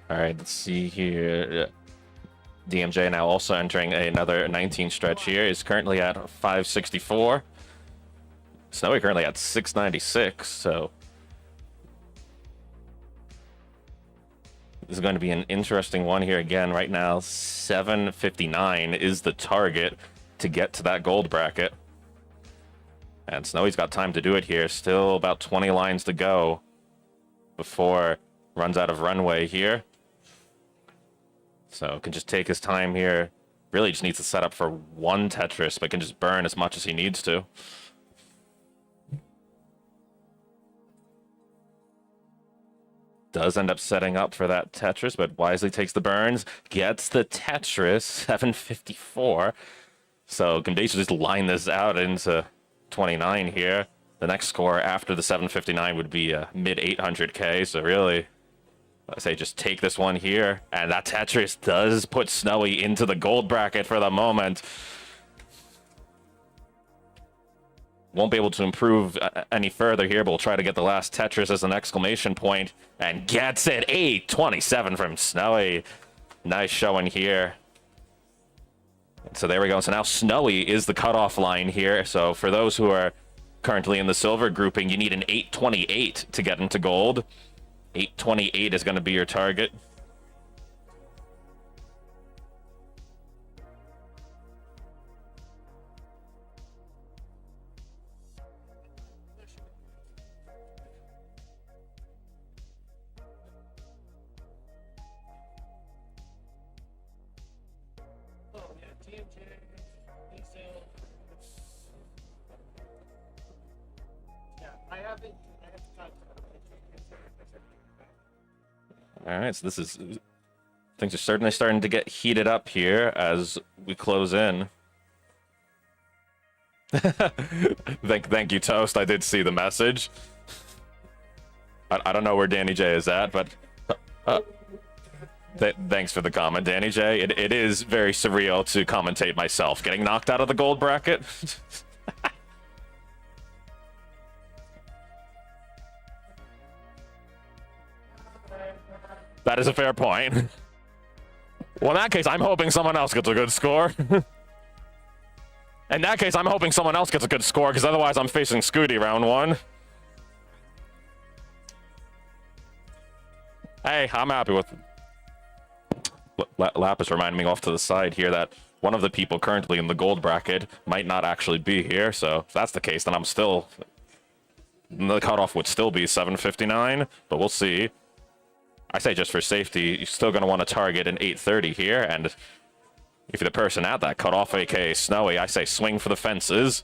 All right, let's see here. DMJ now also entering another 19 stretch here. Is currently at 564. Snowy currently at 696, so this is going to be an interesting one here again. Right now, 759 is the target to get to that gold bracket. And Snowy's got time to do it here. Still about 20 lines to go before runs out of runway here. So can just take his time here. Really just needs to set up for one Tetris, but can just burn as much as he needs to. Does end up setting up for that Tetris, but wisely takes the burns. Gets the Tetris, 754. So can basically just line this out into 29 here. The next score after the 759 would be a mid 800k. So really, I say just take this one here. And that Tetris does put Snowy into the gold bracket for the moment. Won't be able to improve any further here, but we'll try to get the last Tetris as an exclamation point. And gets it. 827 from Snowy. Nice showing here. So there we go. So now Snowy is the cutoff line here. So for those who are currently in the silver grouping, you need an 828 to get into gold. 828 is going to be your target. All right, so things are certainly starting to get heated up here as we close in. Thank you, Toast. I did see the message. I don't know where Danny J is at, but thanks for the comment, Danny J. It is very surreal to commentate myself getting knocked out of the gold bracket. That is a fair point. Well, in that case, I'm hoping someone else gets a good score. In that case, I'm hoping someone else gets a good score, because otherwise I'm facing Scooty round one. Hey, I'm happy with... Lapis reminding me off to the side here that one of the people currently in the gold bracket might not actually be here, so if that's the case, then I'm still... The cutoff would still be 759, but we'll see. I say just for safety, you're still going to want to target an 830 here, and if you're the person at that cutoff, aka Snowy, I say swing for the fences.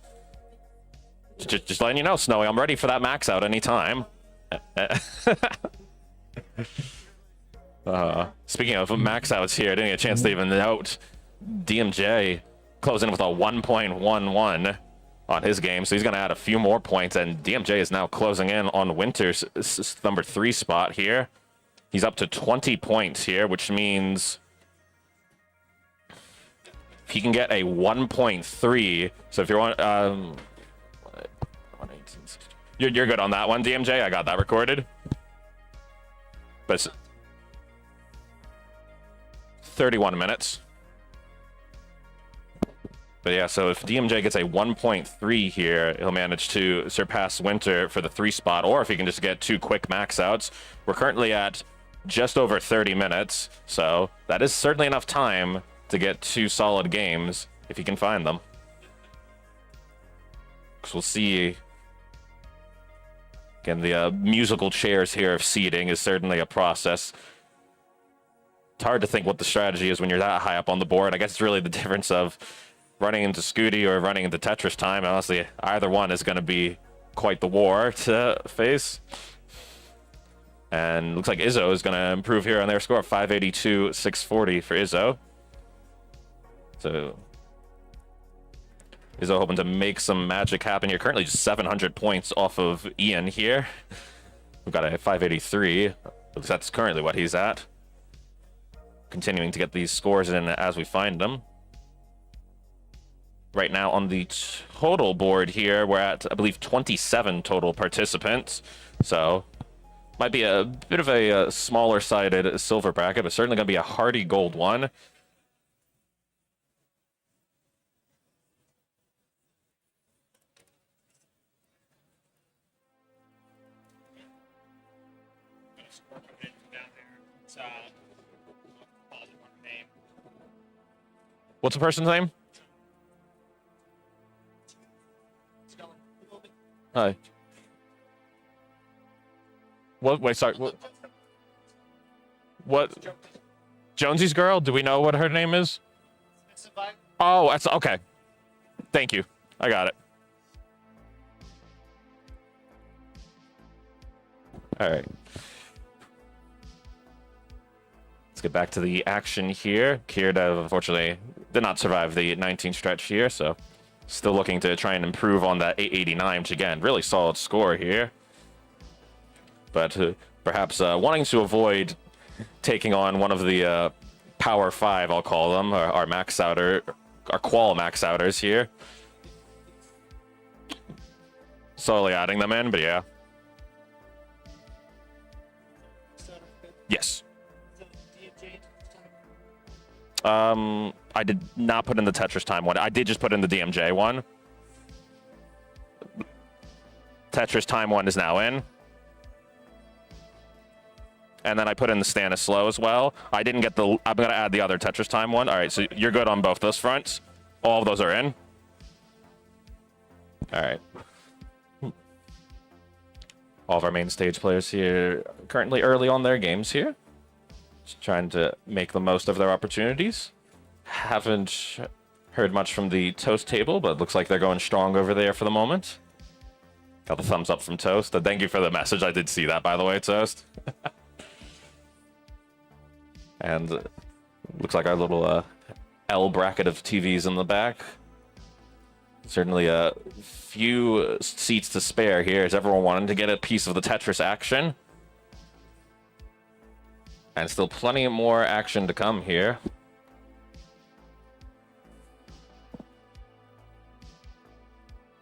Just letting you know, Snowy, I'm ready for that max out anytime. Speaking of max outs here, I didn't get a chance to even note DMJ closing with a 1.11 on his game, so he's going to add a few more points, and DMJ is now closing in on Winter's number 3 spot here. He's up to 20 points here, which means if he can get a 1.3, so if you're on, you're good on that one, DMJ. I got that recorded. But 31 minutes. But yeah, so if DMJ gets a 1.3 here, he'll manage to surpass Winter for the 3 spot, or if he can just get 2 quick max outs. We're currently at just over 30 minutes, so that is certainly enough time to get 2 solid games if you can find them. Because we'll see. Again, the musical chairs here of seeding is certainly a process. It's hard to think what the strategy is when you're that high up on the board. I guess it's really the difference of running into Scooty or running into Tetris time. Honestly, either one is going to be quite the war to face. And looks like Izzo is going to improve here on their score. 582, 640 for Izzo. So Izzo hoping to make some magic happen here. Currently just 700 points off of Ian here. We've got a 583. Looks that's currently what he's at. Continuing to get these scores in as we find them. Right now on the total board here, we're at, I believe, 27 total participants. So Might be a bit of a smaller-sided silver bracket, but certainly going to be a hearty gold one. What's the person's name? Hi. What? Wait, sorry. What? Jonesy's girl? Do we know what her name is? Oh, that's okay. Thank you. I got it. All right. Let's get back to the action here. Kirda, unfortunately, did not survive the 19 stretch here, so still looking to try and improve on that 889, which again, really solid score here. But perhaps wanting to avoid taking on one of the Power 5, I'll call them, our max outer, our Qual max outers here. Slowly adding them in, but yeah. Yes. I did not put in the Tetris time one. I did just put in the DMJ one. Tetris time one is now in. And then I put in the Stannis slow as well. I didn't get the... I'm going to add the other Tetris time one. All right, so you're good on both those fronts. All of those are in. All right. All of our main stage players here currently early on their games here. Just trying to make the most of their opportunities. Haven't heard much from the Toast table, but it looks like they're going strong over there for the moment. Got the thumbs up from Toast. Thank you for the message. I did see that, by the way, Toast. And looks like our little L bracket of TVs in the back. Certainly a few seats to spare here as everyone wanted to get a piece of the Tetris action. And still plenty more action to come here.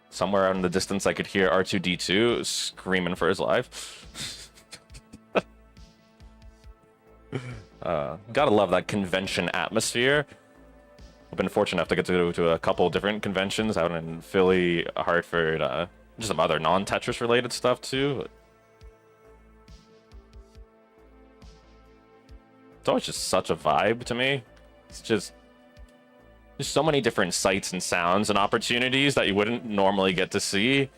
Somewhere out in the distance, I could hear R2-D2 screaming for his life. Gotta love that convention atmosphere. I've been fortunate enough to get to go to a couple different conventions out in Philly, Hartford, just some other non-Tetris related stuff too. It's always just such a vibe to me. It's just there's so many different sights and sounds and opportunities that you wouldn't normally get to see.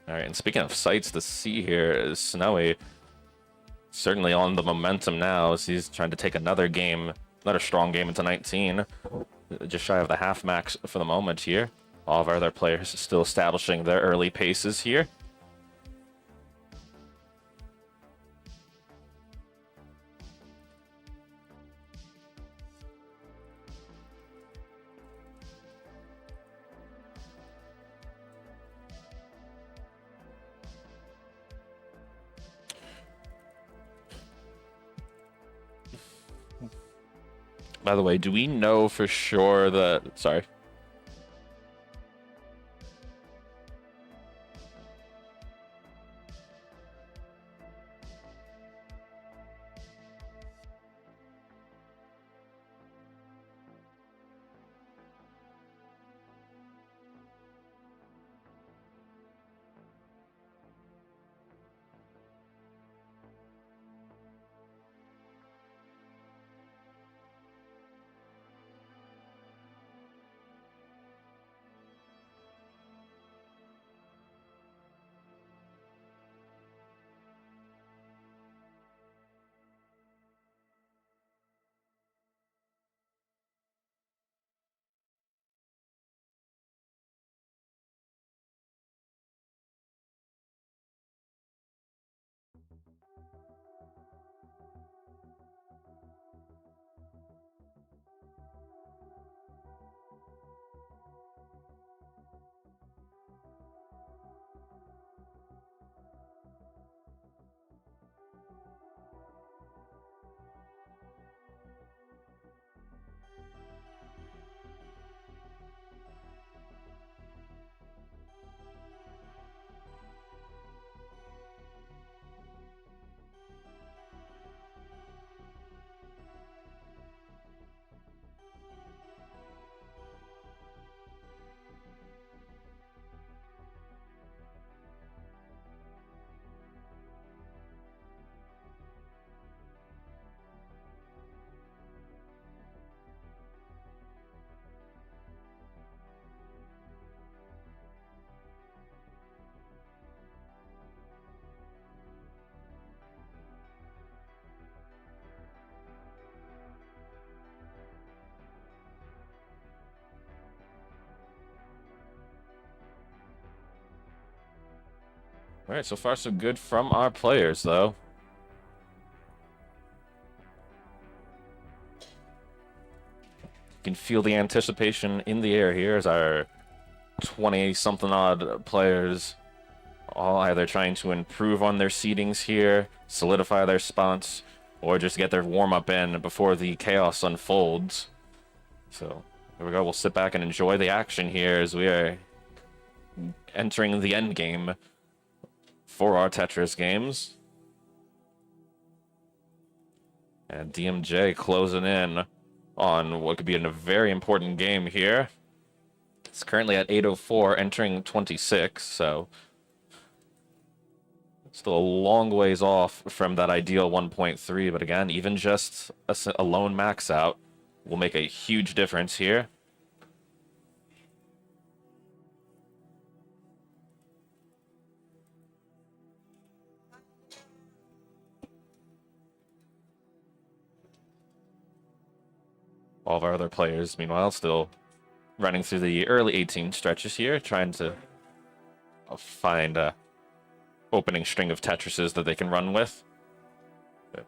All right, and speaking of sights to see here, is Snowy certainly on the momentum now as he's trying to take another game, another strong game into 19. Just shy of the half max for the moment here. All of our other players still establishing their early paces here. By the way, do we know for sure that... Sorry. All right, so far so good from our players, though. You can feel the anticipation in the air here as our 20-something odd players all either trying to improve on their seedings here, solidify their spots, or just get their warm-up in before the chaos unfolds. So, here we go. We'll sit back and enjoy the action here as we are entering the end game for our Tetris games. And DMJ closing in on what could be a very important game here. It's currently at 8:04, entering 26, so still a long ways off from that ideal 1.3, but again, even just a lone max out will make a huge difference here. All of our other players, meanwhile, still running through the early 18 stretches here, trying to find a opening string of Tetrises that they can run with. But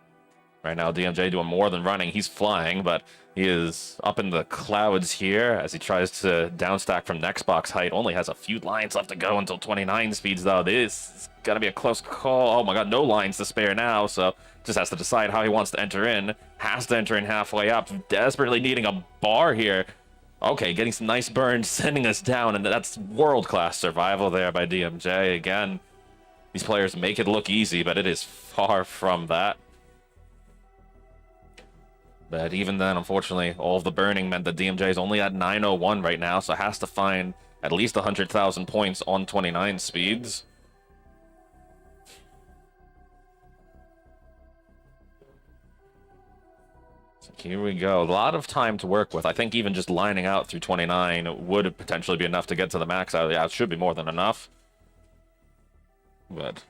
right now, DMJ doing more than running. He's flying, but he is up in the clouds here as he tries to downstack from next box height. Only has a few lines left to go until 29 speeds, though. This is going to be a close call. Oh my god, no lines to spare now, so just has to decide how he wants to enter in. Has to enter in halfway up. Desperately needing a bar here. Okay, getting some nice burns, sending us down, and that's world-class survival there by DMJ. Again, these players make it look easy, but it is far from that. But even then, unfortunately, all of the burning meant that DMJ is only at 901 right now, so has to find at least 100,000 points on 29 speeds. Here we go. A lot of time to work with. I think even just lining out through 29 would potentially be enough to get to the max out. Yeah, it should be more than enough. But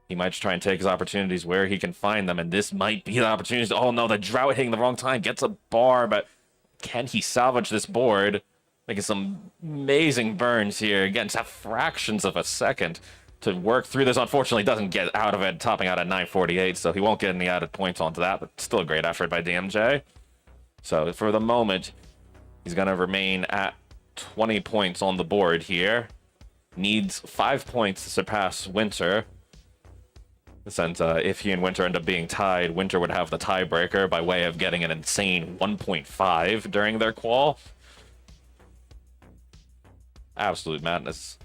he might try and take his opportunities where he can find them, and this might be the opportunity. Oh no, the drought hitting the wrong time. Gets a bar, but can he salvage this board? Making some amazing burns here. Again, just have fractions of a second to work through this. Unfortunately, doesn't get out of it, topping out at 948, so he won't get any added points onto that, but still a great effort by DMJ. So for the moment, he's going to remain at 20 points on the board here. Needs 5 points to surpass Winter. Since if he and Winter end up being tied, Winter would have the tiebreaker by way of getting an insane 1.5 during their qual. Absolute madness.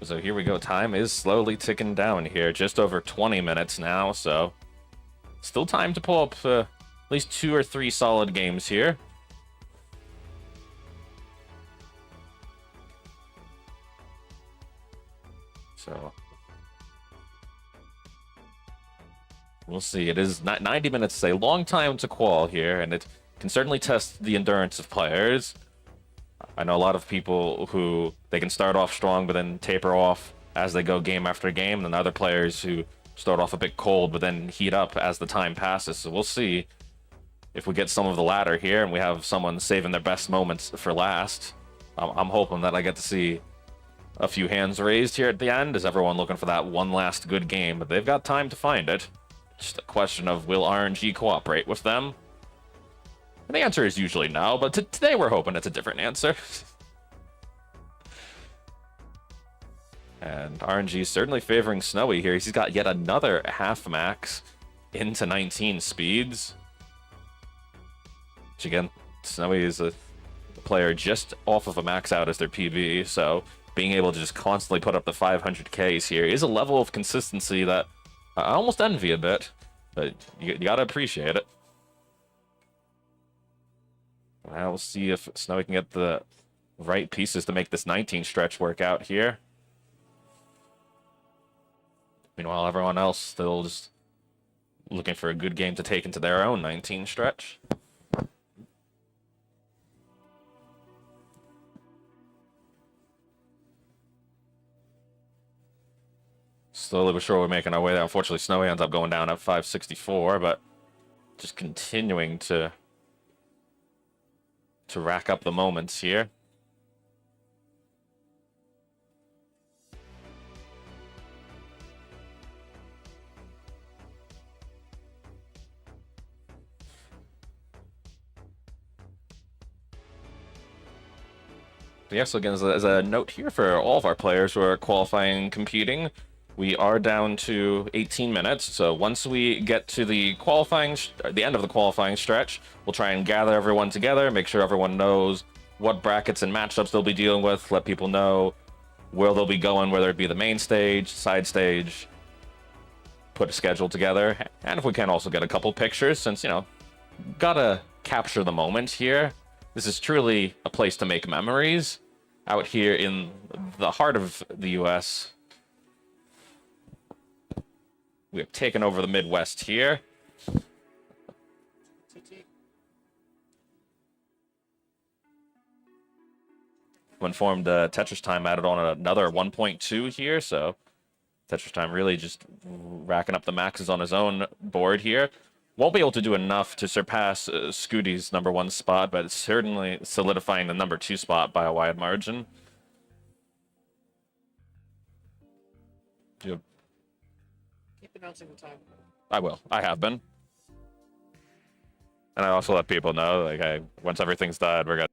So here we go. Time is slowly ticking down here. Just over 20 minutes now, so still time to pull up at least 2 or 3 solid games here. So we'll see. It is 90 minutes is a long time to qual here, and it can certainly test the endurance of players. I know a lot of people who they can start off strong but then taper off as they go game after game, and then other players who start off a bit cold but then heat up as the time passes. So we'll see if we get some of the latter here and we have someone saving their best moments for last. I'm hoping that I get to see a few hands raised here at the end. Is everyone looking for that one last good game? But they've got time to find it. Just a question of, will RNG cooperate with them? And the answer is usually no, but today we're hoping it's a different answer. And RNG is certainly favoring Snowy here. He's got yet another half max into 19 speeds. Which again, Snowy is a player just off of a max out as their PB, so being able to just constantly put up the 500Ks here is a level of consistency that I almost envy a bit, but you gotta appreciate it. Now we'll see if Snowy can get the right pieces to make this 19 stretch work out here. Meanwhile, everyone else still just looking for a good game to take into their own 19 stretch. Slowly but surely we're making our way there. Unfortunately, Snowy ends up going down at 564, but just continuing to rack up the moments here. Yeah, so again, as a note here for all of our players who are qualifying and competing, we are down to 18 minutes. So once we get to the the end of the qualifying stretch, we'll try and gather everyone together, make sure everyone knows what brackets and matchups they'll be dealing with, let people know where they'll be going, whether it be the main stage, side stage, put a schedule together, and if we can also get a couple pictures, since, you know, gotta capture the moment here. This is truly a place to make memories out here in the heart of the US. We have taken over the Midwest here. When formed, Tetris Time added on another 1.2 here, so Tetris Time really just racking up the maxes on his own board here. Won't be able to do enough to surpass Scooty's #1 spot, but it's certainly solidifying the #2 spot by a wide margin. Keep announcing the time. I will. I have been. And I also let people know, like, hey, once everything's done, we're gonna...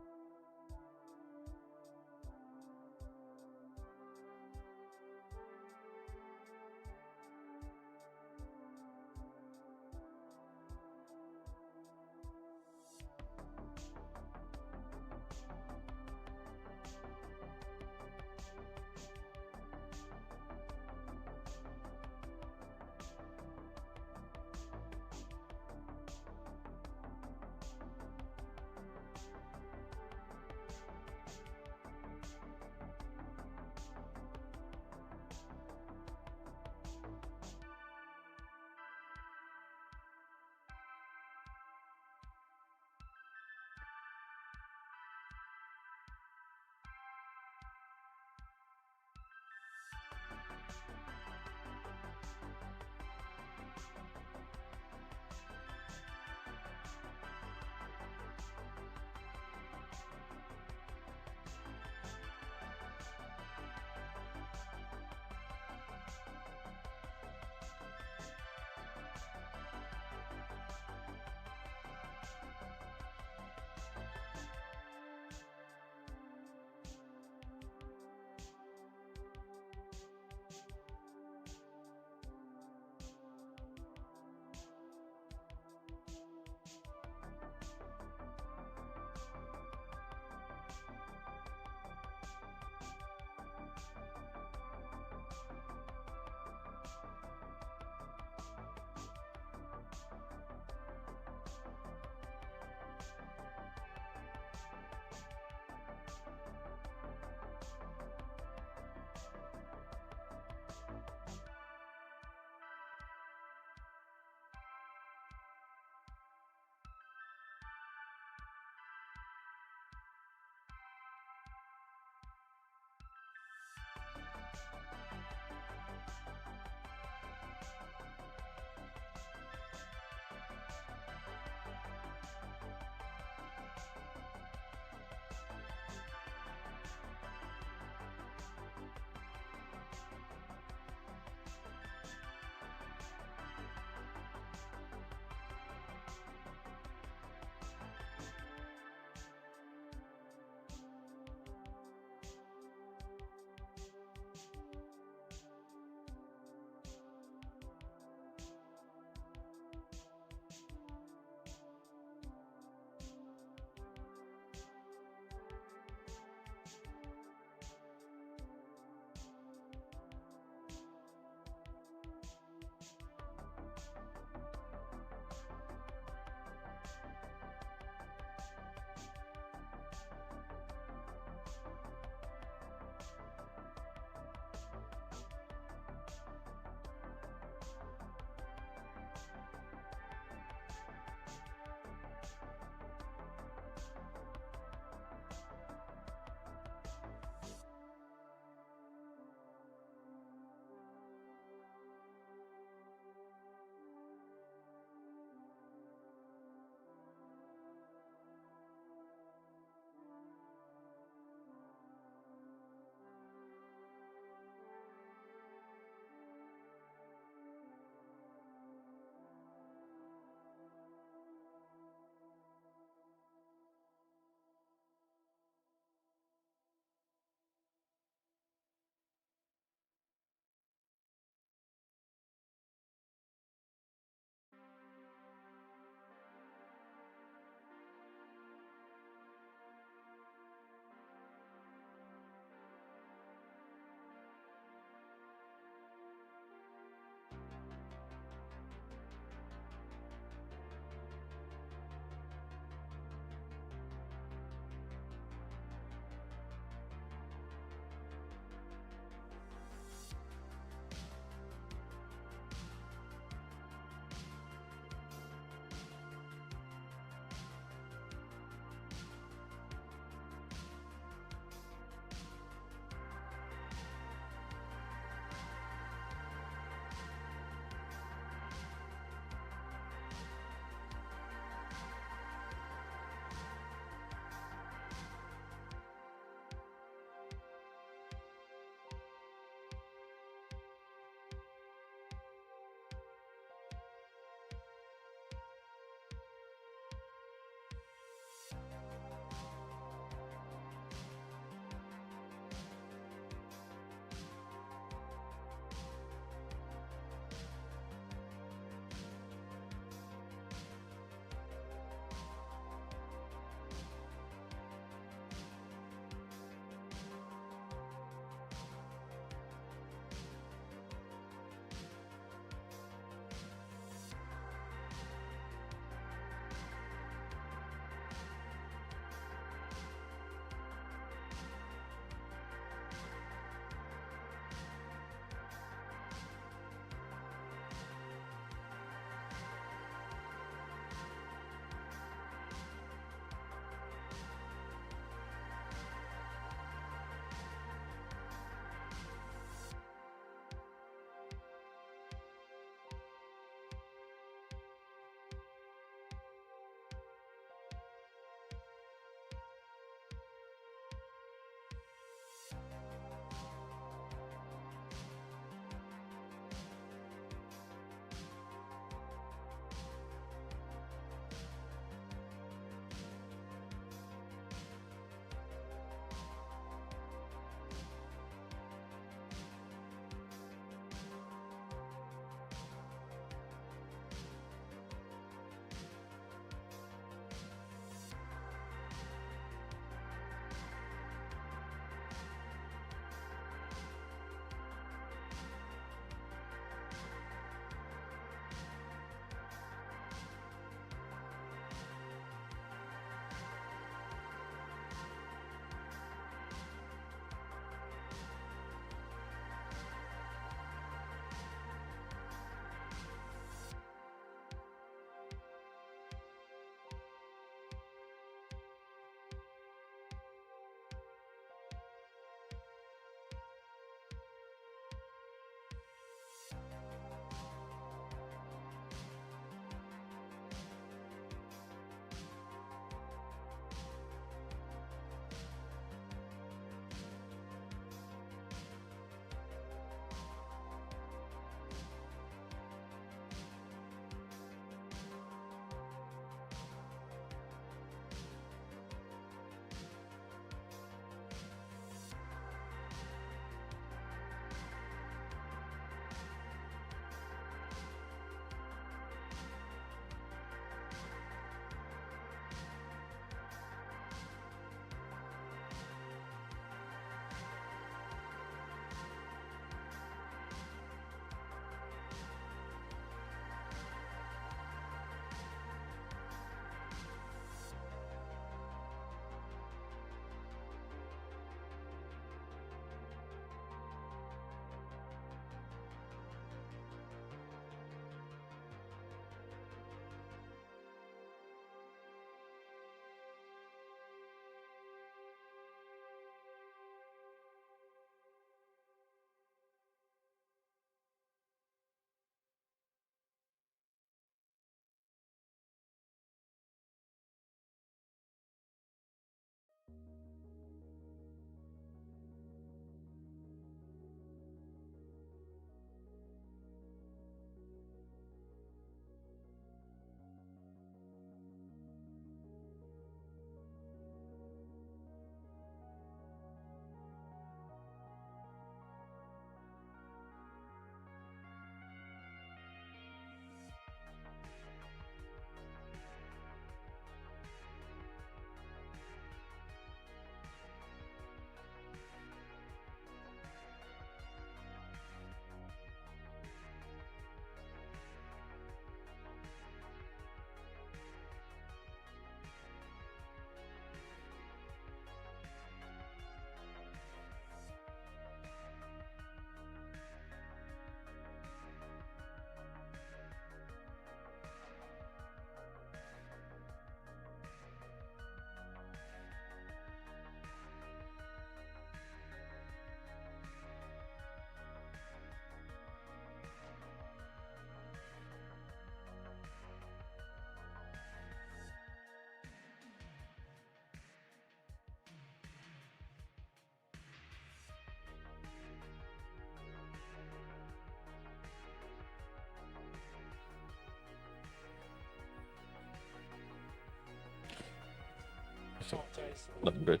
apologize. Nothing good.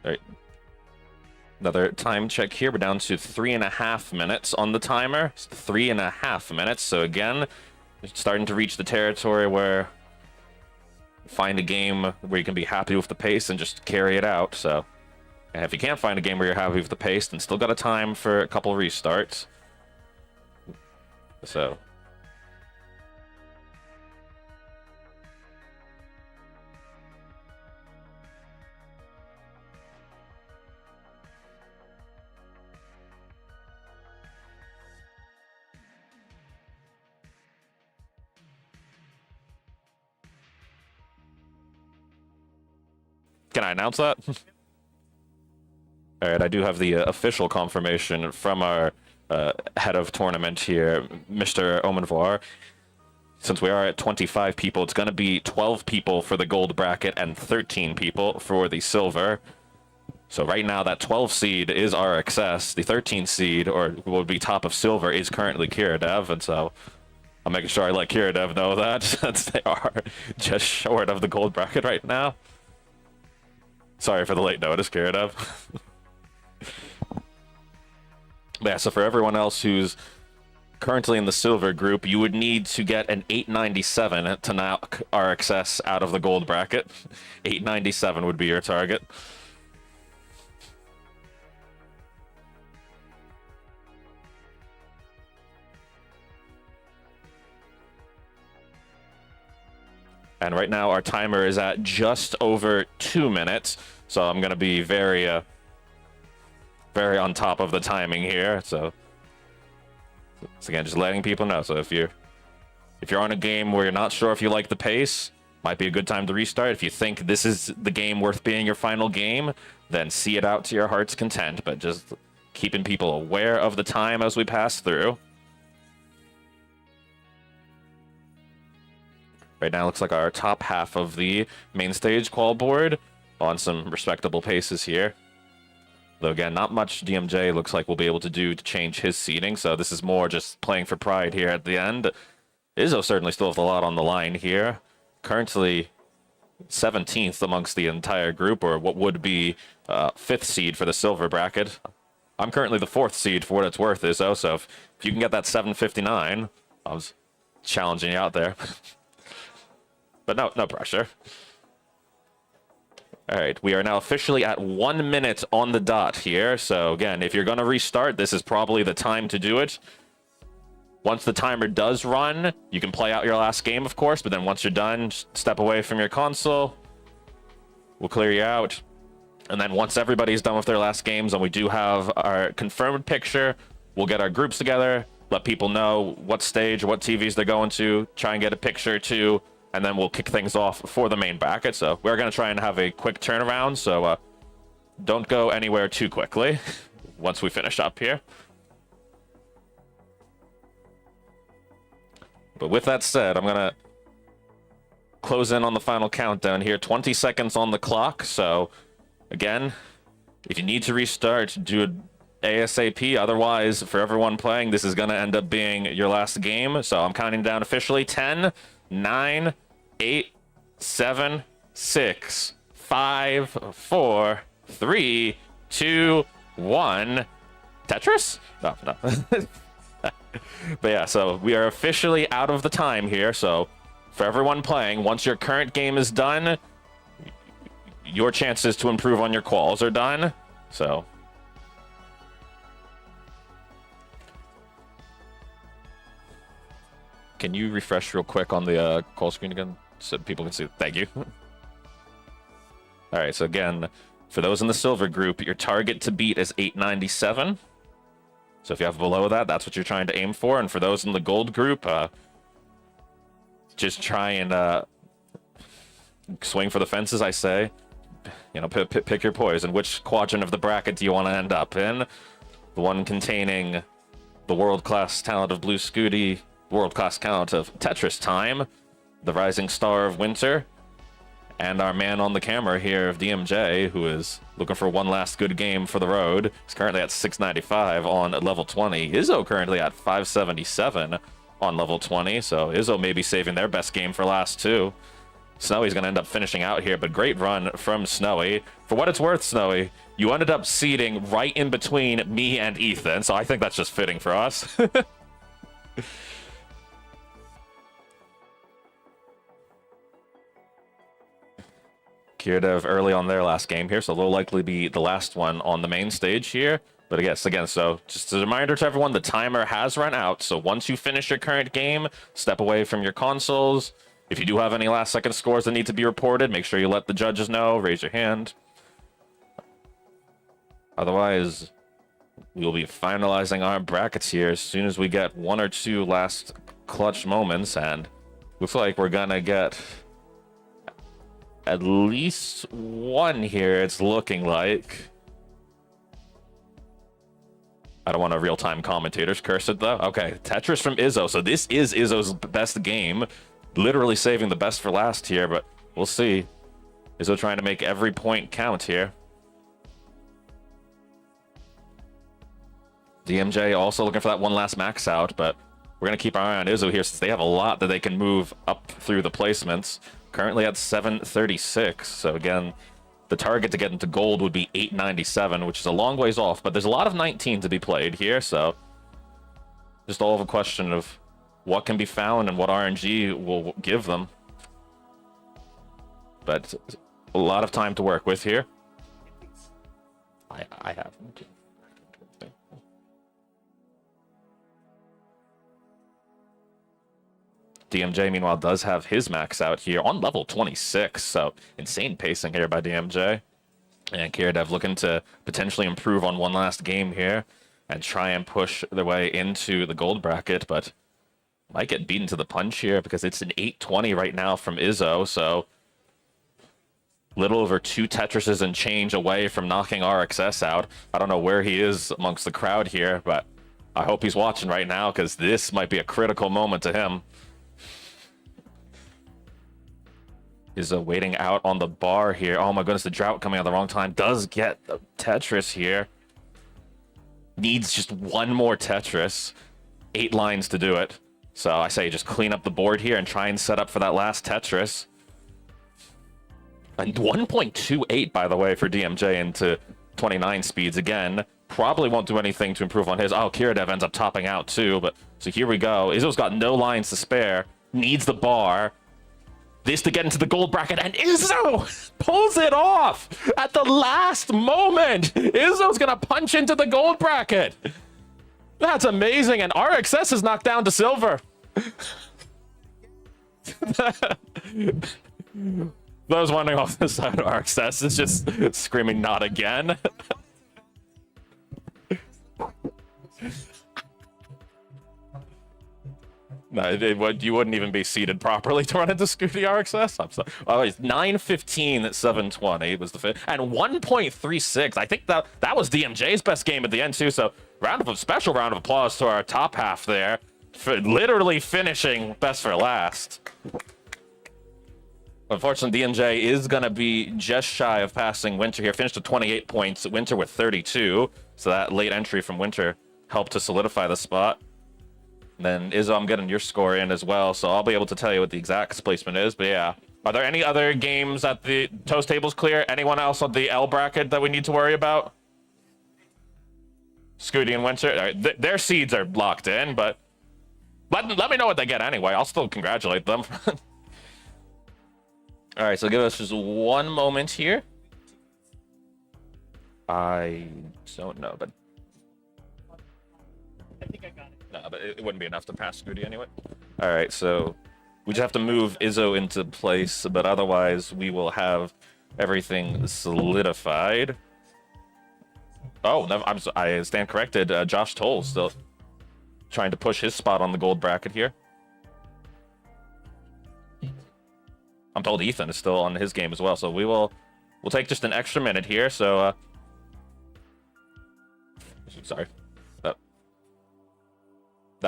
All right. Another time check here. We're down to 3.5 minutes on the timer. It's 3.5 minutes. So again, starting to reach the territory where find a game where you can be happy with the pace and just carry it out. So, and if you can't find a game where you're happy with the pace, then still got a time for a couple restarts. So. Can I announce that? All right, I do have the official confirmation from our head of tournament here, Mr. Omenvar. Since we are at 25 people, it's going to be 12 people for the gold bracket and 13 people for the silver. So right now, that 12 seed is RXS. The 13 seed, or who will be top of silver, is currently Kiradev, and so I'm making sure I let Kiradev know that, since they are just short of the gold bracket right now. Sorry for the late notice, Kiradev. Yeah, so for everyone else who's currently in the silver group, you would need to get an 897 to knock RXS out of the gold bracket. 897 would be your target. And right now our timer is at just over 2 minutes, so I'm going to be very on top of the timing here. So again, just letting people know. So if you're on a game where you're not sure if you like the pace, might be a good time to restart. If you think this is the game worth being your final game, then see it out to your heart's content. But just keeping people aware of the time as we pass through. Right now, looks like our top half of the main stage qual board on some respectable paces here. Though again, not much DMJ looks like we'll be able to do to change his seeding, so this is more just playing for pride here at the end. Izzo certainly still has a lot on the line here. Currently 17th amongst the entire group, or what would be 5th seed for the silver bracket. I'm currently the 4th seed for what it's worth, Izzo, so if you can get that 759, I was challenging you out there. But no pressure. All right, we are now officially at 1 minute on the dot here. So again, if you're going to restart, this is probably the time to do it. Once the timer does run, you can play out your last game, of course, but then once you're done, step away from your console. We'll clear you out. And then once everybody's done with their last games and we do have our confirmed picture, we'll get our groups together, let people know what stage or what TVs they're going to, try and get a picture too, and then we'll kick things off for the main bracket. So we're going to try and have a quick turnaround, so don't go anywhere too quickly once we finish up here. But with that said, I'm going to close in on the final countdown here. 20 seconds on the clock, so again, if you need to restart, do it ASAP. Otherwise, for everyone playing, this is going to end up being your last game. So I'm counting down officially. 10, 9, 8, 7, 6, 5, 4, 3, 2, 1. Tetris? No. But yeah, so we are officially out of the time here. So for everyone playing, once your current game is done, your chances to improve on your quals are done. So can you refresh real quick on the call screen again so people can see? Thank you. All right, so again, for those in the silver group, your target to beat is 897. So if you have below that, that's what you're trying to aim for. And for those in the gold group, just try and swing for the fences, I say. You know, pick your poison. Which quadrant of the bracket do you want to end up in? The one containing the world-class talent of Blue Scooty, world-class talent of Tetris Time, the rising star of Winter, and our man on the camera here of DMJ, who is looking for one last good game for the road. He's currently at 695 on level 20. Izzo currently at 577 on level 20, so Izzo may be saving their best game for last too. Snowy's going to end up finishing out here, but great run from Snowy. For what it's worth, Snowy, you ended up seating right in between me and Ethan, so I think that's just fitting for us. Kirdev early on their last game here, so they'll likely be the last one on the main stage here. But I guess, again, so just a reminder to everyone, the timer has run out. So once you finish your current game, step away from your consoles. If you do have any last-second scores that need to be reported, make sure you let the judges know. Raise your hand. Otherwise, we'll be finalizing our brackets here as soon as we get one or two last clutch moments. And looks like we're going to get at least one here, it's looking like. I don't want a real-time commentator's curse it, though. Okay, Tetris from Izzo. So this is Izzo's best game. Literally saving the best for last here, but we'll see. Izzo trying to make every point count here. DMJ also looking for that one last max out, but we're going to keep our eye on Izzo here since they have a lot that they can move up through the placements. Currently at 736, so again, the target to get into gold would be 897, which is a long ways off, but there's a lot of 19 to be played here, so just all of a question of what can be found and what RNG will give them. But a lot of time to work with here. I have. DMJ, meanwhile, does have his max out here on level 26, so insane pacing here by DMJ. And Kirdev looking to potentially improve on one last game here and try and push their way into the gold bracket, but might get beaten to the punch here because it's an 820 right now from Izzo, so little over 2 Tetrises and change away from knocking RXS out. I don't know where he is amongst the crowd here, but I hope he's watching right now because this might be a critical moment to him. Izzo waiting out on the bar here. Oh my goodness, the drought coming at the wrong time. Does get the Tetris here. Needs just one more Tetris. 8 lines to do it. So I say just clean up the board here and try and set up for that last Tetris. And 1.28, by the way, for DMJ into 29 speeds again. Probably won't do anything to improve on his. Oh, Kirdev ends up topping out too. But so here we go. Izzo's got no lines to spare. Needs the bar. This to get into the gold bracket, and Izzo pulls it off at the last moment. Izzo's gonna punch into the gold bracket. That's amazing, and RXS is knocked down to silver. Those wondering off the side of RXS is just screaming, not again. No, you wouldn't even be seated properly to run into Scooty RXS. I'm sorry. Oh, it's 9:15 at 7:20 was the fit, and 1.36. I think that was DMJ's best game at the end too. So special round of applause to our top half there for literally finishing best for last. Unfortunately, DMJ is going to be just shy of passing Winter here. Finished with 28 points. Winter with 32. So that late entry from Winter helped to solidify the spot. Then Izzo, I'm getting your score in as well, so I'll be able to tell you what the exact placement is. But yeah, are there any other games at the toast tables clear? Anyone else on the L bracket that we need to worry about? Scooty and Winter, all right, their seeds are locked in, but let me know what they get anyway. I'll still congratulate them. All right, so give us just one moment here. I don't know, but I think I got it. no, but it wouldn't be enough to pass Scooty anyway. All right, so we just have to move Izzo into place, but otherwise we will have everything solidified. Oh, no, I stand corrected. Josh Toll still trying to push his spot on the gold bracket here. I'm told Ethan is still on his game as well, so we'll take just an extra minute here. So, sorry, that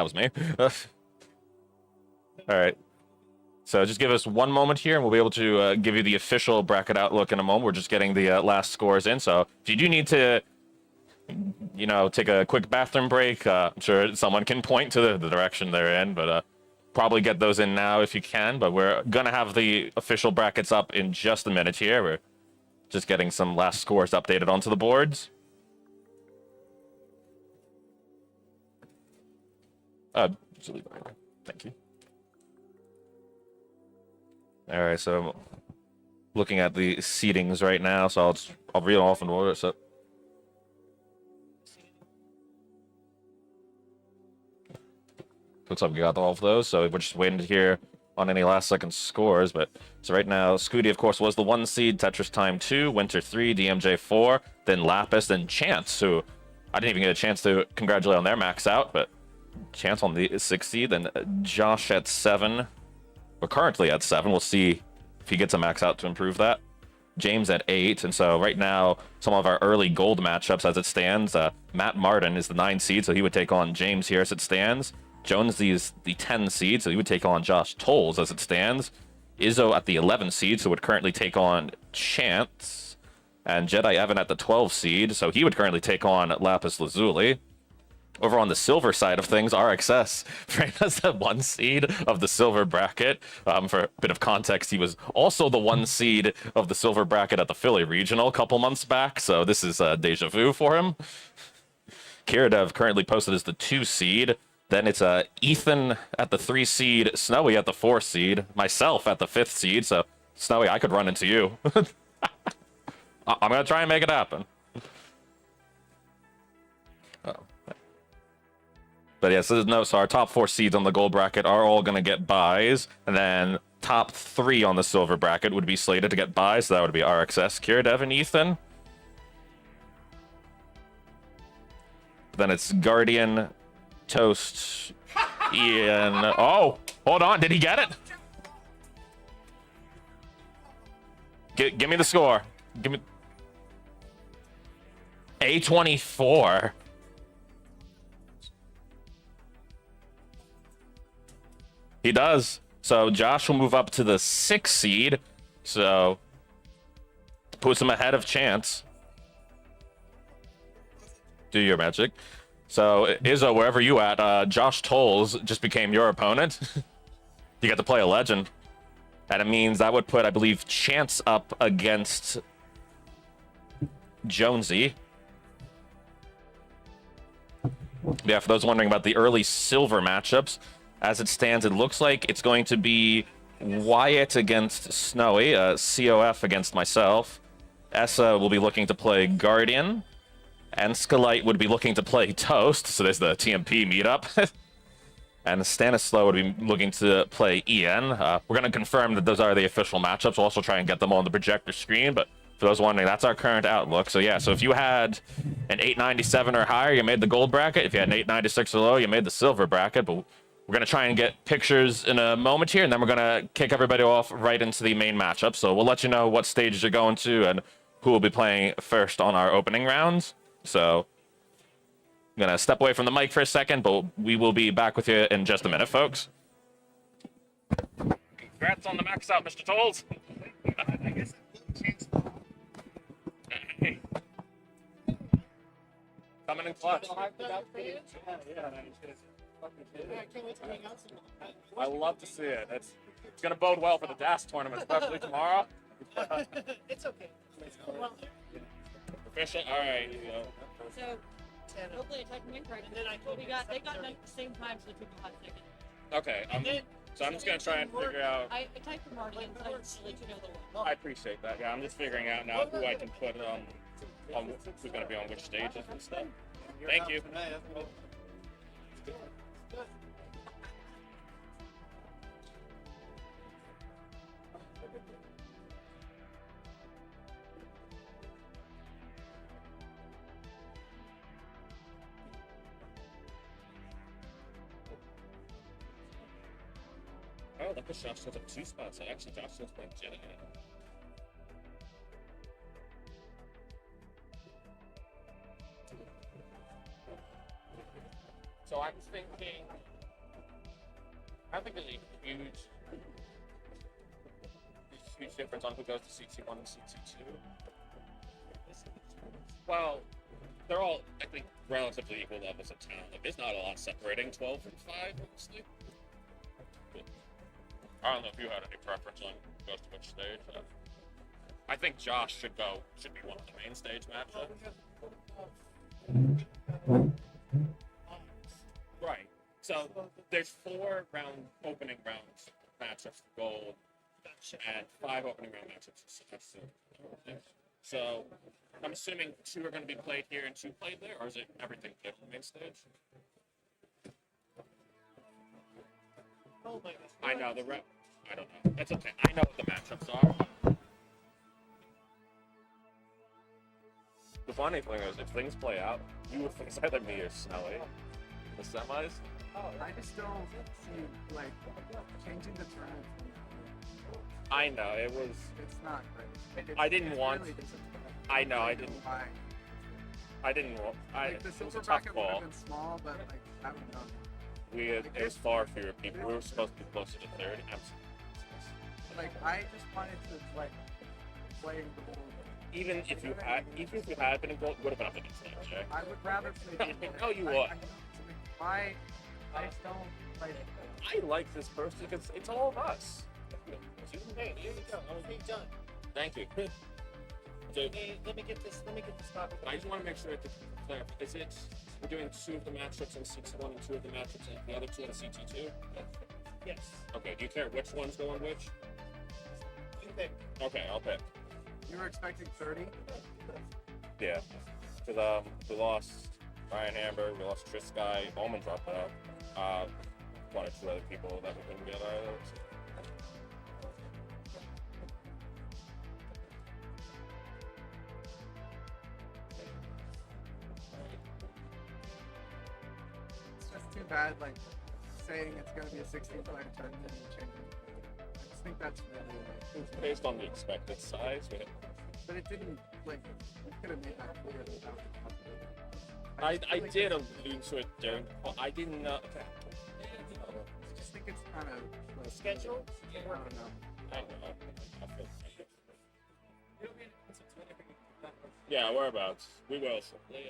was me. All right, so just give us one moment here, and we'll be able to give you the official bracket outlook in a moment. We're just getting the last scores in, so if you do need to, take a quick bathroom break, I'm sure someone can point to the direction they're in, but probably get those in now if you can, but we're gonna have the official brackets up in just a minute here. We're just getting some last scores updated onto the boards. Thank you. All right, so looking at the seedings right now, so I'll read them off in order. So looks like we got all of those. So we're just waiting to hear on any last second scores. But so right now, Scooty, of course, was the 1 seed. Tetris Time 2, Winter 3, DMJ 4, then Lapis, then Chance, who I didn't even get a chance to congratulate on their max out, but Chance on the 6 seed, then Josh at 7. We're currently at 7. We'll see if he gets a max out to improve that. James at 8. And so right now, some of our early gold matchups as it stands, Matt Martin is the 9 seed, so he would take on James here as it stands. Jonesy is the 10 seed, so he would take on Josh Tolles as it stands. Izzo at the 11 seed, so would currently take on Chance. And Jedi Evan at the 12 seed, so he would currently take on Lapis Lazuli. Over on the silver side of things, RXS, right as the 1 seed of the silver bracket. For a bit of context, he was also the 1 seed of the silver bracket at the Philly Regional a couple months back, so this is deja vu for him. Kiradev currently posted as the 2 seed. Then it's Ethan at the 3 seed, Snowy at the 4 seed, myself at the 5th seed, so Snowy, I could run into you. I'm going to try and make it happen. But yeah, so our top 4 seeds on the gold bracket are all going to get buys. And then top 3 on the silver bracket would be slated to get buys. So that would be RXS, Kiradev, and Ethan. Then it's Guardian, Toast, Ian. Oh, hold on. Did he get it? Give me the score. Give me A24. He does. So Josh will move up to the 6 seed. So puts him ahead of Chance. Do your magic. So Izzo, wherever you at, Josh Tolles just became your opponent. You get to play a legend. And it means that would put, I believe, Chance up against Jonesy. Yeah, for those wondering about the early silver matchups, as it stands, it looks like it's going to be Wyatt against Snowy, COF against myself. Essa will be looking to play Guardian. And Skelite would be looking to play Toast, so there's the TMP meetup. And Stanislaw would be looking to play Ian. We're going to confirm that those are the official matchups. We'll also try and get them on the projector screen, but for those wondering, that's our current outlook. So yeah, so if you had an 897 or higher, you made the gold bracket. If you had an 896 or low, you made the silver bracket. But we're going to try and get pictures in a moment here, and then we're going to kick everybody off right into the main matchup. So we'll let you know what stages you're going to and who will be playing first on our opening rounds. So I'm going to step away from the mic for a second, but we will be back with you in just a minute, folks. Congrats on the max out, Mr. Tolles. I guess Hey. Coming in clutch. I love to see it. It's going to bode well for the DAS tournament, especially tomorrow. it's okay. Efficient? All right. So, hopefully I typed them in correct. And then they got them at the same time, so it took a hot second. Okay. So I'm just going to try and figure out. I typed them already, so I just let you know the one. I appreciate that. Yeah, I'm just figuring out now who I can put on who's going to be on which stages and stuff. Thank you. Oh, look at Josh still up 2 spots. So actually, Josh still playing Jedi. So I was thinking, I think there's a huge difference on who goes to CT1 and CT2. Well, they're all, I think, relatively equal levels of talent. Like, there's not a lot separating 12 from 5, honestly. I don't know if you had any preference on who goes to which stage. I think Josh should be one of the main stage matchups. Right. So there's 4 opening rounds matchups for gold, and 5 opening round matchups for silver. So I'm assuming 2 are going to be played here and 2 played there, or is it everything played on the main stage? Oh my gosh. I know I don't know. It's okay. I know what the matchups are. The funny thing is, if things play out, you would think it's either me or Smelly. The semis. I just don't see, like, changing the tournament. I know it was. It's not great. I didn't it's want. Really disappointing. I know. I don't didn't. know why. I didn't want. Like, the it was silver a tough bracket would call. have been small, but, like, I don't know. It was far fewer people. We were supposed to be closer to 30. Like, I just wanted to, like, play gold. Even if you had been in gold, you would have been up against them, Jay. I would rather play gold. No, you would. Why? I just don't play it. I like this person because it's all of us. Hey, here we go. Hey, done. Thank you. So, Let me get this topic. I just want to make sure to clarify. Is it we're doing 2 of the matchups in CT1 and 2 of the matchups in the other 2 in CT2? Yes. Okay. Do you care which one's going which? You pick. Okay, I'll pick. You were expecting 30? Yeah. Because we lost Ryan Amber, we lost Tris Sky, Bowman dropped out. 1 or 2 other people that we couldn't get either. It's just too bad, like, saying it's going to be a 16-player tournament and changing. I just think that's really, It's based on the expected size. but it didn't, like, you could have made that clear that that was a possibility. I did allude to it during. Well, I didn't know. Okay. I just think it's kind of, like, Schedule? I don't know. I don't know. I feel. Yeah, whereabouts? We will shortly.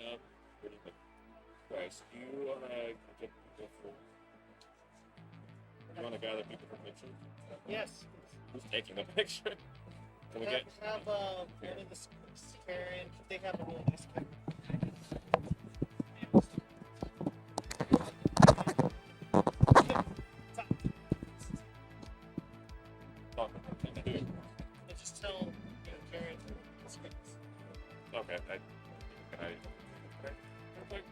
What do you think? Guys, you wanna get people for? You wanna gather people for pictures? Yes. Who's taking the picture? Can we get? Have one of the Karen. They have a really nice camera. Oh, And just tell Karen. okay. Can I? Okay.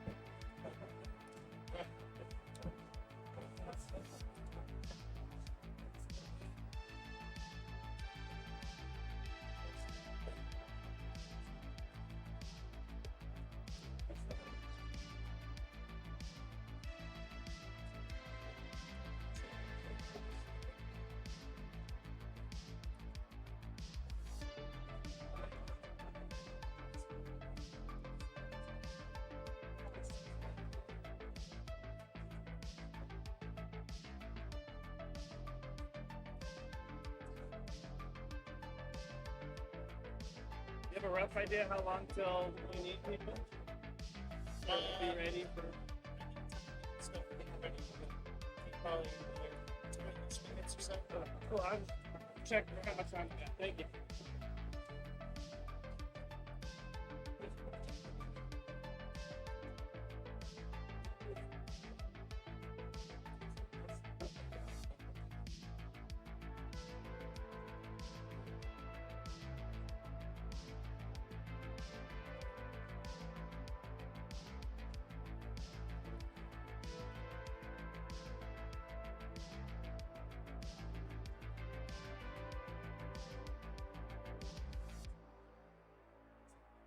You have a rough idea how long till we need people? Be ready for. Probably 20 minutes or so. Cool. I'm checking how much time we got. Thank you.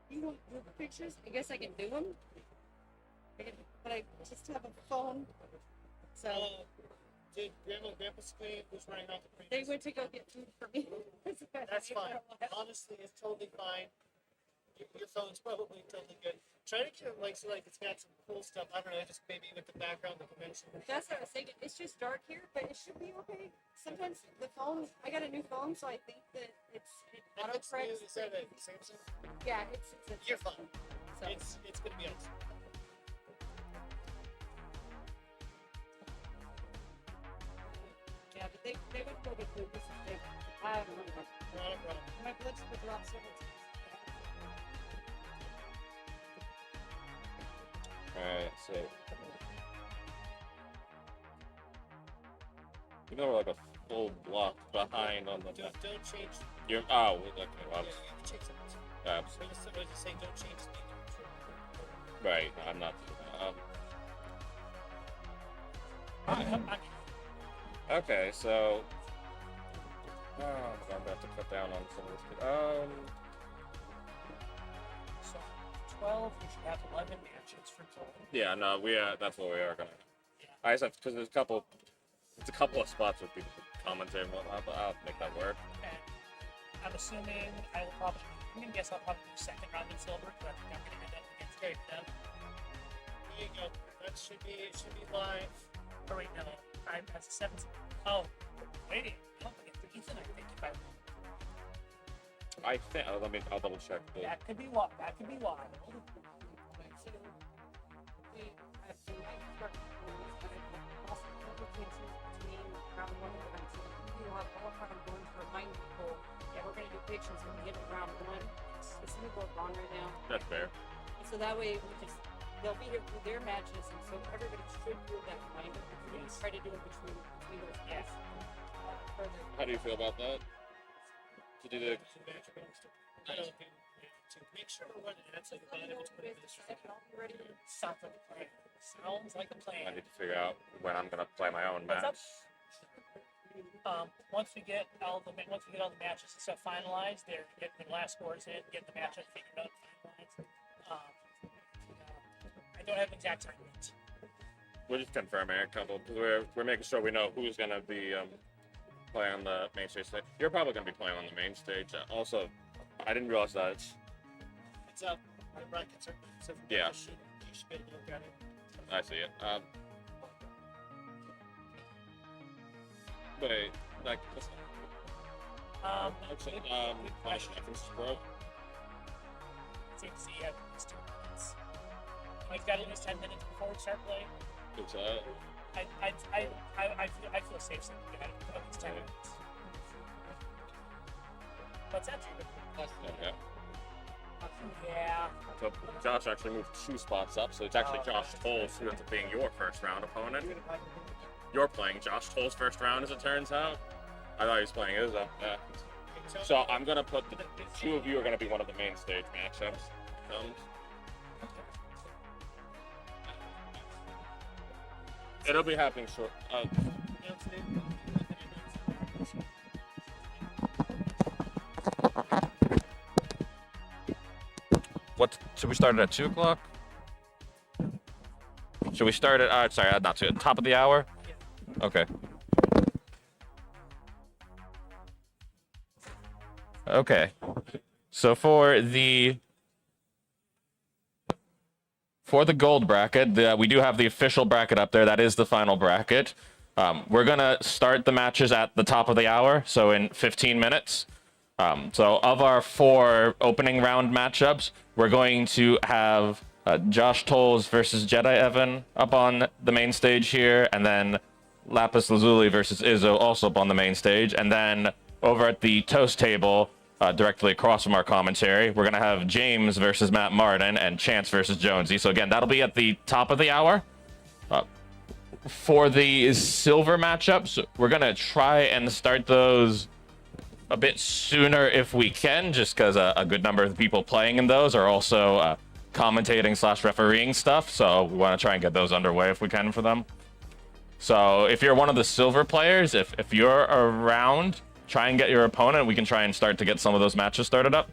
You don't do the pictures? I guess I can do them. But I just have a phone. So Did Grandma and Grandpa Squid was running out the they went to go get food for me. That's fine. Honestly, it's totally fine. Your phone's probably totally good. Try to get it like so like it's got some cool stuff. I don't know, just maybe with the background, the convention. That's what I was thinking. It's just dark here, but it should be okay. Sometimes the phone, I got a new phone, so I think that it And auto what's new? corrects. Is that a Samsung? Yeah, it's You're fine. So It's gonna be awesome. yeah, but they went to go get this is big. I don't know. Not a problem. My blood sugar dropped several times. Alright, so. You know, we're like a full block behind on the. Don't change. You're, oh, okay, well, Yeah, you can change something. absolutely. I was just saying, don't change the Right, I'm not. Okay, so. Oh, I'm gonna have to cut down on some of this. So 12, we should have 11 matches for total. Yeah, no, that's what we are gonna. Yeah. I just have because there's a couple of spots where people commentate and whatnot, but I'll make that work. And I'm assuming I will probably, I'm gonna guess I'll probably do second round in silver, but I think I'm gonna end up against Gary Dev. There you go. That should be live. Oh wait, no, that's a 17. Oh, wait, I don't think it's Ethan. I think if I think. I'll double check. that could be why. That could be why. So, we have some nice start points, but I also have the chances between round 1 and round 2. We'll have all kind of going to remind people, yeah, we're going to do predictions when we get to round 1. It's going to go on right now. That's fair. And so that way, they'll be here for their matches, and so everybody should feel that reminder. We try to do it between those guys. Further. How do you feel about that? To do the. I don't think to make sure what that's like about it. Ready? Sounds like a plan. Sounds like a I plan. need to figure out when I'm gonna play my own What's match. up? Once we get all the matches and stuff finalized, they're getting the last scores in, getting the matchup figured out, finalized. I don't have an exact time yet. We're just confirming a couple because we're making sure we know who's gonna be playing on the main stage. You're probably gonna be playing on the main stage. Also, I didn't realize that It's up. My brackets are so Yeah. you should be able to look at it. I see it. Wait, like, actually, good question. I can scroll. Seems to have at least 2 minutes. We've got at least 10 minutes before we start playing. It's I feel safe saying we got at least 10 minutes. What's that? okay. Yeah. So Josh actually moved 2 spots up, so it's actually Josh Tolles who ends up being your first round opponent. You're playing Josh Tolles' first round, as it turns out. I thought he was playing Izzo. Yeah. So I'm gonna put the 2 of you are gonna be one of the main stage matchups. It'll be happening short. What should we start it at 2 o'clock? Should we start at? Sorry, not 2. Top of the hour. Okay. Okay. So for the gold bracket, we do have the official bracket up there. That is the final bracket. We're gonna start the matches at the top of the hour, so in 15 minutes. So of our 4 opening round matchups, we're going to have Josh Tolles versus Jedi Evan up on the main stage here, and then Lapis Lazuli versus Izzo also up on the main stage, and then over at the toast table, directly across from our commentary, we're going to have James versus Matt Martin and Chance versus Jonesy. So again, that'll be at the top of the hour. For the silver matchups, we're going to try and start those a bit sooner if we can, just because a good number of people playing in those are also commentating / refereeing stuff. So we want to try and get those underway if we can for them. So if you're one of the silver players, if you're around, try and get your opponent. We can try and start to get some of those matches started up.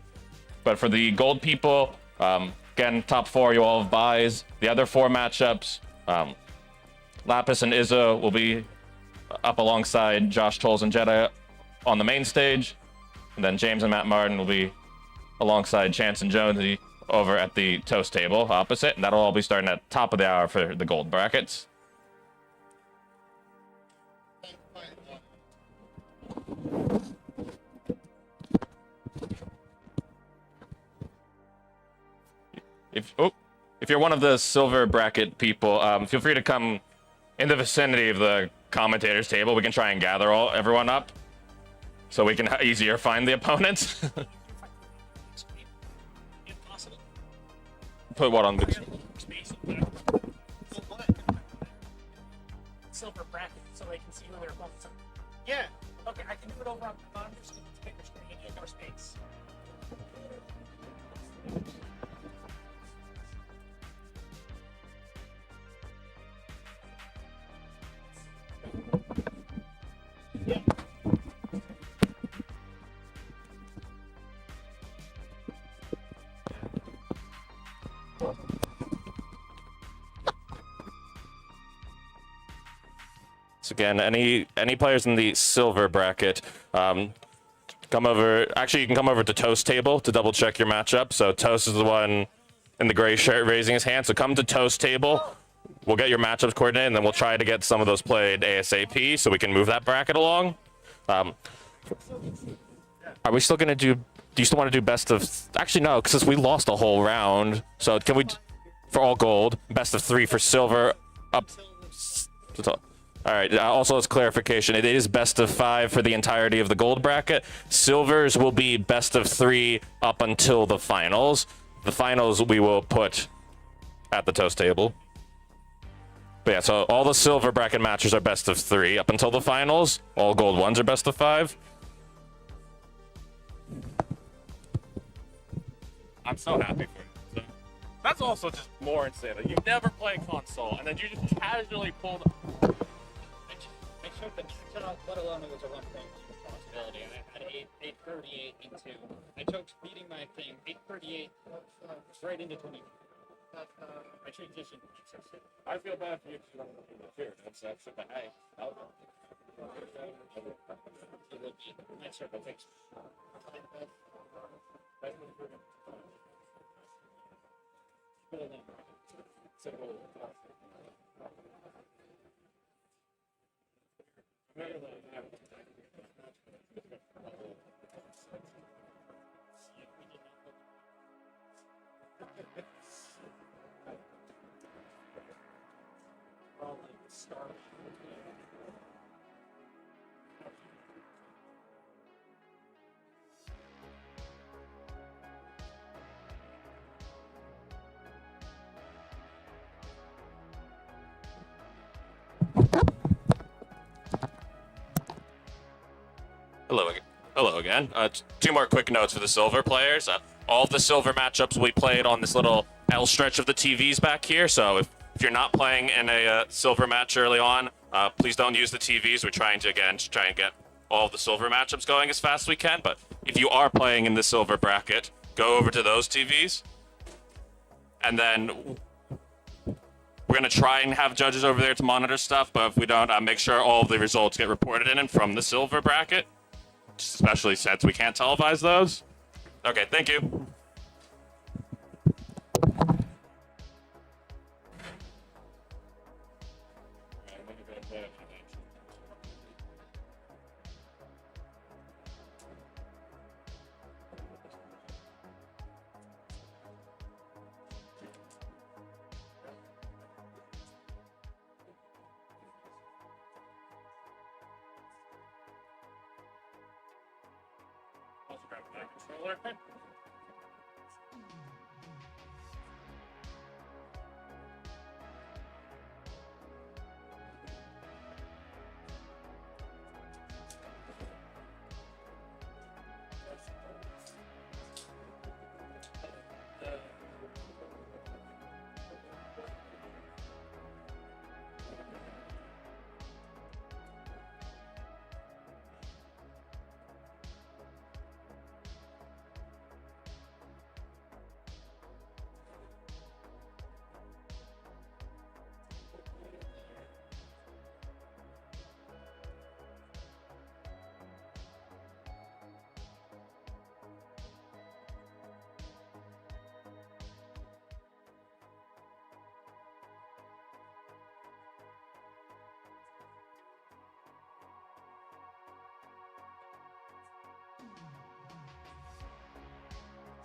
But for the gold people, again, top 4, you all have buys. The other 4 matchups, Lapis and Izzo will be up alongside Josh Tolles and Jedi on the main stage. And then James and Matt Martin will be alongside Chance and Jonesy over at the toast table opposite. And that'll all be starting at top of the hour for the gold brackets. If you're one of the silver bracket people, feel free to come in the vicinity of the commentators table. We can try and gather everyone up. so we can easier find the opponents. If possible. Put what on the... Space. Silver bracket, so they can see who their opponents are. Yeah. Okay, I can do it over on the monitor screen, bigger screen, and more space. Yeah. So again, any players in the silver bracket, come over. Actually, you can come over to Toast Table to double check your matchup. So Toast is the one in the gray shirt raising his hand. So come to Toast Table. We'll get your matchups coordinated, and then we'll try to get some of those played ASAP so we can move that bracket along. Are we still gonna do? Do you still want to do best of? Actually, no, because we lost a whole round. So can we, for all gold, best of 3 for silver, up. All right. Also, as clarification, it is best of 5 for the entirety of the gold bracket. Silvers will be best of 3 up until the finals. The finals we will put at the Toast Table. But yeah, so all the silver bracket matches are best of 3 up until the finals. All gold ones are best of 5. I'm so happy for you. That's also just more insane. You never play console, and then you just casually pulled. I took the shot, let alone it was a one-point responsibility, and I had 838 into. I took beating my thing 838 right into 20. I transitioned. I feel bad for you. Here, that's the hey. It would be my circle fix. Hello again. 2 more quick notes for the silver players. All the silver matchups we played on this little L stretch of the TVs back here. So if you're not playing in a silver match early on, please don't use the TVs. We're trying to, again, just try and get all the silver matchups going as fast as we can. But if you are playing in the silver bracket, go over to those TVs. And then we're going to try and have judges over there to monitor stuff. But if we don't, make sure all of the results get reported in and from the silver bracket. Especially since we can't televise those. Okay, thank you.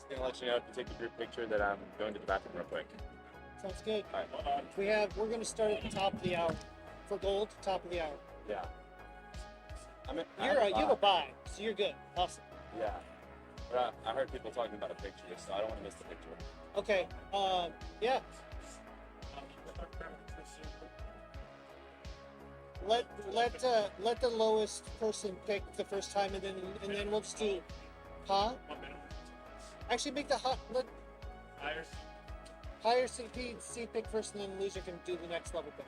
Just gonna let you know if you take a group picture that I'm going to the bathroom real quick. Sounds good. All right. We're going to start at the top of the hour. For gold, top of the hour. Yeah. You have a bye, so you're good. Awesome. Yeah. But I heard people talking about a picture, so I don't want to miss the picture. Okay. Yeah. Let the lowest person pick the first time, and then we'll just do, huh? Actually, make the let higher seed pick first, and then loser can do the next level pick.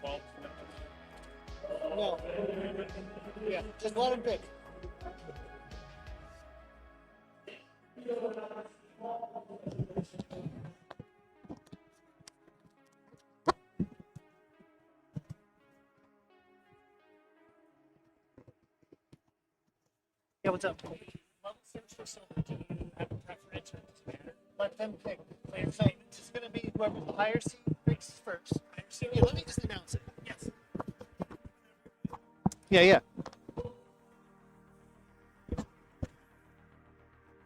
12. No. Yeah, just let him pick. Yeah, what's up? Level 6 for silver. Do you have a preference or does it matter? Let them pick. Players say it's just going to be whoever the higher seed picks first. Yeah, let me just announce it. Yes. Yeah.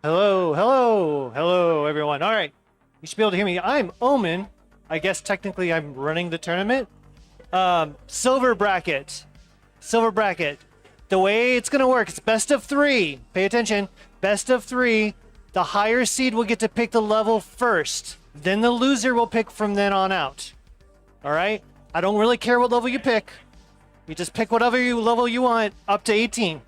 Hello, everyone. All right, you should be able to hear me. I'm Omen. I guess technically I'm running the tournament. Silver bracket. The way it's going to work, it's best of 3. Pay attention. Best of 3. The higher seed will get to pick the level first. Then the loser will pick from then on out. All right? I don't really care what level you pick. You just pick whatever level you want, up to 18.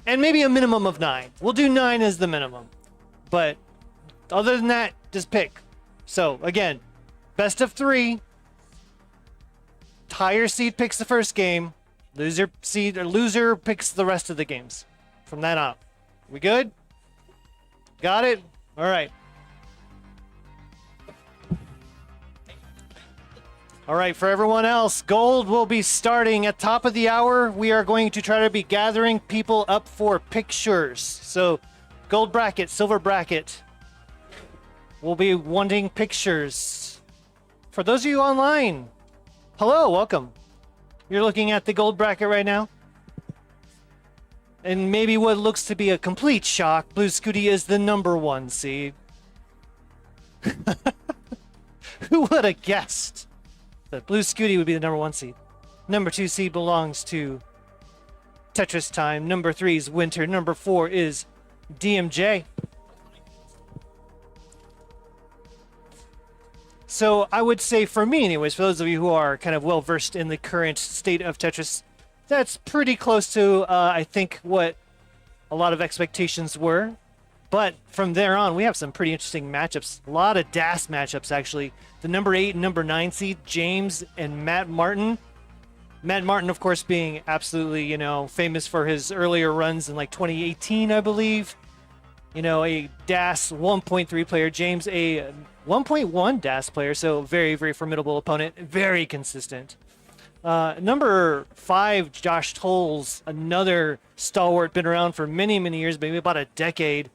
And maybe a minimum of 9. We'll do 9 as the minimum. But other than that, just pick. So, again, best of 3. Higher seed picks the first game. Loser picks the rest of the games from that on. We good? Got it? All right. All right, for everyone else, gold will be starting at top of the hour. We are going to try to be gathering people up for pictures. So, gold bracket, silver bracket. We'll be wanting pictures. For those of you online, hello, welcome. You're looking at the gold bracket right now. And maybe what looks to be a complete shock, Blue Scooty is the number 1 seed. Who would have guessed that Blue Scooty would be the number 1 seed? Number 2 seed belongs to Tetris Time. Number 3 is Winter. Number 4 is DMJ. So I would say, for me anyways, for those of you who are kind of well versed in the current state of Tetris, that's pretty close to, I think, what a lot of expectations were. But from there on, we have some pretty interesting matchups. A lot of DAS matchups, actually. The number 8 and number 9 seed, James and Matt Martin. Matt Martin, of course, being absolutely, famous for his earlier runs in like 2018, I believe. A DAS 1.3 player. James, a 1.1 DAS player, so very, very formidable opponent. Very consistent. Number 5, Josh Tolles, another stalwart, been around for many, many years, maybe about a decade.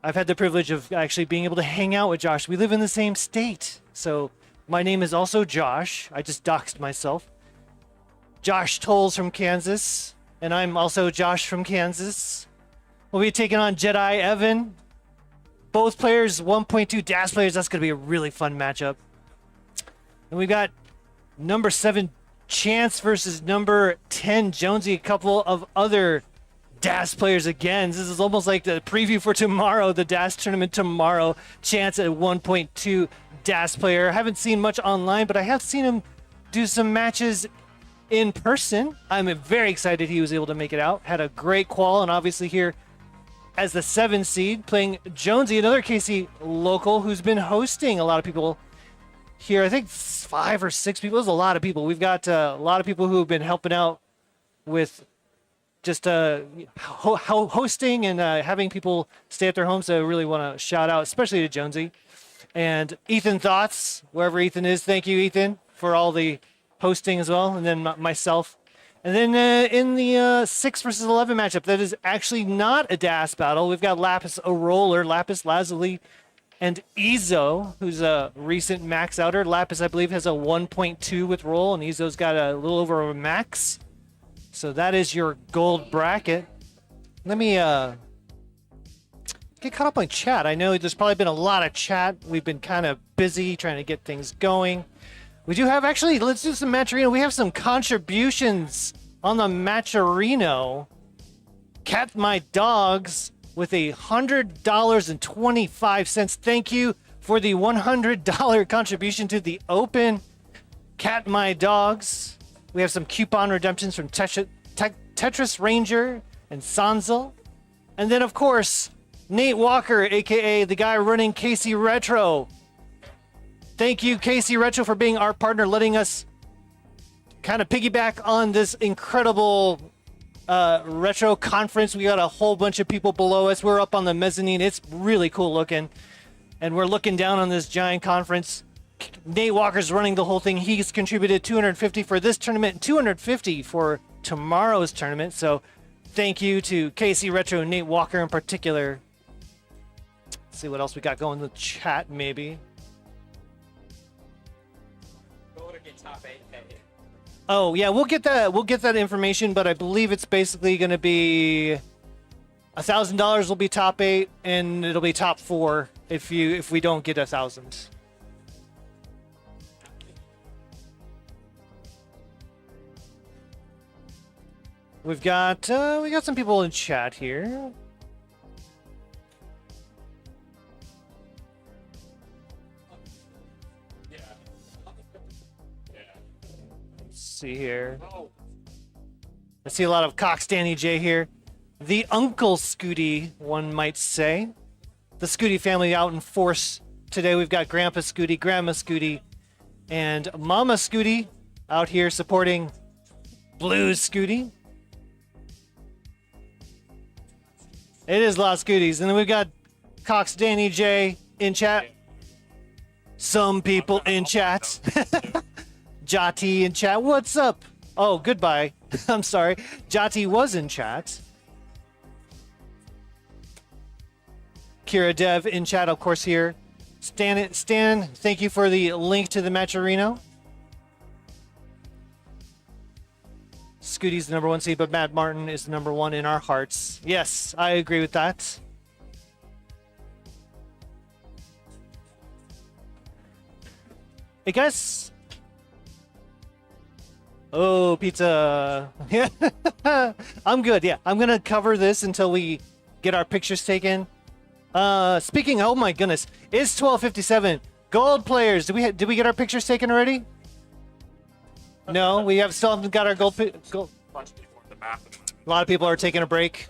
I've had the privilege of actually being able to hang out with Josh. We live in the same state, so my name is also Josh. I just doxed myself. Josh Tolles from Kansas, and I'm also Josh from Kansas. We'll be taking on Jedi Evan. Both players, 1.2 DAS players. That's going to be a really fun matchup. And we got number 7 Chance versus number 10 Jonesy. A couple of other DAS players again. This is almost like the preview for tomorrow, the DAS tournament tomorrow. Chance at 1.2 DAS player. I haven't seen much online, but I have seen him do some matches in person. I'm very excited he was able to make it out. Had a great qual, and obviously here as the 7 seed, playing Jonesy, another KC local who's been hosting a lot of people here. I think 5 or 6 people. There's a lot of people. We've got a lot of people who have been helping out with just hosting and having people stay at their homes. So I really want to shout out, especially to Jonesy. And Ethan Thoughts, wherever Ethan is. Thank you, Ethan, for all the hosting as well. And then myself. And then in the 6 versus 11 matchup, that is actually not a DAS battle. We've got Lapis a Roller, Lapis Lazuli, and Izzo, who's a recent max outer. Lapis, I believe, has a 1.2 with roll, and Izzo's got a little over a max. So that is your gold bracket. Let me get caught up on chat. I know there's probably been a lot of chat. We've been kind of busy trying to get things going. We do have, actually, let's do some Matcherino. We have some contributions on the Matcherino. Cat My Dogs with $100.25. Thank you for the $100 contribution to the Open. Cat My Dogs. We have some coupon redemptions from Tetris Ranger and Sanzel. And then, of course, Nate Walker, aka the guy running Casey Retro. Thank you, Casey Retro, for being our partner, letting us kind of piggyback on this incredible retro conference. We got a whole bunch of people below us. We're up on the mezzanine. It's really cool looking. And we're looking down on this giant conference. Nate Walker's running the whole thing. He's contributed $250 for this tournament and $250 for tomorrow's tournament. So thank you to Casey Retro and Nate Walker in particular. Let's see what else we got going in the chat, maybe. Oh yeah, we'll get that. We'll get that information, but I believe it's basically going to be $1,000 will be top 8, and it'll be top 4 if we don't get 1,000. We got some people in chat here. See here. I see a lot of Cox Danny J here. The Uncle Scooty, one might say. The Scooty family out in force today. We've got Grandpa Scooty, Grandma Scooty, and Mama Scooty out here supporting Blues Scooty. It is a lot of Scooties. And then we've got Cox Danny J in chat. Some people in chat. Jati in chat. What's up? Oh, goodbye. I'm sorry. Jati was in chat. Kira Dev in chat, of course, here. Stan, thank you for the link to the Matcherino. Scooty's the number 1 seed, but Matt Martin is the number 1 in our hearts. Yes, I agree with that. Hey, guys. Oh, pizza. Yeah. I'm good. Yeah, I'm going to cover this until we get our pictures taken. Speaking, oh my goodness. It's 12:57. Gold players. Did we get our pictures taken already? No, we still haven't got our gold. Bunch of people in the bathroom. A lot of people are taking a break.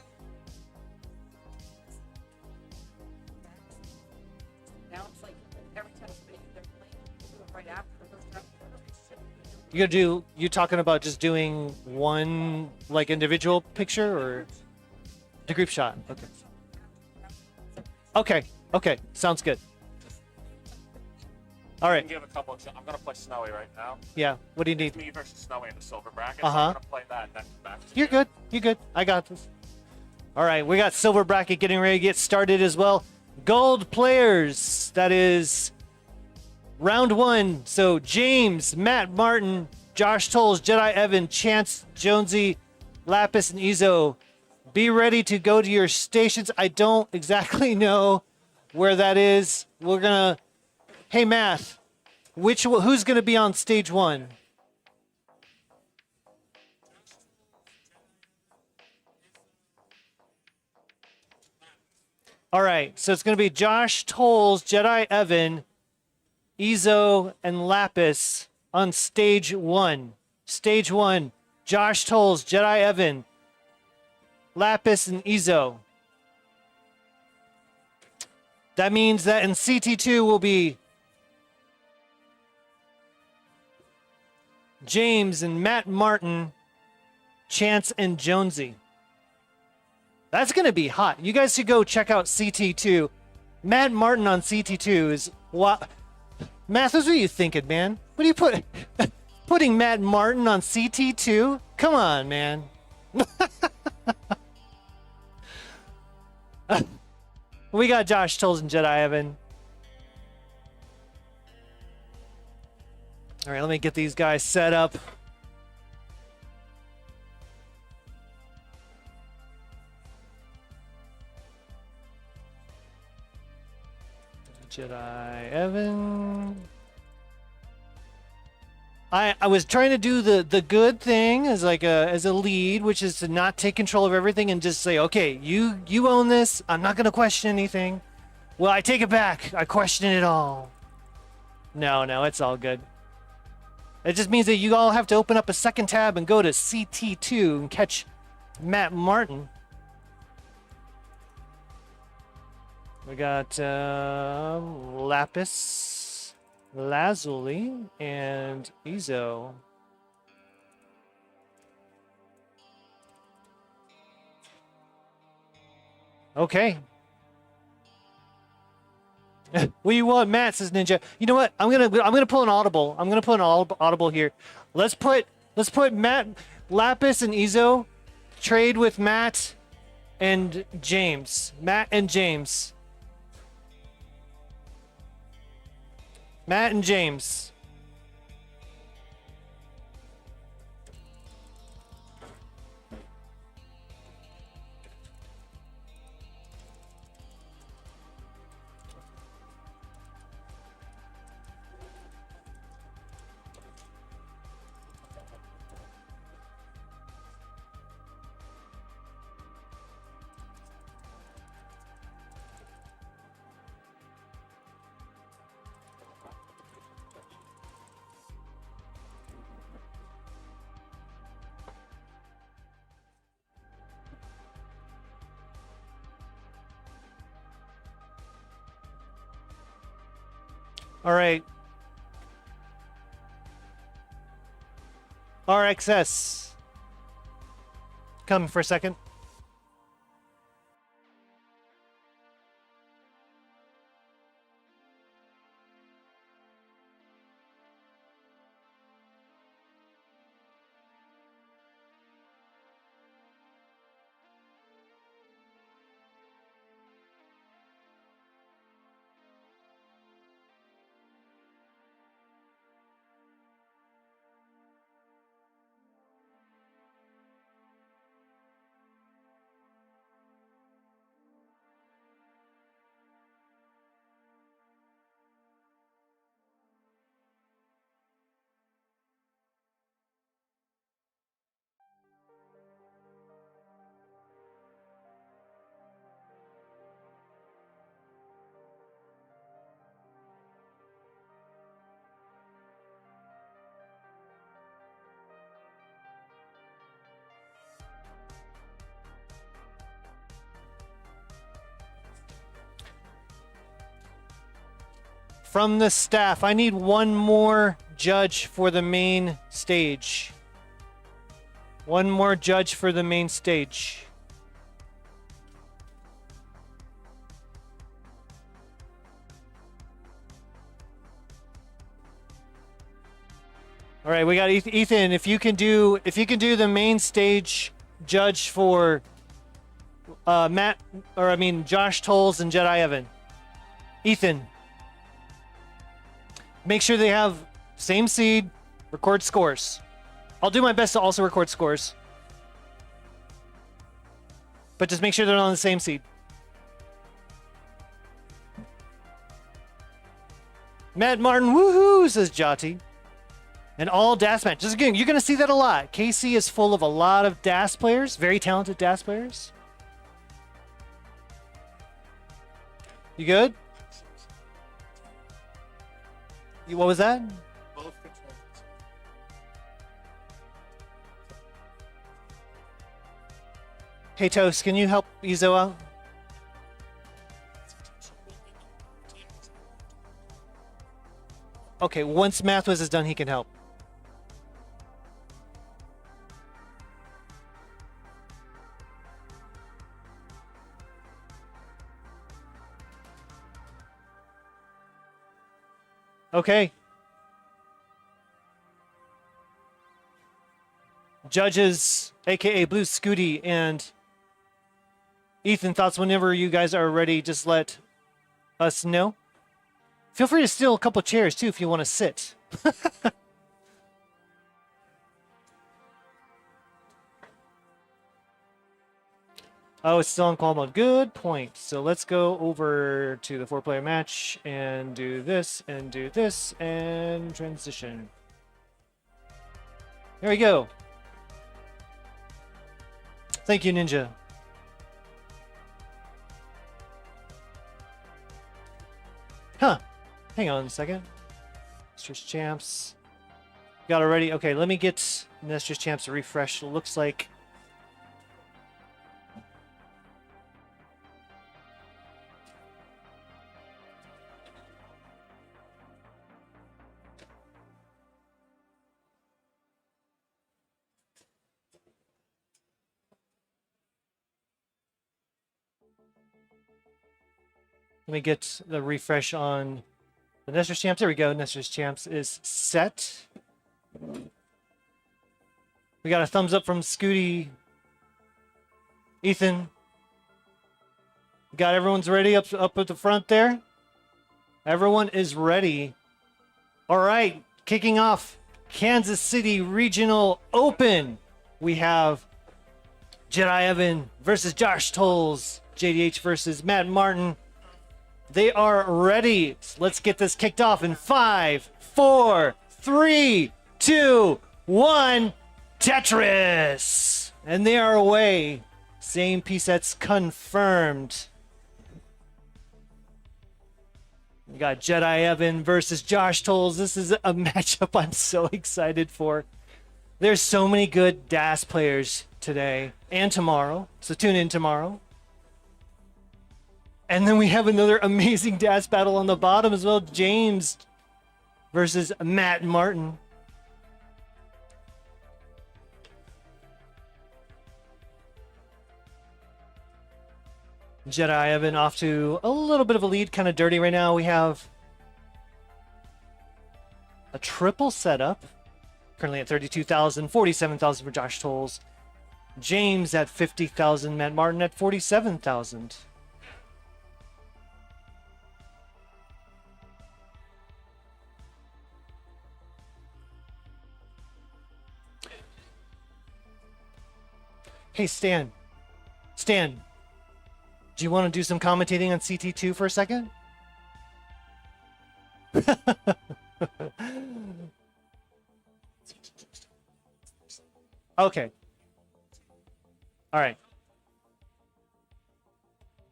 Now it's like every time they're playing right after the first round. You're talking about just doing one like individual picture or the group shot? Okay, sounds good. All I right. can give a couple. I'm gonna play Snowy right now. Yeah. What do you need? Me versus Snowy in the silver bracket. Uh-huh. So I'm gonna play that and then come back. To You're good. You're good. I got this. All right, we got silver bracket getting ready to get started as well. Gold players. That is round 1. So James, Matt Martin, Josh Tolles, Jedi Evan, Chance, Jonesy, Lapis, and Izzo. Be ready to go to your stations. I don't exactly know where that is. We're gonna. Hey, Math. Who's gonna be on stage 1? All right, so it's gonna be Josh Tolles, Jedi Evan, Izzo, and Lapis on stage 1. Stage 1. Josh Tolles, Jedi Evan, Lapis, and Izzo. That means that in CT2 will be James and Matt Martin, Chance, and Jonesy. That's going to be hot. You guys should go check out CT2. Matt Martin on CT2 is what? Matt, what are you thinking, man? What are you putting Matt Martin on CT2? Come on, man. We got Josh Tolles and Jedi Evan. All right, let me get these guys set up. Jedi Evan. I was trying to do the good thing as like as a lead, which is to not take control of everything and just say, okay, you own this. I'm not gonna question anything. Well, I take it back. I question it all. No, it's all good. It just means that you all have to open up a second tab and go to CT2 and catch Matt Martin. We got Lapis, Lazuli, and Izzo. Okay. What do you want, Matt? Says Ninja. You know what? I'm gonna pull an audible. I'm gonna put an audible here. Let's put Matt, Lapis, and Izzo trade with Matt and James. Matt and James. Matt and James. All right. RXS. Come for a second. From the staff, I need one more judge for the main stage. One more judge for the main stage. All right, we got Ethan. If you can do the main stage judge for Josh Tolles and Jedi Evan. Ethan. Make sure they have same seed, record scores. I'll do my best to also record scores. But just make sure they're on the same seed. Matt Martin, woohoo, says Jati. And all DAS matches. Again, you're going to see that a lot. KC is full of a lot of DAS players, very talented DAS players. You good? What was that? Both controllers. Hey Toast, can you help Izzo out? Okay, once Mathwas is done, he can help. Okay. Judges, aka Blue Scooty and Ethan, thoughts whenever you guys are ready, just let us know. Feel free to steal a couple chairs too if you want to sit. Oh, it's still on Qual mode. Good point. So let's go over to the 4-player match and do this and transition. There we go. Thank you, Ninja. Huh. Hang on a second. Masters Champs. Got it ready. Okay, let me get Masters Champs to refresh. It looks like... Let me get the refresh on the Nestor's Champs. There we go. Nestor's Champs is set. We got a thumbs up from Scooty. Ethan. Got everyone's ready up at the front there? Everyone is ready. All right, kicking off Kansas City Regional Open. We have Jedi Evan versus Josh Tolles. JDH versus Matt Martin. They are ready. Let's get this kicked off in 5, 4, 3, 2, 1. Tetris! And they are away. Same P sets confirmed. We got Jedi Evan versus Josh Tolles. This is a matchup I'm so excited for. There's so many good DAS players today and tomorrow. So tune in tomorrow. And then we have another amazing DAS battle on the bottom as well. James versus Matt Martin. Jedi Evan off to a little bit of a lead, kind of dirty right now. We have a triple setup, currently at 32,000, 47,000 for Josh Tolles. James at 50,000, Matt Martin at 47,000. Hey, Stan. Stan, do you want to do some commentating on CT2 for a second? Okay. All right.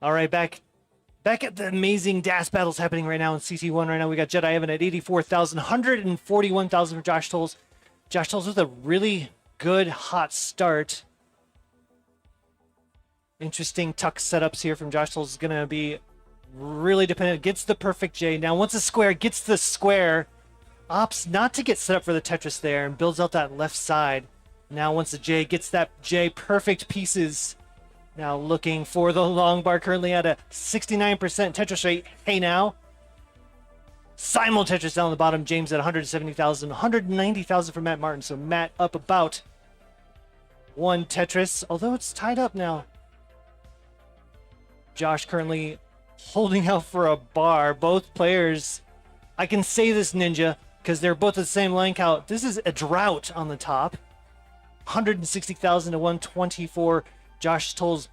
All right, back at the amazing DAS battles happening right now in CT1 right now. We got Jedi Evan at 84,000, 141,000 for Josh Tolles. Josh Tolles with a really good hot start. Interesting tuck setups here from Josh Tolles is going to be really dependent. Gets the perfect J. Now, once a square gets the square, opts not to get set up for the Tetris there and builds out that left side. Now, once the J gets that J, perfect pieces. Now, looking for the long bar, currently at a 69% Tetris rate. Hey, now. Simul Tetris down the bottom. James at 170,000, 190,000 for Matt Martin. So, Matt up about one Tetris, although it's tied up now. Josh currently holding out for a bar. Both players, I can say this, Ninja, because they're both the same line count. This is a drought on the top. 160,000 to 124. Josh Tolles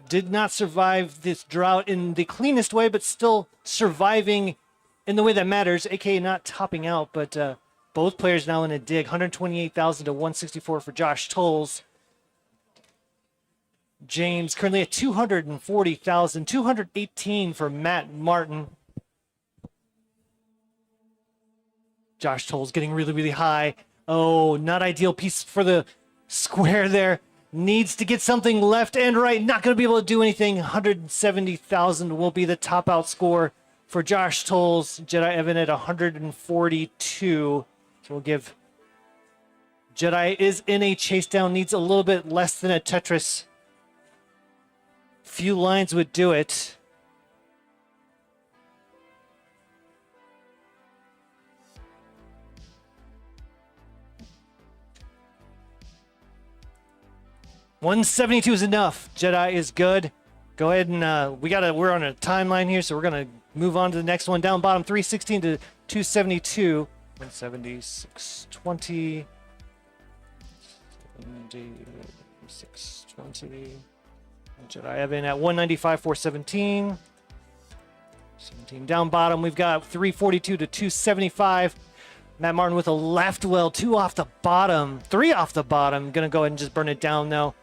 did not survive this drought in the cleanest way, but still surviving in the way that matters, aka not topping out. But both players now in a dig. 128,000 to 164 for Josh Tolles. James currently at 240,000, 218 for Matt Martin. Josh Tolles getting really, really high. Oh, not ideal piece for the square there. Needs to get something left and right. Not going to be able to do anything. 170,000 will be the top out score for Josh Tolles. Jedi Evan at 142. So we'll give... Jedi is in a chase down. Needs a little bit less than a Tetris. Few lines would do it. $172 is enough. Jedi is good. Go ahead and we're on a timeline here, so we're gonna move on to the next one. Down bottom, 316 to 272. 176.20. 620. Jedi Evan at 195, 417. 17 down bottom. We've got 342 to 275. Matt Martin with a left well, 2 off the bottom, 3 off the bottom. Gonna go ahead and just burn it down though.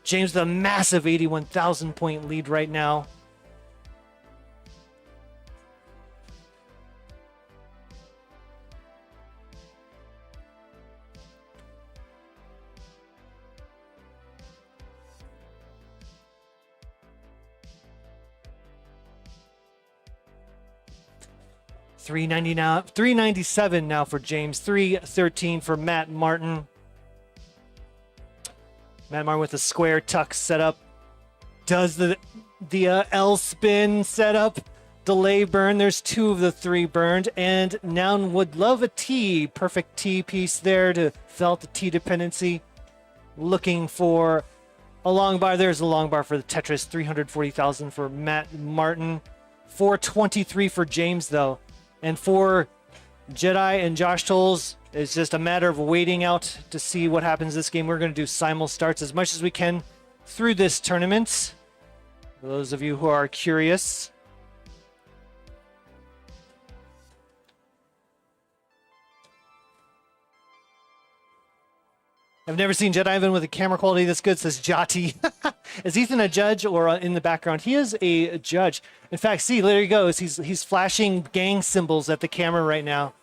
James with a massive 81,000 point lead right now. $390 now, $397 now for James, $313 for Matt Martin. Matt Martin with a square tuck setup. Does the L spin setup. Delay burn. There's 2 of the 3 burned. And Noun would love a T. Perfect T piece there to fill out the T dependency. Looking for a long bar. There's a long bar for the Tetris. 340,000 for Matt Martin. 423 for James though. And for Jedi and Josh Tolles, it's just a matter of waiting out to see what happens this game. We're going to do simul starts as much as we can through this tournament. For those of you who are curious. I've never seen Jedi Ivan with a camera quality this good, says Jati. Is Ethan a judge or in the background? He is a judge. In fact, see, there he goes. He's flashing gang symbols at the camera right now.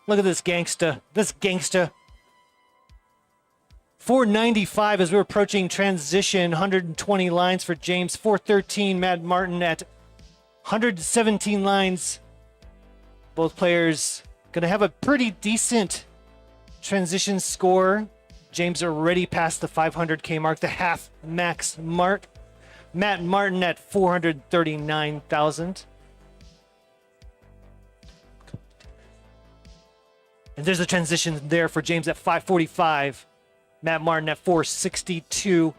Look at this gangsta. This gangsta. 495 as we're approaching transition. 120 lines for James. 413 Matt Martin at 117 lines. Both players going to have a pretty decent transition score. James already passed the 500K mark, the half max mark. Matt Martin at 439,000. And there's a transition there for James at 545. Matt Martin at 462.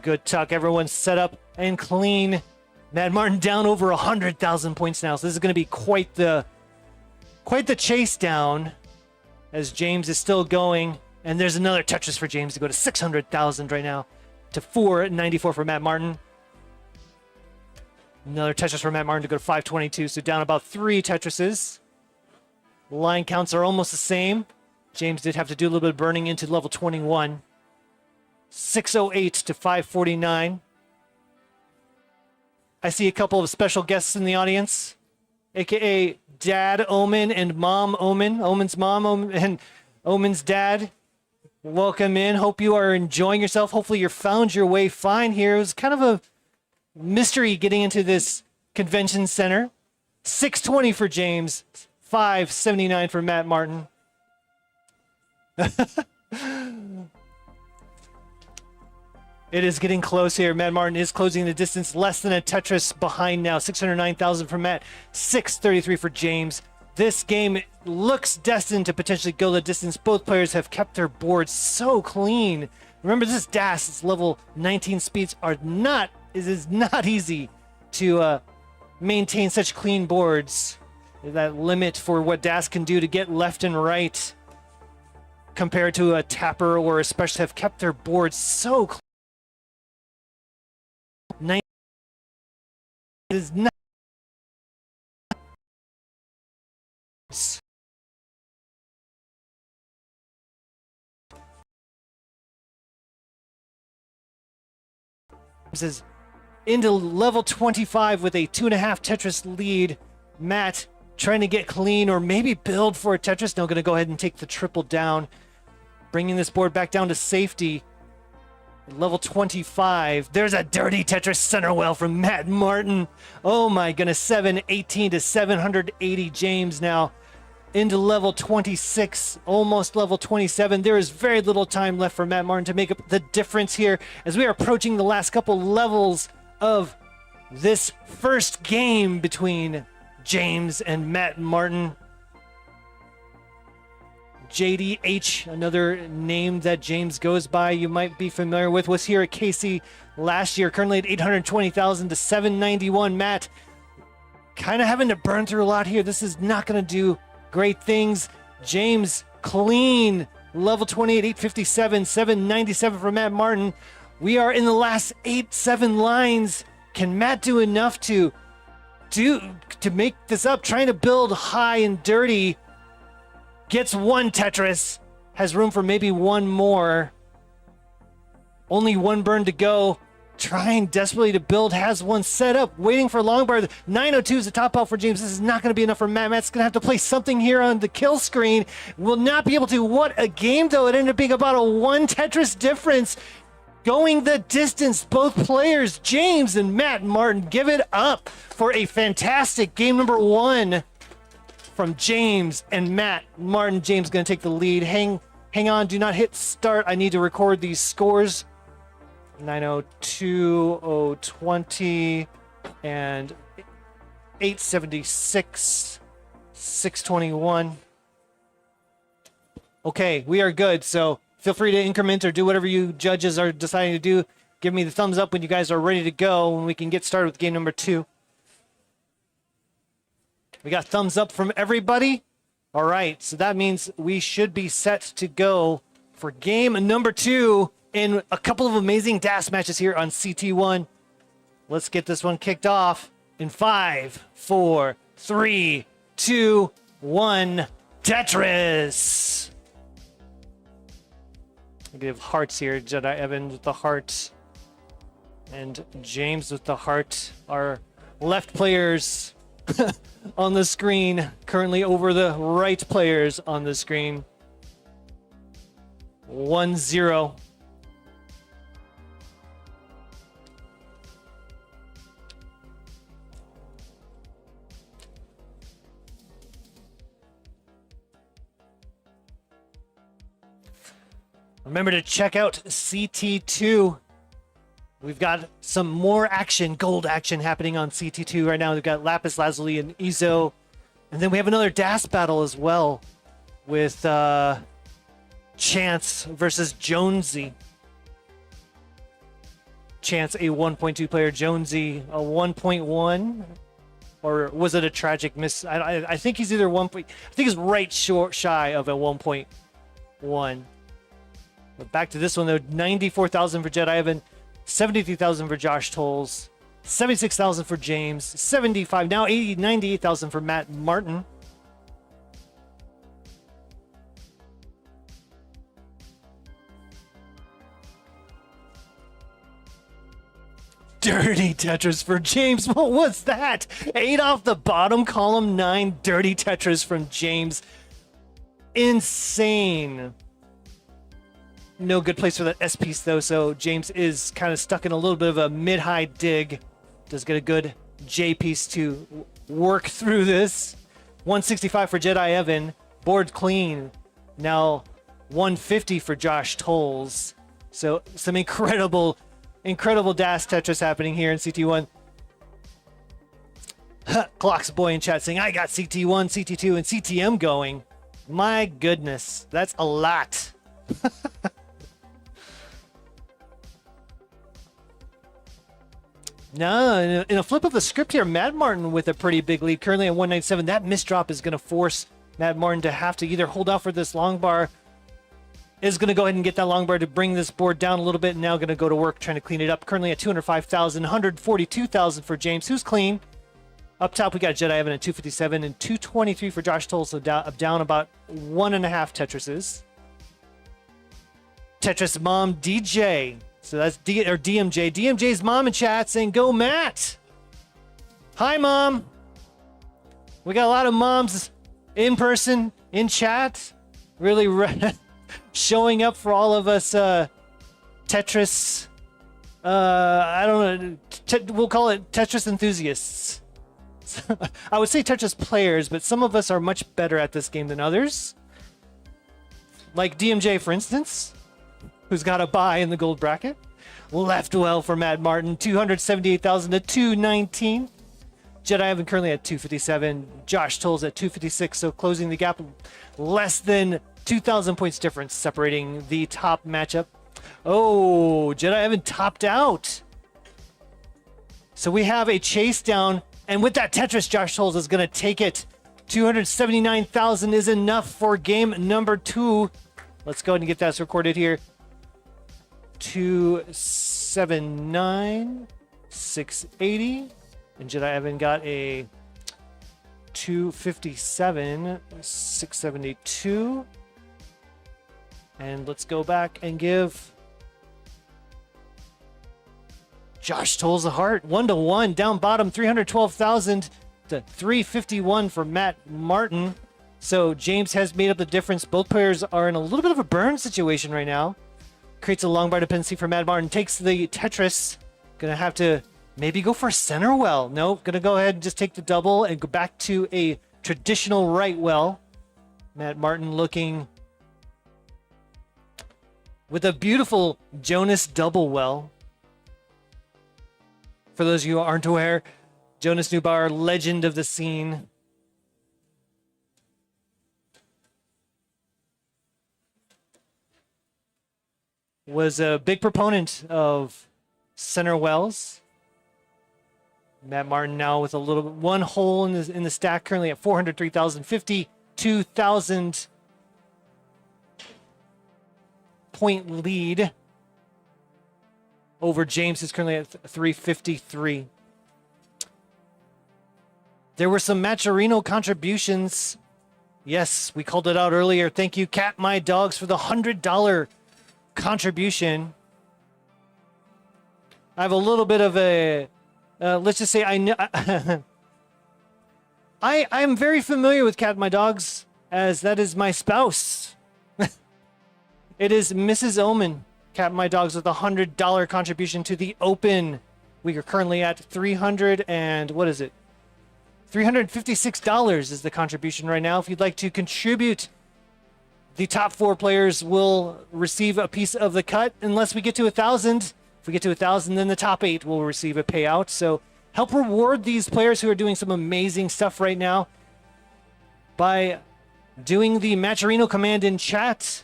Good tuck. Everyone's set up and clean. Matt Martin down over 100,000 points now. So this is going to be quite the chase down as James is still going. And there's another Tetris for James to go to 600,000 right now to 494 for Matt Martin. Another Tetris for Matt Martin to go to 522. So down about 3 Tetrises. Line counts are almost the same. James did have to do a little bit of burning into level 21. 608 to 549. I see a couple of special guests in the audience, aka Dad Omen and Mom Omen. Omen's mom and Omen's dad. Welcome in. Hope you are enjoying yourself. Hopefully you found your way fine here. It was kind of a mystery getting into this convention center. 620 for James, 579 for Matt Martin. It is getting close here. Matt Martin is closing the distance, less than a Tetris behind now. 609,000 for Matt, 633 for James. This game looks destined to potentially go the distance. Both players have kept their boards so clean. Remember, this is DAS. It's level 19 speeds are not. It is not easy to maintain such clean boards. That limit for what DAS can do to get left and right compared to a Tapper or a Specialist have kept their boards so clean. Is not this is into level 25 with a 2.5 Tetris lead. Matt trying to get clean or maybe build for a Tetris. Now going to go ahead and take the triple down, bringing this board back down to safety. Level 25. There's a dirty Tetris center well from Matt Martin. Oh my goodness. 718 to 780 James now into level 26, almost level 27. There is very little time left for Matt Martin to make up the difference here as we are approaching the last couple levels of this first game between James and Matt Martin. JDH, another name that James goes by, you might be familiar with, was here at Casey last year, currently at 820,000 to 791. Matt kind of having to burn through a lot here. This is not going to do great things. James clean, level 28, 857, 797 for Matt Martin. We are in the last 7 lines. Can Matt do enough to make this up? Trying to build high and dirty. Gets one Tetris. Has room for maybe one more. Only one burn to go. Trying desperately to build. Has one set up. Waiting for long bar. 902 is the top out for James. This is not going to be enough for Matt. Matt's going to have to play something here on the kill screen. Will not be able to. What a game, though. It ended up being about a one Tetris difference. Going the distance. Both players, James and Matt Martin, give it up for a fantastic game number one from James and Matt Martin. James going to take the lead. Hang on. Do not hit start. I need to record these scores. 902, 020, and 876, 621. Okay, we are good. So feel free to increment or do whatever you judges are deciding to do. Give me the thumbs up when you guys are ready to go, and we can get started with game number two. We got thumbs up from everybody. All right, so that means we should be set to go for game number two in a couple of amazing DAS matches here on CT1. Let's get this one kicked off in 5, 4, 3, 2, 1. Tetris. I give hearts here. Jedi Evan with the heart and James with the heart. Our left players on the screen, currently over the right players on the screen. 1-0. Remember to check out CT2. We've got some more action, gold action happening on CT2 right now. We've got Lapis Lazuli and Izzo. And then we have another DAS battle as well with Chance versus Jonesy. Chance, a 1.2 player. Jonesy, a 1.1. Or was it a tragic miss? I think he's either 1. I think he's right shy of a 1.1. But back to this one, though. 94,000 for Jedi Evan. 73,000 for Josh Tolles. 76,000 for James. 75, now 98,000 for Matt Martin. Dirty Tetris for James. What was that? 8 off the bottom column, 9 dirty Tetris from James. Insane. No good place for that S piece, though, so James is kind of stuck in a little bit of a mid-high dig. Does get a good J piece to work through this. 165 for Jedi Evan. Board clean. Now 150 for Josh Tolles. So some incredible DAS Tetris happening here in CT1. Clocks boy in chat saying, I got CT1, CT2, and CTM going. My goodness, that's a lot. No, in a flip of the script here, Matt Martin with a pretty big lead, currently at 197. That misdrop is going to force Matt Martin to have to either hold out for this long bar, is going to go ahead and get that long bar to bring this board down a little bit, and now going to go to work trying to clean it up. Currently at 205,000, 142,000 for James, who's clean. Up top, we got Jedi Evan at 257 and 223 for Josh Toll, so down about 1.5 Tetrises. Tetris mom DJ. So that's DMJ. DMJ's mom in chat saying, go Matt. Hi, Mom. We got a lot of moms in person, in chat. Really showing up for all of us Tetris. I don't know. We'll call it Tetris enthusiasts. I would say Tetris players, but some of us are much better at this game than others. Like DMJ, for instance, who's got a bye in the gold bracket. Left well for Matt Martin, 278,000 to 219. Jedi Evan currently at 257. Josh Tolles at 256, so closing the gap less than 2,000 points difference, separating the top matchup. Oh, Jedi Evan topped out. So we have a chase down, and with that Tetris, Josh Tolles is going to take it. 279,000 is enough for game number 2. Let's go ahead and get that recorded here. 279 680. And Jedi Evan got a 257, 672. And let's go back and give Josh Tolles a heart. 1-1, down bottom, 312,000 to 351 for Matt Martin. So James has made up the difference. Both players are in a little bit of a burn situation right now. Creates a long bar dependency for Matt Martin. Takes the Tetris. Gonna have to maybe go for a center well. Nope, gonna go ahead and just take the double and go back to a traditional right well. Matt Martin looking with a beautiful Jonas double well. For those of you who aren't aware, Jonas Nubar, legend of the scene. Was a big proponent of center wells. Matt Martin now with a little bit, one hole in the stack, currently at 403,000, 52,000 point lead over James, is currently at 353. There were some Matcherino contributions. Yes, we called it out earlier. Thank you, Cat My Dogs, for the $100 contribution. I have a little bit of a let's just say I know I'm very familiar with Cat My Dogs, as that is my spouse. It is Mrs. Omen. Cat My Dogs with a $100 contribution to the Open. We are currently at 300 and what is it? $356 is the contribution right now. If you'd like to contribute, the top 4 players will receive a piece of the cut unless we get to 1,000. If we get to 1,000, then the top 8 will receive a payout. So help reward these players who are doing some amazing stuff right now by doing the Matcherino command in chat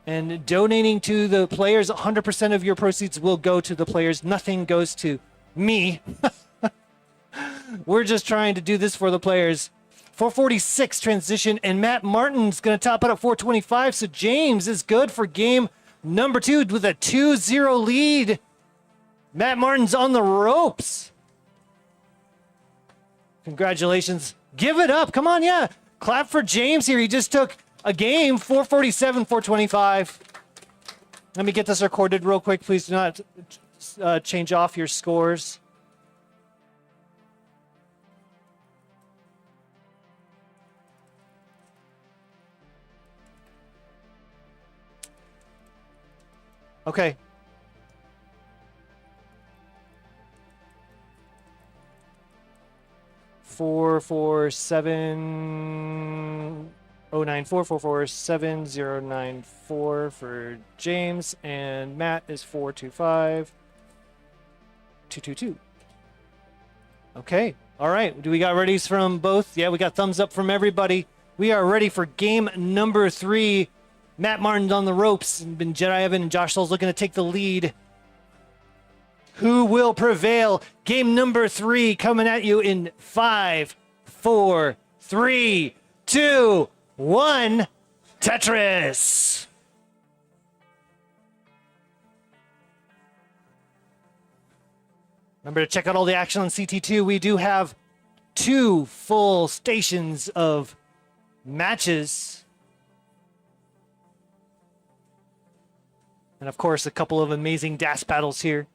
and donating to the players. 100% of your proceeds will go to the players. Nothing goes to me. We're just trying to do this for the players. 446 transition, and Matt Martin's going to top it at 425. So James is good for game number 2 with a 2-0 lead. Matt Martin's on the ropes. Congratulations. Give it up. Come on, yeah. Clap for James here. He just took a game, 447, 425. Let me get this recorded real quick. Please do not change off your scores. Okay. Four four seven 094 for James, and Matt is 425 222. Okay. All right. Do we got readies from both? Yeah, we got thumbs up from everybody. We are ready for game number 3. Matt Martin's on the ropes, and Jedi Evan and Josh Tolles looking to take the lead. Who will prevail? Game number 3 coming at you in 5, 4, 3, 2, 1. Tetris. Remember to check out all the action on CT2. We do have 2 full stations of matches. And of course, a couple of amazing DAS battles here.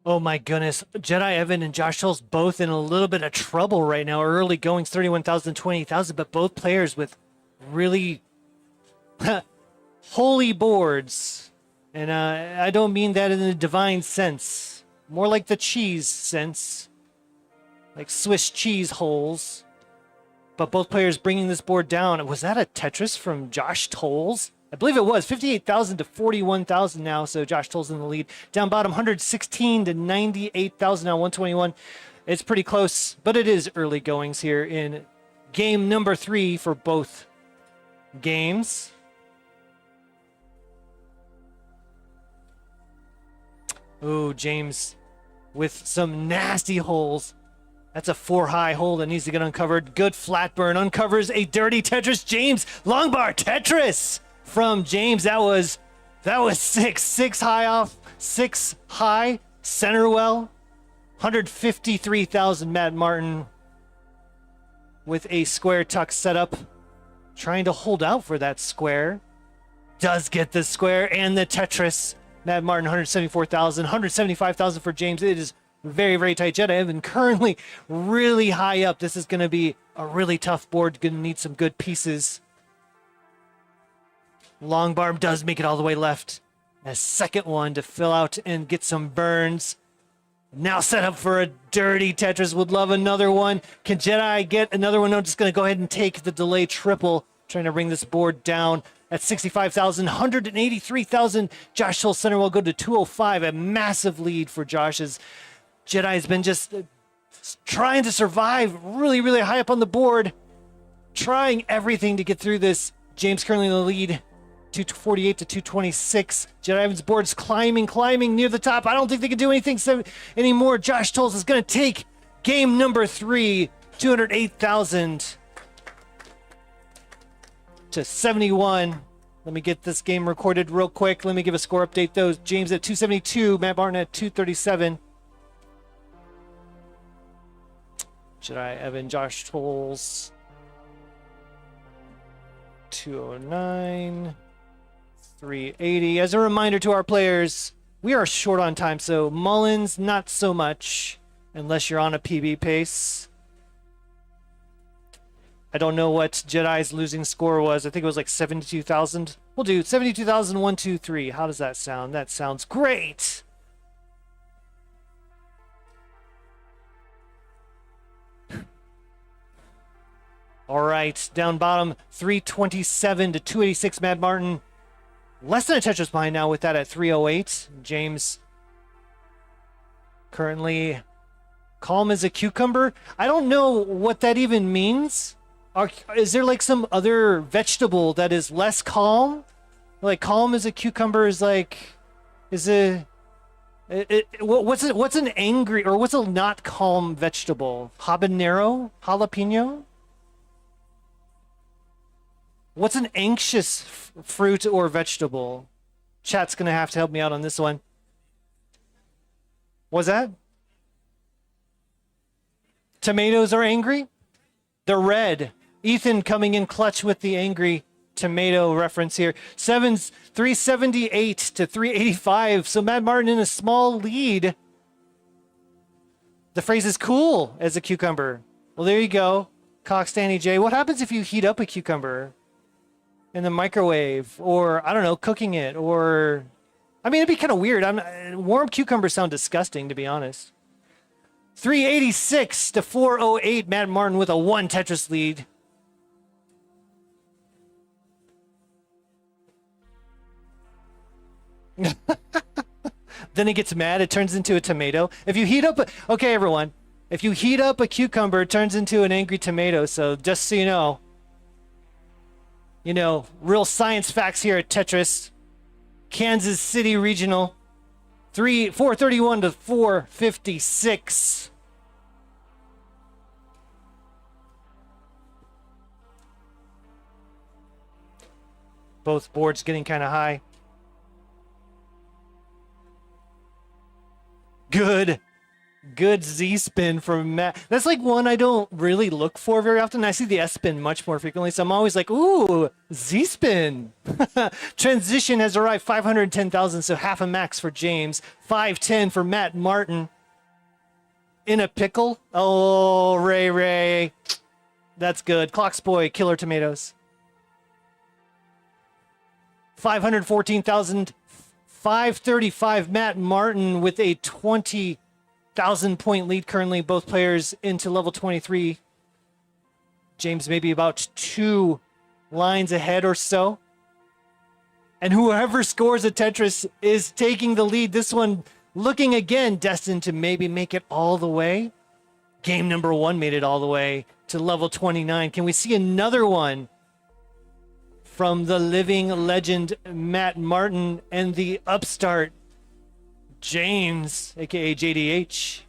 Oh my goodness. Jedi Evan and Josh Tolles both in a little bit of trouble right now. Early goings 31,000, 28,000, but both players with really holy boards. And I don't mean that in a divine sense. More like the cheese sense. Like Swiss cheese holes. But both players bringing this board down. Was that a Tetris from Josh Tolles? I believe it was 58,000 to 41,000 now. So Josh Tolles in the lead. Down bottom 116 to 98,000 now, 121. It's pretty close, but it is early goings here in game number 3 for both games. Ooh, James with some nasty holes. That's a 4-high hole that needs to get uncovered. Good flat burn. Uncovers a dirty Tetris. James, long bar Tetris from James. That was 6 high off, 6 high, center well. 153,000 Matt Martin with a square tuck setup. Trying to hold out for that square. Does get the square and the Tetris. Matt Martin, 174,000, 175,000 for James. It is very, very tight. Jedi Evan currently really high up. This is going to be a really tough board. Going to need some good pieces. Long bar does make it all the way left. A second one to fill out and get some burns. Now set up for a dirty Tetris. Would love another one. Can Jedi get another one? No, just going to go ahead and take the delay triple. Trying to bring this board down at 65,000, 183,000. Josh Hull center will go to 205. A massive lead for Josh's. Jedi has been just trying to survive really, really high up on the board. Trying everything to get through this. James currently in the lead. 248 to 226. Jedi Evans' board's climbing near the top. I don't think they can do anything anymore. Josh Tolles is going to take game number 3, 208,000 to 71. Let me get this game recorded real quick. Let me give a score update though. James at 272, Matt Martin at 237. Jedi Evan, Josh Tolles, 209. 380. As a reminder to our players, we are short on time, so Mullins, not so much, unless you're on a PB pace. I don't know what Jedi's losing score was. I think it was like 72,000. We'll do 72,000, 1, 2, 3. How does that sound? That sounds great. All right, down bottom, 327 to 286, Matt Martin. Less than a Tetris behind now with that at 308. James currently calm as a cucumber. I don't know what that even means. Is there like some other vegetable that is less calm? Like calm as a cucumber is like, what's an angry or what's a not calm vegetable? Habanero? Jalapeno? What's an anxious fruit or vegetable? Chat's going to have to help me out on this one. What's that? Tomatoes are angry? They're red. Ethan coming in clutch with the angry tomato reference here. 378 to 385. So Matt Martin in a small lead. The phrase is cool as a cucumber. Well, there you go. Cox Danny J. What happens if you heat up a cucumber in the microwave, or I don't know, cooking it, or I mean, it'd be kind of weird. Warm cucumbers sound disgusting, to be honest. 386 to 408. Matt Martin with a 1 Tetris lead. Then it gets mad. It turns into a tomato. If you heat up, okay, everyone. If you heat up a cucumber, it turns into an angry tomato. So just so you know. You know, real science facts here at Tetris. Kansas City Regional. 431 to 456. Both boards getting kind of high. Good Z-spin from Matt. That's like one I don't really look for very often. I see the S-spin much more frequently, so I'm always like, ooh, Z-spin. Transition has arrived, 510,000, so half a max for James. 510 for Matt Martin. In a pickle? Oh, Ray. That's good. Clocks Boy, Killer Tomatoes. 514,000, 535. Matt Martin with a 20,000 point lead currently. Both players into level 23. James maybe about 2 lines ahead or so. And whoever scores a Tetris is taking the lead. This one looking again destined to maybe make it all the way. Game number 1 made it all the way to level 29. Can we see another one from the living legend Matt Martin and the upstart James, aka JDH?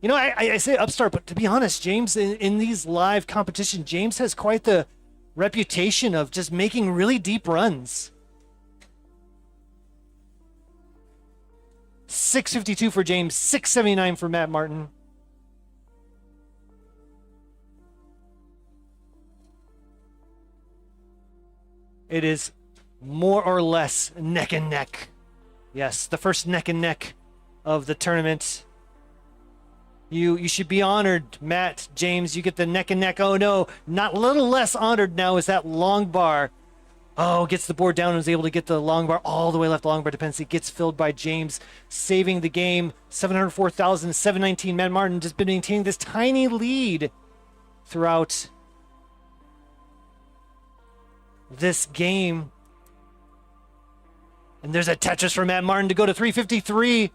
You know, I say upstart, but to be honest, James, in these live competitions, James has quite the reputation of just making really deep runs. 652 for James, 679 for Matt Martin. It is more or less neck and neck. Yes, the first neck and neck of the tournament. You should be honored, Matt, James. You get the neck and neck. Oh no, not a little less honored now is that long bar. Oh, gets the board down and is able to get the long bar all the way left. Long bar dependency gets filled by James, saving the game. 704,000, 719. Matt Martin just been maintaining this tiny lead throughout this game. And there's a Tetris for Matt Martin to go to 353.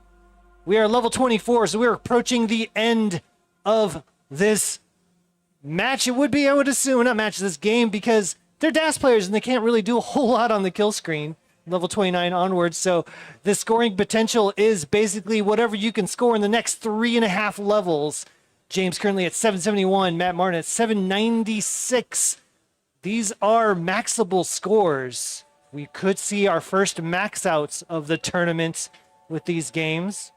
We are level 24, so we're approaching the end of this match. It would be, I would assume, not match this game, because they're DAS players and they can't really do a whole lot on the kill screen. Level 29 onwards, so the scoring potential is basically whatever you can score in the next 3.5 levels. James currently at 771, Matt Martin at 796. These are maxable scores. We could see our first max outs of the tournament with these games.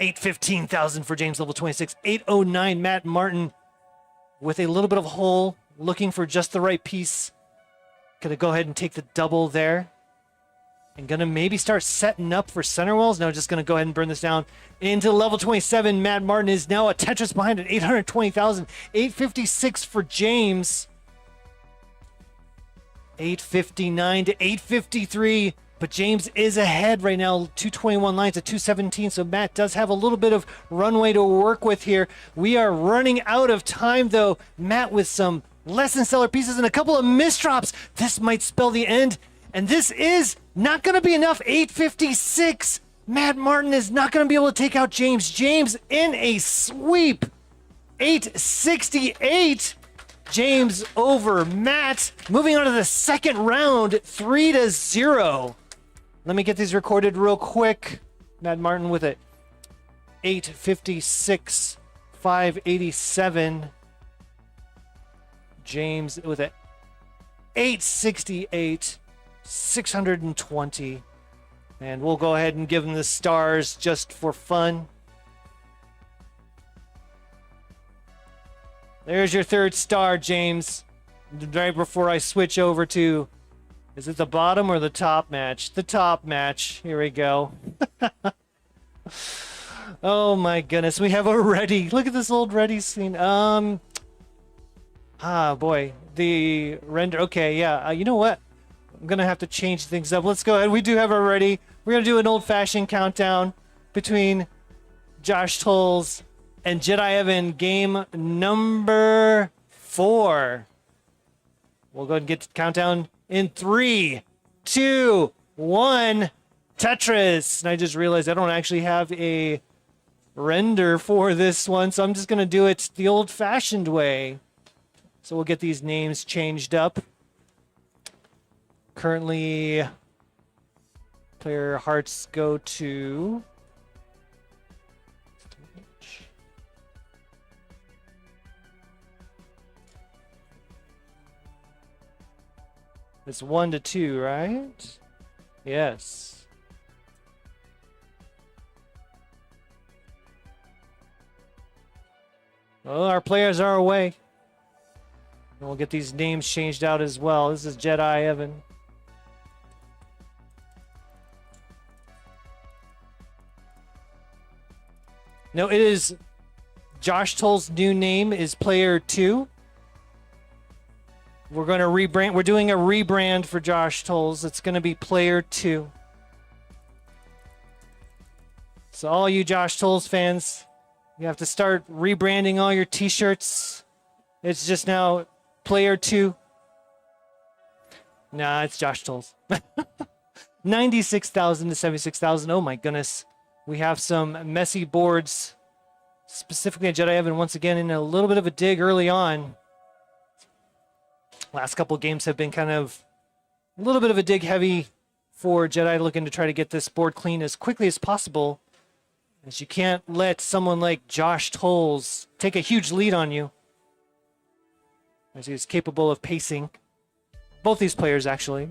$815,000 for James, level 26. 809, Matt Martin with a little bit of a hole, looking for just the right piece. Gonna go ahead and take the double there. And gonna maybe start setting up for center walls. No, just gonna go ahead and burn this down into level 27. Matt Martin is now a Tetris behind at 820,000. 856 for James. 859 to 853. But James is ahead right now, 221 lines at 217, so Matt does have a little bit of runway to work with here. We are running out of time, though. Matt with some less than stellar pieces and a couple of misdrops. This might spell the end, and this is not going to be enough. 856. Matt Martin is not going to be able to take out James. James in a sweep. 868. James over Matt. Moving on to the second round, 3-0. Let me get these recorded real quick. Matt Martin with it. 856, 587. James with it. 868, 620. And we'll go ahead and give him the stars just for fun. There's your third star, James. Right before I switch over to... Is it the bottom or the top match? The top match. Here we go. Oh my goodness. We have a ready. Look at this old ready scene. Boy. The render. Okay, yeah. You know what? I'm going to have to change things up. Let's go ahead. We do have a ready. We're going to do an old-fashioned countdown between Josh Tolles and Jedi Evan, game number 4. We'll go ahead and get the countdown in 3, 2, 1. Tetris. And I just realized I don't actually have a render for this one, so I'm just going to do it the old-fashioned way. So we'll get these names changed up. Currently, player hearts go to... It's 1 to 2, right? Yes. Well, our players are away. And we'll get these names changed out as well. This is Jedi Evan. No, it is Josh Toll's new name is Player 2. We're going to rebrand. We're doing a rebrand for Josh Tolles. It's going to be Player 2. So all you Josh Tolles fans, you have to start rebranding all your t-shirts. It's just now Player 2. Nah, it's Josh Tolles. 96,000 to 76,000. Oh my goodness. We have some messy boards, specifically at Jedi Evan once again in a little bit of a dig early on. Last couple games have been kind of a little bit of a dig heavy for Jedi, looking to try to get this board clean as quickly as possible, as you can't let someone like Josh Tolles take a huge lead on you, as he's capable of pacing. Both these players, actually.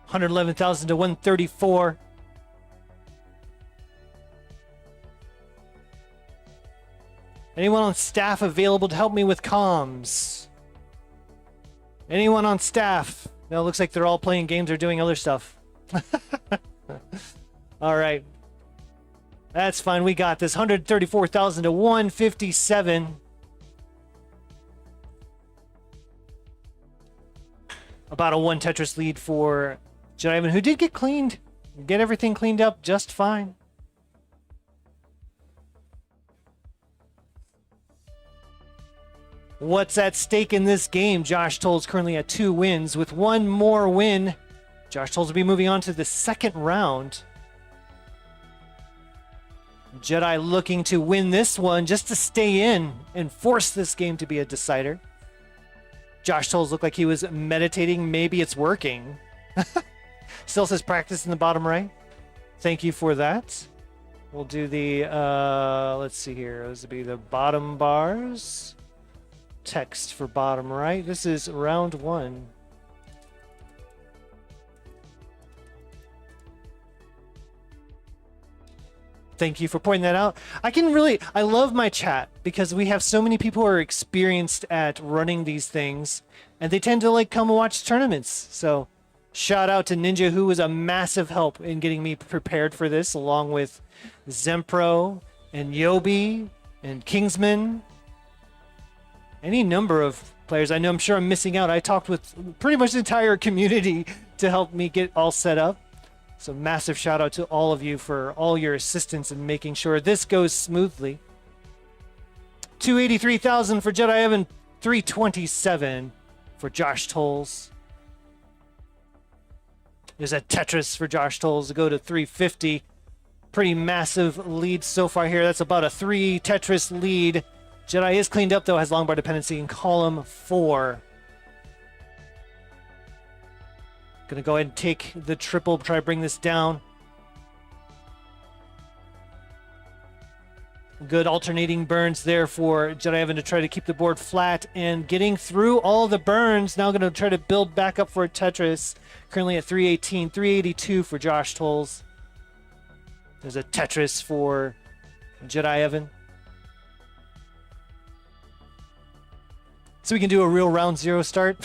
$111,000 to 134. Anyone on staff available to help me with comms? Anyone on staff? No, it looks like they're all playing games or doing other stuff. All right. That's fine. We got this. 134,000 to 157. About a one Tetris lead for Jedi Evan, who did get cleaned. Get everything cleaned up just fine. What's at stake in this game? Josh Tolles currently at 2 wins. With one more win, Josh Tolles will be moving on to the second round. Jedi looking to win this one just to stay in and force this game to be a decider. Josh Tolles looked like he was meditating. Maybe it's working. Still says practice in the bottom right. Thank you for that. We'll do the, let's see here. This will be the bottom bars. Text for bottom right. This is round 1. Thank you for pointing that out. I love my chat because we have so many people who are experienced at running these things, and they tend to like come and watch tournaments. So shout out to Ninja, who was a massive help in getting me prepared for this, along with Zempro and Yobi and Kingsman. Any number of players. I'm sure I'm missing out. I talked with pretty much the entire community to help me get all set up. So massive shout out to all of you for all your assistance in making sure this goes smoothly. 283,000 for Jedi Evan, 327 for Josh Tolles. There's a Tetris for Josh Tolles to go to 350. Pretty massive lead so far here. That's about a 3 Tetris lead. Jedi is cleaned up, though, has long bar dependency in column 4. Gonna go ahead and take the triple, try to bring this down. Good alternating burns there for Jedi Evan to try to keep the board flat and getting through all the burns. Now gonna try to build back up for a Tetris. Currently at 318, 382 for Josh Tolles. There's a Tetris for Jedi Evan. So we can do a real round 0 start.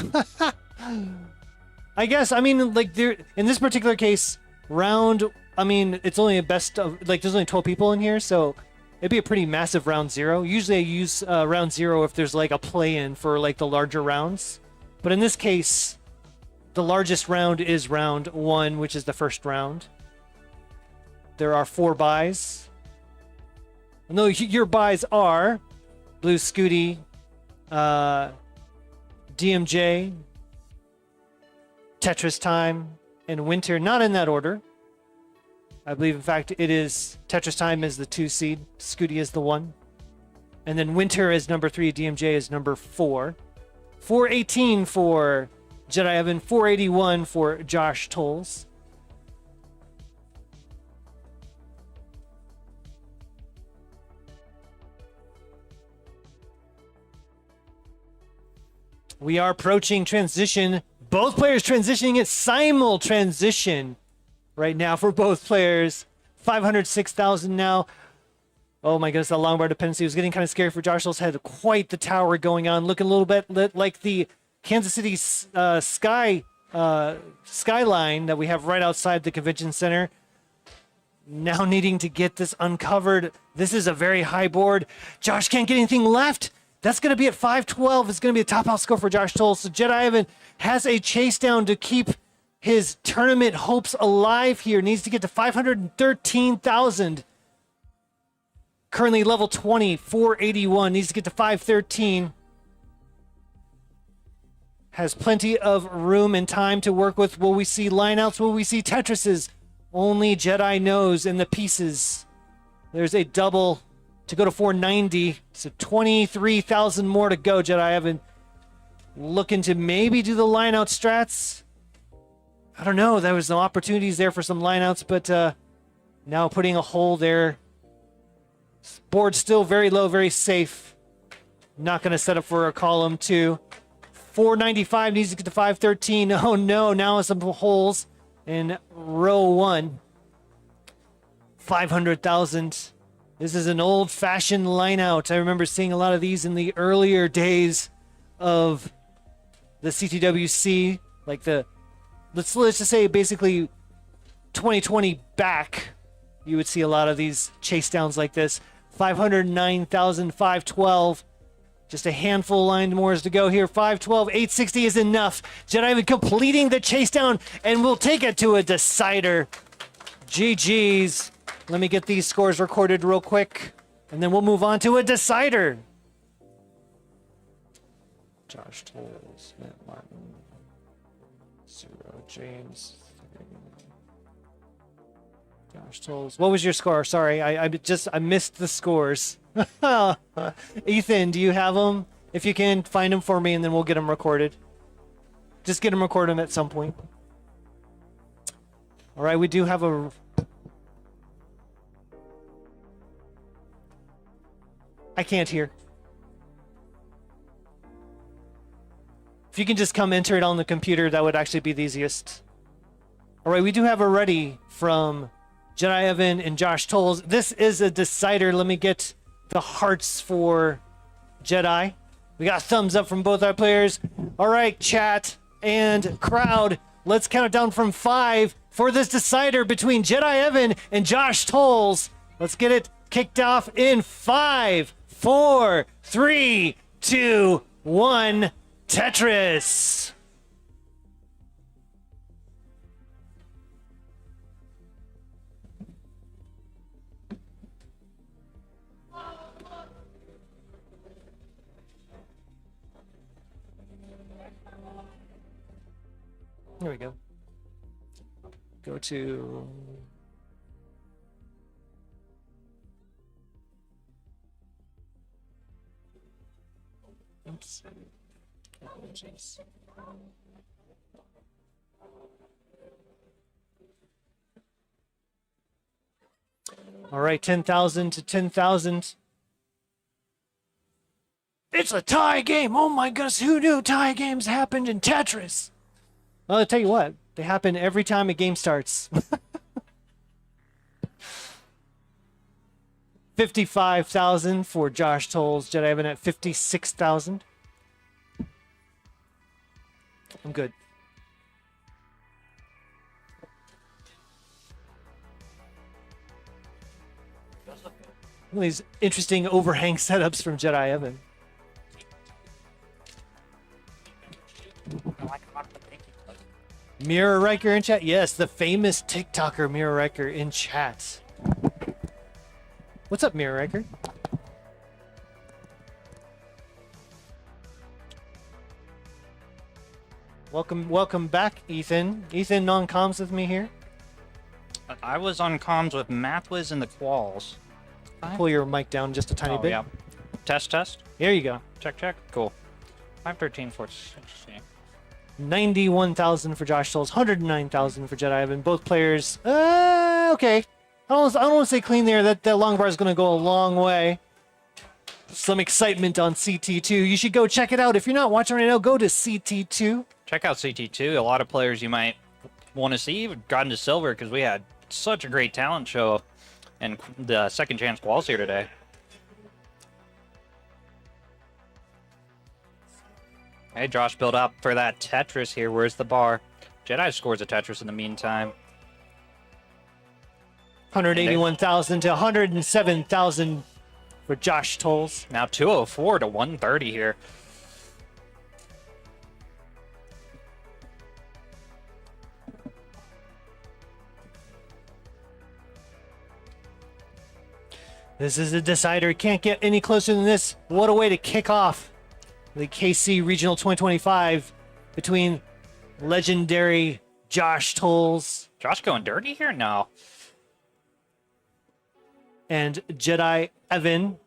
I guess, I mean, like, there in this particular case, it's only a best of, like, there's only 12 people in here, so it'd be a pretty massive round 0. Usually I use round 0 if there's, like, a play-in for, like, the larger rounds. But in this case, the largest round is round 1, which is the first round. There are 4 buys. No, your buys are Blue Scooty, DMJ, Tetris Time, and Winter. Not in that order. I believe, in fact, it is Tetris Time is the 2 seed, Scooty is the 1. And then Winter is number 3, DMJ is number 4. 418 for Jedi Evan, 481 for Josh Tolles. We are approaching transition. Both players transitioning at simul transition right now for both players. 506,000 now. Oh my goodness, that long bar dependency was getting kind of scary for Josh Tolles. Had quite the tower going on, looking a little bit like the Kansas City skyline that we have right outside the convention center. Now needing to get this uncovered. This is a very high board. Josh can't get anything left. That's going to be at 512. It's going to be a top out score for Josh Tolles. So Jedi Evan has a chase down to keep his tournament hopes alive here. Needs to get to 513,000. Currently level 20, 481. Needs to get to 513. Has plenty of room and time to work with. Will we see lineouts? Will we see Tetrises? Only Jedi knows in the pieces. There's a double to go to 490. So 23,000 more to go. Jedi Evan looking to maybe do the lineout strats. I don't know. There was some opportunities there for some lineouts, but now putting a hole there. Board still very low, very safe. Not going to set up for a column 2. 495 needs to get to 513. Oh no, now some holes in row 1. 500,000. This is an old-fashioned line-out. I remember seeing a lot of these in the earlier days of the Ctwc, like the let's just say basically 2020 back. You would see a lot of these chase downs like this. 509,512. Just a handful lined more to go here. 512, 860 is enough. Jedi completing the chase down, and we'll take it to a decider. GG's. Let me get these scores recorded real quick, and then we'll move on to a decider. Josh Tolles, Matt Martin, 0, James. Josh Tolles. What was your score? Sorry, I missed the scores. Ethan, do you have them? If you can, find them for me, and then we'll get them recorded. Just get them recorded at some point. All right, we do have a... I can't hear. If you can just come enter it on the computer, that would actually be the easiest. All right, we do have a ready from Jedi Evan and Josh Tolles. This is a decider. Let me get the hearts for Jedi. We got thumbs up from both our players. All right, chat and crowd. Let's count it down from 5 for this decider between Jedi Evan and Josh Tolles. Let's get it kicked off in 5, 4, 3, 2, 1. Tetris. There we go. Go to... Oops. Jeez. All right, 10,000 to 10,000. It's a tie game. Oh my goodness, who knew tie games happened in Tetris? Well, I'll tell you what, they happen every time a game starts. 55,000 for Josh Tolles. Jedi Evan at 56,000. I'm good. Look at these interesting overhang setups from Jedi Evan. Mirror Riker in chat? Yes, the famous TikToker Mirror Riker in chat. What's up, Mirror Riker? Welcome back, Ethan. Ethan on comms with me here. I was on comms with Mathwiz and the Quals. Pull your mic down just a tiny bit. Yeah. Test. Here you go. Check. Cool. 513, 416. 91,000 for Josh Tolles, 109,000 for Jedi Evan. Both players, okay. I don't want to say clean there. That long bar is going to go a long way. Some excitement on CT2. You should go check it out. If you're not watching right now, go to CT2. Check out CT2. A lot of players you might want to see have gotten to silver because we had such a great talent show and the second chance quals here today. Hey, Josh built up for that Tetris here. Where's the bar? Jedi scores a Tetris in the meantime. 181,000 to 107,000 for Josh Tolles. Now 204 to 130 here. This is a decider. Can't get any closer than this. What a way to kick off the KC Regional 2025 between legendary Josh Tolles Josh going dirty here? No. and Jedi Evan.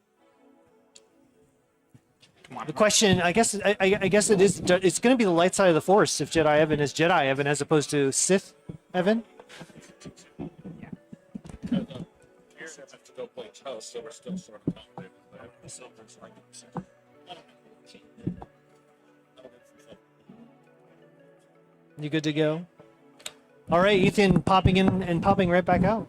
Come on. The question, I guess it is. It's going to be the light side of the Force if Jedi Evan is Jedi Evan as opposed to Sith Evan. Here I have to go play toast, so we're still sort of complicated there. The Silver's like You good to go? All right, Ethan popping in and popping right back out.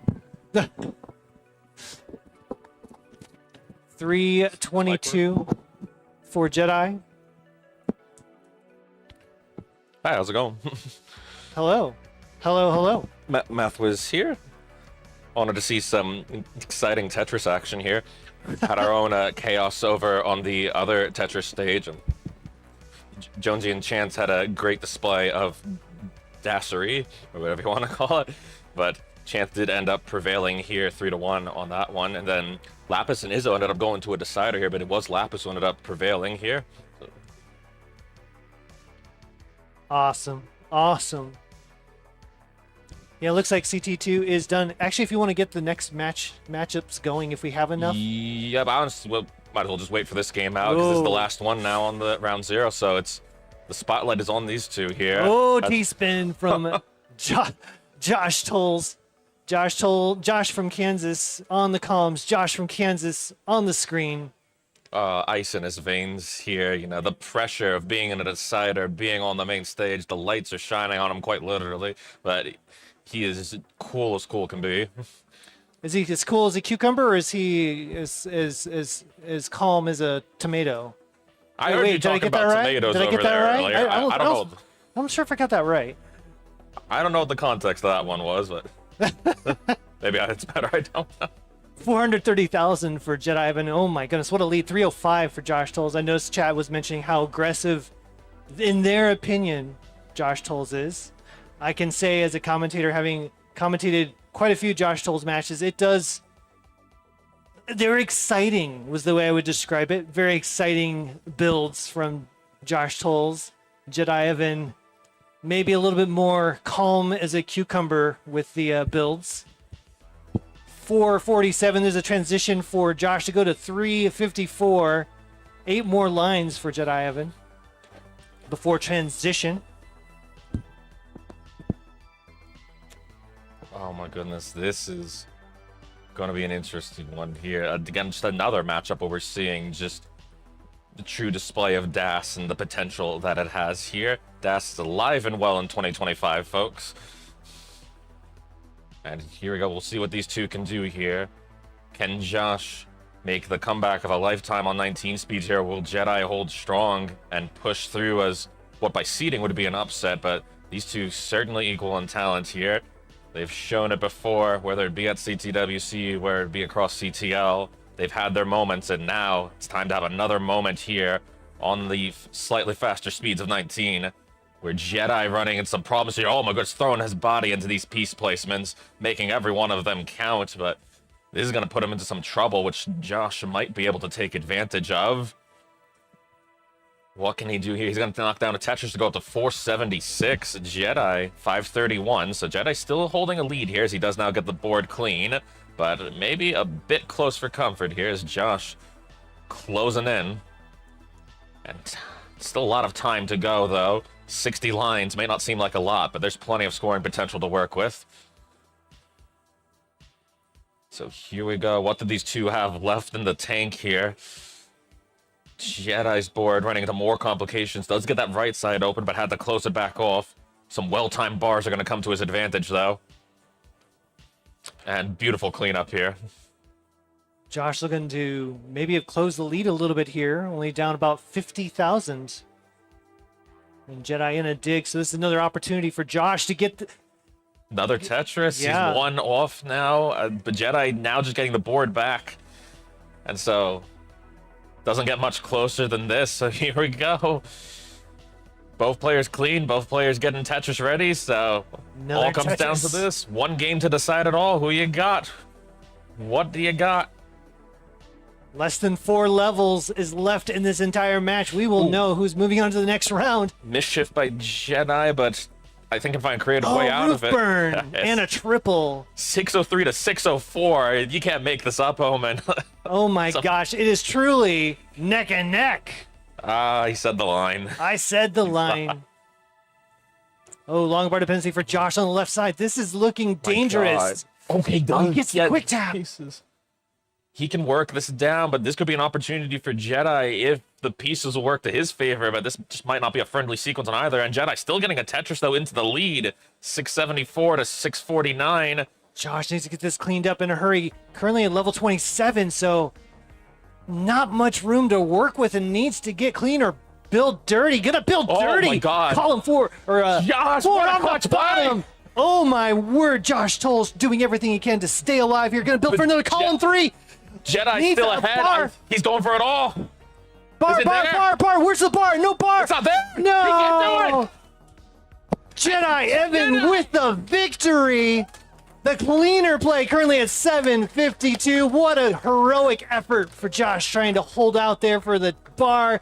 322 for Jedi. Hi, how's it going? Hello. Hello, hello. Math was here. Wanted to see some exciting Tetris action here. Had our own chaos over on the other Tetris stage, and Jonesy and Chance had a great display of dassery, or whatever you want to call it. But Chance did end up prevailing here 3-1 on that one, and then Lapis and Izzo ended up going to a decider here, but it was Lapis who ended up prevailing here. Awesome. Awesome. Yeah, it looks like CT2 is done. Actually, if you want to get the next matchups going, if we have enough. Yeah, but honestly, well, might as well just wait for this game out because it's the last one now on the round 0. So it's the spotlight is on these two here. Oh, T-spin from Josh Tolles. Josh from Kansas on the comms. Josh from Kansas on the screen. Ice in his veins here. You know, the pressure of being in a decider, being on the main stage. The lights are shining on him quite literally, but he is as cool can be. Is he as cool as a cucumber, or is he as calm as a tomato? I heard you talking about tomatoes Did I over get that there right? earlier. I don't know. I'm not sure if I got that right. I don't know what the context of that one was, but maybe it's better. I don't know. 430,000 for Jedi Evan. Oh my goodness, what a lead. 305 for Josh Tolles. I noticed Chad was mentioning how aggressive, in their opinion, Josh Tolles is. I can say as a commentator, having commentated quite a few Josh Tolles matches, they're exciting was the way I would describe it. Very exciting builds from Josh Tolles. Jedi Evan, maybe a little bit more calm as a cucumber with the builds. 447, there's a transition for Josh to go to 354. 8 more lines for Jedi Evan before transition. Oh my goodness, this is going to be an interesting one here. Again, just another matchup where we're seeing just the true display of DAS and the potential that it has here. DAS is alive and well in 2025, folks. And here we go. We'll see what these two can do here. Can Josh make the comeback of a lifetime on 19 speeds here? Will Jedi hold strong and push through as what by seeding would be an upset? But these two certainly equal in talent here. They've shown it before, whether it be at CTWC, whether it be across CTL. They've had their moments, and now it's time to have another moment here on the slightly faster speeds of 19. Where Jedi running into some problems here. Oh my goodness, throwing his body into these piece placements, making every one of them count, but this is going to put him into some trouble, which Josh might be able to take advantage of. What can he do here? He's going to knock down a Tetris to go up to 476. Jedi, 531. So Jedi still holding a lead here as he does now get the board clean, but maybe a bit close for comfort here as Josh closing in. And still a lot of time to go, though. 60 lines may not seem like a lot, but there's plenty of scoring potential to work with. So here we go. What do these two have left in the tank here? Jedi's board running into more complications. Does get that right side open, but had to close it back off. Some well-timed bars are going to come to his advantage, though. And beautiful cleanup here. Josh looking to maybe have closed the lead a little bit here. Only down about 50,000. And Jedi in a dig, so this is another opportunity for Josh to get another Tetris. Yeah. He's 1 off now. But Jedi now just getting the board back. And so doesn't get much closer than this. So here we go. Both players clean, both players getting Tetris ready. So Another all comes down to Tetris. this. One game to decide it all. Who you got? What do you got? Less than 4 levels is left in this entire match. We will know who's moving on to the next round. Mischief by Jedi, but I think I can find a creative way out roof of it. burn Yes. and a triple. 603 to 604. You can't make this up, Omen. Oh my gosh, it is truly neck and neck. He said the line. I said the line. Oh, long bar dependency for Josh on the left side. This is looking dangerous. Okay, Oh, he gets the quick tap. Pieces. He can work this down, but this could be an opportunity for Jedi if the pieces will work to his favor, but this just might not be a friendly sequence on either. And Jedi still getting a Tetris, though, into the lead. 674 to 649. Josh needs to get this cleaned up in a hurry. Currently at level 27, so not much room to work with and needs to get clean or build dirty. Gonna build dirty. Oh my God. Column 4 or Josh, 4 what a on the clutch bottom. play. Oh my word, Josh Toll's doing everything he can to stay alive here. Gonna build for another column 3. Jedi's Needs still a ahead. bar. He's going for it all. Bar, Is it bar, there? bar. Where's the bar? No bar. It's not there. No. He can't do it. Jedi Evan with the victory. The cleaner play currently at 752. What a heroic effort for Josh trying to hold out there for the bar.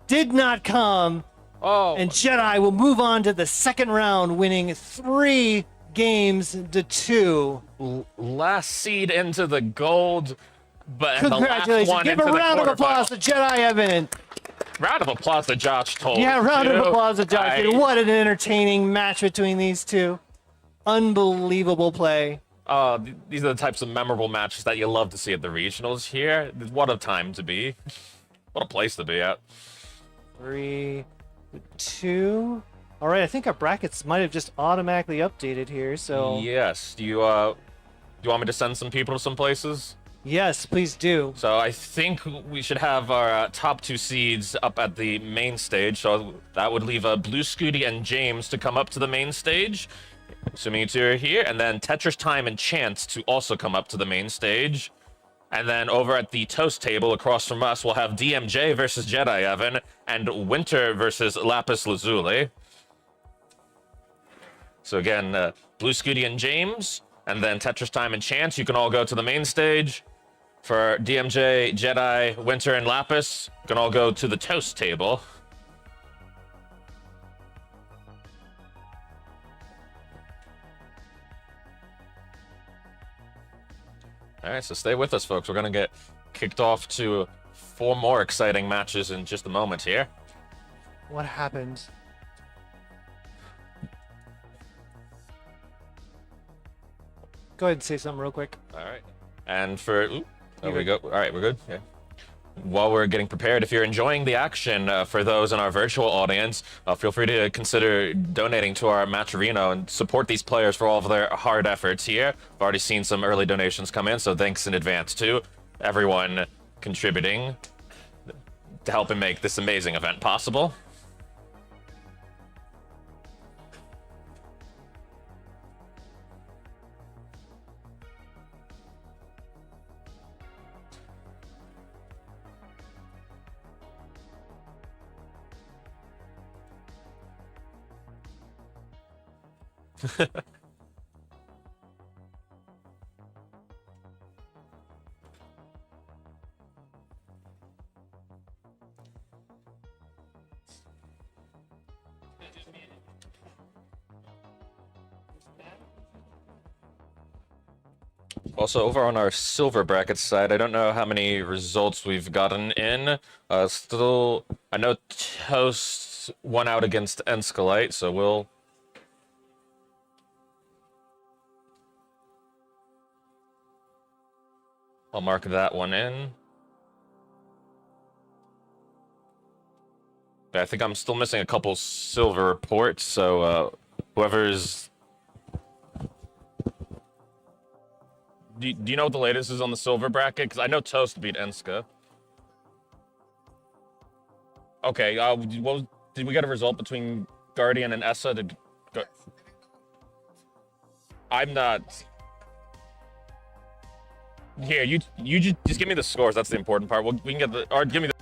Did not come. Oh, And Jedi will move on to the second round, winning 3 games to 2. last seed into the gold, but and the last Congratulations. one Give into a the round of applause quarterfinal. to Jedi Evan. Round of applause to Josh Toll. Yeah, round of too. applause to Josh. What an entertaining match between these two. Unbelievable play. These are the types of memorable matches that you love to see at the regionals here. What a time to be. What a place to be at. 3, 2. All right, I think our brackets might have just automatically updated here. So Yes. Do you want me to send some people to some places? yes, please do. So I think we should have our top 2 seeds up at the main stage. So that would leave Blue Scooty and James to come up to the main stage, assuming you two are here, and then Tetris Time and Chance to also come up to the main stage. And then over at the toast table across from us, we'll have DMJ versus Jedi Evan and Winter versus Lapis Lazuli. So again, Blue Scooty and James, and then Tetris Time and Chance, you can all go to the main stage. For DMJ, Jedi, Winter, and Lapis, you can all go to the toast table. All right, so stay with us, folks. We're going to get kicked off to 4 more exciting matches in just a moment here. What happened? Go ahead and say something real quick. All right. And for... Ooh, there we go. All right, we're good. Yeah. While we're getting prepared, if you're enjoying the action, for those in our virtual audience, feel free to consider donating to our Matcherino and support these players for all of their hard efforts here. I've already seen some early donations come in, so thanks in advance to everyone contributing to help and make this amazing event possible. Also, over on our silver bracket side, I don't know how many results we've gotten in. Still, I know Toast won out against Enskalite, so I'll mark that one in. But I think I'm still missing a couple silver reports, so whoever's... Do you know what the latest is on the silver bracket? Because I know Toast beat Enska. Okay, did we get a result between Guardian and Essa? I'm not... Here, you just give me the scores. That's the important part. We can get the... Or give me the...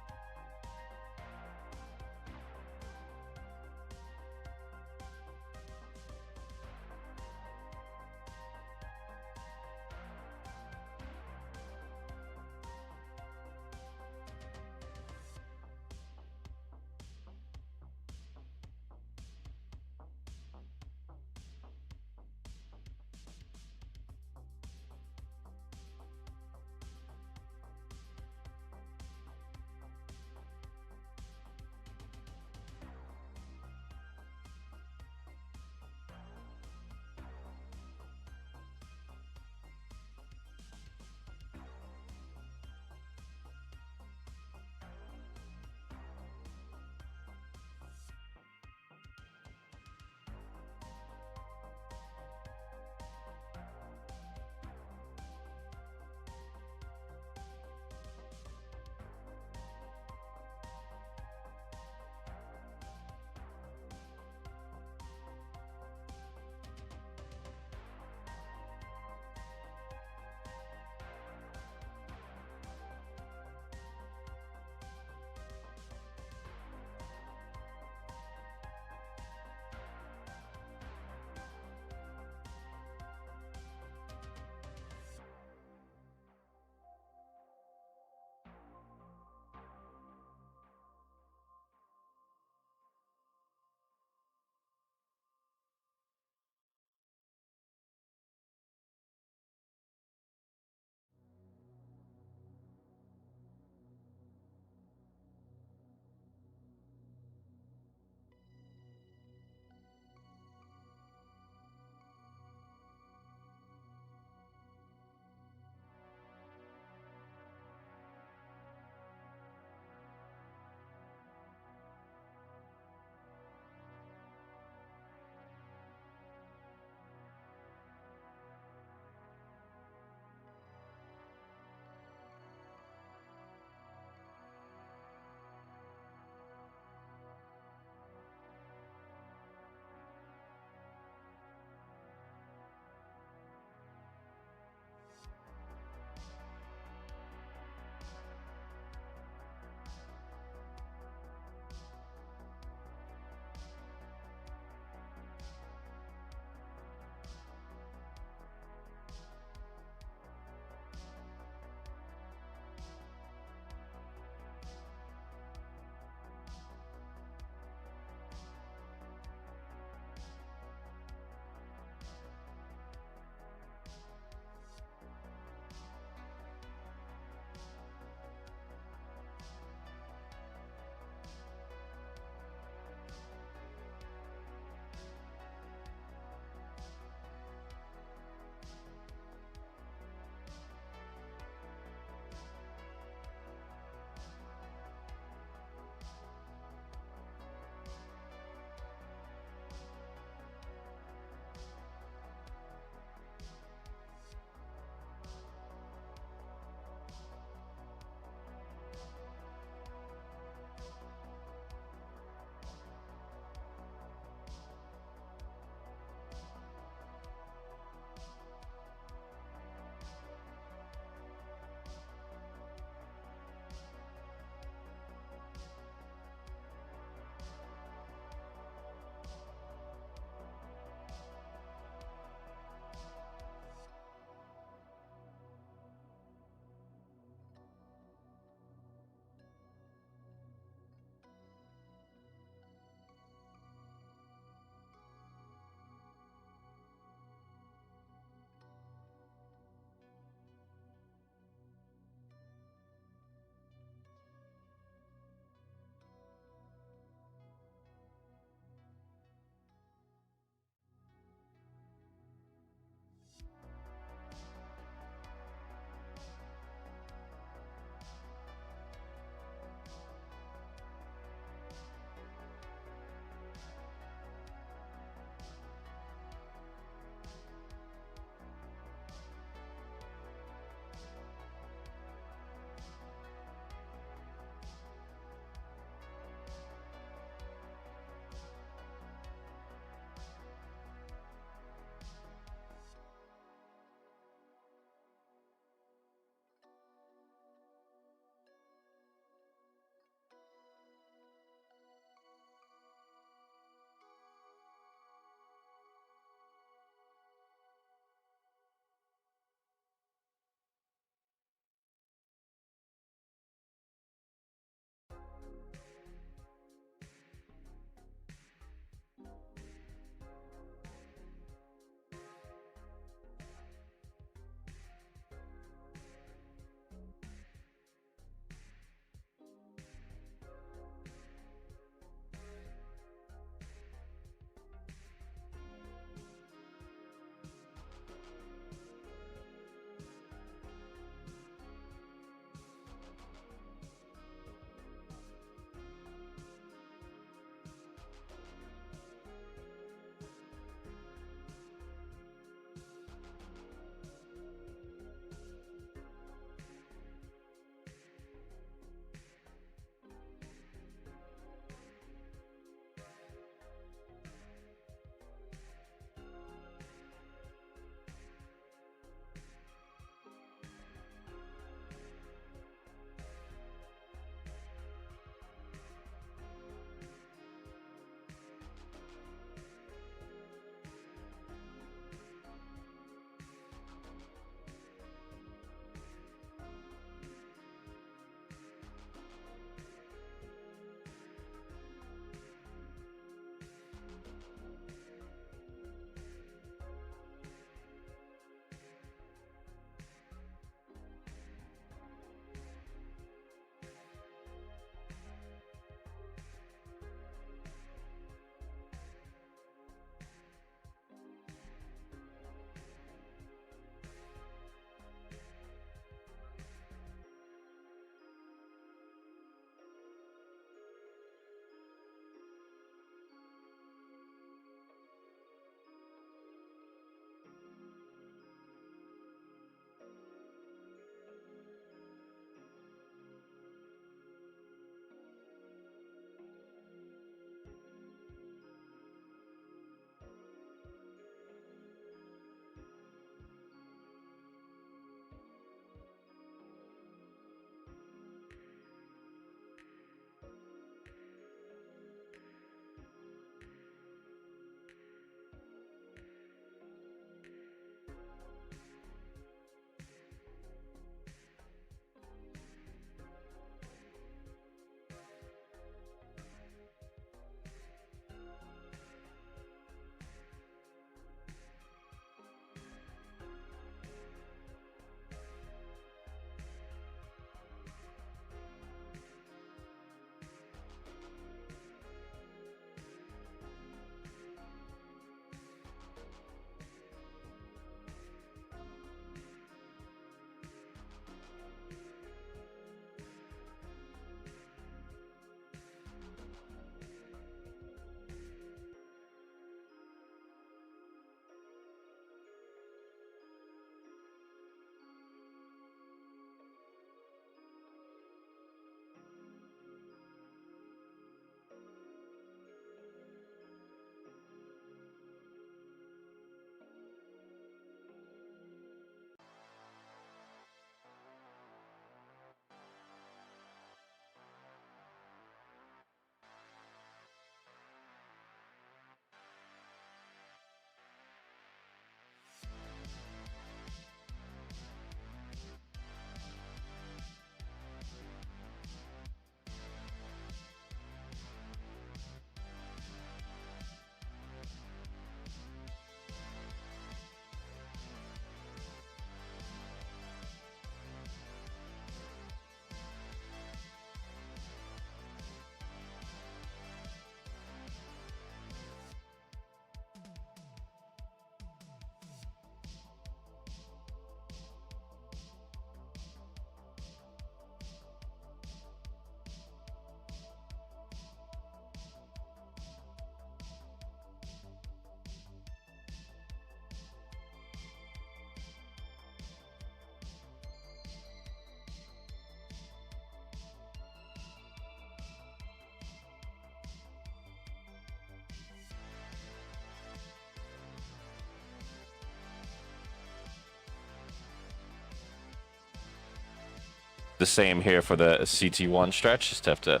the same here for the CT1 stretch. Just have to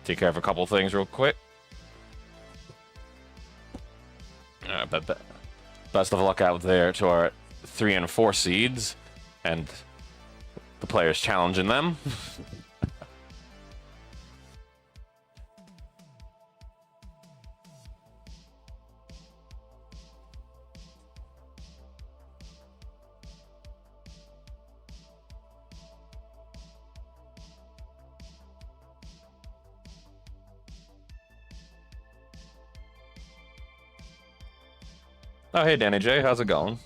take care of a couple things real quick. But best of luck out there to our 3 and 4 seeds and the players challenging them. Oh, hey, Danny J, how's it going?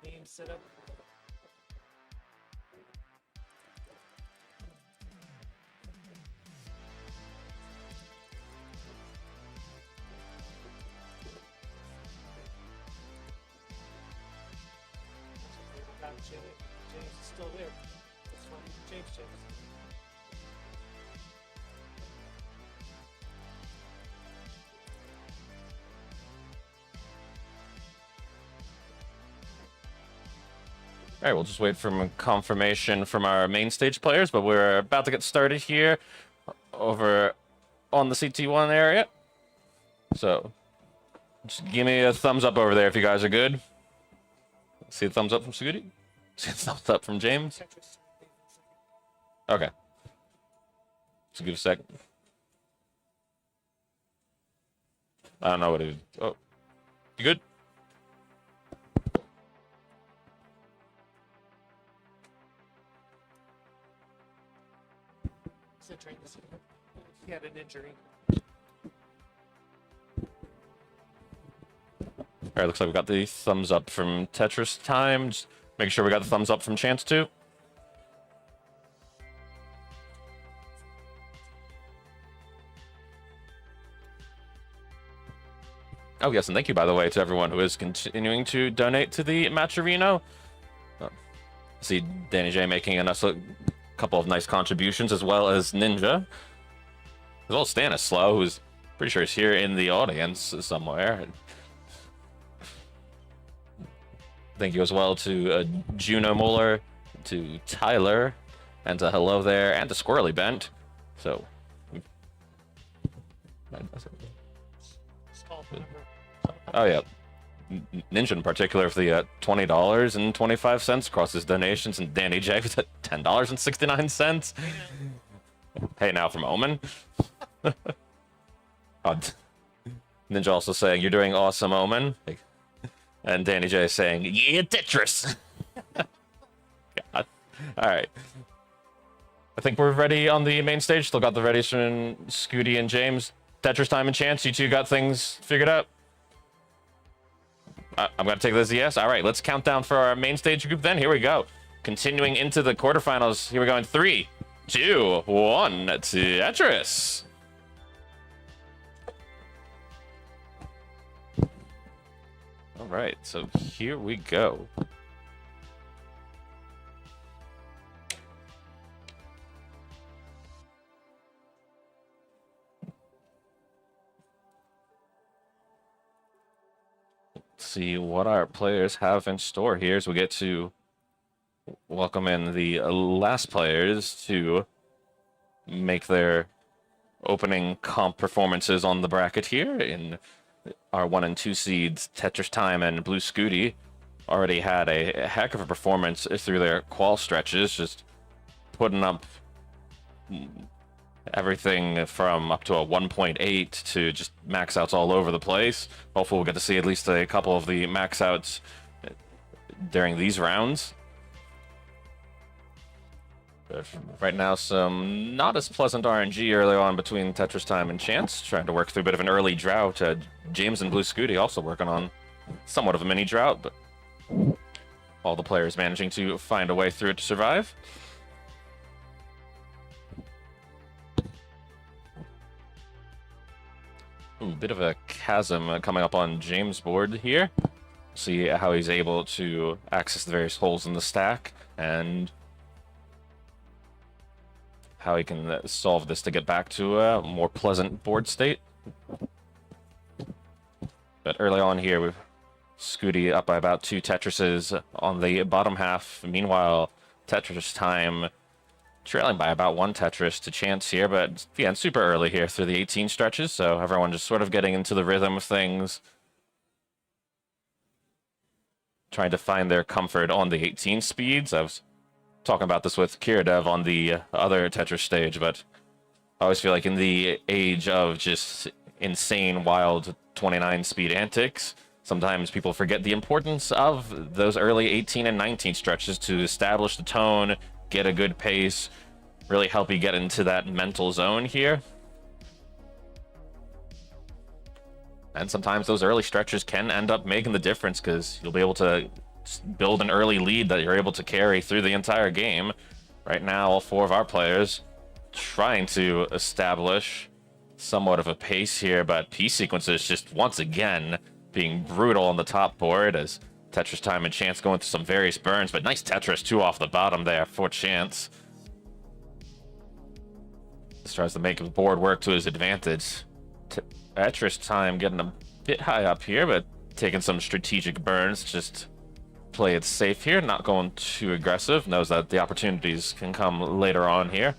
Game setup. James is still there. That's fine. James. All right, we'll just wait for confirmation from our main stage players, but we're about to get started here over on the CT1 area. So just give me a thumbs up over there if you guys are good. See a thumbs up from Scooty? See a thumbs up from James? Tetris. Okay. Just give a second. I don't know what it is. Oh. You good? Still trying to see. He had an injury. All right, looks like we got the thumbs up from Tetris time. Just make sure we got the thumbs up from Chance too. Oh, yes, and thank you, by the way, to everyone who is continuing to donate to the Matcherino. I see Danny J making a couple of nice contributions, as well as Ninja. As well as Stanislaw, who's pretty sure is here in the audience somewhere. Thank you as well to Juno Muller, to Tyler, and to Hello There, and to Squirrely Bent. So... Oh, yeah. Ninja in particular for the $20.25 across his donations, and Danny J with $10.69. Hey, now from Omen. Ninja also saying, "You're doing awesome, Omen." And Danny J saying, "Yeah, Tetris." God. All right. I think we're ready on the main stage. Still got the readies from Scooty and James. Tetris time and Chance. You two got things figured out? I'm going to take this as a yes. All right, let's count down for our main stage group then. Here we go. Continuing into the quarterfinals. Here we go in 3, 2, 1. Tetris. All right, so here we go. See what our players have in store here as we get to welcome in the last players to make their opening comp performances on the bracket here. In our 1 and 2 seeds, Tetris Time and Blue Scooty already had a heck of a performance through their qual stretches, just putting up everything from up to a 1.8 to just max outs all over the place. Hopefully we'll get to see at least a couple of the max outs during these rounds. But right now, some not as pleasant RNG early on between Tetris Time and Chance, trying to work through a bit of an early drought. James and Blue Scooty also working on somewhat of a mini drought, but all the players managing to find a way through it to survive. Ooh, bit of a chasm coming up on James' board here. See how he's able to access the various holes in the stack and how he can solve this to get back to a more pleasant board state. But early on here, we've Scooty up by about 2 Tetrises on the bottom half. Meanwhile, Tetris time trailing by about 1 Tetris to Chance here, but again, super early here through the 18 stretches, so everyone just sort of getting into the rhythm of things. Trying to find their comfort on the 18 speeds. I was talking about this with Kiradev on the other Tetris stage, but I always feel like in the age of just insane, wild 29 speed antics, sometimes people forget the importance of those early 18 and 19 stretches to establish the tone, get a good pace, really help you get into that mental zone here. And sometimes those early stretches can end up making the difference because you'll be able to build an early lead that you're able to carry through the entire game. Right now, all 4 of our players trying to establish somewhat of a pace here, but piece sequences just once again being brutal on the top board as Tetris time and Chance going through some various burns, but nice Tetris 2 off the bottom there for Chance. Just tries to make the board work to his advantage. Tetris time getting a bit high up here, but taking some strategic burns, just play it safe here, not going too aggressive, knows that the opportunities can come later on here.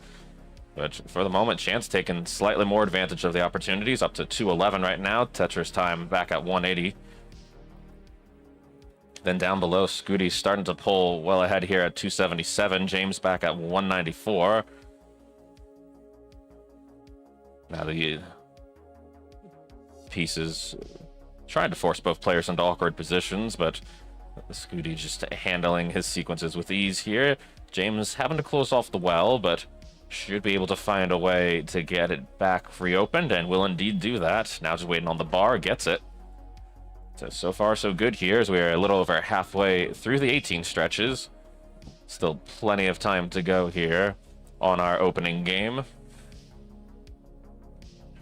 But for the moment, Chance taking slightly more advantage of the opportunities, up to 211 right now. Tetris time back at 180. Then down below, Scooty starting to pull well ahead here at 277. James back at 194. Now the pieces trying to force both players into awkward positions, but Scooty just handling his sequences with ease here. James having to close off the well, but should be able to find a way to get it back reopened, and will indeed do that. Now just waiting on the bar, gets it. So far so good here, as we are a little over halfway through the 18 stretches. Still plenty of time to go here on our opening game.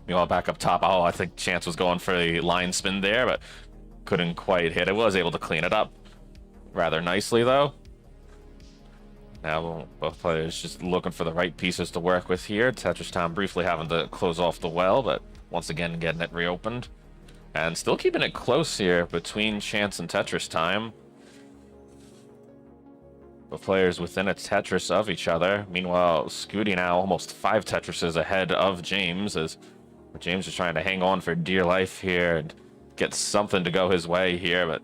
Meanwhile, back up top, oh, I think Chance was going for the line spin there, but couldn't quite hit it. Was able to clean it up rather nicely, though. Now both players just looking for the right pieces to work with here. Tetris time briefly having to close off the well, but once again getting it reopened. And still keeping it close here between Chance and Tetris time. Both players within a Tetris of each other. Meanwhile, Scooty now almost 5 Tetrises ahead of James, as James is trying to hang on for dear life here and get something to go his way here, but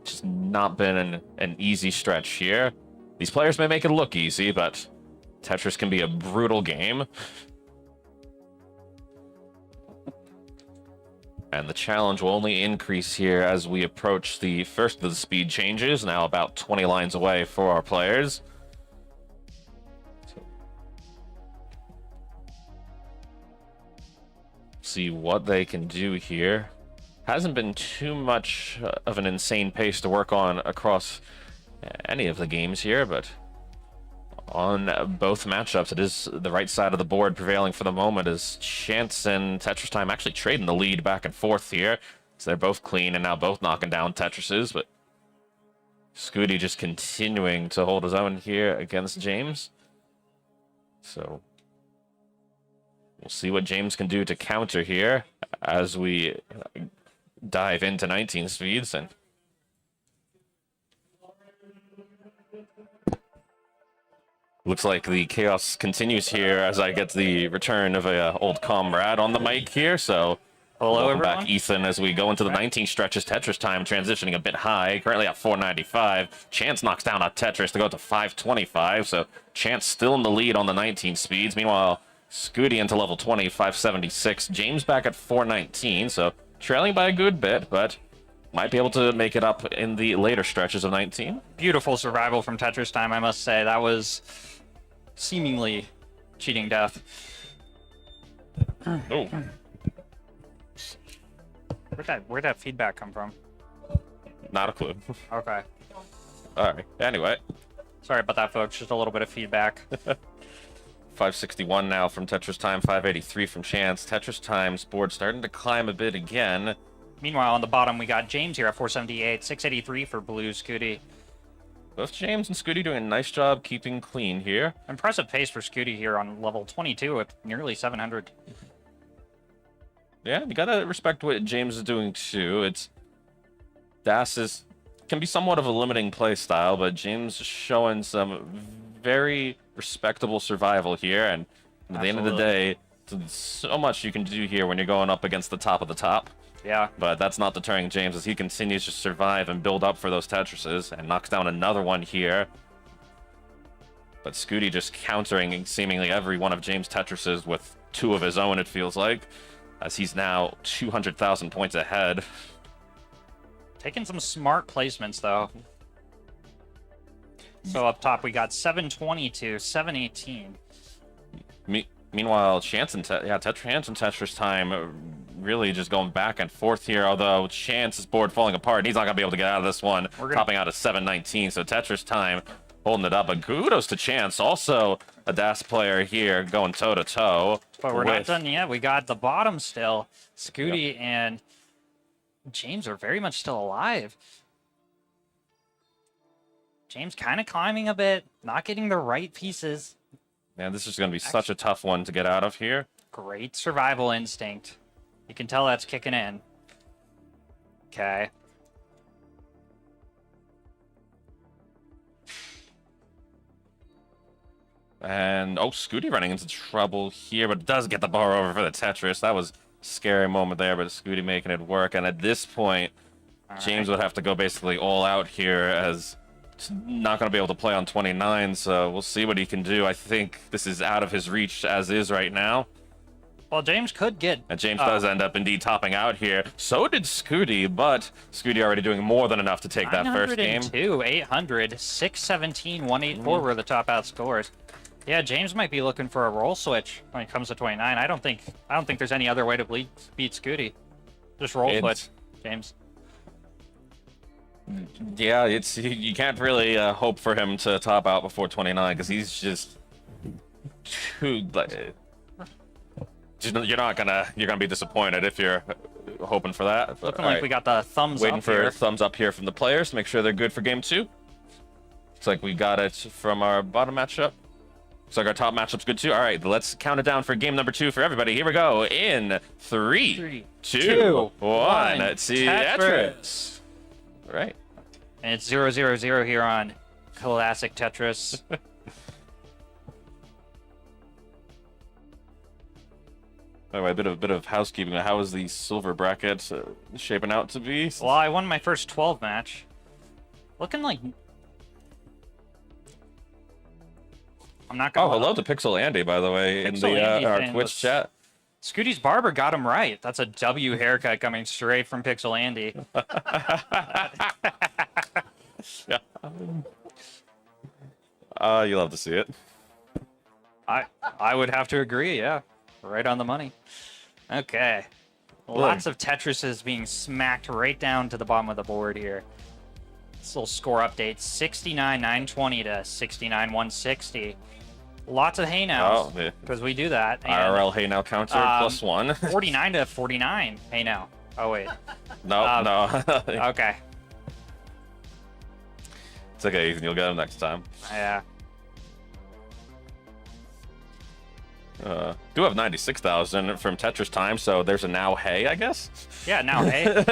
just not been an easy stretch here. These players may make it look easy, but Tetris can be a brutal game. And the challenge will only increase here as we approach the first of the speed changes, now about 20 lines away for our players. See what they can do here. Hasn't been too much of an insane pace to work on across any of the games here, but on both matchups, it is the right side of the board prevailing for the moment, as Chance and Tetris time actually trading the lead back and forth here. So they're both clean and now both knocking down Tetrises, but Scooty just continuing to hold his own here against James. So we'll see what James can do to counter here as we dive into 19 speeds. And looks like the chaos continues here as I get the return of a old comrade on the mic here. So Hello, welcome everyone. back, Ethan, as we go into the 19 stretches. Tetris time transitioning a bit high, currently at 495. Chance knocks down a Tetris to go to 525, so Chance still in the lead on the 19 speeds. Meanwhile, Scooty into level 20, 576. James back at 419, so trailing by a good bit, but might be able to make it up in the later stretches of 19. Beautiful survival from Tetris time, I must say. That was seemingly cheating death. Oh, Where'd that feedback come from? not a clue. Okay. All right, anyway. Sorry about that, folks. Just a little bit of feedback. 561 now from Tetris time, 583 from Chance. Tetris time's board starting to climb a bit again. Meanwhile, on the bottom, we got James here at 478, 683 for Blue Scooty. Both James and Scooty doing a nice job keeping clean here. Impressive pace for Scooty here on level 22 with nearly 700. Yeah, you gotta respect what James is doing too. Das can be somewhat of a limiting play style, but James is showing some very respectable survival here, and at the end of the day, there's so much you can do here when you're going up against the top of the top. Yeah. But that's not deterring James as he continues to survive and build up for those Tetrises and knocks down another one here. But Scooty just countering seemingly every one of James' Tetrises with 2 of his own, it feels like, as he's now 200,000 points ahead. Taking some smart placements, though. So up top, we got 722, 718. Meanwhile, Chance and Tetris time really just going back and forth here, although Chance's board falling apart, and he's not going to be able to get out of this one, topping out at 719, so Tetris time holding it up, but kudos to Chance, also a DAS player here going toe-to-toe. But we're not done yet. We got the bottom still. Scooty and James are very much still alive. James kind of climbing a bit, not getting the right pieces. Man, this is going to be such a tough one to get out of here. Great survival instinct. You can tell that's kicking in. Okay. And, oh, Scooty running into trouble here, but does get the bar over for the Tetris. That was a scary moment there, but Scooty making it work. And at this point, James would have to go basically all out here as not going to be able to play on 29, so we'll see what he can do. I think this is out of his reach as is right now. Well, James could get... And James does end up indeed topping out here. So did Scooty, but Scooty already doing more than enough to take that first game. 800, 617, 184 were the top out scores. Yeah, James might be looking for a roll switch when it comes to 29. I don't think there's any other way to beat Scooty. Just roll switch, James. Yeah, you can't really hope for him to top out before 29 because he's just too you're gonna be disappointed if you're hoping for that. But, looking like we got the thumbs waiting up for here. thumbs up here from the players to make sure they're good for game 2. Looks like we got it from our bottom matchup. Looks like our top matchup's good too. All right, let's count it down for game number 2 for everybody. Here we go in 3, 2, 1. Let's see Tetris. All right. And it's 0-0-0 here on Classic Tetris. By the way, a bit of housekeeping. How is the silver bracket shaping out to be? Well, I won my first 12 match. Looking like... I'm not gonna... Oh, hello to Pixel Andy, by the way, in our Twitch chat. Scooty's barber got him right. That's a W haircut coming straight from Pixel Andy. Yeah. You love to see it. I would have to agree, yeah. Right on the money. Okay. Lots of Tetrises being smacked right down to the bottom of the board here. This little score update, 69-920 to 69-160. Lots of hey nows, because we do that. And, IRL hey now counter +1. 49 to 49 hey now. Oh, wait. No. Okay. It's okay, Ethan. You'll get him next time. Yeah. Do have 96,000 from Tetris time, so there's a now hey, I guess? Yeah, now hey.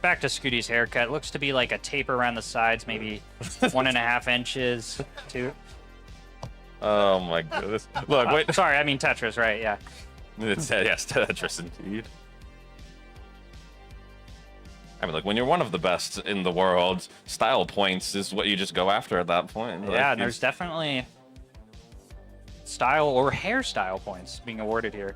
Back to Scooty's haircut. Looks to be like a taper around the sides, maybe 1.5 inches. 2. Oh my goodness. Look, wait. Sorry, I mean Tetris, right? Yeah. It's, yes, Tetris indeed. I mean, like, when you're one of the best in the world, style points is what you just go after at that point. Yeah, and there's definitely style or hairstyle points being awarded here.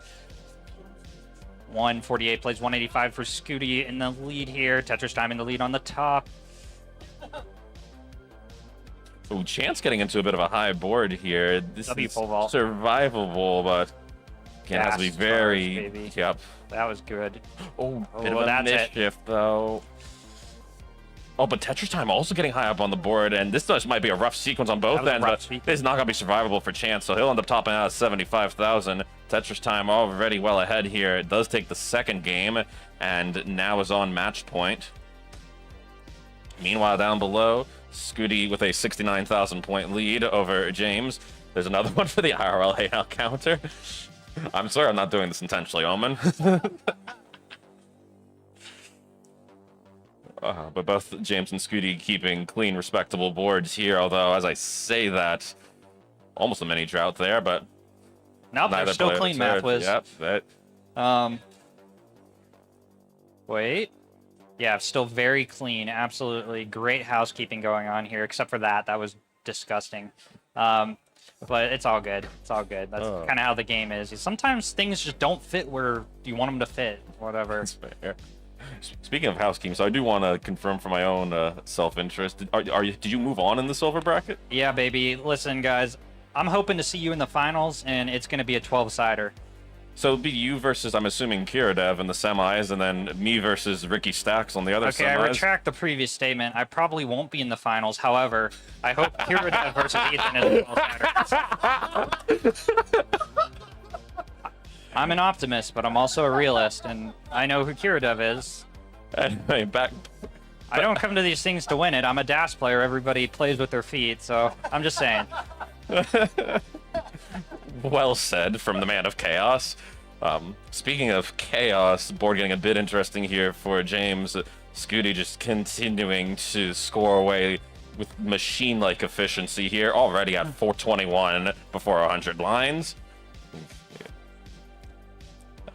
148 plays 185 for Scooty in the lead here. Tetris time in the lead on the top. Ooh, Chance getting into a bit of a high board here. This is survivable, but again, has to be very... Baby. Yep. That was good. Oh, bit of a mischief, though. Oh, but Tetris time also getting high up on the board, and this just might be a rough sequence on both ends, but this is not going to be survivable for Chance, so he'll end up topping out at 75,000. Tetris time already well ahead here. It does take the second game, and now is on match point. Meanwhile, down below, Scooty with a 69,000 point lead over James. There's another one for the IRL hangout counter. I'm sorry I'm not doing this intentionally, Omen. But both James and Scooty keeping clean, respectable boards here, although, as I say that, almost a mini drought there, but Nope, neither they're still player clean, deterred. Math Wiz. Yep, that, Wait. Yeah, still very clean. Absolutely great housekeeping going on here, except for that. That was disgusting. But it's all good. It's all good. That's kind of how the game is. Sometimes things just don't fit where you want them to fit. Whatever. that's fair. Speaking of housekeeping, so I do want to confirm for my own self-interest. Did you move on in the silver bracket? Yeah, baby. Listen, guys. I'm hoping to see you in the finals, and it's going to be a 12-sider. So it'd be you versus, I'm assuming, Kiradev in the semis, and then me versus Ricky Stacks on the other Okay, semis. I retract the previous statement. I probably won't be in the finals. However, I hope Kiradev versus Ethan is a 12-sider. I'm an optimist, but I'm also a realist, and I know who Kiradev is. Anyway, back. I don't come to these things to win it. I'm a DAS player. Everybody plays with their feet, so I'm just saying. Well said from the man of chaos. Speaking of chaos, board getting a bit interesting here for James. Scooty just continuing to score away with machine-like efficiency here, already at 421 before 100 lines.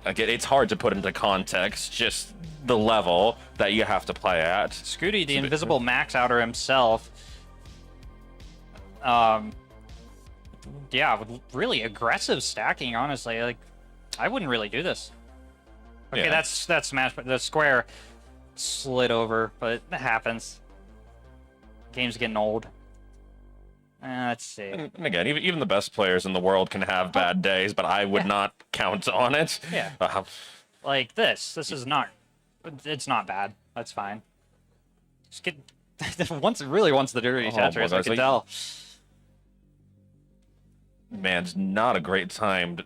Again, it's hard to put into context just the level that you have to play at. Scooty, the invisible max outer himself. Yeah, with really aggressive stacking, honestly. Like, I wouldn't really do this. Okay, Yeah. that's smash, but the square slid over, but it happens. Game's getting old. Let's see. And again, even the best players in the world can have bad days, but I would not count on it. Yeah. Like this is not. It's not bad. That's fine. Just get. Once it really wants the dirty Tetris, boy, I that's can like- tell. Man, it's not a great time.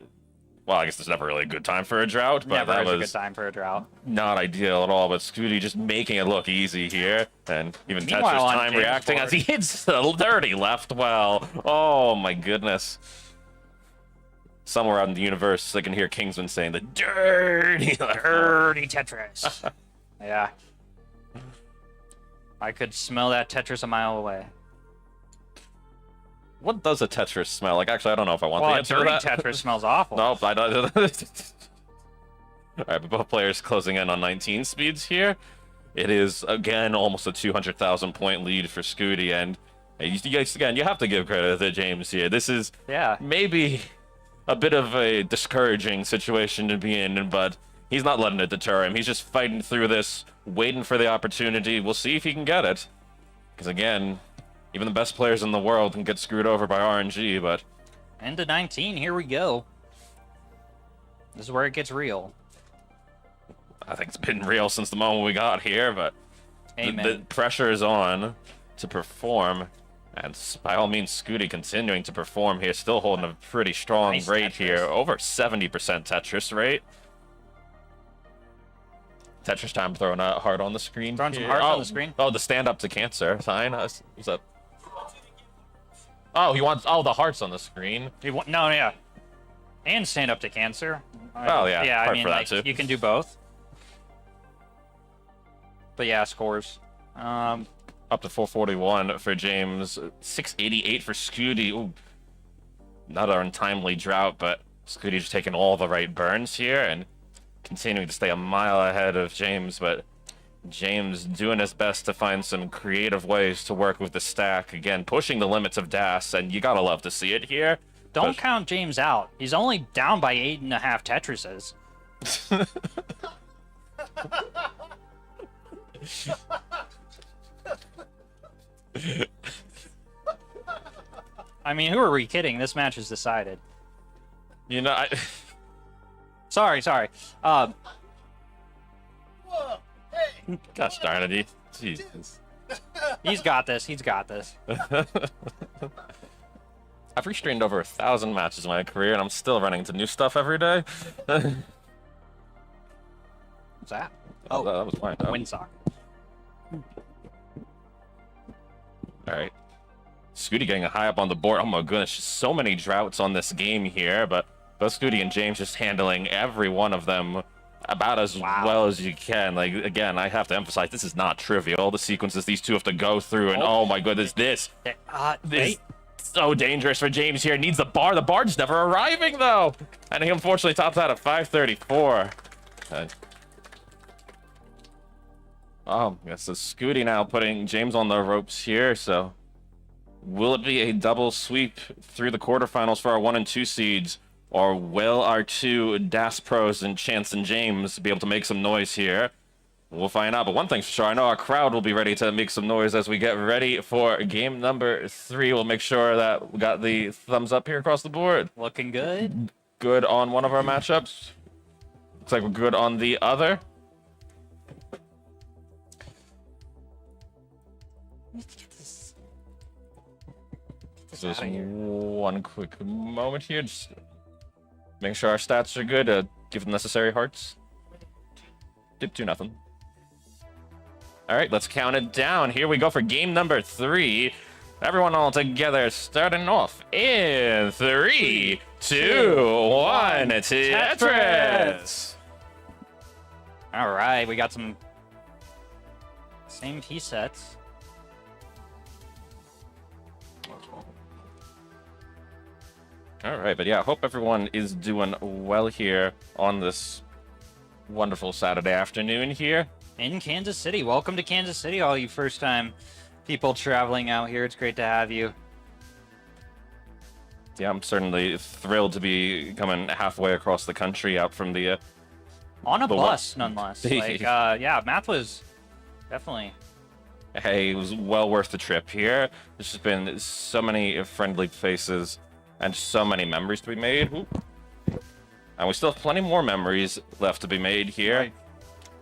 Well, I guess there's never really a good time for a drought, but Never that is a was good time for a drought. not ideal at all. But Scooty just making it look easy here, and even Meanwhile, Tetris on time James' reacting board- as he hits the dirty left well. Oh my goodness. Somewhere out in the universe, I can hear Kingsman saying the dirty Tetris. Yeah. I could smell that Tetris a mile away. What does a Tetris smell like? Actually, I don't know if I want Well, the a answer to dirty that. Tetris smells awful. Nope, I don't. All right, but both players closing in on 19 speeds here. It is, again, almost a 200,000 point lead for Scooty, and you guys, again, you have to give credit to James here. This is Yeah. maybe a bit of a discouraging situation to be in, but he's not letting it deter him. He's just fighting through this, waiting for the opportunity. We'll see if he can get it. Because, again, even the best players in the world can get screwed over by RNG, but Into 19, here we go. This is where it gets real. I think it's been real since the moment we got here, but Amen. the pressure is on to perform. And by all means, Scooty continuing to perform here, still holding a pretty strong Nice rate Tetris. here, over 70% Tetris rate. Tetris time throwing a heart on the screen. Throwing some here. hearts on Oh, the screen. Oh, the stand up to cancer sign. What's that? Oh, he wants the hearts on the screen. No, yeah. And stand up to cancer. Oh, yeah, Yeah, I hard mean, for that, like, too. you can do both. But yeah, scores. Up to 441 for James, 688 for Scooty. Ooh, not an untimely drought, but Scooty just taking all the right burns here and continuing to stay a mile ahead of James, but James doing his best to find some creative ways to work with the stack. Again, pushing the limits of DAS, and you gotta love to see it here. Don't But- count James out. He's only down by 8.5 Tetrises. I mean, who are we kidding? This match is decided. You know, Sorry. Whoa! Hey! gosh darn it, Jesus. He's got this. He's got this. I've restrained over 1,000 matches in my career, and I'm still running into new stuff every day. What's that? Oh, that was fine. Windsock. All right. Scooty getting high up on the board. Oh my goodness, just so many droughts on this game here, but both Scooty and James just handling every one of them about as well as you can. Like, again, I have to emphasize, this is not trivial. The sequences these two have to go through, and oh my goodness, this is so dangerous for James here. Needs the bar. The bar just never arriving, though. And he unfortunately tops out at 534. Yes, so Scooty now putting James on the ropes here, so will it be a double sweep through the quarterfinals for our 1 and 2 seeds, or will our two DAS pros and Chance and James be able to make some noise here? We'll find out, but one thing's for sure, I know our crowd will be ready to make some noise as we get ready for game number 3. We'll make sure that we got the thumbs up here across the board. Looking good. Good on one of our matchups. Looks like we're good on the other. Just one quick moment here. Just make sure our stats are good. Give the necessary hearts. Dip 2-0. All right, let's count it down. Here we go for game number 3. Everyone all together, starting off in 3, 2, 1. Tetris. All right, we got some same piece sets. All right, but yeah, I hope everyone is doing well here on this wonderful Saturday afternoon here. In Kansas City. Welcome to Kansas City, all you first-time people traveling out here. It's great to have you. Yeah, I'm certainly thrilled to be coming halfway across the country out from the... On a bus, nonetheless. Like, yeah, math was definitely... Hey, it was well worth the trip here. There's just been so many friendly faces and so many memories to be made. Oop. And we still have plenty more memories left to be made here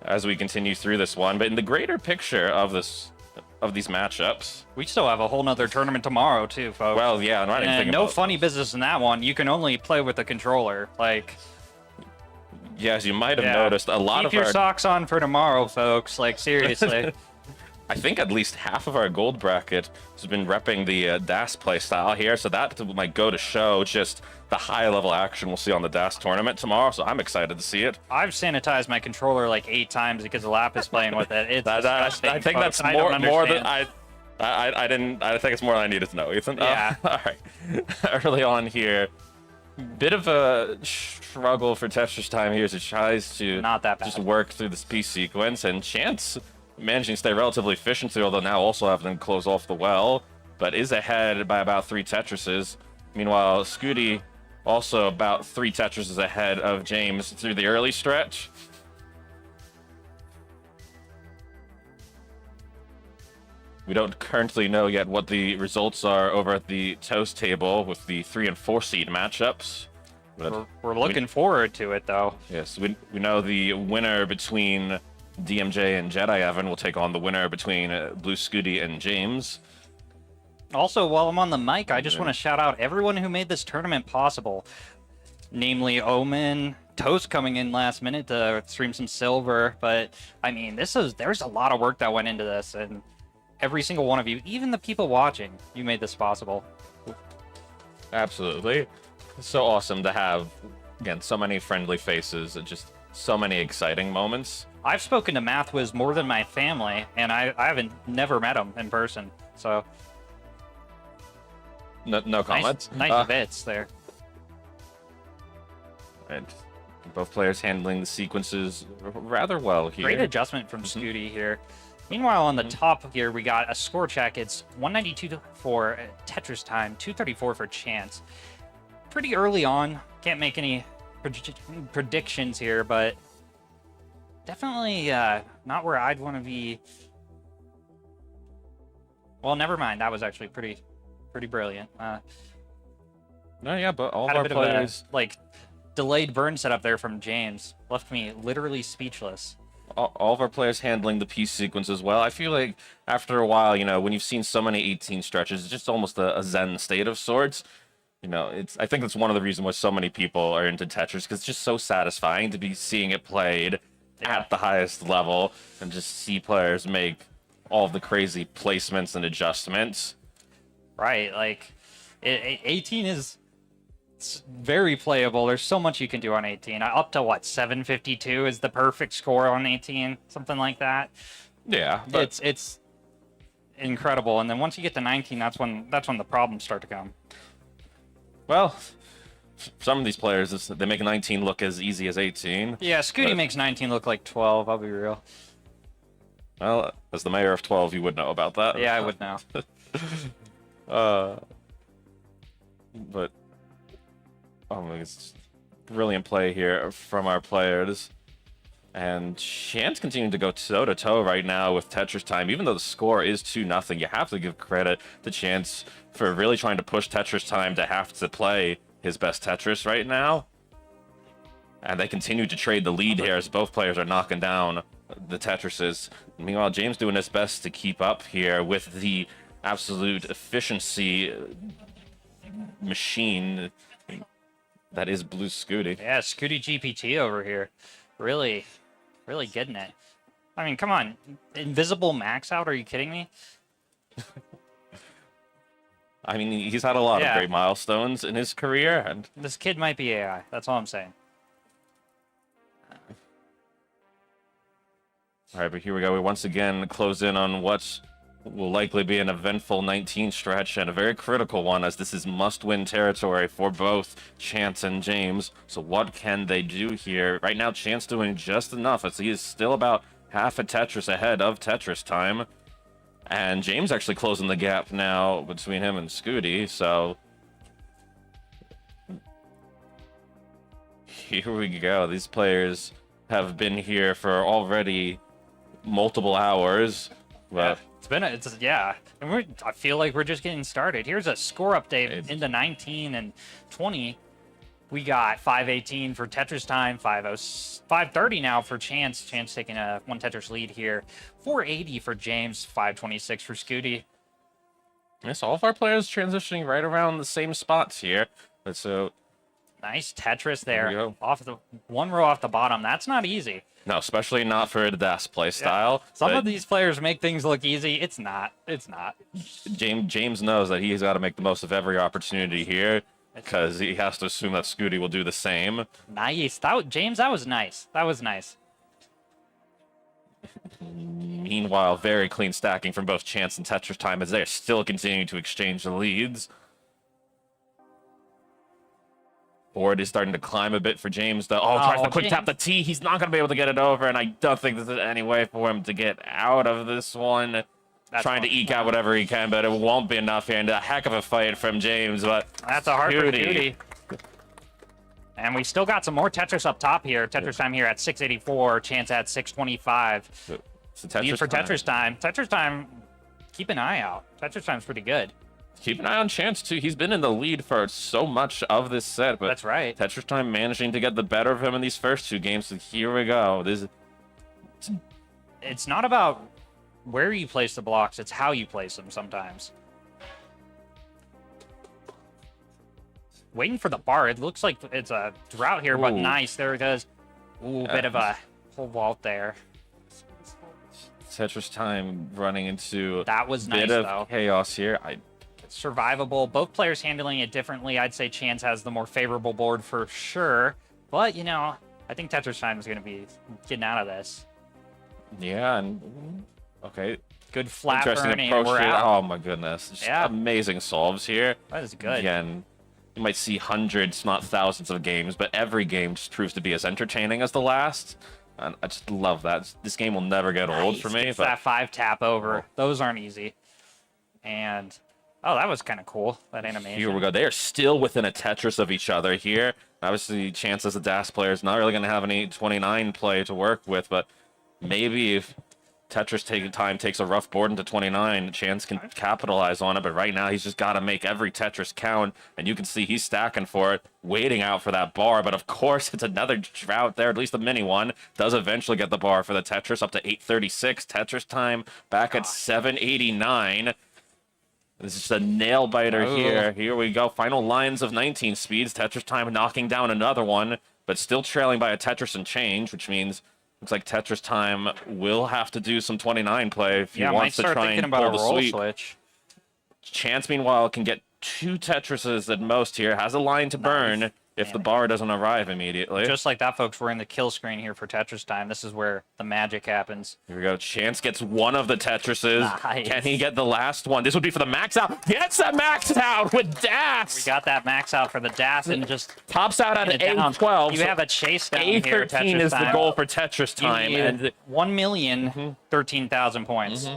as we continue through this one. But in the greater picture of these matchups, we still have a whole nother tournament tomorrow too, folks. Well, yeah, I'm not even thinking no about funny business in that one. You can only play with the controller. Like, yeah, as you might have noticed, a lot keep of your our socks on for tomorrow, folks. Like, seriously. I think at least half of our gold bracket has been repping the DAS playstyle here, so that might go to show just the high-level action we'll see on the DAS tournament tomorrow, so I'm excited to see it. I've sanitized my controller like 8 times because the lap is playing with it. It's I think that's more than I think it's more than I needed to know, Ethan. Yeah. All right. Early on here, bit of a struggle for Tetris time here as it tries to not that bad. Just work through this piece sequence, and Chance managing to stay relatively efficient through, although now also having to close off the well, but is ahead by about 3 Tetrises. Meanwhile, Scooty also about 3 Tetrises ahead of James through the early stretch. We don't currently know yet what the results are over at the toast table with the 3 and 4 seed matchups. But we're looking forward to it, though. Yes, we know the winner between DMJ and Jedi Evan will take on the winner between Blue Scooty and James. Also, while I'm on the mic, I just want to shout out everyone who made this tournament possible. Namely, Omen, Toast coming in last minute to stream some silver. But, I mean, there's a lot of work that went into this. And every single one of you, even the people watching, you made this possible. Absolutely. So awesome to have, again, so many friendly faces and just so many exciting moments. I've spoken to Mathwiz more than my family, and I haven't never met him in person, so... No comments? Nice bits there. And both players handling the sequences rather well here. Great adjustment from Scooty here. Meanwhile, on the top here, we got a score check. It's 192 for Tetris time, 234 for Chance. Pretty early on. Can't make any predictions here, but definitely not where I'd want to be. Well, never mind. That was actually pretty brilliant. No, yeah, but all had of a our bit players... of a, like, delayed burn setup there from James. Left me literally speechless. All of our players handling the piece sequence as well. I feel like after a while, when you've seen so many 18 stretches, it's just almost a zen state of sorts. I think that's one of the reasons why so many people are into Tetris, because it's just so satisfying to be seeing it played at the highest level and just see players make all of the crazy placements and adjustments. Right, like 18 is very playable. There's so much you can do on 18. Up to what, 752 is the perfect score on 18, something like that. Yeah, but It's incredible. And then once you get to 19, that's when the problems start to come. well, some of these players they make 19 look as easy as 18. Yeah, Scooty But- makes 19 look like 12. I'll be real. Well, as the mayor of 12, you would know about that. Yeah, I would know. But it's brilliant play here from our players. And Chance continuing to go toe-to-toe right now with Tetris Time. Even though the score is 2-0, you have to give credit to Chance for really trying to push Tetris Time to have to play his best Tetris right now. And they continue to trade the lead here as both players are knocking down the Tetrises. Meanwhile, James doing his best to keep up here with the absolute efficiency machine that is Blue Scooty. Yeah, Scooty GPT over here. Really getting it. I mean, come on. Invisible max out? Are you kidding me? I mean, he's had a lot of Yeah. great milestones in his career, and This kid might be AI. That's all I'm saying. all right, but here we go. We once again close in on what will likely be an eventful 19 stretch and a very critical one, as this is must-win territory for both Chance and James. So what can they do here? Right now, Chance doing just enough, as he is still about half a Tetris ahead of Tetris Time. And James actually closing the gap now between him and Scooty, so here we go. These players have been here for already multiple hours, but and I feel like we're just getting started. Here's a score update It's- into 19 and 20. We got 518 for Tetris Time, 530 now for Chance. Chance taking a one Tetris lead here. 480 for James, 526 for Scooty. yes, all of our players transitioning right around the same spots here. But so Nice Tetris There there. we go. Off the one row off the bottom. That's not easy. no, especially not for the Das play style. Some but of these players make things look easy. It's not. It's not. James knows that he's got to make the most of every opportunity here, because he has to assume that Scooty will do the same. Nice. James, that was nice. That was nice. Meanwhile, very clean stacking from both Chance and Tetris Time as they're still continuing to exchange the leads. Board is starting to climb a bit for James, though. Oh, tries to quick tap the T. He's not going to be able to get it over, and I don't think there's any way for him to get out of this one. Trying to eke out whatever he can, but it won't be enough here. And a heck of a fight from James, but That's a hard for Scooty. Scooty. And we still got some more Tetris up top here. Tetris Time here at 684. Chance at 625. So Tetris Lead for Time. Tetris Time. Tetris Time, keep an eye out. Tetris Time's pretty good. Keep an eye on Chance, too. He's been in the lead for so much of this set, but That's right. Tetris Time managing to get the better of him in these first two games. So here we go. It's not about where you place the blocks, it's how you place them sometimes. Waiting for the bar. It looks like it's a drought here, but Ooh. nice. There it goes. Ooh, bit of a whole vault there. Tetris Time running into That was a nice, bit of though. chaos here. Survivable. Both players handling it differently. I'd say Chance has the more favorable board for sure. But, you know, I think Tetris Time is going to be getting out of this. Yeah, and okay. Good flat Interesting burn, and approach we're here. out. Oh my goodness. Just Yeah. amazing solves here. That is good. Again, you might see hundreds, not thousands of games, but every game just proves to be as entertaining as the last. And I just love that. This game will never get old for me. Gets But that 5 tap over. Oh. Those aren't easy. And, oh, that was kind of cool, that animation. here we go. They are still within a Tetris of each other here. Obviously, Chance as a DAS player is not really going to have any 29 play to work with, but maybe if Tetris Time takes a rough board into 29, Chance can capitalize on it, but right now he's just got to make every Tetris count, and you can see he's stacking for it, waiting out for that bar, but of course it's another drought there, at least a mini one, does eventually get the bar for the Tetris up to 836. Tetris Time back at 789. This is a nail biter here. Here we go. Final lines of 19 speeds. Tetris Time knocking down another one, but still trailing by a Tetris and change, which means Looks like Tetris Time will have to do some 29 play if he Yeah, might wants to start try thinking and about pull a the roll sweep. switch. Chance, meanwhile, can get 2 Tetrises at most here. Has a line to burn if the Damn it. bar doesn't arrive immediately. Just like that, folks, we're in the kill screen here for Tetris Time. This is where the magic happens. Here we go. Chance gets one of the Tetrises. Nice. Can he get the last one? This would be for the max out. Gets a max out with Das. We got that max out for the DAS and just Tops out at get it down. A12. You so have a chase down here. A13 Tetris is the Time. goal for Tetris Time. You need And 1,013,000 points.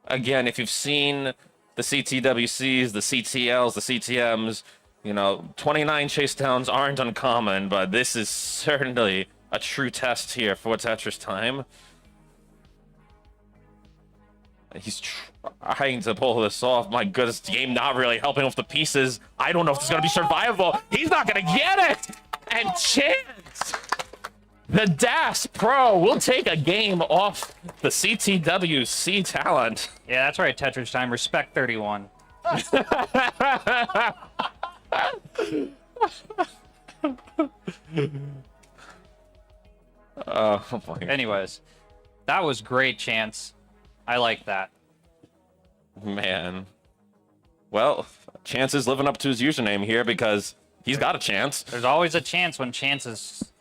again, if you've seen the CTWCs, the CTLs, the CTMs, you know, 29 chase downs aren't uncommon, but this is certainly a true test here for Tetris Time. He's trying to pull this off. My goodness, the game not really helping with the pieces. I don't know if this is going to be survivable. He's not going to get it. And Chance, the DAS Pro, will take a game off the CTWC talent. Yeah, that's right, Tetris Time. Respect 31. Oh my Anyways, that was great, Chance. I like that. man. Well, Chance is living up to his username here because he's got a chance. There's always a chance when Chance is...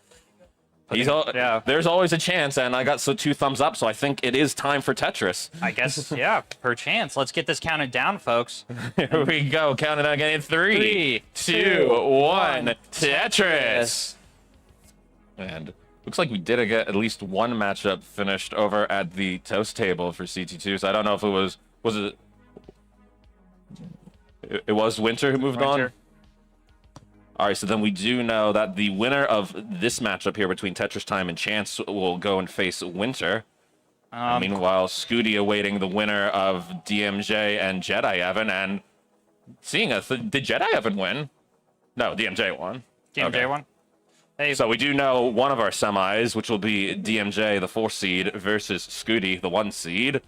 yeah. There's always a chance, and I got 2 thumbs up, so I think it is time for Tetris. I guess, yeah, per chance. Let's get this counted down, folks. Here we go, counting down again in 3, 2, 1, Tetris. And looks like we did get at least one matchup finished over at the toast table for CT2. So I don't know if it was it was Winter who moved on. Winter. All right, so then we do know that the winner of this matchup here between Tetris Time and Chance will go and face Winter. Meanwhile, Scooty awaiting the winner of DMJ and Jedi Evan, and seeing us, did Jedi Evan win? No, DMJ won. DMJ Okay. one. Hey, So we do know one of our semis, which will be DMJ, the 4 seed, versus Scooty, the 1 seed.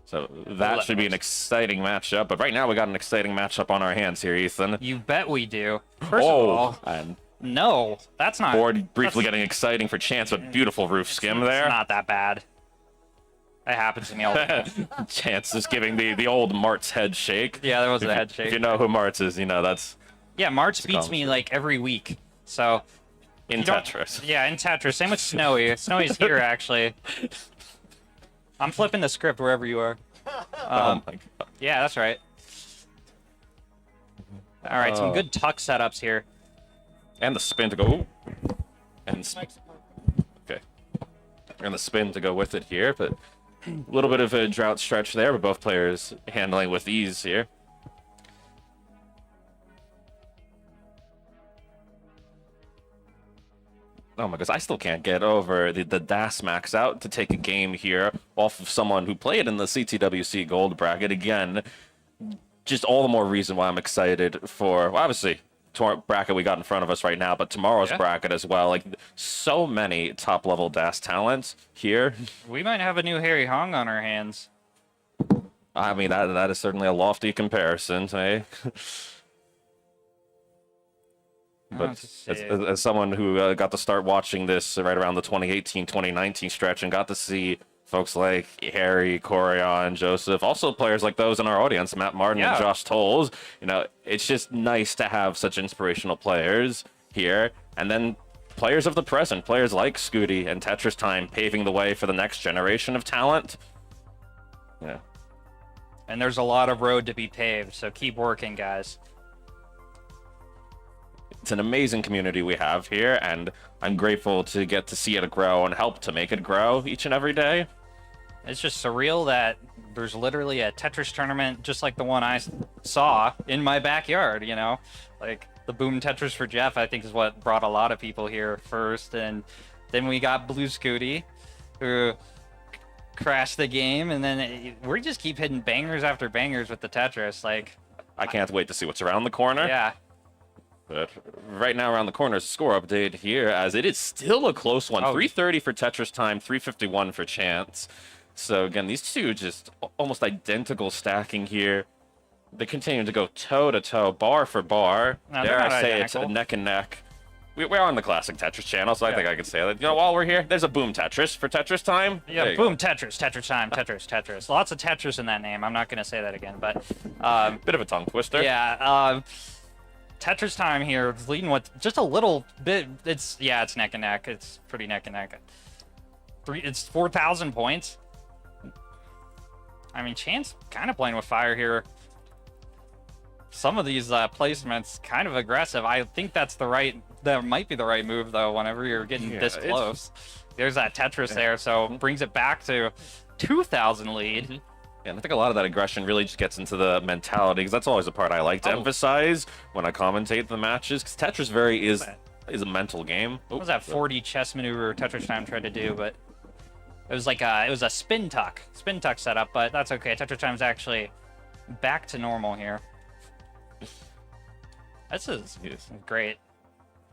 So that should be an exciting matchup. But right now we got an exciting matchup on our hands here, Ethan. you bet we do. First of all, and no, that's not... board briefly that's- getting exciting for Chance, but beautiful roof skim It's there. not that bad. It happens to me all the time. Chance is giving the old Mart's head shake. Yeah, there was a head If shake. you know who Mart's is, you know that's Yeah, March beats me like every week. So in you don't- Tetris. Yeah, in Tetris. Same with Snowy. Snowy's here actually. I'm flipping the script wherever you are. Oh my god. Yeah, that's right. All right, some Oh. good tuck setups here. And the spin to go. Ooh. And okay. And the spin to go with it here, but a little bit of a drought stretch there, but both players handling with ease here. Oh my gosh, I still can't get over the DAS max out to take a game here off of someone who played in the CTWC gold bracket. Again, just all the more reason why I'm excited for, well, obviously, bracket we got in front of us right now, but tomorrow's bracket as well. Like, so many top-level DAS talents here. We might have a new Harry Hong on our hands. I mean, that is certainly a lofty comparison, eh? But Let's see. as someone who got to start watching this right around the 2018-2019 stretch and got to see folks like Harry, Corion, Joseph, also players like those in our audience, Matt Martin and Josh Tolles, you know, it's just nice to have such inspirational players here. And then players of the present, players like Scooty and Tetris Time paving the way for the next generation of talent. Yeah. And there's a lot of road to be paved, so keep working, guys. It's an amazing community we have here, and I'm grateful to get to see it grow and help to make it grow each and every day. It's just surreal that there's literally a Tetris tournament just like the one I saw in my backyard, you know? Like, the Boom Tetris for Jeff, I think, is what brought a lot of people here first, and then we got Blue Scooty, who crashed the game, and then we just keep hitting bangers after bangers with the Tetris, like... I can't wait to see what's around the corner. Yeah. But right now around the corner is a score update here, as it is still a close one. 330 for Tetris Time, 351 for Chance. So again, these two just almost identical stacking here. They continue to go toe-to-toe, bar for bar. No, Dare they're I not say it's identical. neck and neck. we're on the classic Tetris channel, so I Yeah. think I can say that. You know, while we're here, there's a boom Tetris for Tetris time. There Yeah, you boom, Tetris, Tetris time, Tetris. Lots of Tetris in that name. I'm not gonna say that again, but Bit of a tongue twister. yeah, Tetris time here, leading with just a little bit. It's neck and neck. It's pretty neck and neck. It's 4,000 points. I mean, Chance kind of playing with fire here. Some of these placements kind of aggressive. I think that might be the right move though. Whenever you're getting this close, there's that Tetris there, so brings it back to 2,000 lead. Yeah, and I think a lot of that aggression really just gets into the mentality, because that's always the part I like to emphasize when I commentate the matches, because Tetris is a mental game. What was that 40 chess maneuver Tetris time tried to do? But it was like it was a spin tuck setup, but that's okay. Tetris time's actually back to normal here. This is great.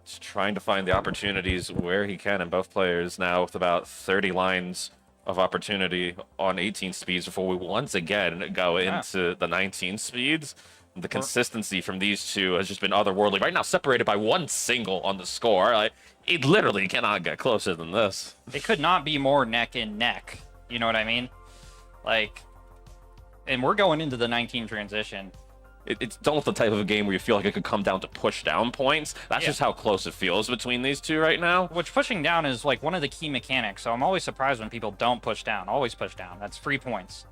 Just trying to find the opportunities where he can, and both players now with about 30 lines of opportunity on 18 speeds before we once again go into the 19 speeds. The consistency from these two has just been otherworldly. Right now, separated by one single on the score. It literally cannot get closer than this. It could not be more neck and neck. You know what I mean? And we're going into the 19 transition. It's almost the type of a game where you feel like it could come down to push down points. That's just how close it feels between these two right now. Which pushing down is like one of the key mechanics. So I'm always surprised when people don't push down. Always push down. That's free points.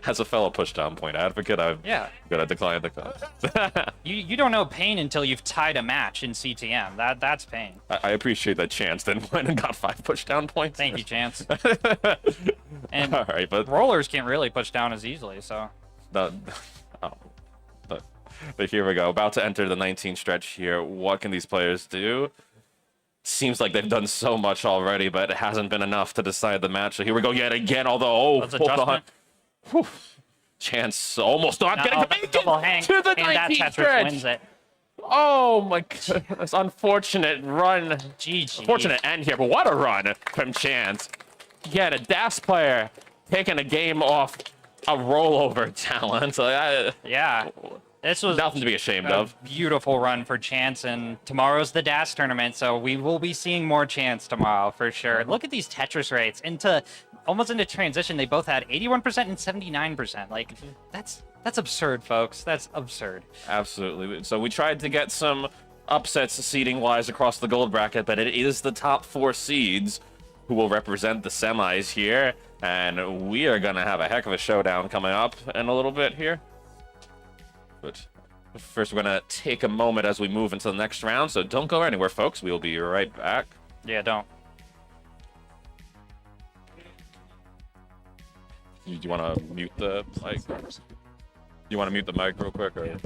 As a fellow push down point advocate, I'm gonna decline the call. You don't know pain until you've tied a match in CTM. That's pain. I appreciate that Chance then went and got 5 push down points. Thank you, Chance. And all right, but rollers can't really push down as easily, so. But here we go. About to enter the 19 stretch here. What can these players do? Seems like they've done so much already, but it hasn't been enough to decide the match. So here we go yet again, although, That's adjustment. Whew. Chance almost not getting to make it double hang, to the and that 19 Tetris stretch. wins it. Oh my goodness. Unfortunate run. GG. Unfortunate end here, but what a run from Chance. Yet a DAS player taking a game off a rollover talent. Yeah. This was nothing to be ashamed a of. beautiful run for Chance, and tomorrow's the DAS tournament, so we will be seeing more Chance tomorrow for sure. Look at these Tetris rates. Almost into transition, they both had 81% and 79%. That's absurd, folks. That's absurd. Absolutely. So we tried to get some upsets seeding-wise across the gold bracket, but it is the top 4 seeds who will represent the semis here, and we are gonna have a heck of a showdown coming up in a little bit here. But first, we're gonna take a moment as we move into the next round, so don't go anywhere, folks. We will be right back. Yeah, don't. Do you want to mute the mic? You want to mute the mic real quick? Or?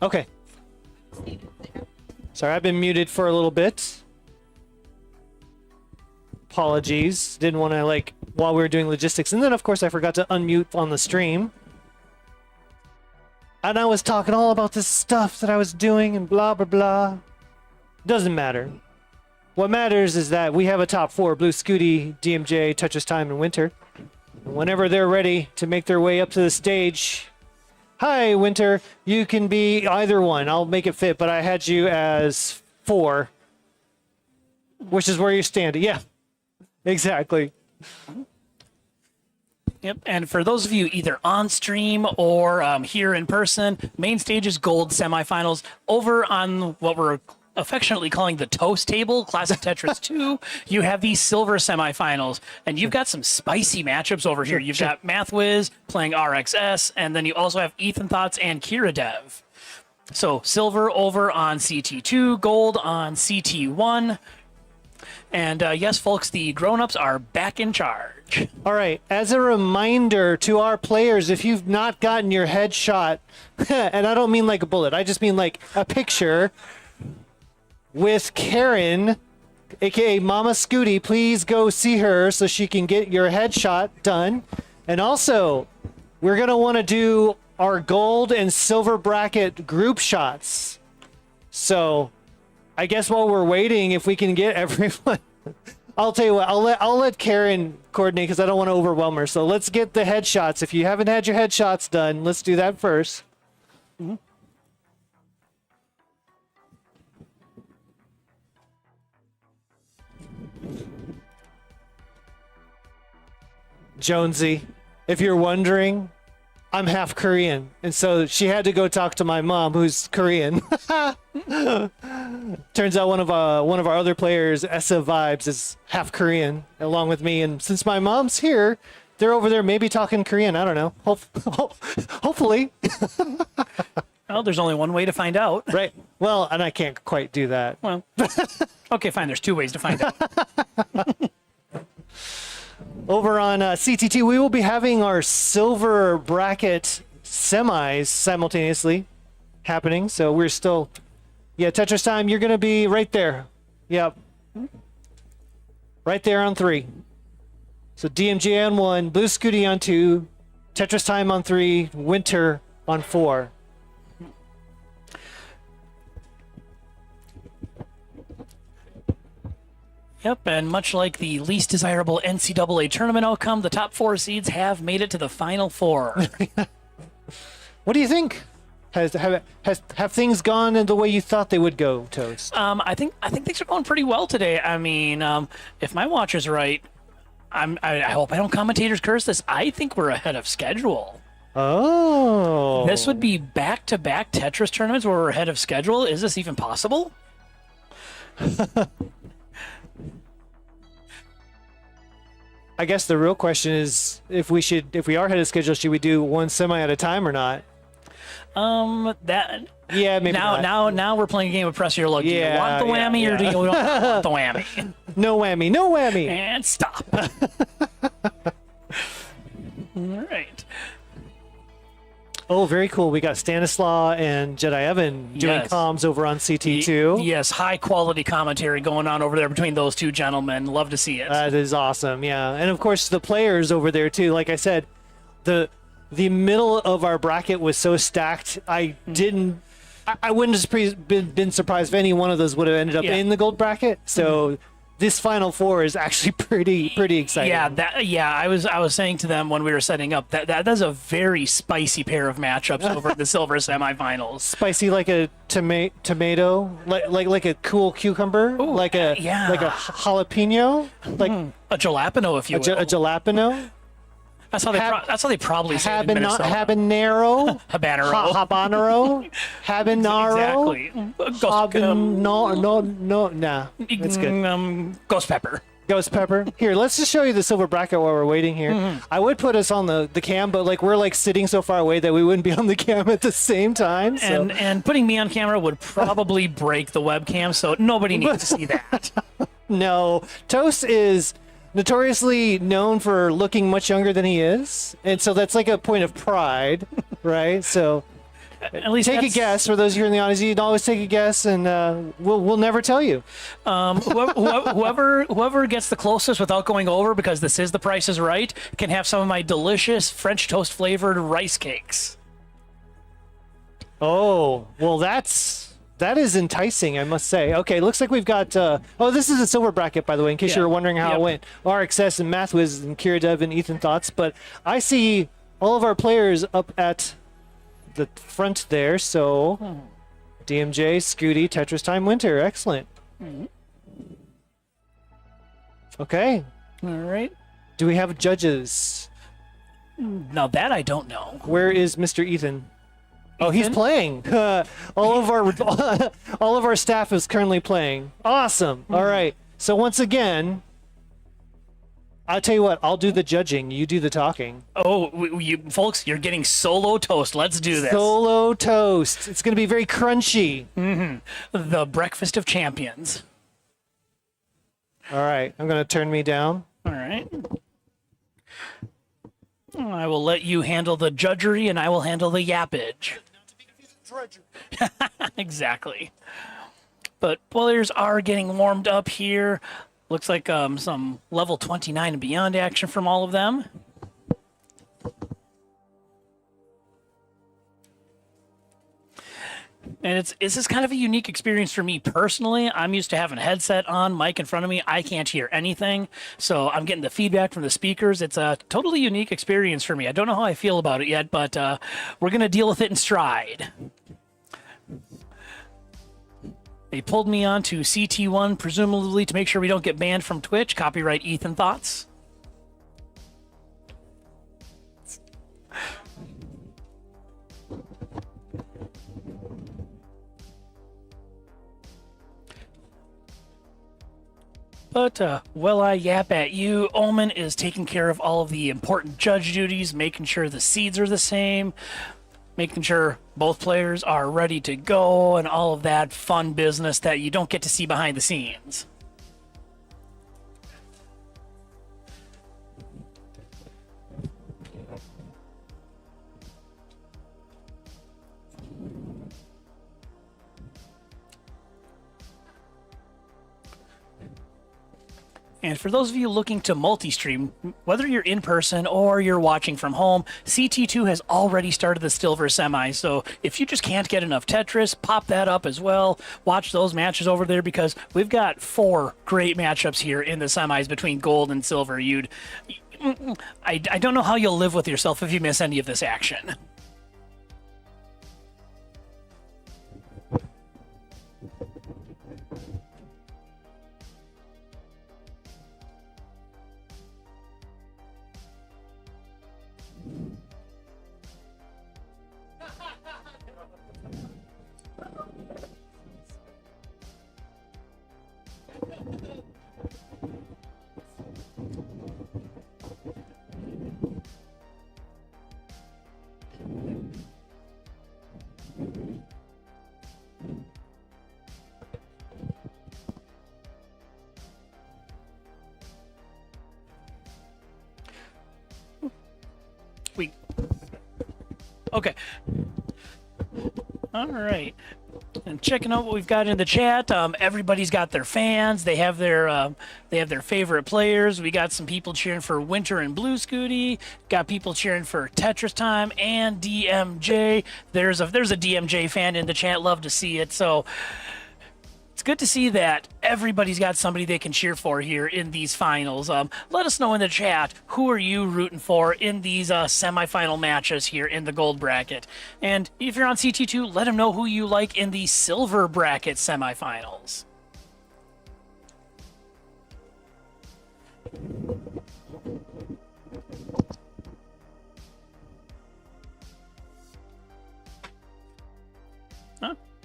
Okay. Sorry, I've been muted for a little bit. Apologies. Didn't want to, like, while we were doing logistics. And then, of course, I forgot to unmute on the stream. And I was talking all about this stuff that I was doing and blah, blah, blah. Doesn't matter. What matters is that we have a top 4, Blue Scooty, DMJ, Tetris Time, and Winter. And whenever they're ready to make their way up to the stage... Hi, Winter. You can be either one. I'll make it fit, but I had you as 4. Which is where you're standing. Yeah. Exactly. Yep, and for those of you either on stream or here in person, main stage is gold semifinals. Over on what we're affectionately calling the toast table, Classic Tetris 2, you have the silver semifinals, and you've got some spicy matchups over here. You've got MathWiz playing RXS, and then you also have Ethan Thoughts and Kira Dev. So silver over on CT2, gold on CT1. And yes, folks, the grown-ups are back in charge. All right. As a reminder to our players, if you've not gotten your headshot, and I don't mean like a bullet, I just mean like a picture with Karen, aka Mama Scooty, please go see her so she can get your headshot done. And also, we're going to want to do our gold and silver bracket group shots. So... I guess while we're waiting, if we can get everyone, I'll tell you what, I'll let Karen coordinate because I don't want to overwhelm her. So let's get the headshots. If you haven't had your headshots done, let's do that first. Mm-hmm. Jonesy, if you're wondering, I'm half Korean, and so she had to go talk to my mom, who's Korean. Turns out one of our other players, Essa Vibes, is half Korean, along with me. And since my mom's here, they're over there maybe talking Korean. I don't know. Hopefully. Well, there's only one way to find out. Right. Well, and I can't quite do that. Well, okay, fine. There's 2 ways to find out. Over on CTT, we will be having our silver bracket semis simultaneously happening. So we're still, yeah, Tetris Time, you're going to be right there. Yep. Right there on 3. So DMG on 1, Blue Scooty on 2, Tetris Time on 3, Winter on 4. Yep, and much like the least desirable NCAA tournament outcome, the top 4 seeds have made it to the Final 4. What do you think? Have things gone in the way you thought they would go, Toast? I think things are going pretty well today. I mean, if my watch is right, I hope I don't commentators curse this. I think we're ahead of schedule. Oh. This would be back-to-back Tetris tournaments where we're ahead of schedule. Is this even possible? I guess the real question is if we are ahead of schedule, should we do one semi at a time or not? That Yeah, maybe not. now we're playing a game of press your luck. Do you want the whammy yeah. or do you not want the whammy? No whammy, no whammy. And stop. All right. Oh, very cool. We got Stanislaw and Jedi Evan doing Yes. comms over on CT2. Yes, high quality commentary going on over there between those two gentlemen. Love to see it. That is awesome, yeah. And of course, the players over there too. Like I said, the middle of our bracket was so stacked. I wouldn't have been surprised if any one of those would have ended up in the gold bracket. So this Final Four is actually pretty exciting. I was saying to them when we were setting up that's a very spicy pair of matchups over the silver semifinals. Spicy like a tomato, like a cool cucumber, like a jalapeno, like A jalapeno, if you will. a jalapeno. That's how they probably say it in Minnesota. Habanero. Habanero. Habanero. Exactly. Nah. That's good. Ghost pepper. Ghost pepper. Here, let's just show you the silver bracket while we're waiting here. I would put us on the cam, but we're sitting so far away that we wouldn't be on the cam at the same time. So. And putting me on camera would probably break the webcam, so nobody needs to see that. No, Toast is notoriously known for looking much younger than he is, and so that's like a point of pride, right? So At least take a that's- guess. For those of you in the audience, you can always take a guess, and we'll never tell you. Whoever gets the closest without going over, because this is The Price is Right, can have some of my delicious French toast flavored rice cakes. Oh, well, that is enticing, I must say. Okay, looks like we've got. This is a silver bracket, by the way, in case Yeah. you were wondering how Yep. it went. RXS and Mathwiz and Kira Dev and Ethan Thoughts, but I see all of our players up at the front there. So, DMJ, Scooty, Tetris Time, Winter, excellent. Okay, All right. do we have judges? Now that I don't know. Where is Mr. Ethan? Oh, he's Ethan? playing. all of our staff is currently playing. Awesome. All right. So once again, I'll tell you what. I'll do the judging. You do the talking. Oh, you folks, you're getting solo toast. Let's do this. Solo toast. It's going to be very crunchy. The breakfast of champions. All right. I'm going to turn me down. All right. I will let you handle the judgery, and I will handle the yappage. Exactly. But players are getting warmed up here. Looks like some level 29 and beyond action from all of them. And it's just kind of a unique experience for me personally. I'm used to having a headset on, mic in front of me. I can't hear anything. So I'm getting the feedback from the speakers. It's a totally unique experience for me. I don't know how I feel about it yet, but we're going to deal with it in stride. They pulled me on to CT1, presumably to make sure we don't get banned from Twitch. Copyright Ethan Thoughts. But while I yap at you, Omen is taking care of all of the important judge duties, making sure the seeds are the same, making sure both players are ready to go, and all of that fun business that you don't get to see behind the scenes. And for those of you looking to multi-stream, whether you're in person or you're watching from home, CT2 has already started the silver semi. So if you just can't get enough Tetris, pop that up as well. Watch those matches over there, because we've got 4 great matchups here in the semis between gold and silver. I don't know how you'll live with yourself if you miss any of this action. Okay. All right. And checking out what we've got in the chat. Everybody's got their fans. They have their favorite players. We got some people cheering for Winter and Blue Scooty. Got people cheering for Tetris Time and DMJ. There's a DMJ fan in the chat. Love to see it. So it's good to see that everybody's got somebody they can cheer for here in these finals. Let us know in the chat, who are you rooting for in these semifinal matches here in the gold bracket? And if you're on CT2, let them know who you like in the silver bracket semifinals.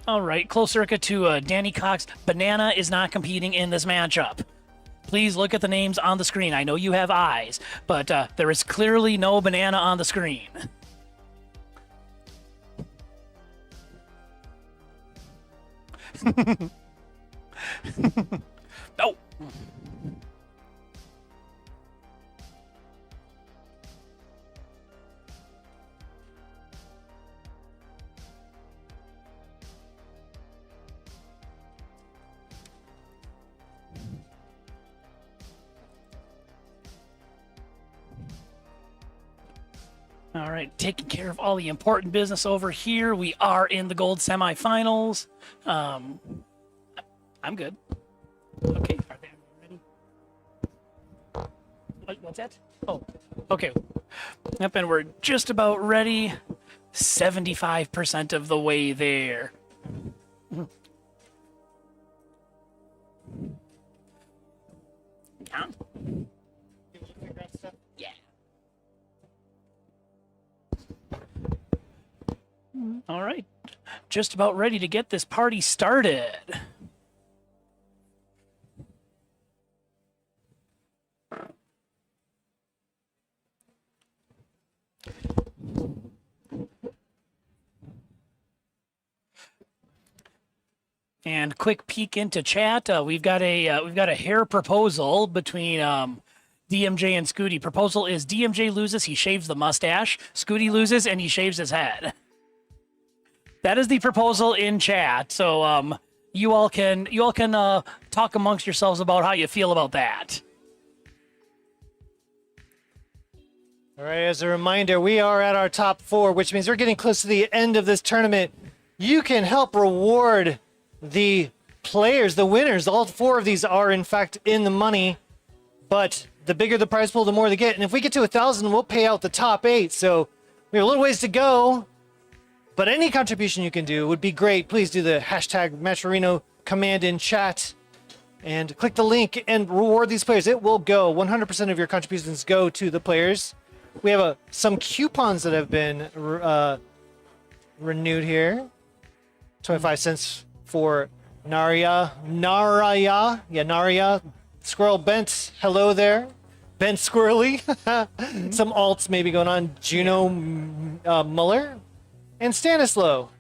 All right, close circuit to Danny Cox. Banana is not competing in this matchup. Please look at the names on the screen. I know you have eyes, but there is clearly no banana on the screen. No. All right, taking care of all the important business over here. We are in the gold semifinals. I'm good. Okay, are they ready? What's that? Oh, okay. Yep, and we're just about ready. 75% of the way there. Down. Yeah. All right. Just about ready to get this party started. And quick peek into chat. We've got a hair proposal between DMJ and Scooty. Proposal is DMJ loses, he shaves the mustache. Scooty loses and he shaves his head. That is the proposal in chat. So you all can talk amongst yourselves about how you feel about that. All right, as a reminder, we are at our top 4, which means we're getting close to the end of this tournament. You can help reward the players, the winners. All 4 of these are, in fact, in the money, but the bigger the prize pool, the more they get. And if we get to 1,000, we'll pay out the top 8. So we have a little ways to go, but any contribution you can do would be great. Please do the hashtag Matcherino command in chat and click the link and reward these players. It will go. 100% of your contributions go to the players. We have some coupons that have been renewed here. 25 cents for Narya. Squirrel Bent, hello there. Bent Squirrely. Some alts maybe going on. Juno Muller. And Stanislaw.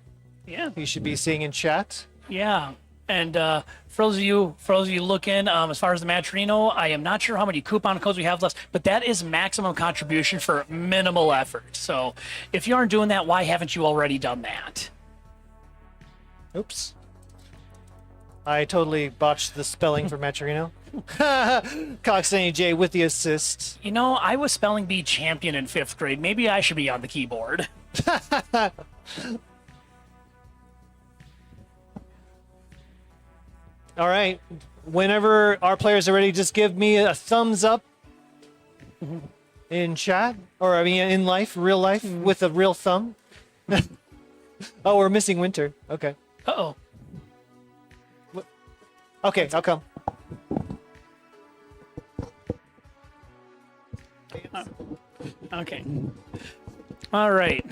Yeah. You should be seeing in chat. Yeah. And for those of you looking, as far as the Matcherino, I am not sure how many coupon codes we have left, but that is maximum contribution for minimal effort. So if you aren't doing that, why haven't you already done that? Oops. I totally botched the spelling for Matcherino. Coxsane J with the assist. You know, I was spelling bee champion in 5th grade. Maybe I should be on the keyboard. All right. Whenever our players are ready, just give me a thumbs up in chat, or I mean in life, real life, with a real thumb. Oh, we're missing Winter. Okay. Uh-oh. Okay, I'll come. Okay. All right.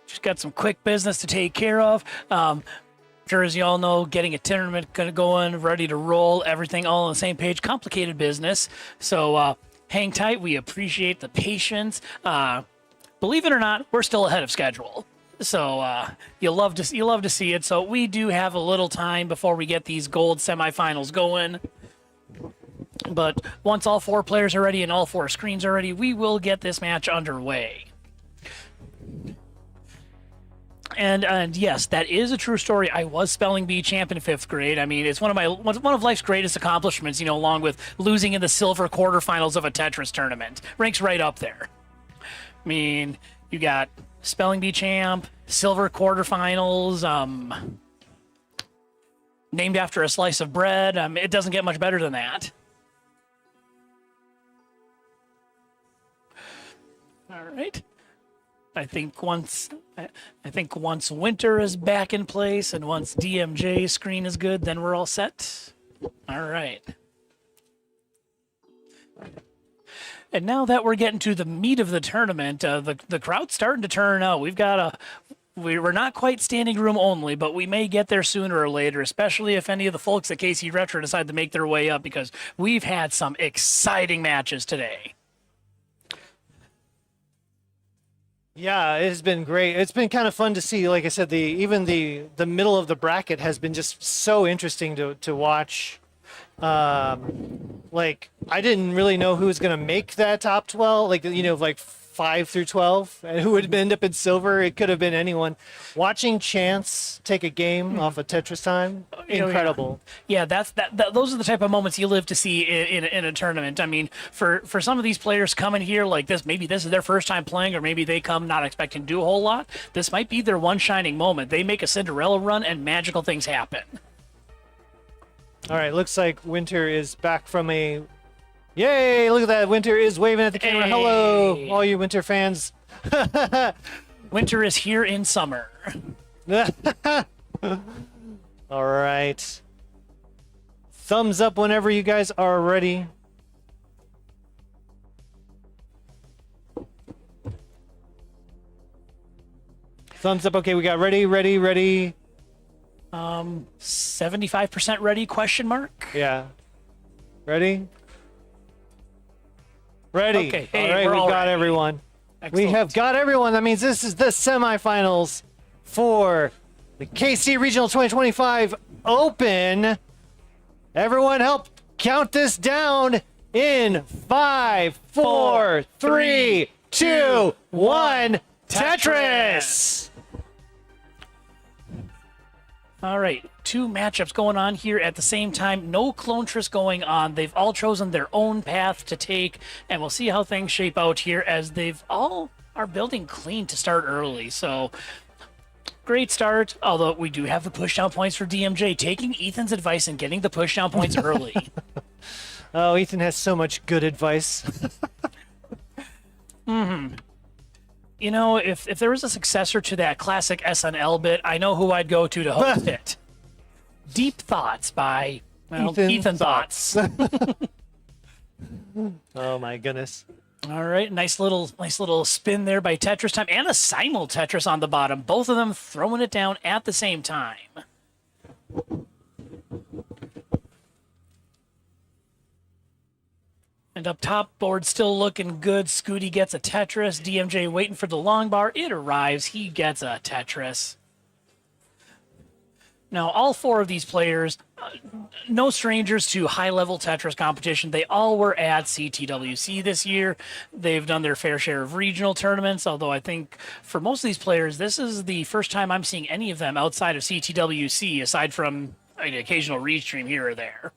Just got some quick business to take care of. Sure, as you all know, getting a tournament going, ready to roll, everything all on the same page, complicated business. So hang tight. We appreciate the patience. Believe it or not, we're still ahead of schedule. So you'll love to see it. So we do have a little time before we get these gold semifinals going. But once all 4 players are ready and all 4 screens are ready, we will get this match underway. And yes, that is a true story. I was spelling bee champ in 5th grade. I mean, it's one of life's greatest accomplishments, you know, along with losing in the silver quarterfinals of a Tetris tournament. Ranks right up there. I mean, you got spelling bee champ, silver quarterfinals, named after a slice of bread. It doesn't get much better than that. All right. I think once Winter is back in place and once DMJ's screen is good, then we're all set. All right. And now that we're getting to the meat of the tournament, the crowd's starting to turn out. We're not quite standing room only, but we may get there sooner or later, especially if any of the folks at KC Retro decide to make their way up, because we've had some exciting matches today. Yeah, it has been great. It's been kind of fun to see. Like I said, even the middle of the bracket has been just so interesting to watch. Like I didn't really know who was gonna make that top 12. Like, you know, like 5 through 12, and who would end up in silver? It could have been anyone. Watching Chance take a game off of Tetris time, incredible. Yeah, those are the type of moments you live to see in a tournament. I mean, for some of these players coming here like this, maybe this is their first time playing, or maybe they come not expecting to do a whole lot. This might be their one shining moment. They make a Cinderella run, and magical things happen. All right, looks like Winter is back from a... Yay, look at that. Winter is waving at the camera. Hey. Hello, all you Winter fans. Winter is here in summer. All right. Thumbs up whenever you guys are ready. Thumbs up. Okay, we got ready. 75% ready? Question mark. Yeah. Ready? Ready. Okay, hey, all right, we're we all got ready. everyone. Excellent. We have got everyone. That means this is the semifinals for the KC Regional 2025 Open. Everyone help count this down in 5, 4, 3, 2, 1. Tetris! All right, 2 matchups going on here at the same time. No Clontress going on. They've all chosen their own path to take, and we'll see how things shape out here as they've all are building clean to start early. So, great start, although we do have the pushdown points for DMJ, taking Ethan's advice and getting the pushdown points early. Oh, Ethan has so much good advice. You know, if there was a successor to that classic SNL bit, I know who I'd go to host it. Deep Thoughts by Ethan Thoughts. Oh my goodness. All right, nice little spin there by Tetris Time and a simul Tetris on the bottom. Both of them throwing it down at the same time. And up top, board still looking good. Scooty gets a Tetris. DMJ waiting for the long bar. It arrives. He gets a Tetris. Now, all 4 of these players, no strangers to high-level Tetris competition. They all were at Ctwc this year. They've done their fair share of regional tournaments, although I think for most of these players, this is the first time I'm seeing any of them outside of Ctwc, aside from an occasional restream here or there.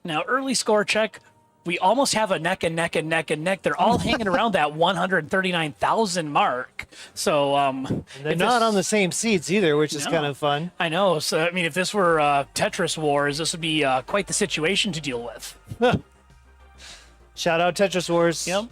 Now, early score check, we almost have a neck and neck and neck and neck. They're all hanging around that 139,000 mark. So, They're not on the same seats either, which is kind of fun. I know. So, I mean, if this were Tetris Wars, this would be quite the situation to deal with. Shout out Tetris Wars. Yep.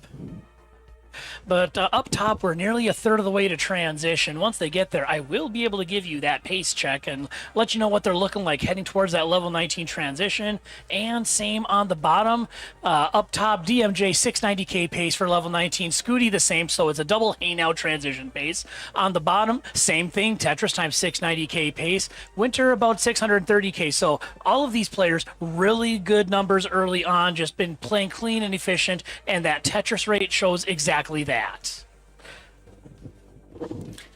But up top, we're nearly a third of the way to transition. Once they get there, I will be able to give you that pace check and let you know what they're looking like heading towards that level 19 transition. And same on the bottom. Up top, DMJ 690K pace for level 19. Scooty the same, so it's a double hey now transition pace. On the bottom, same thing, Tetris times 690K pace. Winter about 630K. So all of these players, really good numbers early on, just been playing clean and efficient, and that Tetris rate shows exactly that.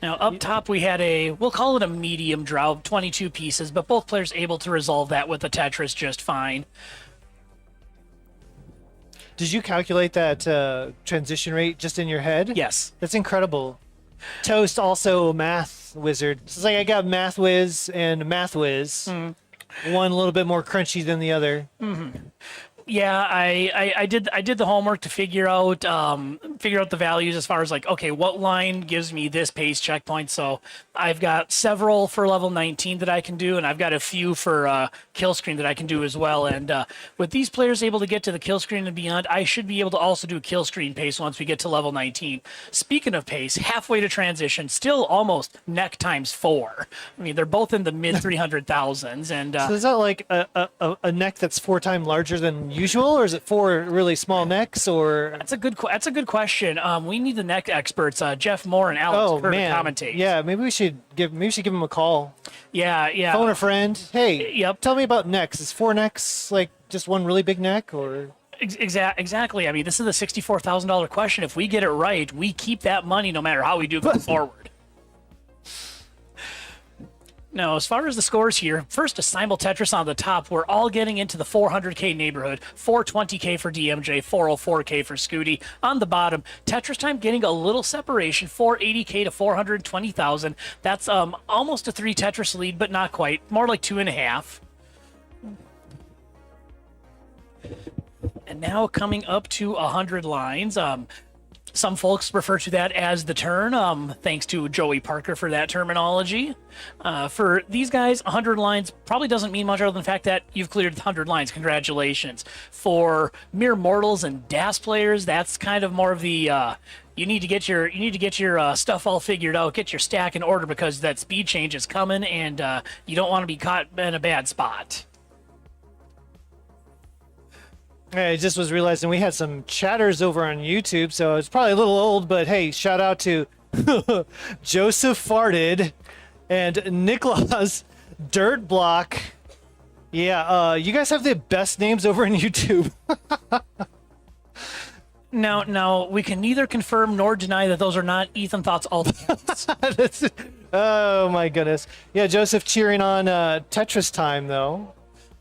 Now, up top, we had we'll call it a medium draw, 22 pieces, but both players able to resolve that with the Tetris just fine. Did you calculate that transition rate just in your head? Yes. That's incredible. Toast also math wizard. So it's like I got math whiz and math whiz. One a little bit more crunchy than the other. Yeah, I did the homework to figure out the values as far as like, okay, what line gives me this pace checkpoint. So I've got several for level 19 that I can do, and I've got a few for kill screen that I can do as well. And with these players able to get to the kill screen and beyond, I should be able to also do kill screen pace once we get to level 19. Speaking of pace, halfway to transition, still almost neck times 4. I mean, they're both in the mid 300,000s, and So is that like a neck that's 4 times larger than usual, or is it 4 really small necks, or? That's a good question. We need the neck experts, Jeff Moore and Alex Kerr, to commentate. Yeah, maybe we should give him a call. Yeah. Phone a friend. Hey, Yep. tell me about necks. Is 4 necks like just one really big neck, or? Exactly. I mean, this is a $64,000 question. If we get it right, we keep that money no matter how we do going forward. Now, as far as the scores here, first a Simul Tetris on the top. We're all getting into the 400k neighborhood. 420k for DMJ, 404k for Scooty. On the bottom, Tetris Time getting a little separation, 480k to 420,000. That's almost a 3 Tetris lead, but not quite. More like 2.5. And now coming up to 100 lines. Some folks refer to that as the turn, thanks to Joey Parker for that terminology. For these guys, 100 lines probably doesn't mean much other than the fact that you've cleared 100 lines. Congratulations. For mere mortals and DAS players, that's kind of more of the you need to get your stuff all figured out, get your stack in order because that speed change is coming, and you don't want to be caught in a bad spot. I just was realizing we had some chatters over on YouTube, so it's probably a little old, but hey, shout out to Joseph Farted and Nicholas Dirtblock. Yeah, you guys have the best names over on YouTube. Now, we can neither confirm nor deny that those are not Ethan Thought's alt-accounts. Oh my goodness. Yeah, Joseph cheering on Tetris Time though.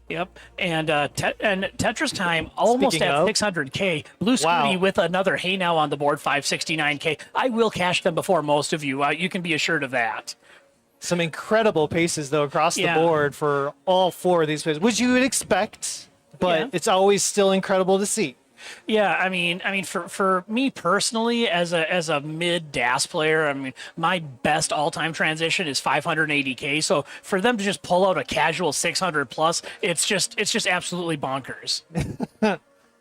Yep, and Tetris Time almost Speaking at of, 600k. Blue Scooty with another hey now on the board, 569k. I will cash them before most of you. You can be assured of that. Some incredible paces though across the board for all 4 of these players, which you would expect, but it's always still incredible to see. Yeah, I mean, for me personally, as a mid DAS player, I mean, my best all-time transition is 580k. So for them to just pull out a casual 600 plus, it's just absolutely bonkers.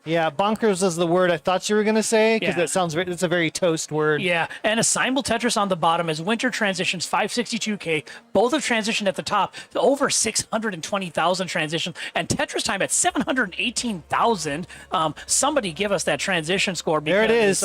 Yeah, bonkers is the word I thought you were gonna say because it's a very toast word. Yeah, and a Simul Tetris on the bottom as Winter transitions 562k. Both have transitioned at the top to over 620,000 transitions, and Tetris Time at 718,000. Somebody give us that transition score. Because, there it is.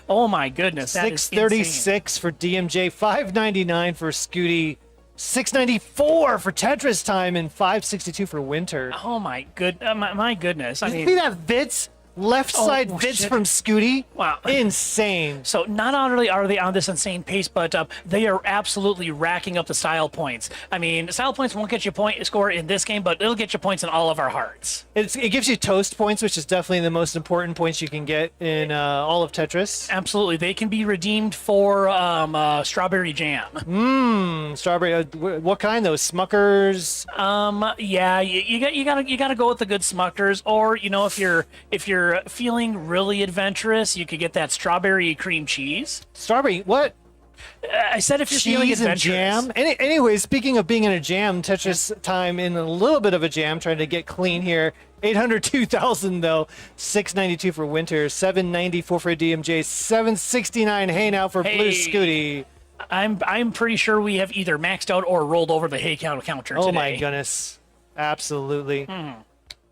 Oh my goodness, that is 636 for DMJ, 599 for Scooty, 694 for Tetris Time, and 562 for Winter. Oh my goodness! I mean, see that Vitz left side Vitz shit. from Scooty? Wow, insane! So not only are they on this insane pace, but they are absolutely racking up the style points. I mean, style points won't get you point score in this game, but it'll get you points in all of our hearts. It gives you toast points, which is definitely the most important points you can get in all of Tetris. Absolutely, they can be redeemed for strawberry jam. Strawberry. What kind though? Smuckers. Yeah, you gotta go with the good Smuckers, or if you're feeling really adventurous, you could get that strawberry cream cheese. Strawberry. What? I said if you're feeling Cheese and adventurous. jam. Anyway, speaking of being in a jam, Tetris Time in a little bit of a jam, trying to get clean here. 802,000 though. 692 for Winter. 794 for DMJ. 769. Hey now for Blue Scooty. I'm pretty sure we have either maxed out or rolled over the hay counter today. Oh my goodness. Absolutely.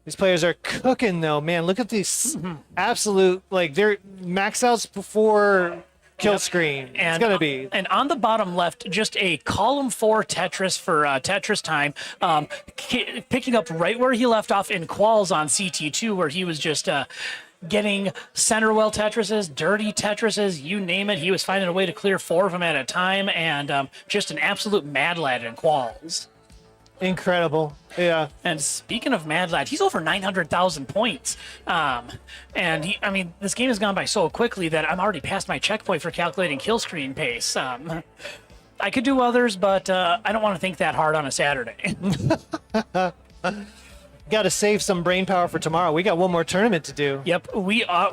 These players are cooking though, man. Look at these absolute, like, they're max outs before kill screen. It's gonna be. And on the bottom left, just a column 4 Tetris for Tetris Time, picking up right where he left off in Quals on CT2, where he was just getting center well Tetrises, dirty Tetrises, you name it. He was finding a way to clear 4 of them at a time, and just an absolute mad lad in Quals. Incredible. Yeah. And speaking of Mad Lad, he's over 900,000 points. And this game has gone by so quickly that I'm already past my checkpoint for calculating kill screen pace. I could do others, but I don't want to think that hard on a Saturday. Got to save some brain power for tomorrow. We got one more tournament to do. Yep, we are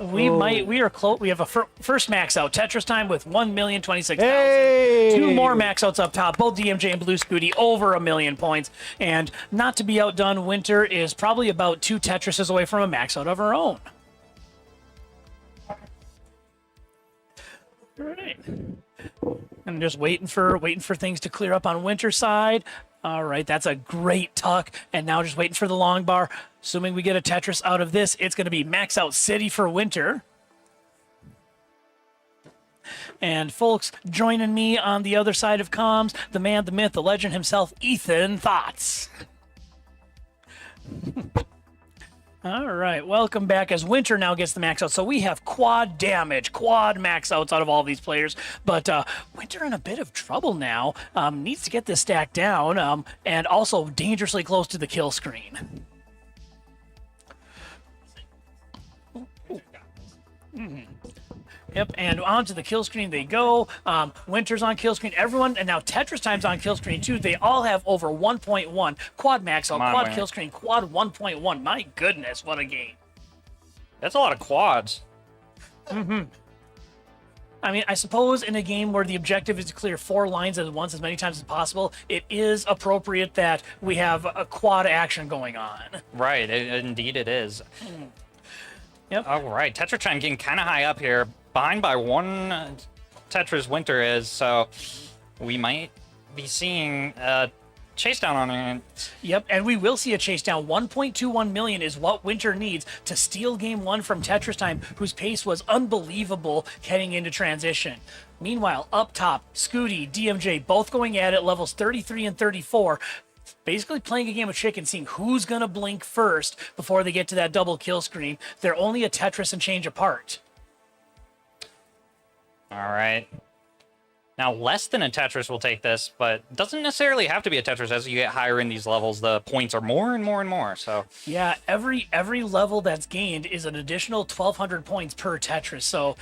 close. We have a first max out Tetris Time with 1,026,000. Hey! 2 more max outs up top, both DMJ and Blue Scooty over 1 million points. And not to be outdone, Winter is probably about 2 Tetrises away from a max out of her own. All right. I'm just waiting for things to clear up on Winter's side. All right, that's a great tuck. And now just waiting for the long bar. Assuming we get a Tetris out of this, it's going to be max out City for Winter. And folks, joining me on the other side of comms, the man, the myth, the legend himself, Ethan Thoughts. All right, welcome back as Winter now gets the max out. So we have quad damage, quad max outs out of all these players. But Winter in a bit of trouble now. Needs to get this stack down and also dangerously close to the kill screen. Yep, and onto the kill screen they go. Winter's on kill screen. Everyone, and now Tetris Time's on kill screen too. They all have over 1.1. Quad max out, quad kill screen, quad 1.1. My goodness, what a game. That's a lot of quads. I mean, I suppose in a game where the objective is to clear 4 lines at once as many times as possible, it is appropriate that we have a quad action going on. Right, indeed it is. Yep. All right, Tetris Time getting kind of high up here. Behind by 1 Tetris Winter is, so we might be seeing a chase down on it. Yep, and we will see a chase down. 1.21 million is what Winter needs to steal game 1 from Tetris Time, whose pace was unbelievable heading into transition. Meanwhile, up top, Scooty, DMJ, both going at it, levels 33 and 34. Basically playing a game of chicken, seeing who's going to blink first before they get to that double kill screen. They're only a Tetris and change apart. All right. Now, less than a Tetris will take this, but doesn't necessarily have to be a Tetris. As you get higher in these levels, the points are more and more and more. So yeah, every level that's gained is an additional 1,200 points per Tetris. So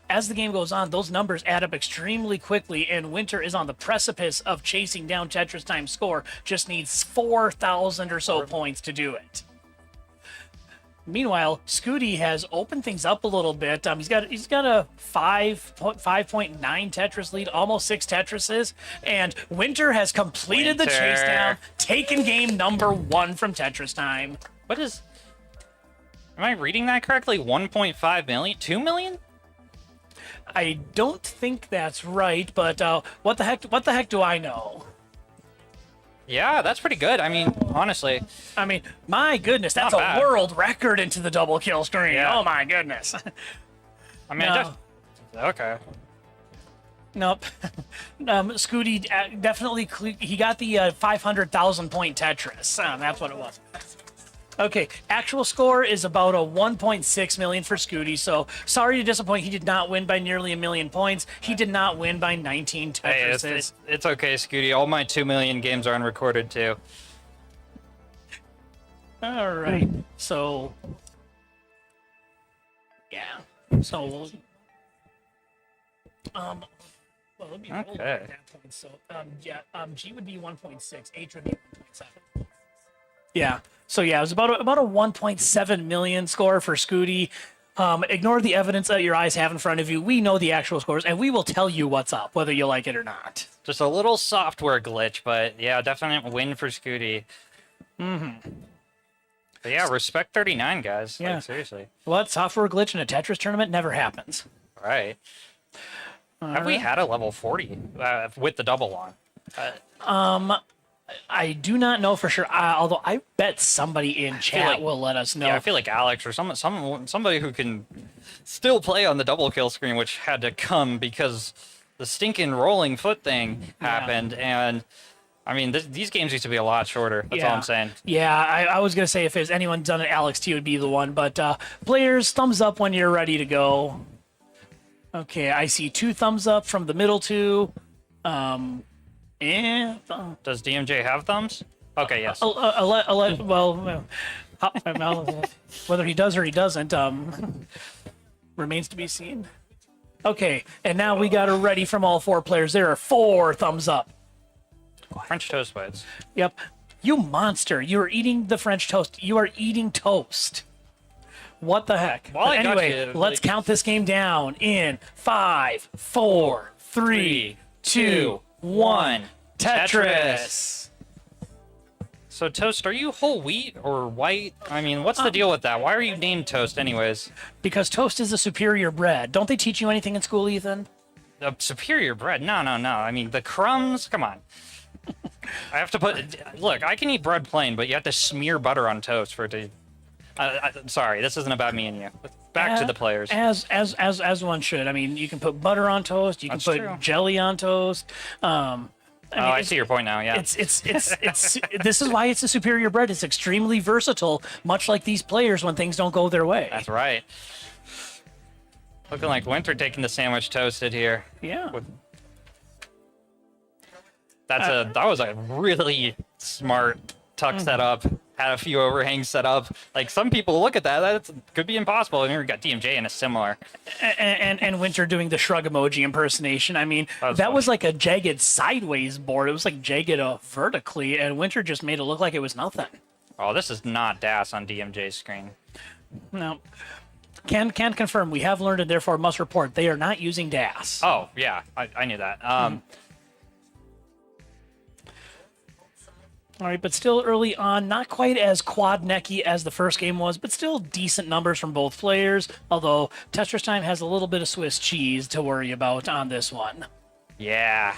as the game goes on, those numbers add up extremely quickly, and Winter is on the precipice of chasing down Tetris Time's score. Just needs 4,000 or so points to do it. Meanwhile, Scooty has opened things up a little bit. He's got a 5.9 Tetris lead, almost 6 Tetrises, and Winter has completed the chase down, taken game number 1 from Tetris Time. what is... Am I reading that correctly? 1.5 million? 2 million? I don't think that's right, but what the heck do I know? Yeah, that's pretty good. I mean, honestly. I mean, my goodness, that's Not a bad. world record into the double kill screen. Yeah. Oh my goodness. I mean, No. okay. Nope. Scooty definitely, he got the 500,000 point Tetris. That's what it was. Okay, actual score is about a 1.6 million for Scooty, so sorry to disappoint, he did not win by nearly 1 million points. He did not win by 19 Hey, Tetrises. it's okay, Scooty. All my 2 million games are unrecorded, too. All right, so yeah, so well, it'd be Okay. at that point. So G would be 1.6, H would be 1.7. Yeah. So yeah, it was about a 1.7 million score for Scooty. Ignore the evidence that your eyes have in front of you. We know the actual scores, and we will tell you what's up, whether you like it or not. Just a little software glitch, but yeah, definite win for Scooty. Mm-hmm. But yeah, respect 39, guys. Yeah. Like, seriously. What? Software glitch in a Tetris tournament never happens. Right. Have we had a level 40 with the double on? I do not know for sure. Although I bet somebody in chat like- will let us know. Yeah, I feel like Alex or somebody who can still play on the double kill screen, which had to come because the stinking rolling foot thing happened. And I mean, these games used to be a lot shorter. That's all I'm saying. Yeah, I was gonna say if there's anyone done it, Alex T would be the one. But players, thumbs up when you're ready to go. Okay, I see 2 thumbs up from the middle 2. Does DMJ have thumbs? Okay, yes. Well, whether he does or he doesn't remains to be seen. Okay, and now we got it ready from all 4 players. There are 4 thumbs up. French toast bites. Yep. You monster. You are eating the French toast. You are eating toast. What the heck? Well, I got anyway, you. let's count this game down in 5, 4, 3, 2, 1. Tetris. So, Toast, are you whole wheat or white? I mean, what's the deal with that? Why are you named Toast anyways? Because toast is a superior bread. Don't they teach you anything in school, Ethan? Superior bread? No. I mean, the crumbs? Come on. I have to put... Look, I can eat bread plain, but you have to smear butter on toast for it to... sorry, this isn't about me and you. Back to the players. As one should. I mean, you can put butter on toast. You can That's put true. jelly on toast. I see your point now. Yeah. It's this is why it's a superior bread. It's extremely versatile, much like these players when things don't go their way. That's right. Looking like Winter taking the sandwich toasted here. Yeah. That was a really smart tuck setup. Had a few overhangs set up. Like some people look at that, that could be impossible. And here we got DMJ in a similar. And Winter doing the shrug emoji impersonation. I mean, that was like a jagged sideways board. It was like jagged vertically, and Winter just made it look like it was nothing. Oh, this is not DAS on DMJ's screen. No. Can confirm. We have learned and therefore must report they are not using DAS. Oh, yeah. I knew that. All right, but still early on, not quite as quad necky as the first game was, but still decent numbers from both players. Although Tetris Time has a little bit of Swiss cheese to worry about on this one. Yeah.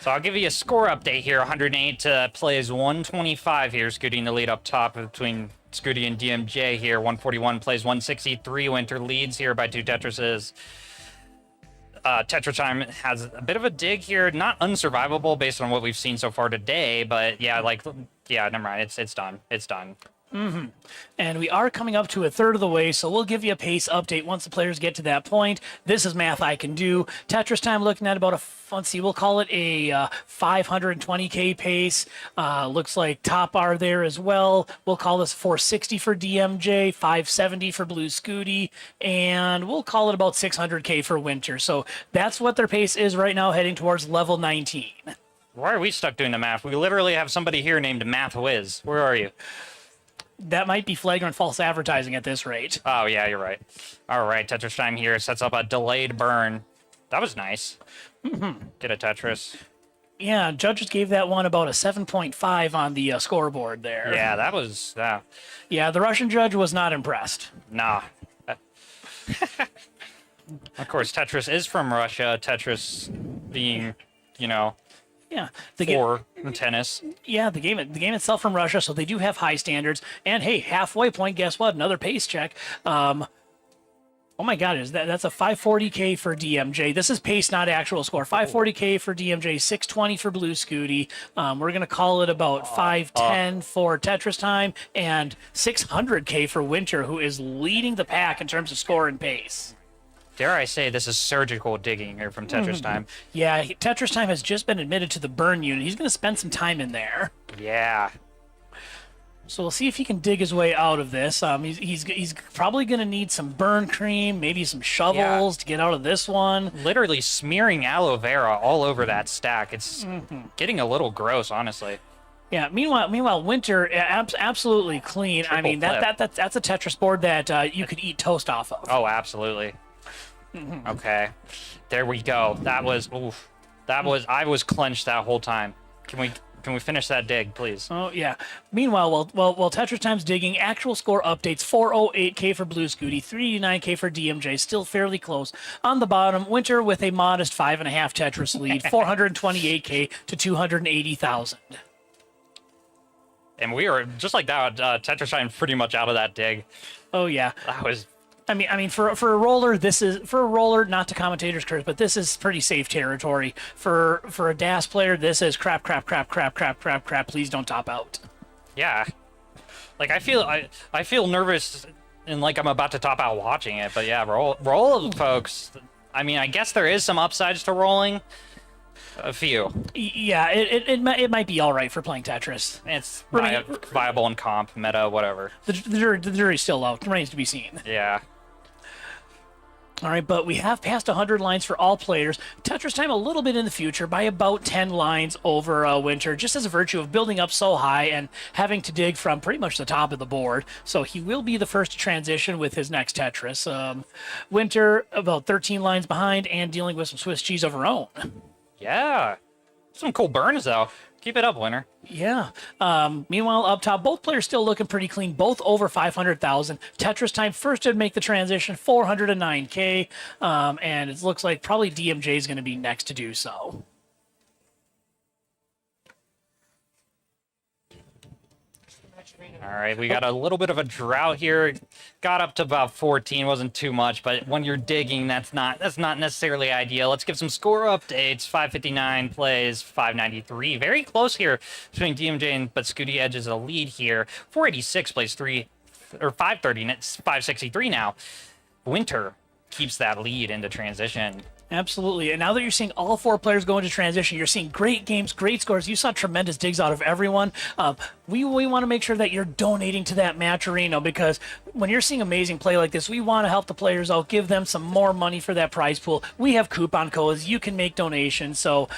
So I'll give you a score update here. 108 to plays 125 here. Scooty in the lead up top between Scooty and DMJ here. 141 plays 163. Winter leads here by 2 Tetrises. Tetris Time has a bit of a dig here, not unsurvivable based on what we've seen so far today, but yeah, never mind. It's done. It's done. And we are coming up to a third of the way, so we'll give you a pace update once the players get to that point. This is math I can do. Tetris Time looking at about we'll call it a 520K pace. Looks like top R there as well. We'll call this 460 for DMJ, 570 for Blue Scooty, and we'll call it about 600K for Winter. So that's what their pace is right now, heading towards level 19. Why are we stuck doing the math? We literally have somebody here named Math Wiz. Where are you? That might be flagrant false advertising at this rate. Oh, yeah, you're right. All right, Tetris Time here sets up a delayed burn. That was nice. Get a Tetris. Yeah, judges gave that one about a 7.5 on the scoreboard there. Yeah, that was... Yeah, the Russian judge was not impressed. Nah. Of course, Tetris is from Russia. Tetris being, Yeah, for tennis. Yeah, the game itself from Russia, so they do have high standards. And hey, halfway point, guess what? Another pace check. Oh my God, that's a 540K for DMJ. This is pace, not actual score. 540K for DMJ, 620 for Blue Scooty. We're gonna call it about 510 for Tetris Time, and 600K for Winter, who is leading the pack in terms of score and pace. Dare I say this is surgical digging here from Tetris Time. Yeah, Tetris Time has just been admitted to the burn unit. He's going to spend some time in there. Yeah. So we'll see if he can dig his way out of this. He's probably going to need some burn cream, maybe some shovels to get out of this one. Literally smearing aloe vera all over that stack. It's getting a little gross, honestly. Yeah. Meanwhile, Winter absolutely clean. I mean, that's a Tetris board that you could eat toast off of. Oh, absolutely. Okay, there we go. That was I was clenched that whole time. Can we finish that dig, please? Oh yeah. Meanwhile, while Tetris Time's digging, actual score updates: 408K for Blue Scooty, 389K for DMJ, still fairly close. On the bottom, Winter with a modest 5.5 Tetris lead, 428K to 280,000. And we are just like that. Tetris Time pretty much out of that dig. Oh yeah. That was. I mean, for a roller, not to commentators' curse, but this is pretty safe territory. For a DAS player, this is crap. Please don't top out. Yeah, like I feel nervous and like I'm about to top out watching it. But yeah, roll, folks. I mean, I guess there is some upsides to rolling. A few. Yeah, it might be all right for playing Tetris. It's viable in comp, meta, whatever. The jury's still out. It remains to be seen. Yeah. All right, but we have passed 100 lines for all players. Tetris Time a little bit in the future by about 10 lines over Winter, just as a virtue of building up so high and having to dig from pretty much the top of the board. So he will be the first to transition with his next Tetris. Winter about 13 lines behind and dealing with some Swiss cheese of her own. Yeah. Some cool burns, though. Keep it up, Winter. Yeah. Meanwhile, up top, both players still looking pretty clean, both over 500,000. Tetris Time first to make the transition, 409K. And it looks like probably DMJ is going to be next to do so. Matcherino All right, we got a little bit of a drought here. Got up to about 14, wasn't too much, but when you're digging, that's not necessarily ideal. Let's give some score updates. 559 plays 593. Very close here between DMJ and but Scooty Edge is a lead here. 486 plays 530. It's 563 now. Winter keeps that lead into transition. Absolutely. And now that you're seeing all 4 players go into transition, you're seeing great games, great scores. You saw tremendous digs out of everyone. We want to make sure that you're donating to that Matcherino, because when you're seeing amazing play like this, we want to help the players out, give them some more money for that prize pool. We have coupon codes. You can make donations. So,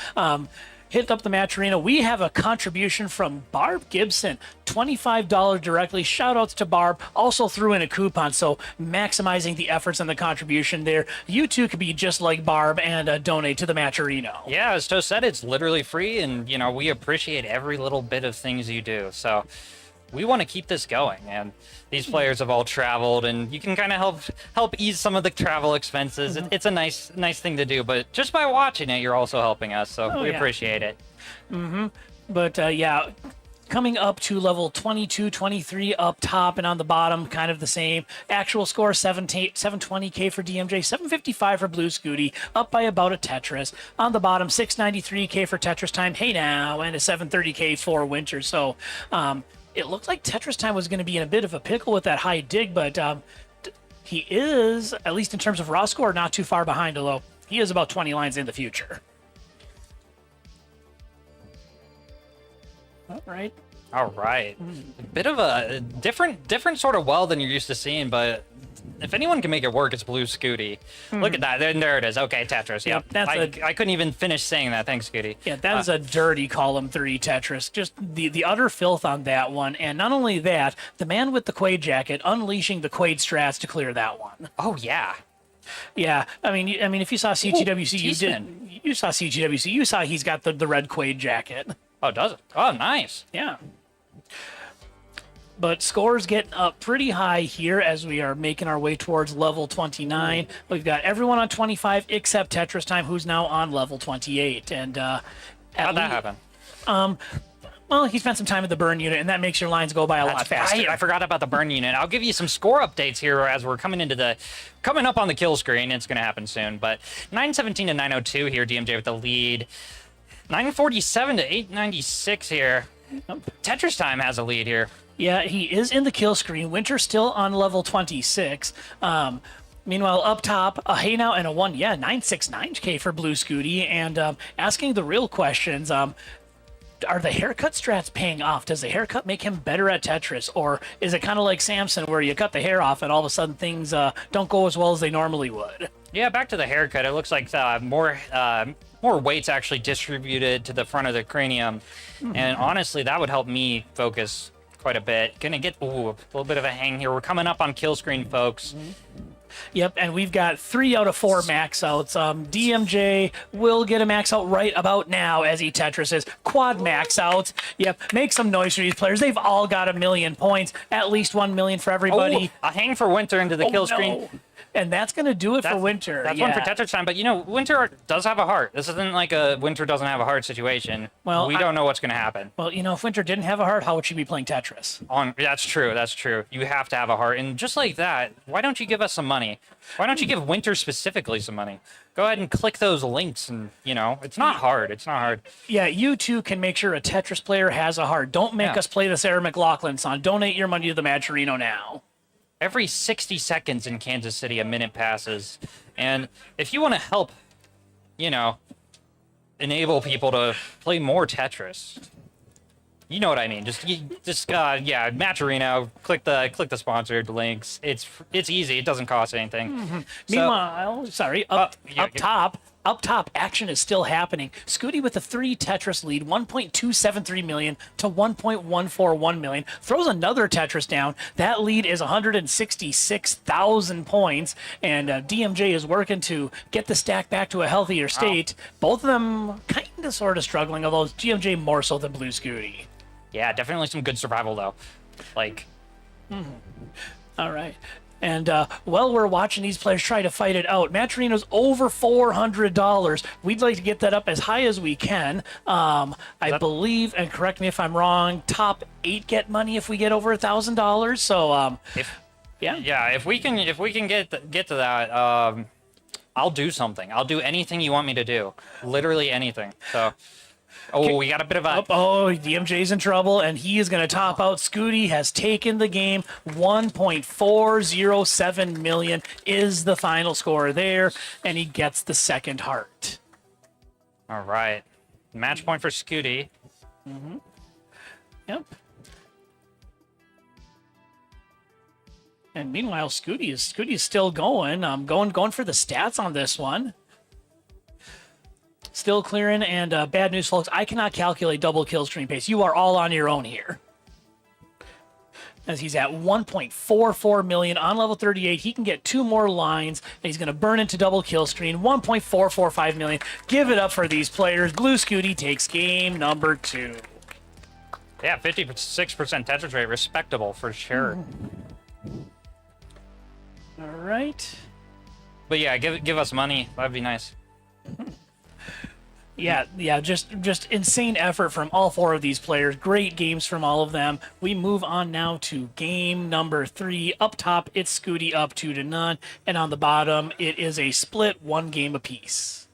hit up the Matcherino. We have a contribution from Barb Gibson, $25 directly. Shout outs to Barb. Also threw in a coupon, so maximizing the efforts and the contribution there. You too could be just like Barb and donate to the Matcherino. Yeah, as Toast said, it's literally free, and we appreciate every little bit of things you do. So we want to keep this going, and these players have all traveled, and you can kind of help ease some of the travel expenses. It's a nice thing to do, but just by watching it, you're also helping us, so we appreciate it. But yeah, coming up to level 22, 23 up top and on the bottom, kind of the same. Actual score 720k for DMJ, 755 for Blue Scooty, up by about a Tetris. On the bottom, 693k for Tetris Time, hey now, and a 730k for Winter. So it looked like Tetris Time was going to be in a bit of a pickle with that high dig, but he is, at least in terms of raw score, not too far behind, although he is about 20 lines in the future. All right. A bit of a different sort of well than you're used to seeing, but if anyone can make it work, it's Blue Scooty. Look at that. There it is. Okay, Tetris. Yep. I couldn't even finish saying that. Thanks, Scooty. Yeah, that is a dirty column 3 Tetris. Just the utter filth on that one. And not only that, the man with the Quaid jacket unleashing the Quaid strats to clear that one. Oh, yeah. Yeah, I mean, if you saw CTWC, you saw CTWC. You saw he's got the red Quaid jacket. Oh, does it? Oh, nice. Yeah. But scores getting up pretty high here as we are making our way towards level 29. We've got everyone on 25 except Tetris Time, who's now on level 28. And how'd that happen? Well, he spent some time at the burn unit, and that makes your lines go by a lot faster. Right. I forgot about the burn unit. I'll give you some score updates here as we're coming up on the kill screen. It's going to happen soon. But 917 to 902 here, DMJ with the lead. 947 to 896 here. Tetris Time has a lead here. Yeah, he is in the kill screen. Winter still on level 26. Meanwhile, up top, a hey now and a 1. Yeah, 969k for Blue Scooty. And asking the real questions, are the haircut strats paying off? Does the haircut make him better at Tetris? Or is it kind of like Samson where you cut the hair off and all of a sudden things don't go as well as they normally would? Yeah, back to the haircut. It looks like more weight's actually distributed to the front of the cranium. And honestly, that would help me focus quite a bit. Gonna get a little bit of a hang here. We're coming up on kill screen, folks. Yep, and we've got 3 out of 4 max outs. DMJ will get a max out right about now as he Tetrises. Quad max outs. Yep, make some noise for these players. They've all got 1 million points. At least 1 million for everybody. A hang for Winter into the kill screen. And that's going to do it for Winter. That's one for Tetris Time. But, Winter does have a heart. This isn't like a Winter doesn't have a heart situation. Well, we don't know what's going to happen. Well, if Winter didn't have a heart, how would she be playing Tetris? That's true. You have to have a heart. And just like that, why don't you give us some money? Why don't you give Winter specifically some money? Go ahead and click those links and, it's not hard. It's not hard. Yeah, you too can make sure a Tetris player has a heart. Don't make us play the Sarah McLachlan song. Donate your money to the Matcherino now. Every 60 seconds in Kansas City, a minute passes. And if you want to help, enable people to play more Tetris, you know what I mean. Matcherino, click the sponsored links. It's easy. It doesn't cost anything. Meanwhile, up top, action is still happening. Scooty with a 3 Tetris lead, 1.273 million to 1.141 million. Throws another Tetris down. That lead is 166,000 points. And DMJ is working to get the stack back to a healthier state. Both of them kind of sort of struggling, although DMJ more so than Blue Scooty. Yeah, definitely some good survival, though. All right. And while we're watching these players try to fight it out, Matcherino's over $400. We'd like to get that up as high as we can. I believe, and correct me if I'm wrong, top 8 get money if we get over $1,000. So if we can get to that, I'll do something. I'll do anything you want me to do. Literally anything. So. Oh, we got a bit of a... DMJ's in trouble, and he is going to top out. Scooty has taken the game. 1.407 million is the final score there, and he gets the second heart. All right. Match point for Scooty. Yep. And meanwhile, Scooty is still going. Going for the stats on this one. Still clearing, and bad news, folks. I cannot calculate double kill stream pace. You are all on your own here. As he's at 1.44 million on level 38, he can get 2 more lines, and he's going to burn into double kill stream. 1.445 million. Give it up for these players. Blue Scooty takes game number 2. Yeah, 56% Tetris rate, respectable for sure. All right. But yeah, give us money. That'd be nice. Yeah, just insane effort from all 4 of these players. Great games from all of them. We move on now to game number 3. Up top, it's Scooty up 2-0, and on the bottom, it is a split 1 game apiece.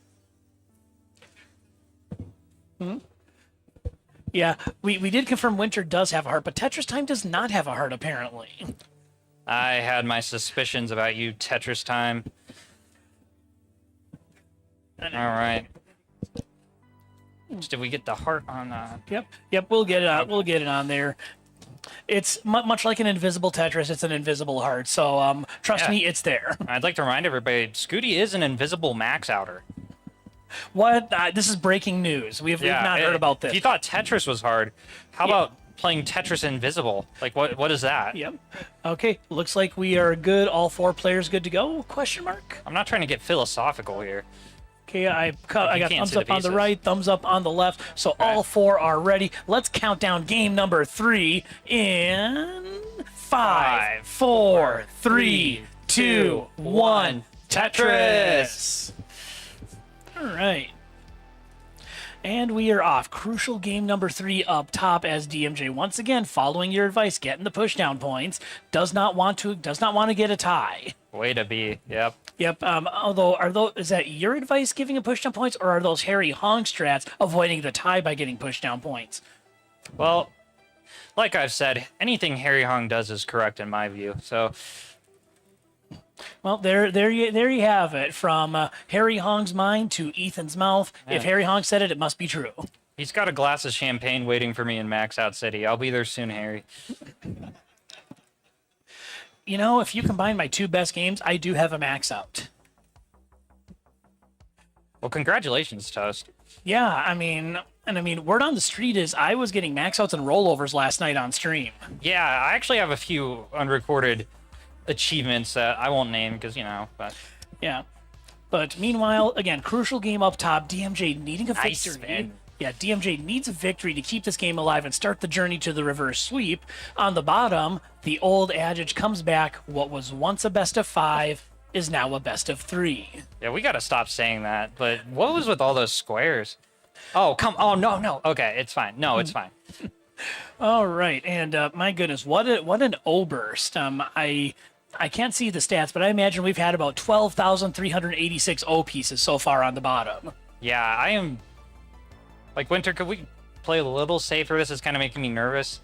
Yeah, we did confirm Winter does have a heart, but Tetris Time does not have a heart, apparently. I had my suspicions about you, Tetris Time. All right. Did we get the heart on? Yep. We'll get it. We'll get it on there. It's much like an invisible Tetris. It's an invisible heart. So trust me, it's there. I'd like to remind everybody, Scooty is an invisible max outer. What? This is breaking news. We've not heard about this. If you thought Tetris was hard, how about playing Tetris invisible? Like what is that? Yep. Okay. Looks like we are good. All 4 players good to go? Question mark. I'm not trying to get philosophical here. Okay, I got thumbs up on the right, thumbs up on the left, so all 4 are ready. Let's count down game number 3 in 5, 4, 3, 2, 1. Tetris! All right. And we are off. Crucial game number 3 up top as DMJ once again following your advice, getting the pushdown points. Does not want to get a tie. Way to be. Yep. Yep. Although, is that your advice giving a pushdown points, or are those Harry Hong strats avoiding the tie by getting pushdown points? Well, like I've said, anything Harry Hong does is correct in my view. So, well, there you have it. From Harry Hong's mind to Ethan's mouth. Yeah. If Harry Hong said it, it must be true. He's got a glass of champagne waiting for me in Max Out City. I'll be there soon, Harry. You know, if you combine my 2 best games, I do have a max out. Well, congratulations, Toast. Yeah, I mean, word on the street is I was getting max outs and rollovers last night on stream. Yeah, I actually have a few unrecorded achievements that I won't name because, but... Yeah. But meanwhile, again, crucial game up top, DMJ needing a victory. Man. Yeah, DMJ needs a victory to keep this game alive and start the journey to the reverse sweep. On the bottom, the old adage comes back, what was once a best of 5 is now a best of 3. Yeah, we gotta stop saying that, but what was with all those squares? Oh, no. Okay, it's fine. No, it's fine. All right, and my goodness, what an O-burst. I can't see the stats, but I imagine we've had about 12,386 O pieces so far on the bottom. Yeah, I am... Like, Winter, could we play a little safer? This is kind of making me nervous.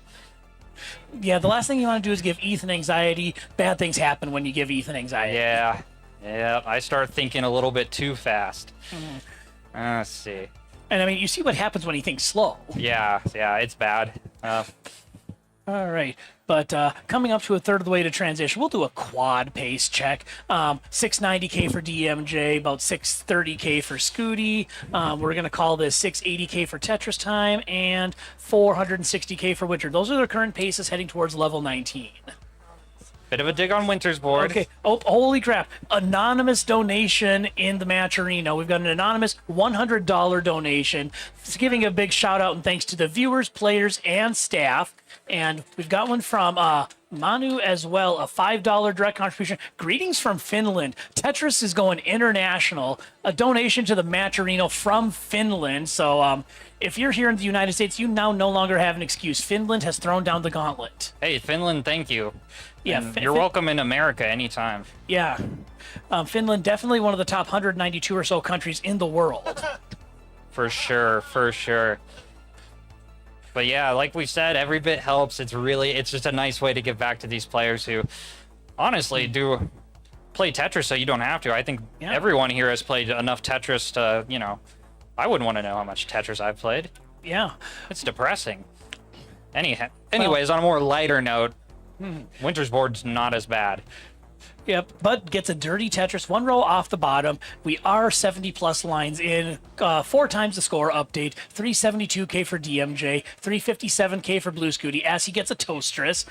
Yeah, the last thing you want to do is give Ethan anxiety. Bad things happen when you give Ethan anxiety. Yeah, I start thinking a little bit too fast. Let's see. And you see what happens when he thinks slow. Yeah, it's bad. All right, but coming up to a third of the way to transition, we'll do a quad pace check. 690K for DMJ, about 630K for Scooty. We're going to call this 680K for Tetris Time, and 460K for Winter. Those are their current paces heading towards level 19. Bit of a dig on Winter's board. Okay. Oh, holy crap. Anonymous donation in the Matcherino. We've got an anonymous $100 donation. It's giving a big shout out and thanks to the viewers, players, and staff. And we've got one from Manu as well, a $5 direct contribution. Greetings from Finland. Tetris is going international. A donation to the Matcherino from Finland. So if you're here in the United States, you now no longer have an excuse. Finland has thrown down the gauntlet. Hey, Finland, thank you. Yeah, And you're welcome in America anytime. Yeah. Finland, definitely one of the top 192 or so countries in the world. For sure, for sure. But yeah, like we said, every bit helps. It's just a nice way to give back to these players who honestly do play Tetris so you don't have to. I think everyone here has played enough Tetris to, you know, I wouldn't want to know how much Tetris I've played. Yeah. It's depressing. Anyways, on a more lighter note, Winter's board's not as bad. Yep, but gets a dirty Tetris, 1 row off the bottom. We are 70 plus lines in, 4 times the score update, 372k for DMJ, 357k for Blue Scooty as he gets a Toastress.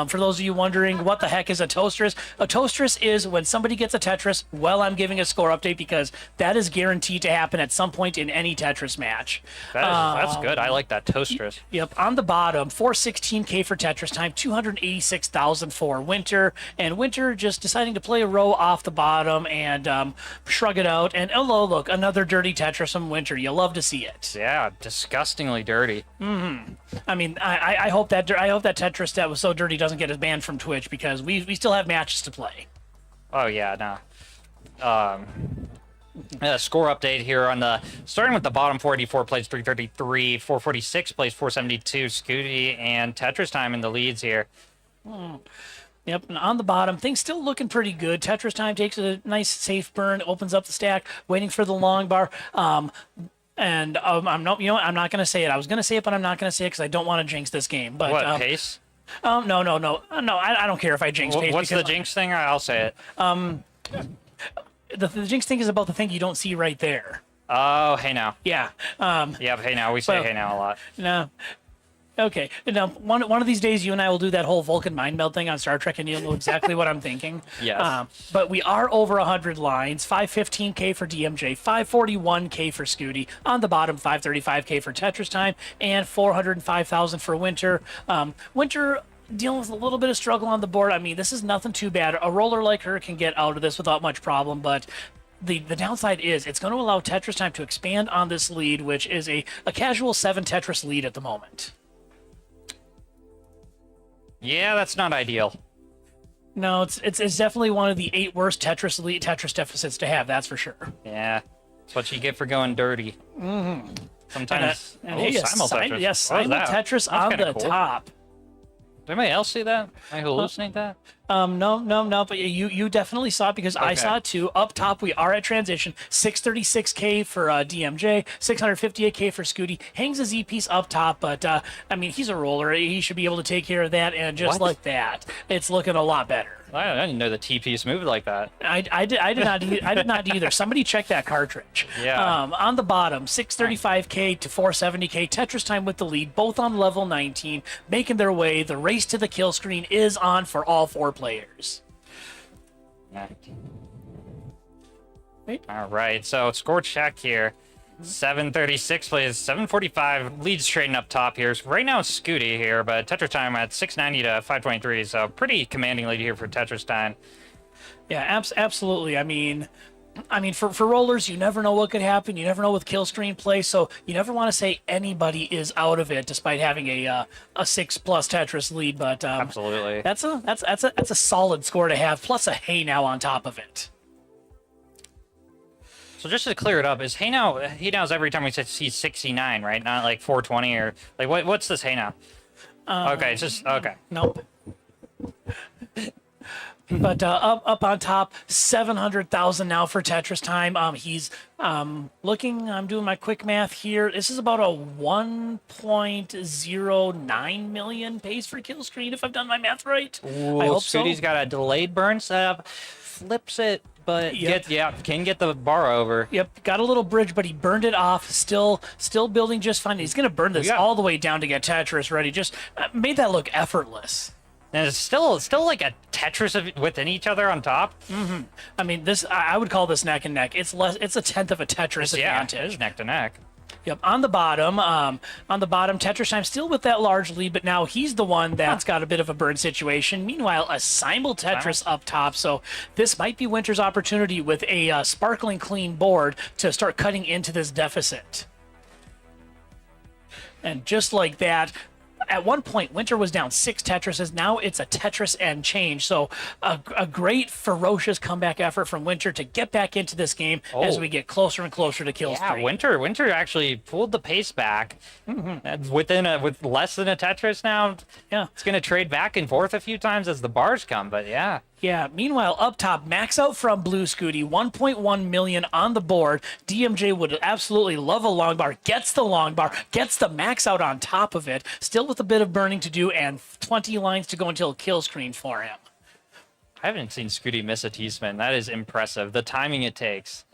For those of you wondering what the heck is a Toastress is when somebody gets a Tetris while I'm giving a score update, because that is guaranteed to happen at some point in any Tetris match. That's good. I like that Toastress. Yep, on the bottom, 416k for Tetris time, 286,000 for Winter, and Winter just deciding to play a row off the bottom and shrug it out. And oh, look, another dirty Tetris from Winter. You love to see it. Yeah, disgustingly dirty. I mean, I hope that Tetris that was so dirty doesn't get us banned from Twitch, because we still have matches to play. Oh yeah, no. Score update here on the starting with the bottom. 484 plays 333, 446 plays 472. Scooty and Tetris time in the leads here. Yep, and on the bottom, things still looking pretty good. Tetris time takes a nice safe burn, opens up the stack, waiting for the long bar. I'm not going to say it. I was going to say it, but I'm not going to say it because I don't want to jinx this game. But What, pace? No. I don't care if I jinx pace. What's the jinx thing? I'll say it. The jinx thing is about the thing you don't see right there. Oh, hey now. Yeah. Yep, hey now. We say well, hey now a lot. No. Okay. Now, one of these days, you and I will do that whole Vulcan mind meld thing on Star Trek, and you'll know exactly what I'm thinking. Yes. But we are over 100 lines. 515k for DMJ, 541k for Scooty. On the bottom, 535k for Tetris time, and 405,000 for Winter. Winter dealing with a little bit of struggle on the board. I mean, this is nothing too bad. A roller like her can get out of this without much problem, but the downside is it's going to allow Tetris time to expand on this lead, which is a casual 7 Tetris lead at the moment. Yeah, that's not ideal. No, it's definitely one of the 8 worst Tetris deficits to have. That's for sure. Yeah, that's what you get for going dirty. Sometimes. Simul Tetris. Yes, Simul Tetris on the top. Did anybody else see that? I hallucinate that? No. But you definitely saw it because I saw it too. Up top, we are at transition. 636k for DMJ, 658k for Scooty. Hangs his E piece up top, but I mean, he's a roller. He should be able to take care of that, and just like that, it's looking a lot better. I didn't know the T piece moved like that. I did not either. Somebody check that cartridge. Yeah. On the bottom, 635k to 470k. Tetris time with the lead, both on level 19, making their way. The race to the kill screen is on for all 4 players. All right, so score check here. 736 plays 745, leads trading up top here. So right now it's Scooty here, but Tetris time at 690 to 523, so pretty commanding lead here for Tetris time. Yeah, absolutely. I mean, for rollers, you never know what could happen. You never know with kill screen play, so you never want to say anybody is out of it, despite having a 6+ Tetris lead. But absolutely, that's a solid score to have. Plus a hey now on top of it. So just to clear it up, is hey now's every time we see 69, right? Not like 420 or like what's this hey now? Okay, it's just okay. Nope. But up on top, 700,000 now for Tetris time. He's looking. I'm doing my quick math here. This is about a 1.09 million pace for kill screen, if I've done my math right. Ooh, I hope Scooty's so. got a delayed burn setup, flips it, but can get the bar over. Yep, got a little bridge, but he burned it off. Still building just fine. He's gonna burn this all the way down to get Tetris ready. Just made that look effortless. And it's still like a Tetris within each other on top. I mean, I would call this neck and neck. It's a tenth of a Tetris advantage. Neck to neck. Yep, on the bottom, Tetris Time still with that large lead, but now he's the one that's got a bit of a burn situation. Meanwhile, a Simul Tetris up top, so this might be Winter's opportunity with a sparkling clean board to start cutting into this deficit. And just like that, at one point, Winter was down 6 Tetrises. Now it's a Tetris and change. So a great, ferocious comeback effort from Winter to get back into this game as we get closer and closer to kill streak. Winter actually pulled the pace back. That's with less than a Tetris now. Yeah. It's going to trade back and forth a few times as the bars come, but yeah. Yeah, meanwhile, up top, max out from Blue Scooty, 1.1 million on the board. DMJ would absolutely love a long bar, gets the long bar, gets the max out on top of it, still with a bit of burning to do and 20 lines to go until kill screen for him. I haven't seen Scooty miss a T-spin. That is impressive. The timing it takes.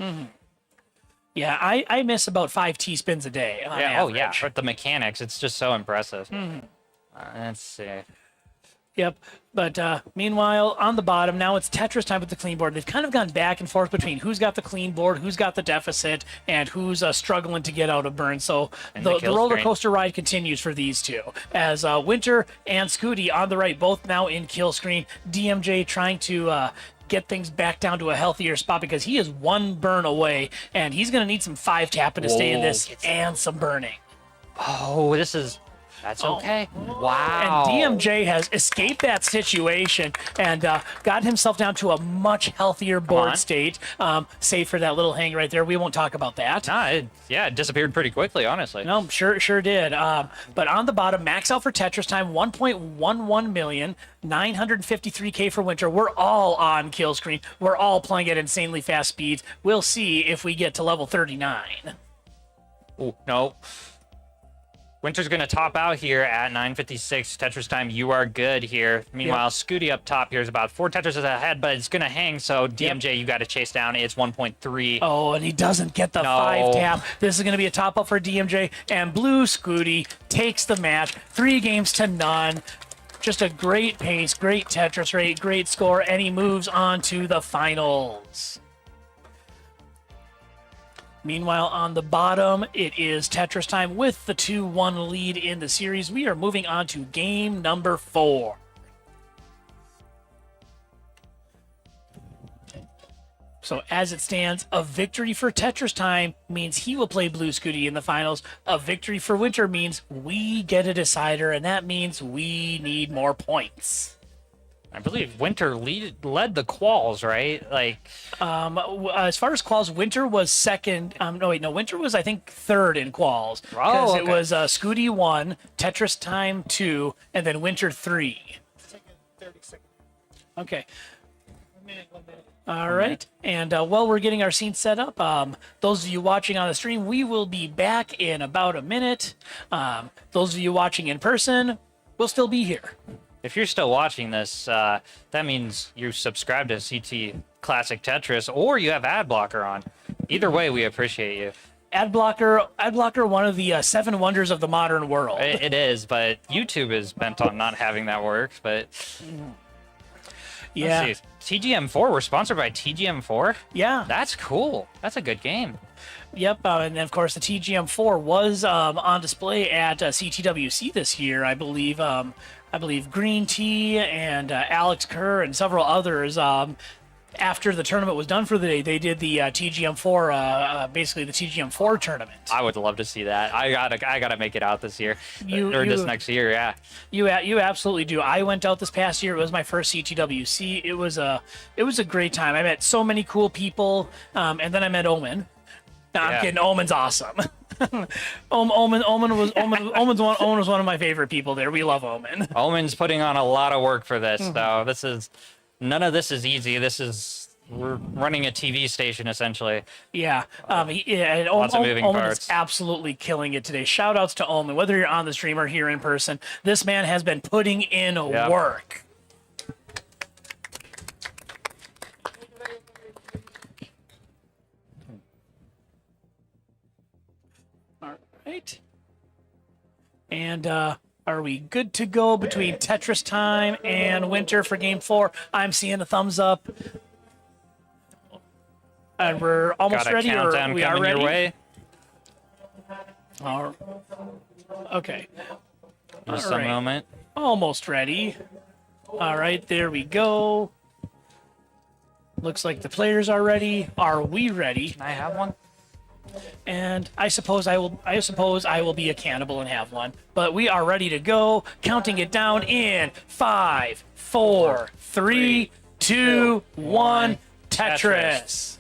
Yeah, I miss about 5 T-spins a day on average. But the mechanics, it's just so impressive. Let's see. Yep, but meanwhile, on the bottom, now it's Tetris time with the clean board. They've kind of gone back and forth between who's got the clean board, who's got the deficit, and who's struggling to get out of burn. So the roller coaster ride continues for these two. As Winter and Scooty on the right, both now in kill screen. DMJ trying to get things back down to a healthier spot because he is 1 burn away, and he's going to need some 5 tapping to stay in this and some burning. Oh, that's okay. Wow. And DMJ has escaped that situation and got himself down to a much healthier board state, save for that little hang right there. We won't talk about that. It disappeared pretty quickly, honestly. No, sure did. But on the bottom, max out for Tetris Time, 1.11 million, 953K for Winter. We're all on kill screen. We're all playing at insanely fast speeds. We'll see if we get to level 39. Oh, no. Winter's going to top out here at 956 Tetris Time. You are good here. Meanwhile, Scooty up top here is about 4 Tetrises ahead, but it's going to hang. So DMJ, you got to chase down. It's 1.3. Oh, and he doesn't get the 5 tap. This is going to be a top up for DMJ. And Blue Scooty takes the match. 3 games to none. Just a great pace, great Tetris rate, great score, and he moves on to the finals. Meanwhile, on the bottom, it is Tetris Time with the 2-1 lead in the series. We are moving on to game number 4. So as it stands, a victory for Tetris Time means he will play Blue Scooty in the finals. A victory for Winter means we get a decider, and that means we need more points. I believe Winter led the quals, right? As far as quals, Winter was second. Winter was, I think, third in quals. Because it was Scooty 1, Tetris Time 2, and then Winter 3. Okay. 1 minute. All right. And while we're getting our scene set up, those of you watching on the stream, we will be back in about a minute. Those of you watching in person, we'll still be here. If you're still watching this, that means you subscribe to CT Classic Tetris or you have ad blocker on. Either way, we appreciate you. Ad blocker, one of the 7 wonders of the modern world. It is, but YouTube is bent on not having that work. But yeah, TGM4. We're sponsored by TGM4. Yeah, that's cool. That's a good game. Yep, and of course the TGM4 was on display at CTWC this year, I believe. I believe Green Tea and Alex Kerr and several others. After the tournament was done for the day, they did the TGM4, basically the TGM4 tournament. I would love to see that. I gotta make it out this year this next year. Yeah, you absolutely do. I went out this past year. It was my first CTWC. It was a great time. I met so many cool people, and then I met Omen. No, I'm kidding. Omen's awesome. Omen was one of my favorite people there. We love Omen. Omen's putting on a lot of work for this, though. None of this is easy. We're running a TV station essentially. Yeah. Lots of moving Omen parts. is absolutely killing it today. Shout outs to Omen, whether you're on the stream or here in person. This man has been putting in work. Right. And are we good to go between Tetris Time and Winter for game 4? I'm seeing a thumbs up. And we're almost Got a ready. countdown Or we are coming ready. your way. All okay. Just All a right. moment. Almost ready. All right, there we go. Looks like the players are ready. Are we ready? Can I have one? And I suppose I will. I suppose I will be a cannibal and have one. But we are ready to go. Counting it down in 5, 4, 3, 2, 1. Tetris.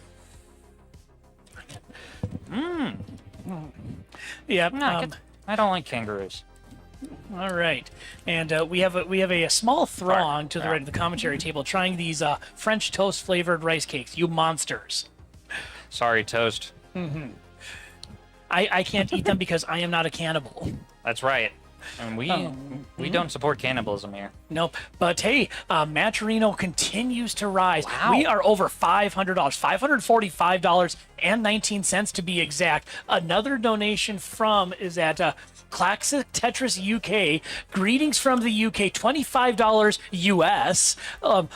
Yep. I don't like kangaroos. All right, and we have a small throng to the right of the commentary table trying these French toast flavored rice cakes. You monsters! Sorry, toast. I can't eat them because I am not a cannibal. That's right. And we don't support cannibalism here. Nope. But hey, Matcherino continues to rise. Wow. We are over $500, $545.19 to be exact. Another donation from is at Classic Tetris UK. Greetings from the UK, $25 US.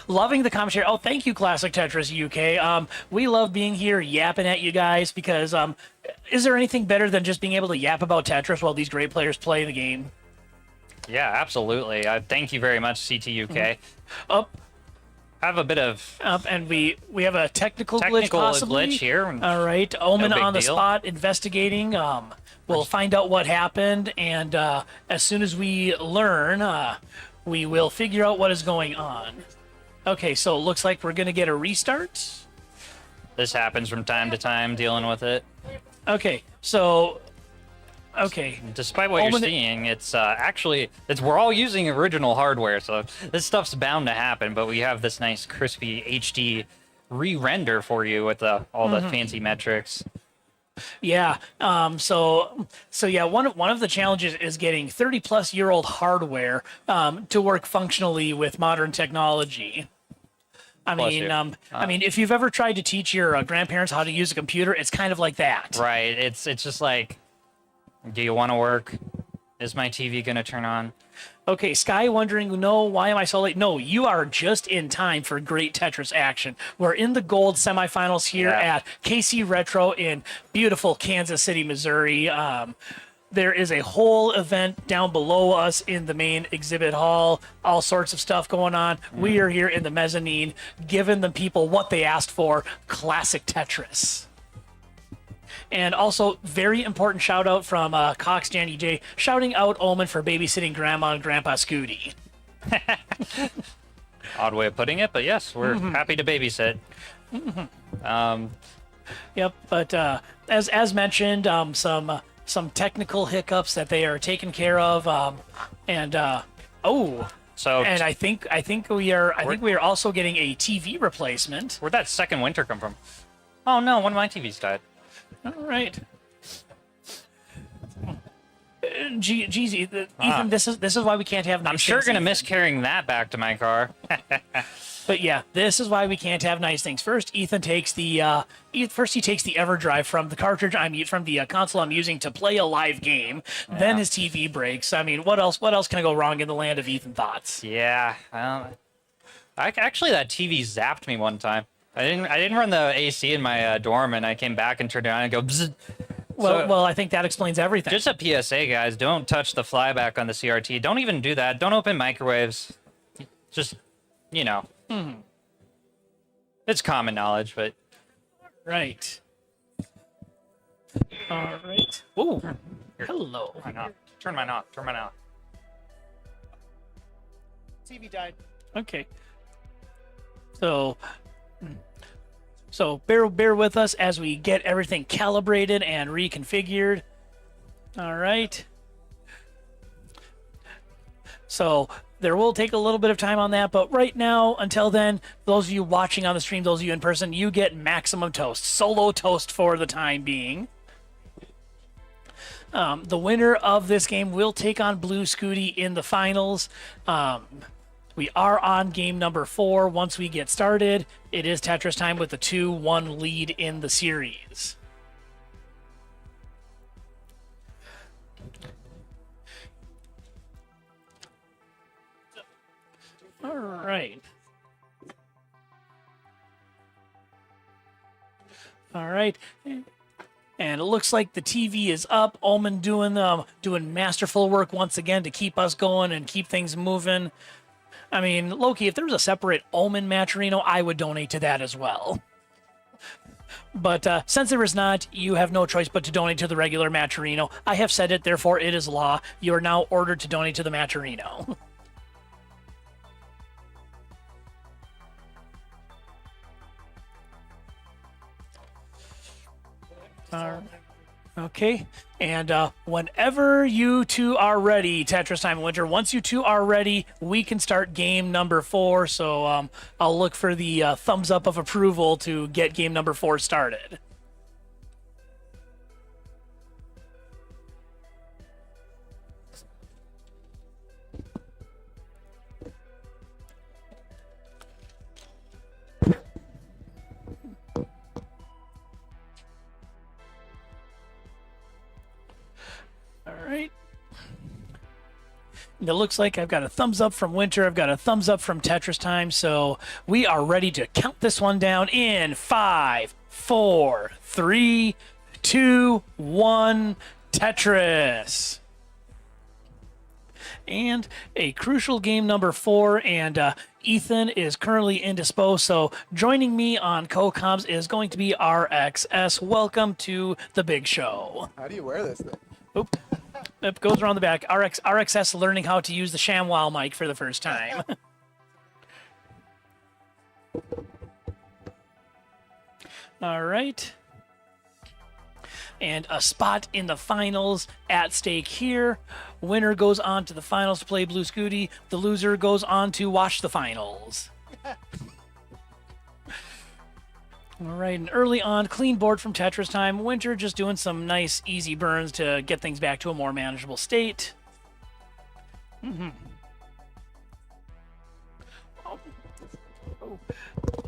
Loving the commentary. Oh, thank you, Classic Tetris UK. We love being here yapping at you guys because is there anything better than just being able to yap about Tetris while these great players play the game? Yeah, absolutely. Thank you very much, CTUK. Up. Have a bit of And we have a technical glitch technical possibly. glitch here. All right, Omen No big on the deal. spot investigating. We'll find out what happened, and as soon as we learn, we will figure out what is going on. Okay, so it looks like we're gonna get a restart. This happens from time to time, dealing with it. Okay, so okay, Despite what you're Omen- seeing, it's actually we're all using original hardware, so this stuff's bound to happen. But we have this nice crispy HD re-render for you with all the fancy metrics. yeah. So yeah, one of the challenges is getting 30-plus-year-old hardware to work functionally with modern technology. I Bless mean, you. I mean, if you've ever tried to teach your grandparents how to use a computer, it's kind of like that. Right? It's just like, do you want to work? Is my TV gonna turn on? Okay, Sky wondering, no, why am I so late? No, you are just in time for great Tetris action. We're in the gold semifinals here Yeah. at KC Retro in beautiful Kansas City, Missouri. There is a whole event down below us in the main exhibit hall, all sorts of stuff going on. We are here in the mezzanine, giving the people what they asked for, classic Tetris. And also, very important shout out from Cox Janny J, shouting out Omen for babysitting Grandma and Grandpa Scooty. Odd way of putting it, but yes, we're happy to babysit. Yep, but as mentioned, some technical hiccups that they are taking care of, and So I think we are also getting a TV replacement. where'd that second winter come from? Oh no, one of my TVs died. All right. Geez, Ethan, this is why we can't have nice I'm sure things, gonna Ethan. miss carrying that back to my car. But yeah, this is why we can't have nice things. First, Ethan takes the EverDrive from the cartridge from the console I'm using to play a live game. Then his TV breaks. I mean, what else can I go wrong in the land of Ethan thoughts? Yeah, actually that TV zapped me one time. I didn't run the AC in my dorm, and I came back and turned it on and go. Bzz. Well, I think that explains everything. Just a PSA, guys. Don't touch the flyback on the CRT. Don't even do that. Don't open microwaves. Just, it's common knowledge, but Right. All right. Ooh. Hello. why not? Turn mine off. Turn mine off. TV died. Okay. So bear with us as we get everything calibrated and reconfigured. All right. So there will take a little bit of time on that, but right now, until then, those of you watching on the stream, those of you in person, you get maximum toast, solo toast for the time being. The winner of this game will take on Blue Scooty in the finals. We are on game number 4. Once we get started, it is Tetris time with the 2-1 lead in the series. All right. All right. And it looks like the TV is up. Ullman doing masterful work once again to keep us going and keep things moving. I mean, Loki, if there was a separate Ullman Matcherino, I would donate to that as well. But since there is not, you have no choice but to donate to the regular Matcherino. I have said it, therefore it is law. You are now ordered to donate to the Matcherino. Okay, and whenever you two are ready, Tetris Time and Winter, once you two are ready, we can start game number 4. So I'll look for the thumbs up of approval to get game number 4 started. All right. It looks like I've got a thumbs up from Winter. I've got a thumbs up from Tetris Time. So we are ready to count this one down in 5, 4, 3, 2, 1. Tetris. And a crucial game number 4, and Ethan is currently indisposed, so joining me on co-coms is going to be RXS. Welcome to the big show. How do you wear this thing? Oop. It goes around the back. RXS learning how to use the ShamWow mic for the first time. All right. And a spot in the finals at stake here. Winner goes on to the finals to play Blue Scooty. The loser goes on to watch the finals. All right, and early on, clean board from Tetris Time. Winter just doing some nice, easy burns to get things back to a more manageable state.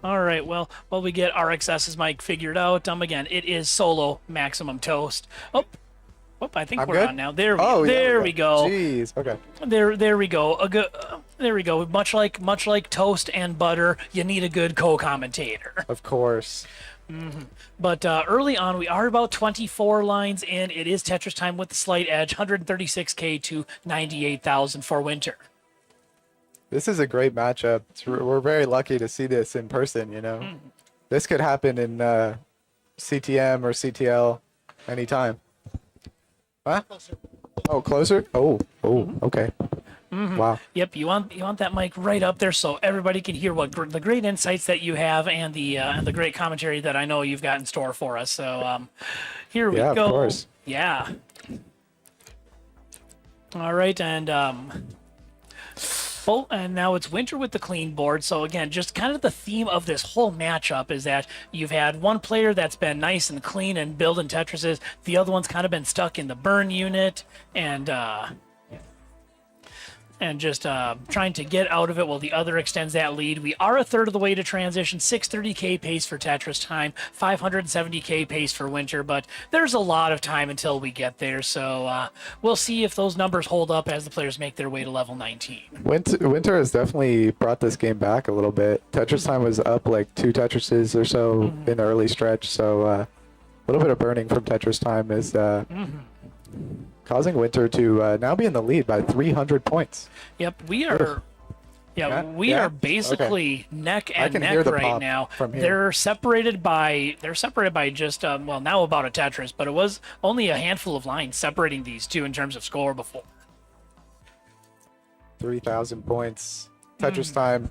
All right, well, while we get RXS's mic figured out, again, it is solo maximum toast. Oh, I think we're good? on now. There we go. Jeez. Okay. There we go. There we go. Much like toast and butter, you need a good co-commentator. Of course. But early on, we are about 24 lines in. It is Tetris Time with the slight edge, 136K to 98,000 for Winter. This is a great matchup. We're very lucky to see this in person, you know. This could happen in CTM or CTL anytime. Huh? Oh, closer? Oh, okay. Wow. Yep, you want that mic right up there so everybody can hear what the great insights that you have and the great commentary that I know you've got in store for us. So here we go. Yeah, of course. Yeah. All right, and and now it's Winter with the clean board. So again, just kind of the theme of this whole matchup is that you've had one player that's been nice and clean and building Tetrises. The other one's kind of been stuck in the burn unit and just trying to get out of it while the other extends that lead. We are a third of the way to transition. 630K pace for Tetris Time, 570K pace for Winter, but there's a lot of time until we get there. So we'll see if those numbers hold up as the players make their way to level 19. Winter has definitely brought this game back a little bit. Tetris Time was up like 2 Tetrises or so in the early stretch, so a little bit of burning from Tetris Time is causing Winter to now be in the lead by 300 points. Yep, we are. We are basically neck and neck right now. They're separated by just now about a Tetris, but it was only a handful of lines separating these two in terms of score before. 3,000 points. Tetris Time,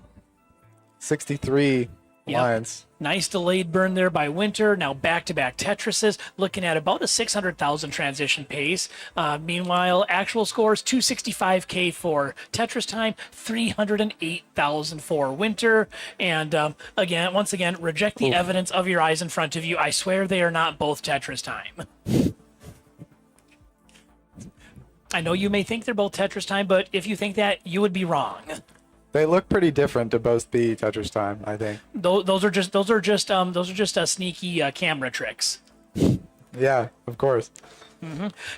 63 lines. Nice delayed burn there by Winter. Now back-to-back Tetrises, looking at about a 600,000 transition pace. Meanwhile, actual scores 265K for Tetris Time, 308,000 for Winter. And once again, reject the evidence of your eyes in front of you. I swear they are not both Tetris Time. I know you may think they're both Tetris Time, but if you think that, you would be wrong. They look pretty different to both be Tetris Time, I think. Those are just sneaky camera tricks. Yeah, of course.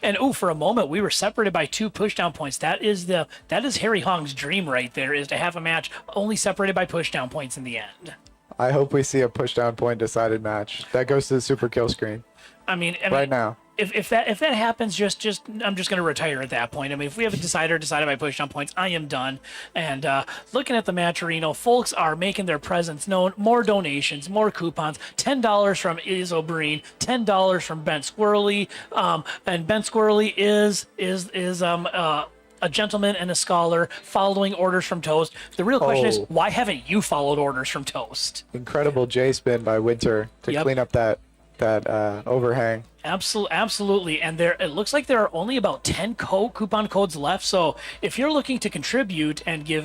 And for a moment we were separated by 2 pushdown points. That is Harry Hong's dream right there, is to have a match only separated by pushdown points in the end. I hope we see a push down point decided match. That goes to the super kill screen I mean, right now. If that happens, I'm just gonna retire at that point. I mean, if we have a decided by pushdown points, I am done. And looking at the Matcherino, folks are making their presence known. More donations, more coupons. $10 from Izzo, $10 from Ben Squirrely, and Ben Squirrely is a gentleman and a scholar following orders from Toast. The real question is, why haven't you followed orders from Toast? Incredible J spin by Winter to clean up that overhang. Absolutely, and it looks like there are only about 10 coupon codes left. So if you're looking to contribute and give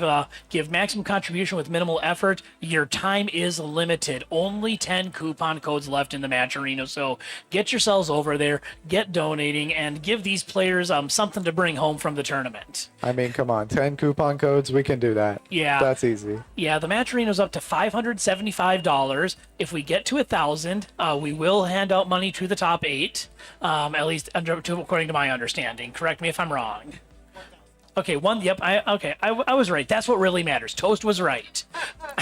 maximum contribution with minimal effort, your time is limited. Only 10 coupon codes left in the Matcherino. So get yourselves over there, get donating, and give these players something to bring home from the tournament. I mean, come on, 10 coupon codes, we can do that. Yeah, that's easy. Yeah, the Matcherino's up to $575. If we get to 1,000, we will hand out money to the top 8. At least according to my understanding. Correct me if I'm wrong. Okay, Yep. I was right. That's what really matters. Toast was right.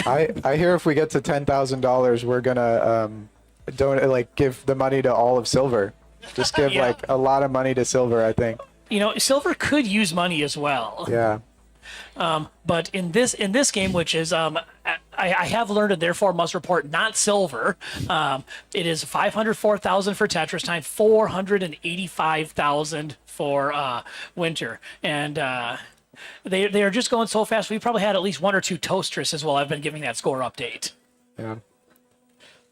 I hear if we get to $10,000, we're gonna give the money to all of Silver. Just give like a lot of money to Silver. I think. You know, Silver could use money as well. Yeah. But in this game, which is I have learned and therefore must report not Silver. It is 504,000 for Tetris time, 485,000 for Winter, and they are just going so fast. We probably had at least 1 or 2 Toasters as well. I've been giving that score update. Yeah.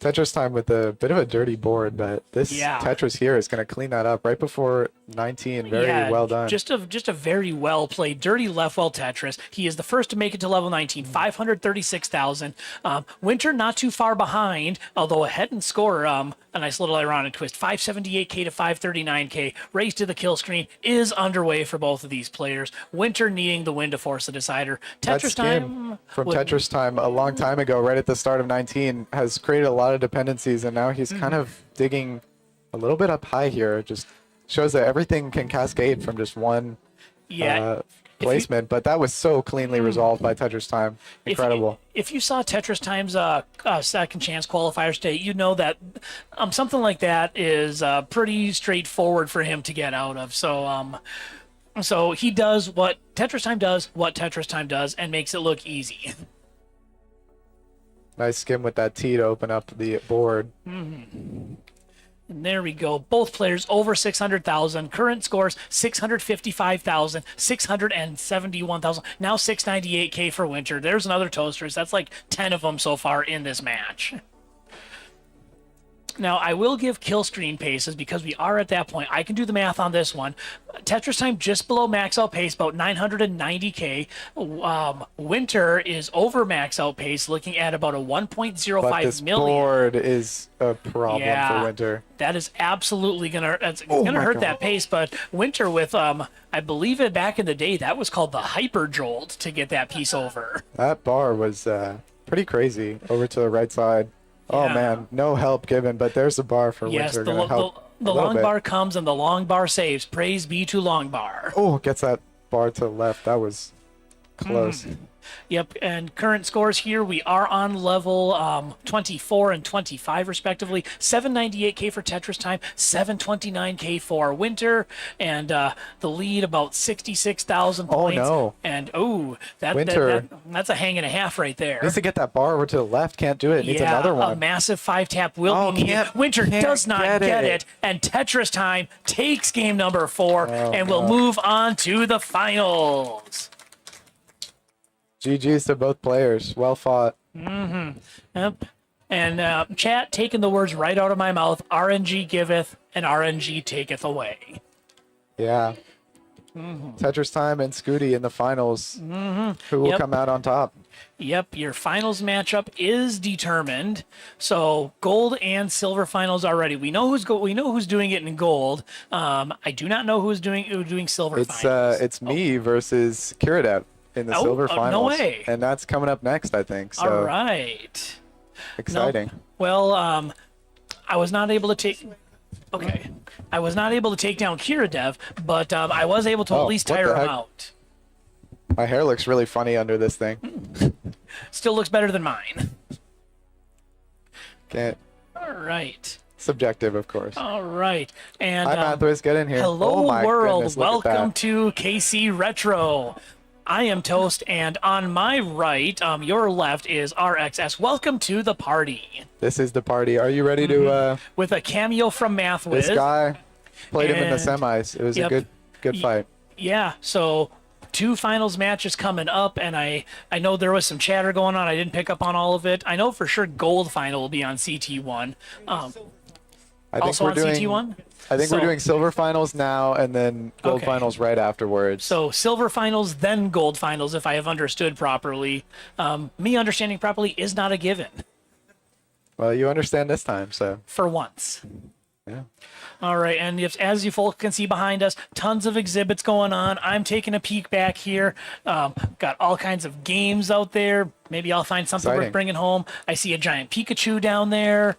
Tetris time with a bit of a dirty board, but this Tetris here is going to clean that up right before 19. Very well done. Just a very well played, dirty left well Tetris. He is the first to make it to level 19, 536,000. Winter not too far behind, although ahead in score. A nice little ironic twist. 578k to 539k. Race to the kill screen is underway for both of these players. Winter needing the win to force the decider. Tetris time from Tetris time a long time ago, right at the start of 19, has created a lot of dependencies, and now he's kind of digging a little bit up high here. Just shows that everything can cascade from just one placement, but that was so cleanly resolved by Tetris time. Incredible. If you saw Tetris time's second chance qualifier state, you know that something like that is pretty straightforward for him to get out of. So he does what Tetris time does, and makes it look easy. Nice skim with that T to open up the board. And there we go. Both players over 600,000. Current scores 655,000, 671,000. Now 698k for Winter. There's another Toasters. That's like 10 of them so far in this match. Now, I will give kill screen paces because we are at that point. I can do the math on this one. Tetris time just below max out pace, about 990k. Winter is over max out pace, looking at about a 1.05 but this million. board is a problem for Winter. That is absolutely gonna hurt that pace. But Winter with I believe it back in the day that was called the hyper jolt to get that piece over. That bar was pretty crazy over to the right side. Oh man, no help given, but there's a bar for Winter. The long bar comes and the long bar saves. Praise be to long bar. Oh, gets that bar to the left. That was close. Yep, and current scores here, we are on level 24 and 25 respectively. 798k for Tetris time, 729k for Winter, and the lead about 66,000 points. Oh no. And Winter, that's a hang and a half right there. Needs to get that bar over to the left. Can't do it. Needs another one. A massive 5-tap will be needed. Winter does not get it, and Tetris time takes game number 4 and will move on to the finals. GG's to both players. Well fought. Yep. And chat taking the words right out of my mouth. RNG giveth and RNG taketh away. Yeah. Tetris time and Scooty in the finals. Who will come out on top? Yep, your finals matchup is determined. So gold and silver finals are ready. We know who's doing it in gold. I do not know who's doing silver finals. It's me versus Kiradev in the silver finals. No way. And that's coming up next, I think. So all right. exciting. No. Well, I was not able to take. Okay, I was not able to take down Kiradev, but I was able to at least tire him out. My hair looks really funny under this thing. Still looks better than mine. Can't. All right. Subjective, of course. All right. And Hi, Mathwis. Get in here. hello, Oh my world. goodness, look at Welcome that. to KC Retro. I am Toast, and on my right, your left is RXS. Welcome to the party. This is the party. Are you ready to? With a cameo from Mathwiz. This guy played him in the And- semis. It was yep. a good fight. Yeah, so 2 finals matches coming up, and I know there was some chatter going on. I didn't pick up on all of it. I know for sure gold final will be on CT1. I think Also we're on doing. CT1? I think So- we're doing silver finals now, and then gold Okay. finals right afterwards. So silver finals, then gold finals, if I have understood properly. Me understanding properly is not a given, Well, you understand this time, so for once. yeah. All right, and as you folks can see behind us, tons of exhibits going on. I'm taking a peek back here. Got all kinds of games out there. Maybe I'll find something worth Exciting. bringing home. I see a giant Pikachu down there.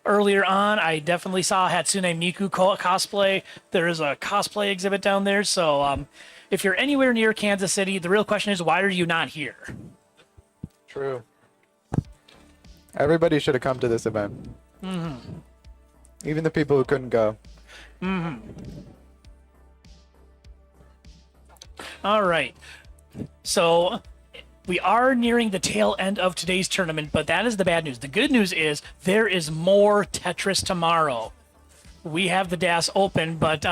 Earlier on, I definitely saw Hatsune Miku cosplay. There is a cosplay exhibit down there. So if you're anywhere near Kansas City, the real question is, why are you not here? True. Everybody should have come to this event. Even the people who couldn't go. All right. So we are nearing the tail end of today's tournament, but that is the bad news. The good news is there is more Tetris tomorrow. We have the DAS open, but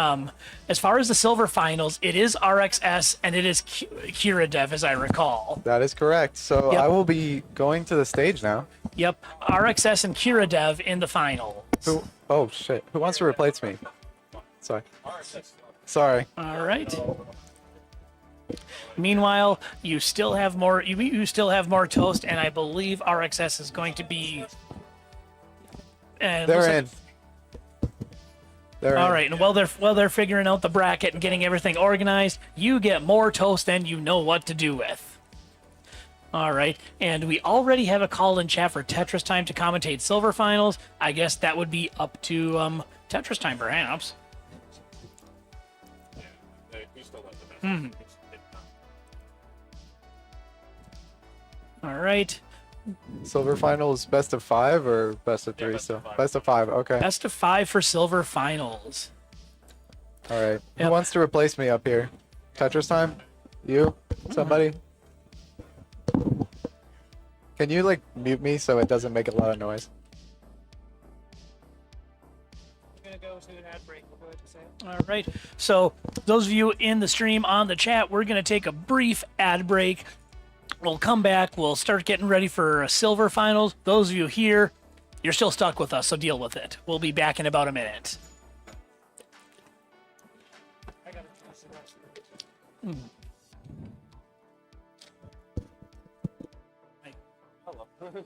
as far as the silver finals, it is RXS and it is Kiradev, as I recall. That is correct. So Yep. I will be going to the stage now. Yep, RXS and Kiradev in the final. Who? Oh shit! Who wants to replace me? Sorry. Sorry. All right. Meanwhile, you still have more. You still have more toast, and I believe RXS is going to be. And looks They're like- in. They're All in. right, and while they're figuring out the bracket and getting everything organized, you get more toast than you know what to do with. All right, and we already have a call in chat for Tetris time to commentate silver finals. I guess that would be up to Tetris time, perhaps. We still have the best. All right, Silver finals best of 5 or best of 3 best still? of 5. Best of 5. Okay. best of 5 for silver finals. All right. Who Yep. wants to replace me up here? Tetris time? You? Somebody? Can you like mute me so it doesn't make a lot of noise? Gonna go to an ad break. We'll go ahead and say it. All right. So those of you in the stream on the chat, we're gonna take a brief ad break. We'll come back. We'll start getting ready for silver finals. Those of you here, you're still stuck with us, so deal with it. We'll be back in about a minute.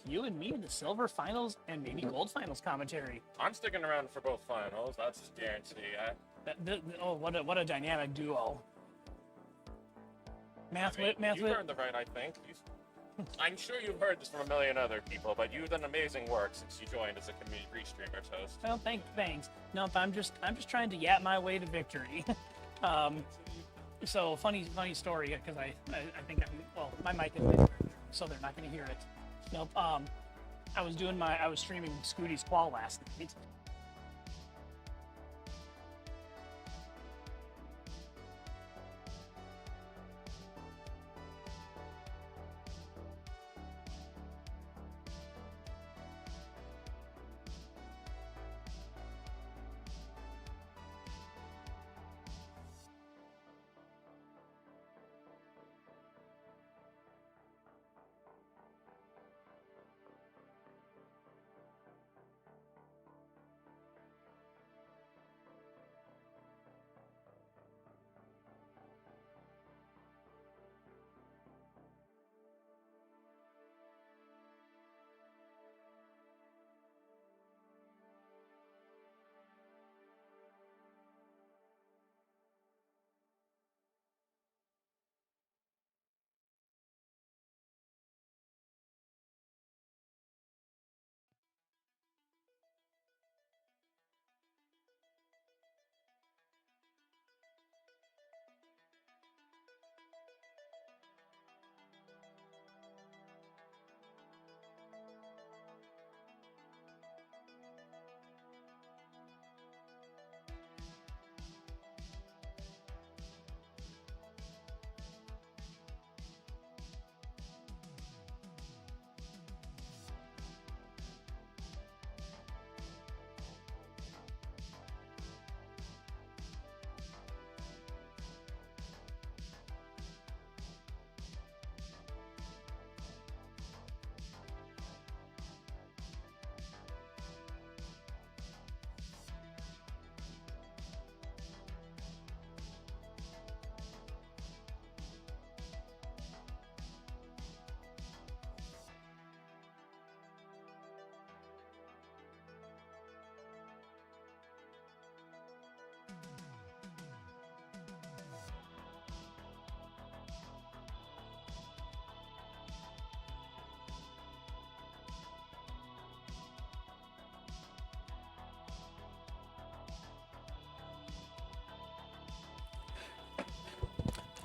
You and me in the silver finals and maybe gold finals commentary. I'm sticking around for both finals. That's a guarantee. Oh, what a dynamic duo. Math You've wit. earned the right, I think. I'm sure you've heard this from a million other people, but you've done amazing work since you joined as a community restreamer, Toast. Well, thanks. No, I'm just trying to yap my way to victory. So funny story because I think my mic is so they're not going to hear it. Nope. I was streaming Scooty's Qual last night.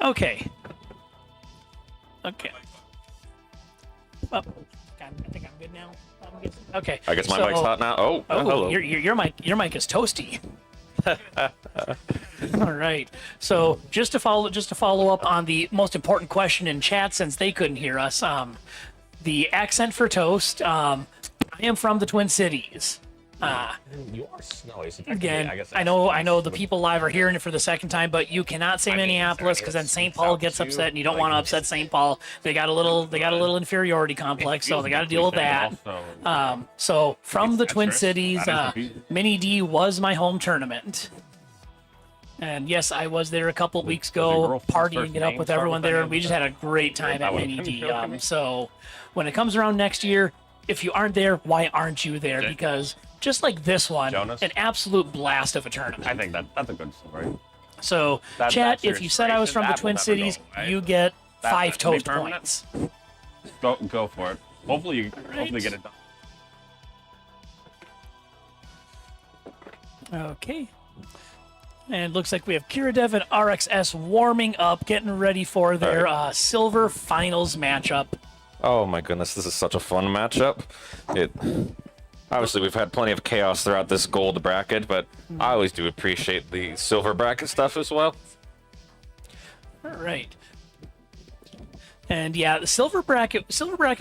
Okay. Okay. Well, I think I'm good now. I'm guessing. Okay. I guess my mic's hot now. Oh, Oh, hello. your mic is toasty. All right. So just to follow up on the most important question in chat, since they couldn't hear us, the accent for toast. I am from the Twin Cities. You are snowy. So Again, I guess I know the people live are hearing it for the second time, but you cannot say Minneapolis because then St. Paul gets upset, and you don't want to upset St. Paul. They got a little inferiority complex, so they got to deal with that. So from the Twin Cities, Mini D was my home tournament. And yes, I was there a couple weeks ago, partying it up with everyone there, and we just had a great time at Mini D. So when it comes around next year, if you aren't there, why aren't you there? Because just like this one, Jonas? an absolute blast of a tournament. I think that's a good story. So, That's chat, if you said I was from the that will Twin never Cities, go away. you get That's 5 gonna be toast permanent. points. Go for it. Hopefully you get it done. Okay. And it looks like we have Kiradev and RXS warming up, getting ready for their silver finals matchup. Oh my goodness, this is such a fun matchup. Obviously, we've had plenty of chaos throughout this gold bracket, but I always do appreciate the silver bracket stuff as well. All right. And yeah, the silver bracket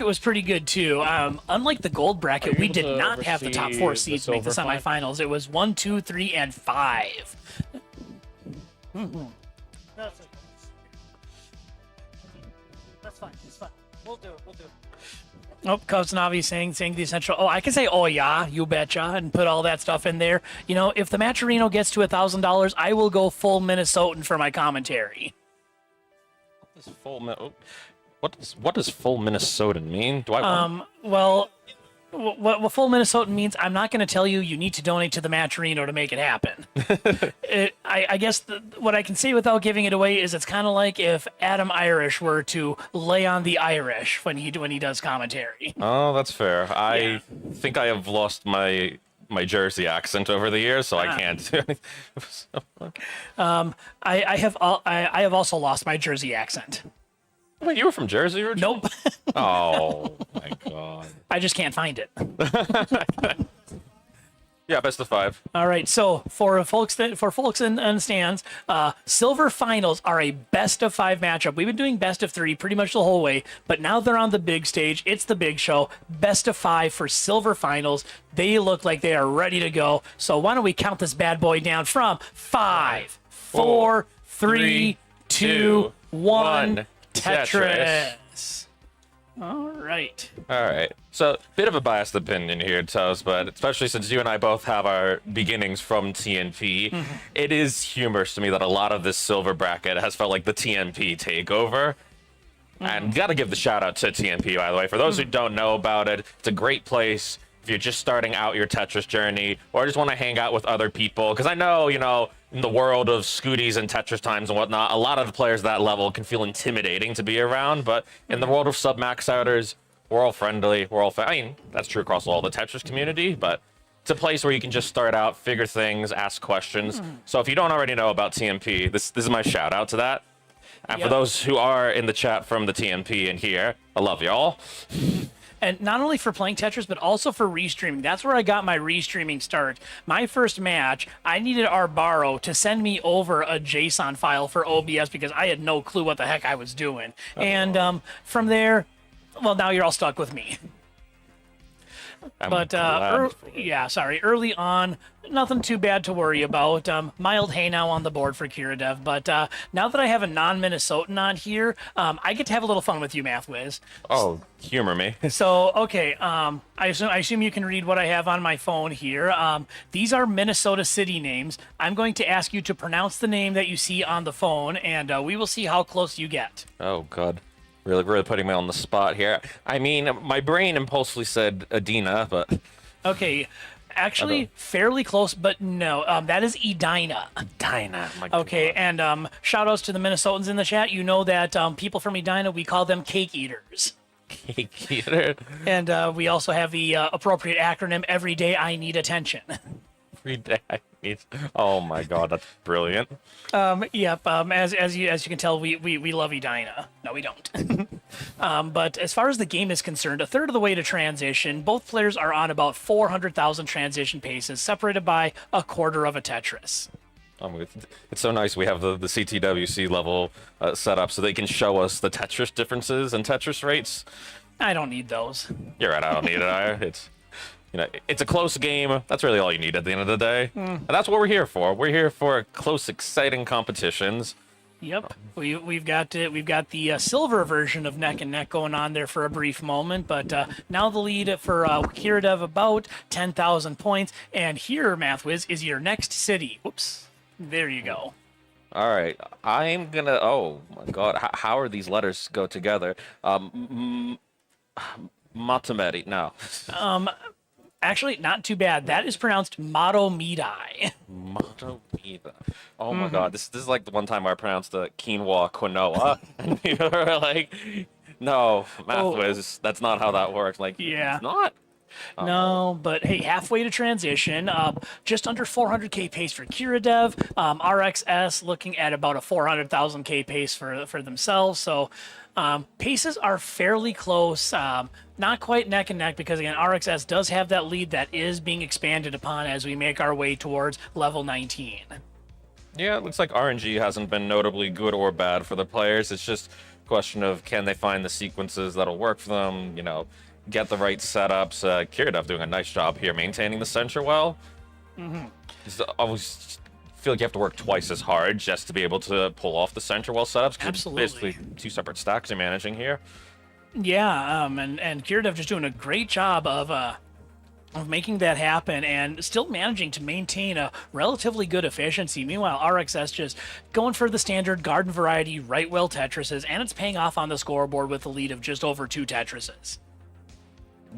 was pretty good too. Unlike the gold bracket, we did not have the top 4 seeds make the semifinals. It was 1, 2, 3, and 5. That's fine. It's fine. We'll do it. Oh, Kovsanavi saying the essential. Oh, I can say, oh yeah, you betcha, and put all that stuff in there. You know, if the Matcherino gets to $1,000, I will go full Minnesotan for my commentary. What does full Minnesotan mean? Do I? Well, what full Minnesotan means, I'm not going to tell you. You need to donate to the Matcherino to make it happen. I guess what I can say without giving it away is it's kind of like if Adam Irish were to lay on the Irish when he does commentary. Oh, that's fair. I think I have lost my Jersey accent over the years, so I can't do anything. I have also lost my Jersey accent. Wait, you were from Jersey originally? Nope. Oh my god. I just can't find it. Yeah, best of 5. All right, so for folks in the stands, silver finals are a best of 5 matchup. We've been doing best of 3 pretty much the whole way, but now they're on the big stage. It's the big show. Best of 5 for silver finals. They look like they are ready to go. So why don't we count this bad boy down from 5, 4, 3, 2, 1. Tetris. All right. All right. So, bit of a biased opinion here, Toast, but especially since you and I both have our beginnings from TNP, it is humorous to me that a lot of this silver bracket has felt like the TNP takeover. And got to give the shout out to TNP, by the way. For those who don't know about it, it's a great place if you're just starting out your Tetris journey or just want to hang out with other people. Because I know, in the world of Scooties and Tetris times and whatnot, a lot of the players at that level can feel intimidating to be around. But in the world of sub-max outers, we're all friendly. I mean, that's true across all the Tetris community, but it's a place where you can just start out, figure things, ask questions. So if you don't already know about TNP, this is my shout out to that. And for those who are in the chat from the TNP and here, I love y'all. And not only for playing Tetris, but also for restreaming. That's where I got my restreaming start. My first match, I needed Arbaro to send me over a JSON file for OBS because I had no clue what the heck I was doing. And from there, well, now you're all stuck with me. Early on, nothing too bad to worry about. Mild hay now on the board for Kiradev, but now that I have a non-Minnesotan on here, I get to have a little fun with you, Math Wiz. Oh, humor me. So, okay, I assume you can read what I have on my phone here. These are Minnesota city names. I'm going to ask you to pronounce the name that you see on the phone, and we will see how close you get. Oh, God. Really putting me on the spot here. I mean, my brain impulsively said Adina, but... Okay, actually, fairly close, but no. That is Edina. Edina. Okay, and shout outs to the Minnesotans in the chat. You know that people from Edina, we call them cake eaters. Cake eater. And we also have the appropriate acronym, Every Day I Need Attention. every day I need. Oh my god, that's brilliant. Yep. As you can tell, we love Edina. No, we don't. But as far as the game is concerned, a third of the way to transition, both players are on about 400,000 transition paces, separated by a quarter of a Tetris. It's so nice we have the CTWC level set up so they can show us the Tetris differences and Tetris rates. I don't need those. You're right, I don't need it. It's a close game. That's really all you need at the end of the day. And that's what we're here for. We're here for close, exciting competitions. Yep, we've got the silver version of neck and neck going on there for a brief moment, but now the lead for Kiradev about 10,000 points, and here, Mathwiz, is your next city. Whoops, there you go. All right, I'm gonna. Oh my God, how are these letters go together? Matamedi, no. Actually, not too bad. That is pronounced Matomidi. Matomida. Oh my God, this is like the one time I pronounced the quinoa quinoa, and people are like, "No, Mathwiz, that's not how that works." Like, Yeah. it's not. No, but hey, halfway to transition, just under 400k pace for Kiradev. RXS looking at about a 400,000k pace for themselves. So paces are fairly close. Not quite neck and neck because again, RXS does have that lead that is being expanded upon as we make our way towards level 19. Yeah, it looks like RNG hasn't been notably good or bad for the players. It's just a question of can they find the sequences that'll work for them. Get the right setups. Kiradev doing a nice job here maintaining the center well. I always feel like you have to work twice as hard just to be able to pull off the center well setups. 'Cause Absolutely. Basically, two separate stacks you're managing here. Yeah, and Kiradev just doing a great job of making that happen and still managing to maintain a relatively good efficiency. Meanwhile, RXS just going for the standard garden variety right well Tetrises, and it's paying off on the scoreboard with a lead of just over 2 Tetrises.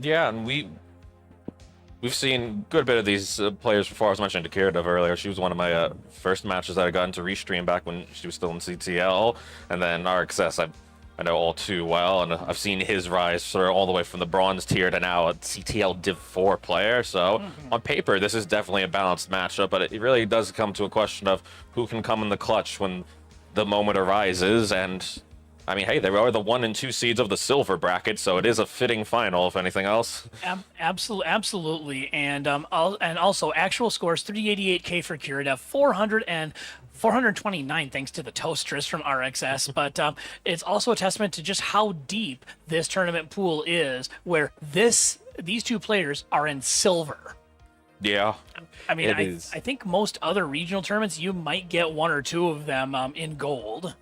Yeah, and we've seen a good bit of these players before. I was mentioning to Kiradev earlier. She was one of my first matches that I got into restream back when she was still in CTL, and then RXS I know all too well, and I've seen his rise sort of all the way from the bronze tier to now a CTL Div 4 player. So on paper, this is definitely a balanced matchup, but it really does come to a question of who can come in the clutch when the moment arises. And I mean, hey, they are the 1 and 2 seeds of the silver bracket, so it is a fitting final, if anything else. Absolutely, and also actual scores 388k for Kiradev, 429 thanks to the Toastress from RXS, but it's also a testament to just how deep this tournament pool is, where these two players are in silver. Yeah. I mean, I is. think most other regional tournaments, you might get 1 or 2 of them in gold.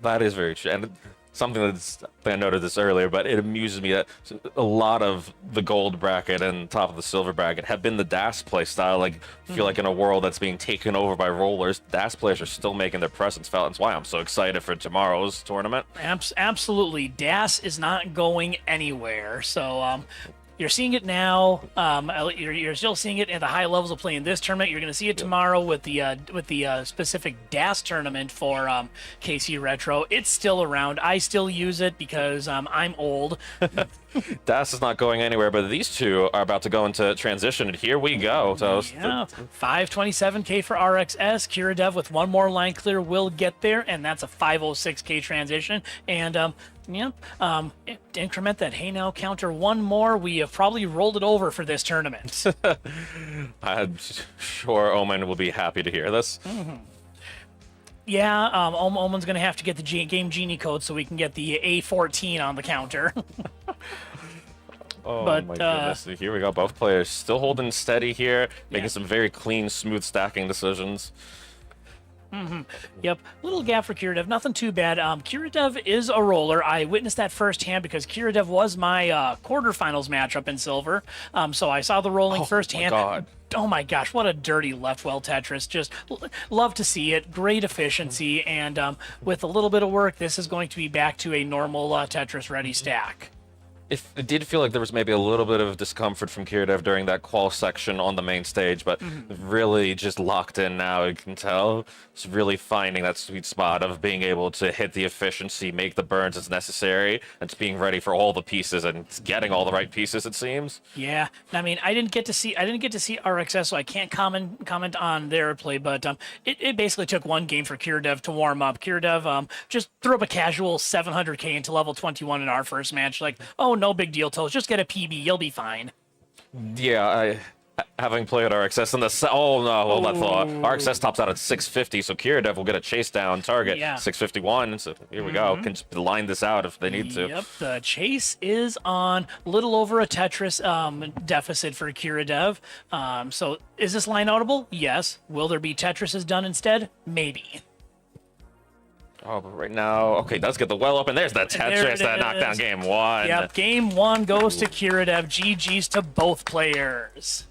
That is very true. And something I think I noted this earlier, but it amuses me that a lot of the gold bracket and top of the silver bracket have been the DAS play style. Like, I feel like in a world that's being taken over by rollers, DAS players are still making their presence felt. That's why I'm so excited for tomorrow's tournament. Absolutely. DAS is not going anywhere. So you're seeing it now. You're still seeing it at the high levels of play in this tournament. You're going to see it tomorrow with the specific DAS tournament for KC Retro. It's still around. I still use it because I'm old. DAS is not going anywhere, but these two are about to go into transition, and here we go. So Yeah, 527k for RXS. Kiradev with 1 more line clear will get there, and that's a 506k transition. And increment that hey now counter 1 more. We have probably rolled it over for this tournament. I'm sure Omen will be happy to hear this. Yeah, Omen's going to have to get the Game Genie code so we can get the A14 on the counter. Oh But, my goodness. Here we go. Both players still holding steady here, making some very clean, smooth stacking decisions. Yep, little gap for Kiradev, nothing too bad. Kiradev is a roller. I witnessed that firsthand because Kiradev was my quarterfinals matchup in silver. So I saw the rolling firsthand. God. Oh my gosh, what a dirty left well Tetris. Just love to see it. Great efficiency. And with a little bit of work, this is going to be back to a normal Tetris ready stack. it did feel like there was maybe a little bit of discomfort from Kirdev during that qual section on the main stage, but really just locked in now, you can tell. It's really finding that sweet spot of being able to hit the efficiency, make the burns as necessary, and just being ready for all the pieces and getting all the right pieces, it seems. Yeah, I mean, I didn't get to see RXS, so I can't comment on their play. But it basically took one game for Kirdev to warm up. Kirdev just threw up a casual 700k into level 21 in our first match. Like, oh, no big deal, Toast. Just get a PB, you'll be fine. Yeah, having played RXS in the oh no, hold that thought. RXS tops out at 650, so Kirdev will get a chase down target 651. So here we go. Can just line this out if they need to. Yep, the chase is on. Little over a Tetris deficit for Kirdev. So is this line outable? Yes. Will there be Tetrises done instead? Maybe. Oh, but right now, okay, does get the well up, and there's the Tetris that knocked down game one. Yep, game one goes to Kirdev. GG's to both players.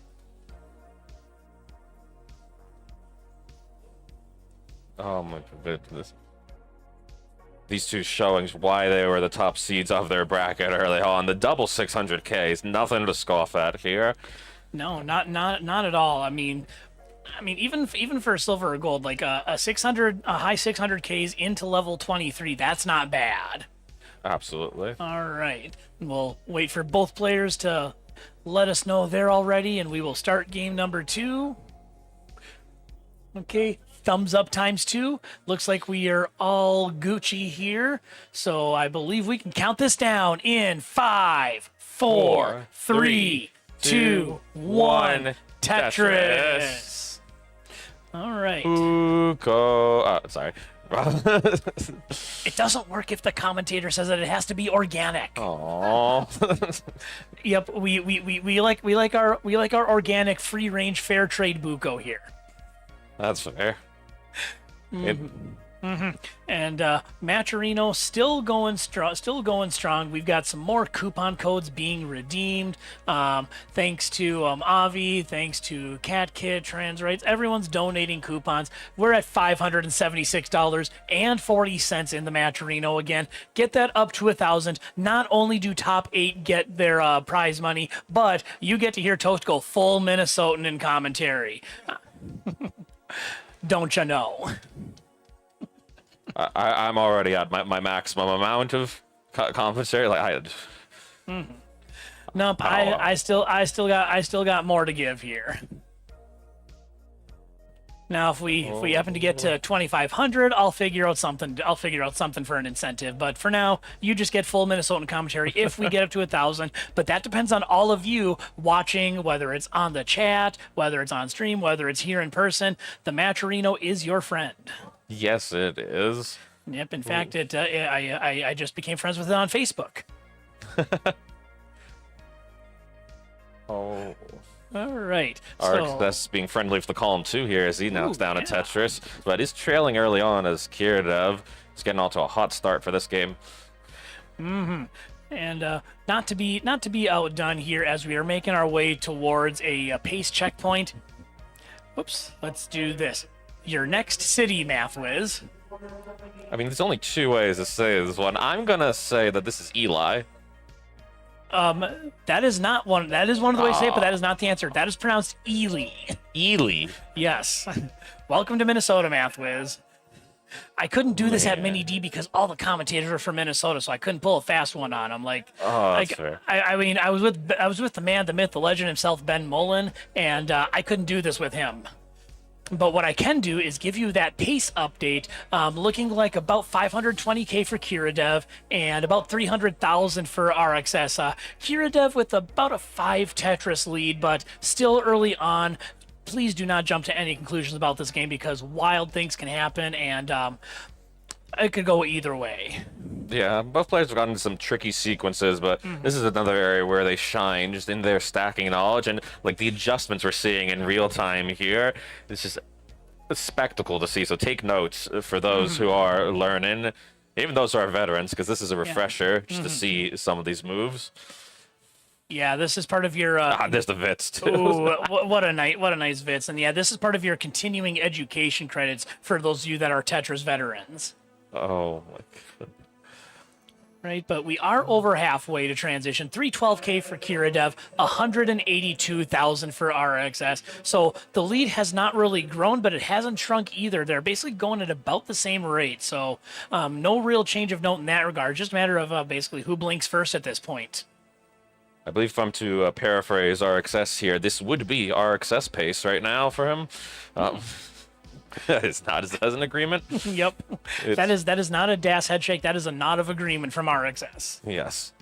Oh my goodness. These two showings why they were the top seeds of their bracket early on. The double 600k is nothing to scoff at here. No, not at all. I mean, even for silver or gold, like a high 600Ks into level 23, that's not bad. Absolutely. All right, we'll wait for both players to let us know they're all ready, and we will start game number 2. Okay, thumbs up ×2. Looks like we are all Gucci here, so I believe we can count this down in 5, 4, 3, 2, 1. Tetris. All right. Sorry. It doesn't work if the commentator says that it has to be organic. Aww. Yep, we like our organic, free range, fair trade buko here. That's fair. And Matcherino still going strong. We've got some more coupon codes being redeemed. Thanks to Avi, thanks to Cat Kid, Trans Rights. Everyone's donating coupons. We're at $576.40 in the Matcherino again. Get that up to 1,000. Not only do top 8 get their prize money, but you get to hear Toast go full Minnesotan in commentary. Don't you know? I'm already at my maximum amount of commentary. Like Nope, I still got more to give here. Now, if we happen to get to 2,500, I'll figure out something. I'll figure out something for an incentive. But for now, you just get full Minnesotan commentary if we get up to 1,000. But that depends on all of you watching, whether it's on the chat, whether it's on stream, whether it's here in person. The Matcherino is your friend. yes, it is. Yep. In fact, I just became friends with it on Facebook. Oh. All right. RXS being friendly with the column 2 here as he knocks down a yeah. Tetris, but is trailing early on as Kirdev is getting off to a hot start for this game. And not to be outdone here as we are making our way towards a pace checkpoint. Whoops. Let's do this. Your next city, Math Whiz. I mean, there's only 2 ways to say this one. I'm gonna say that this is Eli. That is not one. That is one of the ways to say it, but that is not the answer. That is pronounced Ely. Ely. Yes. Welcome to Minnesota, Math Whiz. I couldn't do this at Mini D because all the commentators are from Minnesota, so I couldn't pull a fast one on them. Like, that's fair. I mean, I was with the man, the myth, the legend himself, Ben Mullen, and I couldn't do this with him. But what I can do is give you that pace update, looking like about 520k for Kirdev and about 300,000 for RXS. Kirdev with about a 5 Tetris lead, but still early on. Please do not jump to any conclusions about this game because wild things can happen, and it could go either way. Yeah, both players have gotten into some tricky sequences, but this is another area where they shine just in their stacking knowledge and like the adjustments we're seeing in real time here. It's just a spectacle to see. So take notes for those who are learning, even those who are veterans, because this is a refresher just to see some of these moves. Yeah, this is part of your. There's the Vits too. Ooh, what a nice Vits, and yeah, this is part of your continuing education credits for those of you that are Tetris veterans. Oh my god. right? But we are over halfway to transition. 312K for Kiradev, 182,000 for RXS. So the lead has not really grown, but it hasn't shrunk either. They're basically going at about the same rate. So no real change of note in that regard. Just a matter of basically who blinks first at this point. I believe if I'm to paraphrase RXS here, this would be RXS pace right now for him. It's not as an agreement. Yep. That is not a DAS headshake. That is a nod of agreement from RXS. Yes.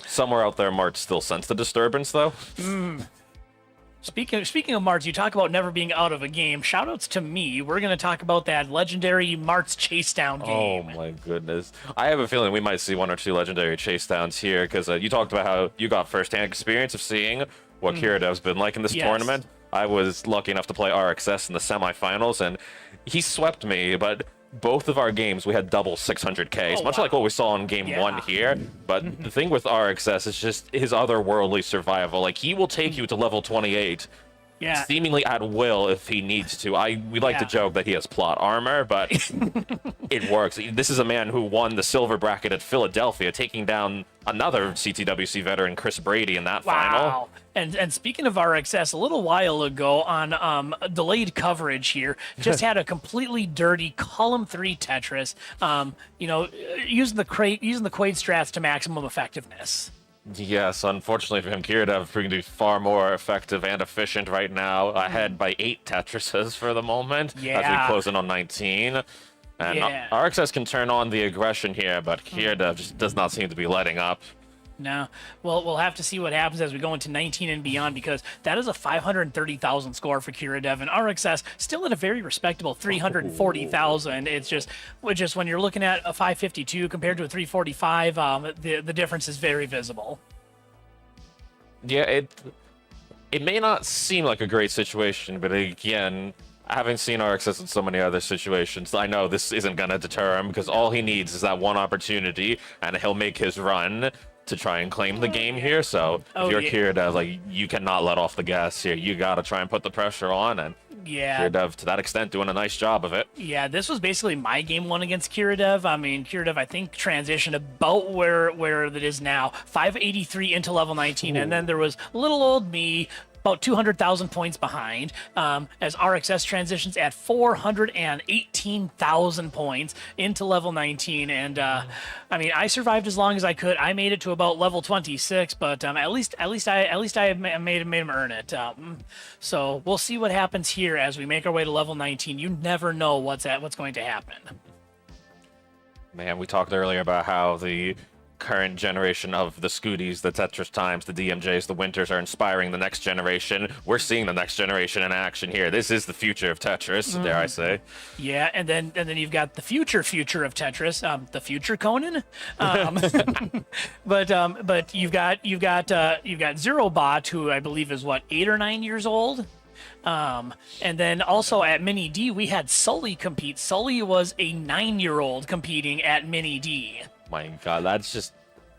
Somewhere out there, Mart still sensed the disturbance, though. Speaking of Marts, you talk about never being out of a game. Shoutouts to me. We're going to talk about that legendary Marts chase down Oh game. my goodness. I have a feeling we might see 1 or 2 legendary chase downs here, because you talked about how you got first-hand experience of seeing what Kiradev's been like in this Yes. tournament. I was lucky enough to play RXS in the semifinals, and he swept me, but both of our games, we had double 600Ks, Oh, much wow. like what we saw in game Yeah. 1 here. But the thing with RXS is just his otherworldly survival. Like, he will take you to level 28 Yeah. seemingly at will if he needs to. We like to Yeah. joke that he has plot armor, but it works. This is a man who won the silver bracket at Philadelphia, taking down another CTWC veteran, Chris Brady, in that final. Wow. And speaking of RXS, a little while ago on delayed coverage here, just had a completely dirty column 3 Tetris. Using the Quaid strats to maximum effectiveness. Yes, unfortunately for him, Kiradev proving to be far more effective and efficient right now, ahead by 8 Tetrises for the moment, as Yeah. we close in on 19. And Yeah. RXS can turn on the aggression here, but Kiradev just does not seem to be letting up. No. Well, we'll have to see what happens as we go into 19 and beyond, because that is a 530,000 score for Kiradev, and RXS still at a very respectable 340,000. It's just when you're looking at a 552 compared to a 345, the difference is very visible. Yeah, it may not seem like a great situation, but again, having seen RXS in so many other situations, I know this isn't going to deter him, because all he needs is that one opportunity, and he'll make his run to try and claim the game here. So if you're Kiradev, like, you cannot let off the gas here. You got to try and put the pressure on, and Kiradev, to that extent, doing a nice job of it. Yeah, this was basically my game 1 against Kiradev. I mean, Kiradev, I think, transitioned about where it is now. 583 into level 19, and then there was little old me, about 200,000 points behind, as RXS transitions at 418,000 points into level 19. And I mean, I survived as long as I could. I made it to about level 26, but at least I made him earn it. So we'll see what happens here as we make our way to level 19. You never know what's going to happen. Man, we talked earlier about how the current generation of the Scooties, the Tetris Times, the DMJs, the Winters are inspiring the next generation. We're seeing the next generation in action here. This is the future of Tetris, dare I say. Yeah, and then you've got the future of Tetris, the future Conan. But you've got Zerobot, who I believe is 8 or 9 years old. And then also at Mini D, we had Sully compete. Sully was a 9-year-old competing at Mini D. My God, that's just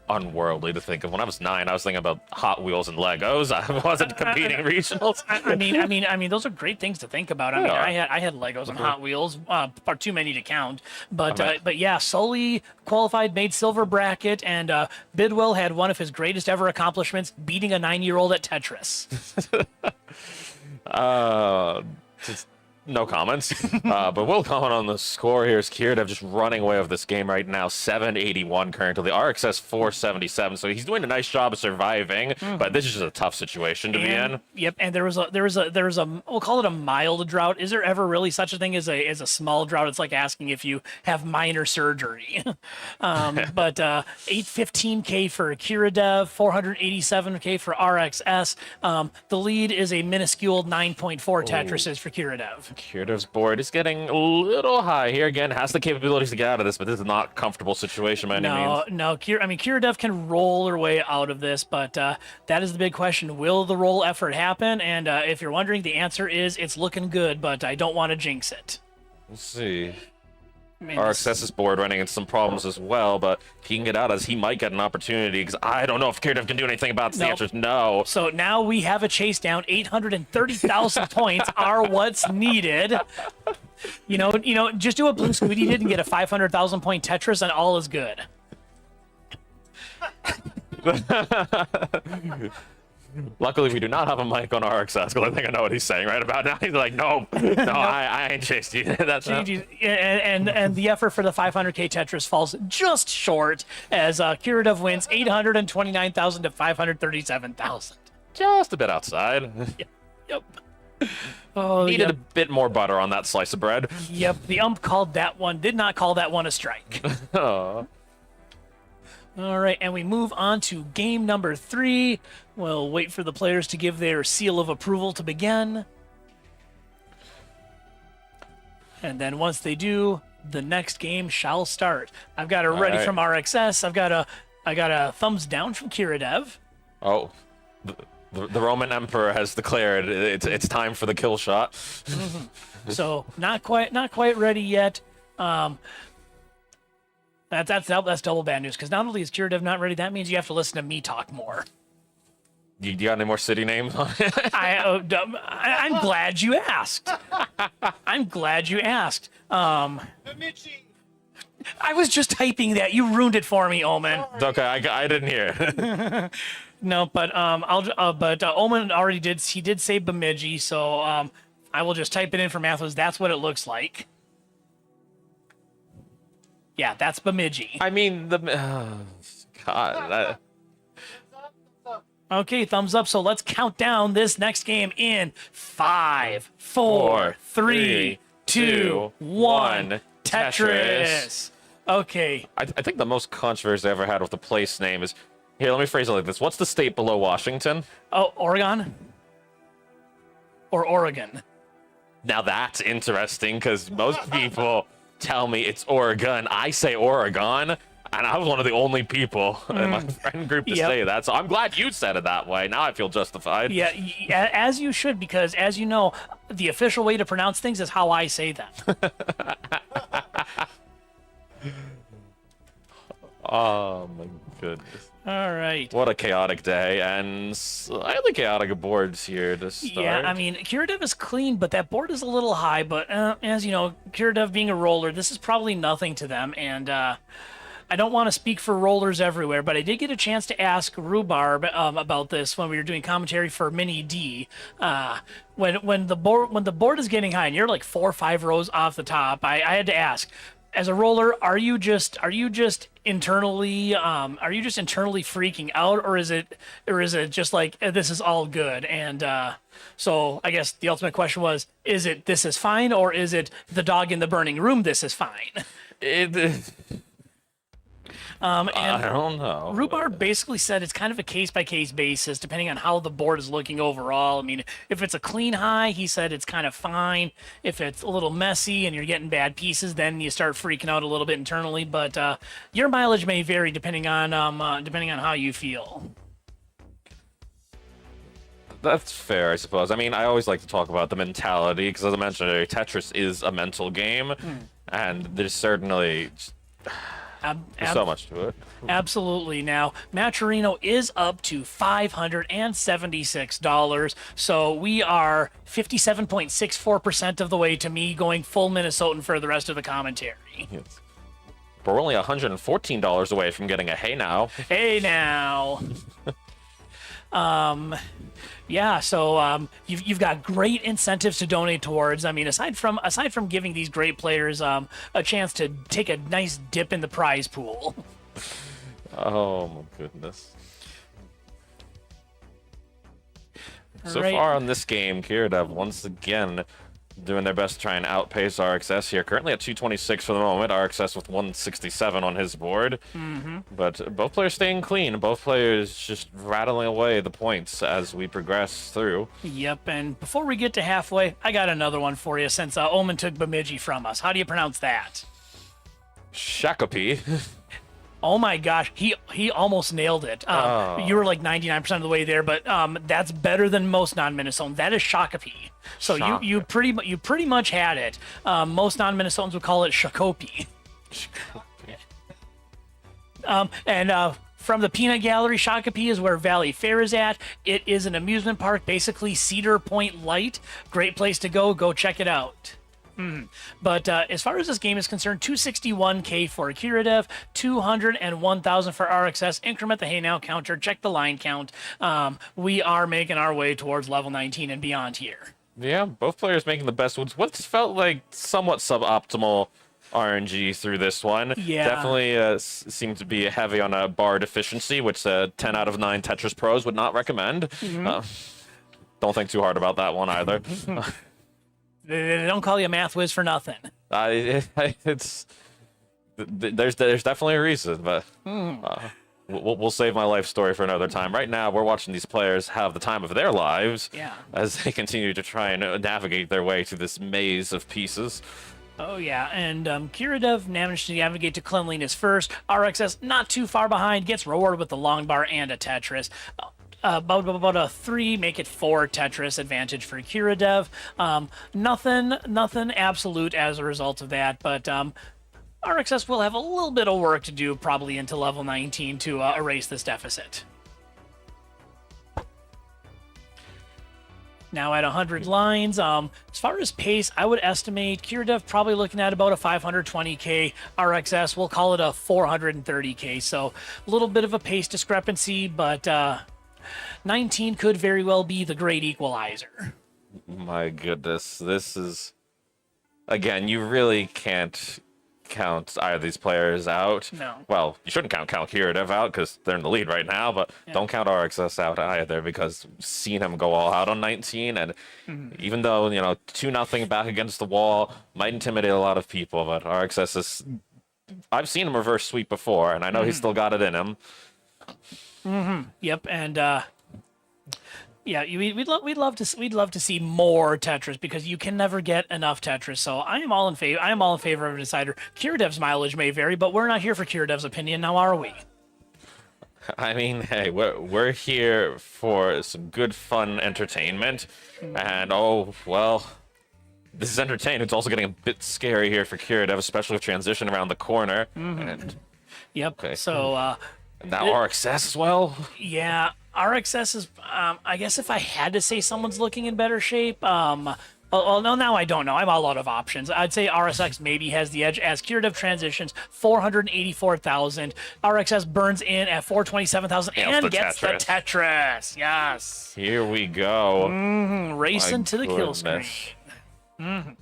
unworldly to think of. When I was 9, I was thinking about Hot Wheels and Legos. I wasn't competing regionals. I mean, those are great things to think about. I mean, I had Legos and Hot Wheels, far too many to count. But yeah, Sully qualified, made silver bracket, and Bidwell had one of his greatest ever accomplishments, beating a 9-year-old at Tetris. Just no comments. But we'll comment on the score here. Is Kiradev just running away with this game right now? 781 currently. The RXS 477. So he's doing a nice job of surviving. But this is just a tough situation to be in. Yep. And there was a we'll call it a mild drought. Is there ever really such a thing as a small drought? It's like asking if you have minor surgery. But 815K for Kiradev, 487K for RXS. The lead is a minuscule 9.4 Tetrises for Kiradev. Kiradev's board is getting a little high here. Again, has the capabilities to get out of this, but this is not a comfortable situation by any means. No. Kiradev can roll her way out of this, but that is the big question. Will the roll effort happen? And if you're wondering, the answer is it's looking good, but I don't want to jinx it. We'll see. I mean, RXS's board running into some problems as well, but if he can get out of this, he might get an opportunity, because I don't know if Kiradev can do anything about this. The answer is no. So now we have a chase down. 830,000 points are what's needed. You know, just do what Blue Scooty did and get a 500,000 point Tetris, and all is good. Luckily, we do not have a mic on RXS because I think I know what he's saying right about now. He's like, no, I ain't chased you. That's not. And the effort for the 500k Tetris falls just short as Kiridev wins 829,000 to 537,000. Just a bit outside. Yep. Oh, Needed yep. a bit more butter on that slice of bread. Yep. The ump did not call that one a strike. Oh. All right, and we move on to game number 3. We'll wait for the players to give their seal of approval to begin. And then once they do, the next game shall start. I've got a ready right. from RXS. I got a thumbs down from Kiridev. Oh. The Roman Emperor has declared it's time for the kill shot. So not quite ready yet. That's double bad news because not only is Kiridev not ready, that means you have to listen to me talk more. You got any more city names on it? I'm glad you asked. I'm glad you asked. I was just typing that. You ruined it for me, Omen. Okay, I didn't hear. No, but Omen already did. He did say Bemidji, so I will just type it in for Mathos. That's what it looks like. Yeah, that's Bemidji. I mean, God. Okay, thumbs up. So let's count down this next game in 5, 4, 3, 2, 1. Tetris. Okay. I think the most controversy I ever had with the place name is... Here, let me phrase it like this. What's the state below Washington? Oh, Oregon? Or Oregon? Now that's interesting, because most people tell me it's Oregon. I say Oregon, and I was one of the only people in my friend group to say that. So I'm glad you said it that way. Now I feel justified. Yeah, as you should, because as you know, the official way to pronounce things is how I say them. Oh, my goodness. All right. What a chaotic day, and slightly chaotic boards here to start. Yeah, I mean, Kiridev is clean, but that board is a little high. But as you know, Kiridev being a roller, this is probably nothing to them. And I don't want to speak for rollers everywhere, but I did get a chance to ask Rhubarb about this when we were doing commentary for Mini D. When the board is getting high and you're like 4 or 5 rows off the top, I had to ask, as a roller, are you just internally freaking out, or is it just like this is all good? And so I guess the ultimate question was, is it this is fine, or is it the dog in the burning room this is fine? And I don't know. Rhubarb basically said it's kind of a case-by-case basis, depending on how the board is looking overall. I mean, if it's a clean high, he said it's kind of fine. If it's a little messy and you're getting bad pieces, then you start freaking out a little bit internally. But your mileage may vary depending on how you feel. That's fair, I suppose. I mean, I always like to talk about the mentality, because as I mentioned earlier, Tetris is a mental game, and there's certainly... There's so much to it. Absolutely. Now, Matcherino is up to $576, so we are 57.64% of the way to me going full Minnesotan for the rest of the commentary. Yes. We're only $114 away from getting a hey now. Hey now. Yeah, so you've got great incentives to donate towards. I mean, aside from giving these great players a chance to take a nice dip in the prize pool. Oh my goodness. So Right. far on this game, Kiridev once again doing their best to try and outpace RXS here. Currently at 226 for the moment. RXS with 167 on his board. But both players staying clean. Both players just rattling away the points as we progress through. Yep, and before we get to halfway, I got another one for you since Omen took Bemidji from us. How do you pronounce that? Shakopee. Oh my gosh, he almost nailed it. You were like 99% of the way there, but that's better than most non-Minnesotans. That is Shakopee. So you pretty much had it. Most non-Minnesotans would call it Shakopee. And from the Peanut Gallery, Shakopee is where Valley Fair is at. It is an amusement park, basically Cedar Point Light. Great place to go. Go check it out. But as far as this game is concerned, 261K for Kiradev, 201,000 for RXS. Increment the Hey Now counter. Check the line count. We are making our way towards level 19 and beyond here. Yeah, both players making the best ones. What's felt like somewhat suboptimal RNG through this one. Yeah. Definitely seemed to be heavy on a bar deficiency, which 10 out of 9 Tetris pros would not recommend. Don't think too hard about that one either. They don't call you a math whiz for nothing. There's definitely a reason, but we'll save my life story for another time. Right now, we're watching these players have the time of their lives as they continue to try and navigate their way through this maze of pieces. Oh, yeah, and Kiradev managed to navigate to cleanliness first. RXS not too far behind, gets rewarded with the long bar and a Tetris. About a 3, make it 4 Tetris advantage for Kiradev. Nothing absolute as a result of that, but RXS will have a little bit of work to do probably into level 19 to erase this deficit. Now at 100 lines, as far as pace, I would estimate Kiradev probably looking at about a 520k. RXS, we'll call it a 430k. So a little bit of a pace discrepancy, but 19 could very well be the great equalizer. My goodness, this is... Again, you really can't count either of these players out. No. Well, you shouldn't count Kiradev out because they're in the lead right now, but don't count RXS out either because we've seen him go all out on 19, and even though, 2-0 back against the wall might intimidate a lot of people, but RXS is... I've seen him reverse sweep before, and I know he's still got it in him. Yep, and yeah, we'd love to see more Tetris because you can never get enough Tetris. So I am all in favor of a decider. Kiradev's mileage may vary, but we're not here for Kiradev's opinion, now are we? I mean, hey, we're here for some good, fun entertainment, and this is entertaining. It's also getting a bit scary here for Kiradev, especially with transition around the corner. And Yep. okay. So now RXS as well. yeah, RXS is. I guess if I had to say someone's looking in better shape, well, no, now I don't know. I'm all out of options. I'd say RSX maybe has the edge as Kiradev transitions 484,000. RXS burns in at 427,000 and gets the Tetris. Yes. Here we go. Racing My to the kill screen. goodness.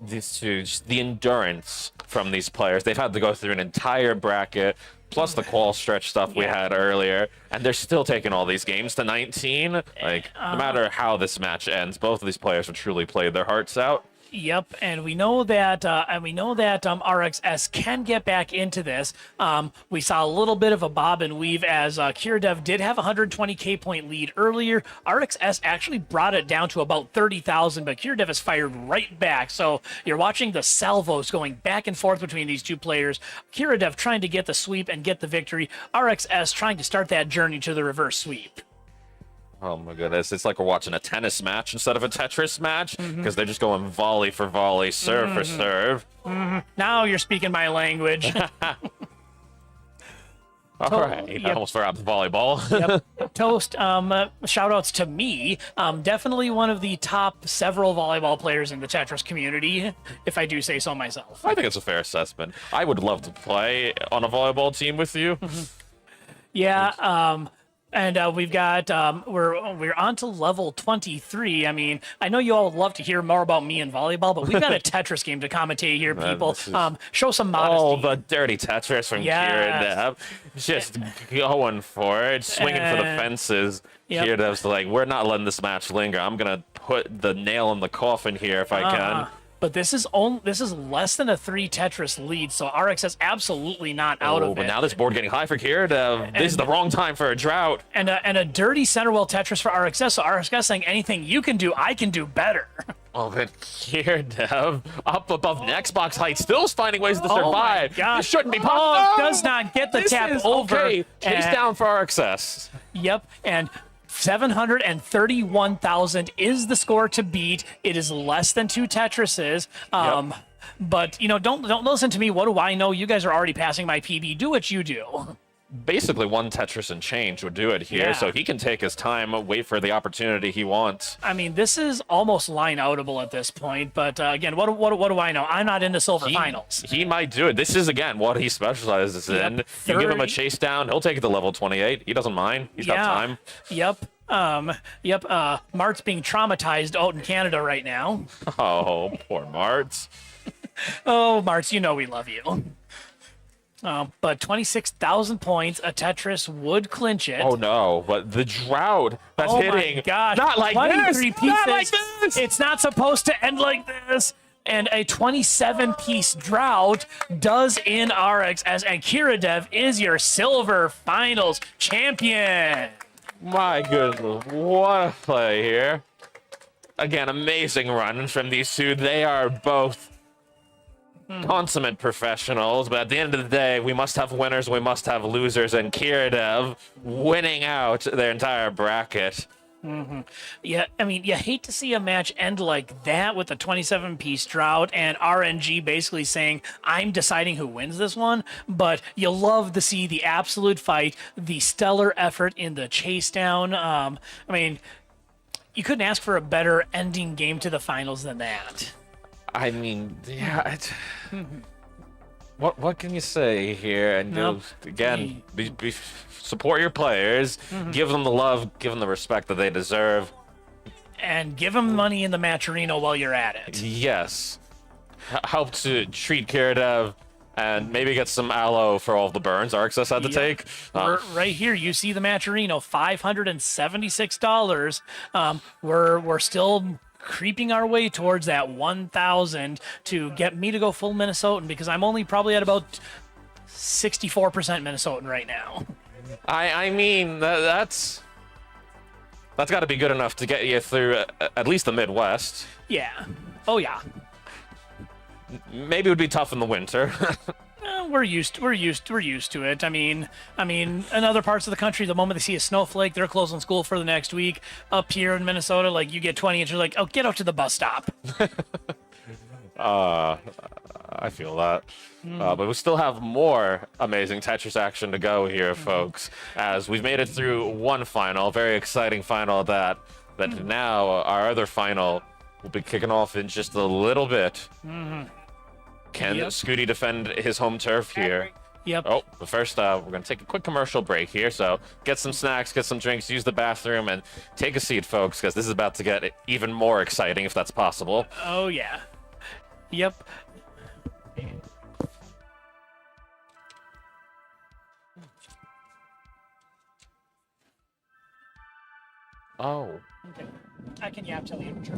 These two, just the endurance from these players. They've had to go through an entire bracket, plus the qual stretch stuff we had earlier, and they're still taking all these games to 19. Like, no matter how this match ends, both of these players have truly played their hearts out. Yep, and we know that RXS can get back into this. We saw a little bit of a bob and weave as Kiradev did have a 120k point lead earlier. RXS actually brought it down to about 30,000, but Kiradev has fired right back. So you're watching the salvos going back and forth between these two players. Kiradev trying to get the sweep and get the victory. RXS trying to start that journey to the reverse sweep. Oh my goodness, it's like we're watching a tennis match instead of a Tetris match, because they're just going volley for volley, serve for serve. Now you're speaking my language. All right, I almost forgot the volleyball. Yep. Toast, shout outs to me. Definitely one of the top several volleyball players in the Tetris community, if I do say so myself. I think it's a fair assessment. I would love to play on a volleyball team with you. Yeah, and we've got we're on to level 23. I mean, I know you all would love to hear more about me and volleyball, but we've got a Tetris game to commentate here, people. Show some modesty. Oh, the dirty Tetris from Kiradev. Just going for it, swinging for the fences. Kiradev's like, we're not letting this match linger. I'm gonna put the nail in the coffin here if I can. But this is less than a 3 Tetris lead, so RX is absolutely not out of it. But now this board getting high for Kiradev. This is the wrong time for a drought. And a dirty center well Tetris for RXS, so RXS saying anything you can do, I can do better. Oh, but Kiradev up above next box height still is finding ways to survive. Oh my gosh. This shouldn't be possible. Does not get the tap over. Okay. Chase down for RXS. Yep, and 731,000 is the score to beat. It is less than 2 Tetrises. But don't listen to me. What do I know? You guys are already passing my PB. Do what you do. basically one Tetris and change would do it here, Yeah. so he can take his time, wait for the opportunity he wants. I mean, this is almost line outable at this point, but again, what do I know? I'm not in the silver finals. He might do it. This is, again, what he specializes in. You give him a 30. chase down, he'll take it to level 28. He doesn't mind. He's got time. Yep. Mart's being traumatized out in Canada right now. Oh, poor Marts. Oh, Martz, you know we love you. But 26,000 points, a Tetris would clinch it. Oh, no, but the drought that's Oh hitting. my gosh. Not like 23 this. pieces. Not like this. It's not supposed to end like this. And a 27-piece drought does in RX as Akiradev is your silver finals champion. My goodness, what a play here. Again, amazing run from these two. They are both consummate professionals, but at the end of the day, we must have winners, we must have losers, and Kiradev winning out their entire bracket. Yeah, I mean, you hate to see a match end like that with a 27-piece drought and RNG basically saying, I'm deciding who wins this one, but you love to see the absolute fight, the stellar effort in the chase down. I mean, you couldn't ask for a better ending game to the finals than that. I mean, yeah, what can you say here? And Nope. again, support your players, give them the love, give them the respect that they deserve. And give them money in the Matcherino while you're at it. Yes. Help to treat Kiradev and maybe get some aloe for all the burns RXS had to take. Right here, you see the Matcherino, $576. We're still creeping our way towards that 1,000 to get me to go full Minnesotan because I'm only probably at about 64% Minnesotan right now. I mean, that's got to be good enough to get you through at least the Midwest. Yeah. Oh yeah. Maybe it would be tough in the winter. We're used to it. I mean, in other parts of the country, the moment they see a snowflake, they're closing school for the next week. Up here in Minnesota, like you get 20 inches, like, oh, get out to the bus stop. I feel that. But we still have more amazing Tetris action to go here, folks, as we've made it through one final, very exciting final that now our other final will be kicking off in just a little bit. Can Scooty defend his home turf here? Yep. Oh, but first, we're going to take a quick commercial break here. So get some snacks, get some drinks, use the bathroom, and take a seat, folks, because this is about to get even more exciting, if that's possible. Oh yeah. Yep. Oh. Okay. I can yap till the intro.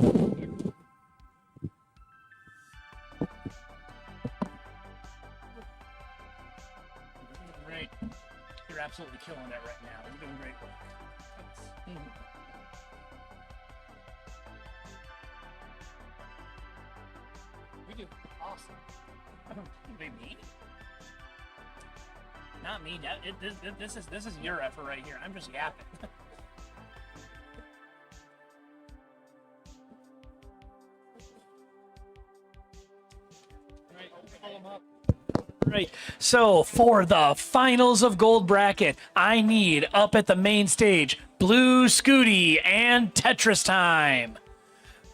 Great. You're absolutely killing it right now. You're doing great work. We do awesome. They me? Not me. This is your effort right here. I'm just yapping. Right. So for the finals of Gold Bracket, I need up at the main stage Blue Scooty and Tetris Time.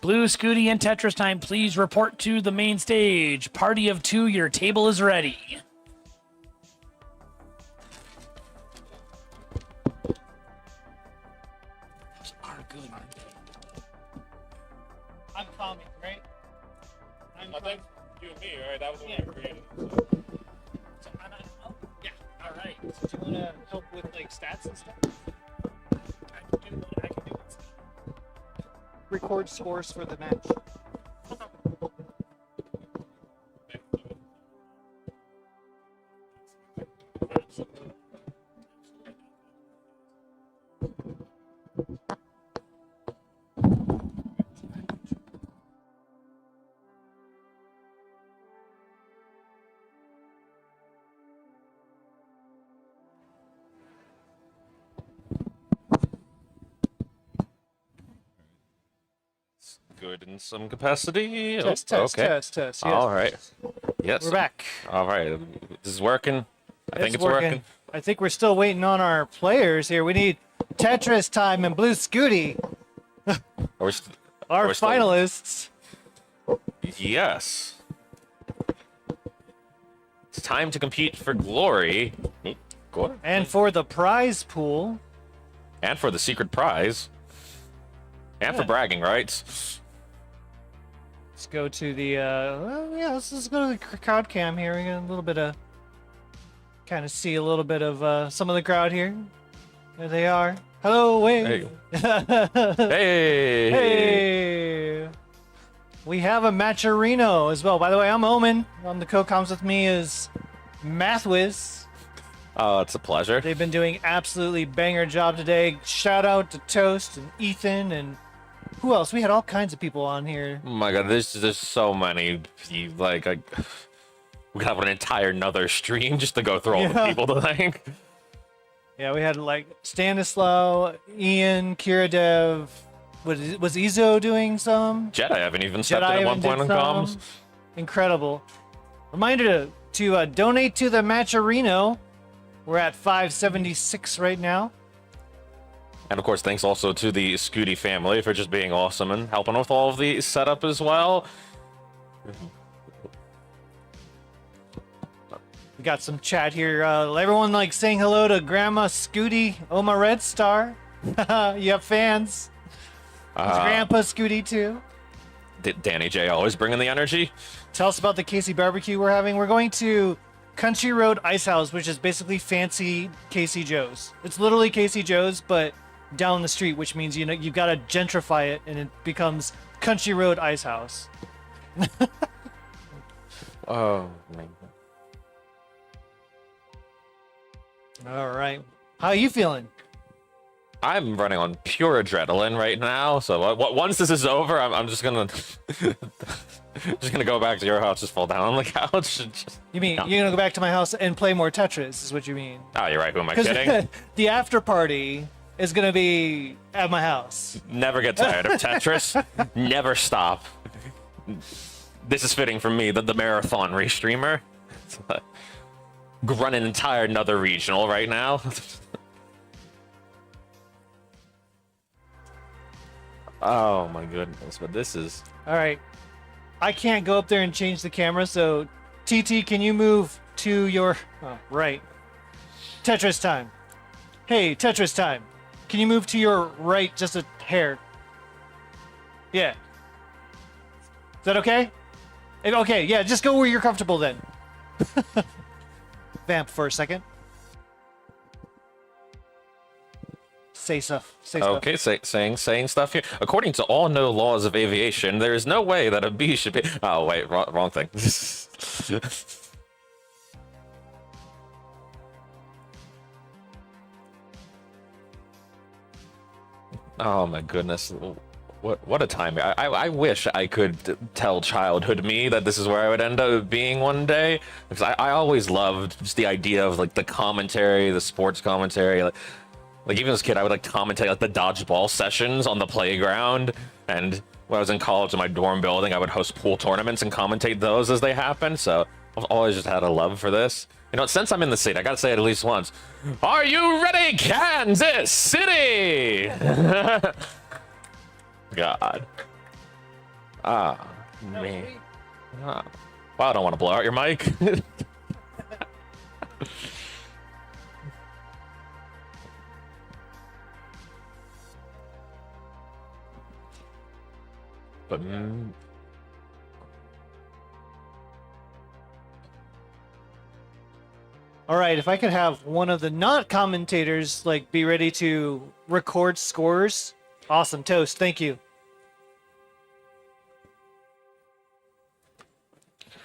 Blue Scooty and Tetris Time, please report to the main stage. Party of two, your table is ready. Those are good. I'm coming, right? I think you and me, right? That was the one we created. So oh, yeah. All right. So do you want to help with like stats and stuff? I can do it. Record scores for the match. Good in some capacity. Test, okay. test. Yes. All right. Yes. We're back. All right. This is working. I think It's it's working. I think we're still waiting on our players here. We need Tetris time and Blue Scooty, Are we st- our we're still- finalists. Yes. It's time to compete for glory. Go on. And for the prize pool, And for the secret prize. And for Yeah. bragging rights. let's go to the, let's go to the crowd cam here. We got a little bit of, kind of see a little bit of some of the crowd here. There they are. Hello, wave. Hey. Hey. We have a Matcherino as well. By the way, I'm Omen. On the co-coms with me is Mathwiz. Oh, it's a pleasure. They've been doing absolutely banger job today. Shout out to Toast and Ethan and who else? We had all kinds of people on here. Oh my god, there's so many. Like, we could have an entire another stream just to go through all the Yeah. people to thank. Yeah, we had like Stanislaw, Ian, Kiradev. Was Izzo doing some? Jedi haven't even stepped Jedi in at one even point on did comms. some. Incredible. Reminder to donate to the Matcherino. We're at 576 right now. And of course, thanks also to the Scooty family for just being awesome and helping with all of the setup as well. We got some chat here. Everyone like saying hello to Grandma Scooty, Oma Red Star. You have fans. It's Grandpa Scooty too. Danny J always bringing the energy. Tell us about the Casey barbecue we're having. We're going to Country Road Ice House, which is basically fancy Casey Joe's. It's literally Casey Joe's, but down the street, which means you've got to gentrify it, and it becomes Country Road Ice House. Oh, man. All right, how are you feeling? I'm running on pure adrenaline right now. So once this is over, I'm just gonna just gonna go back to your house, just fall down on the couch. And just... You mean No. you're gonna go back to my house and play more Tetris? Is what you mean? Oh, you're right. Who am I kidding? The after party is gonna be at my house. Never get tired of Tetris. Never stop. This is fitting for me, the marathon restreamer. Run an entire another regional right now. Oh my goodness, but this is... All right, I can't go up there and change the camera, so TT, can you move to your right? Tetris time. Hey, Tetris time. Can you move to your right just a hair? Yeah. Is that okay? Okay, yeah, just go where you're comfortable then. Vamp for a second. Say stuff. Say stuff. Okay, saying stuff here. According to all no laws of aviation, there is no way that a bee should be... Oh, wait, wrong thing. Oh my goodness. What a time. I wish I could tell childhood me that this is where I would end up being one day. Because I always loved just the idea of like the commentary, the sports commentary. Like even as a kid, I would like commentate like the dodgeball sessions on the playground. And when I was in college in my dorm building, I would host pool tournaments and commentate those as they happened. So I've always just had a love for this. You know, since I'm in the seat, I gotta say it at least once. Are you ready, Kansas City? God. Ah, man. Ah. Wow, I don't want to blow out your mic. But All right, if I could have one of the not commentators like be ready to record scores. Awesome, Toast. Thank you.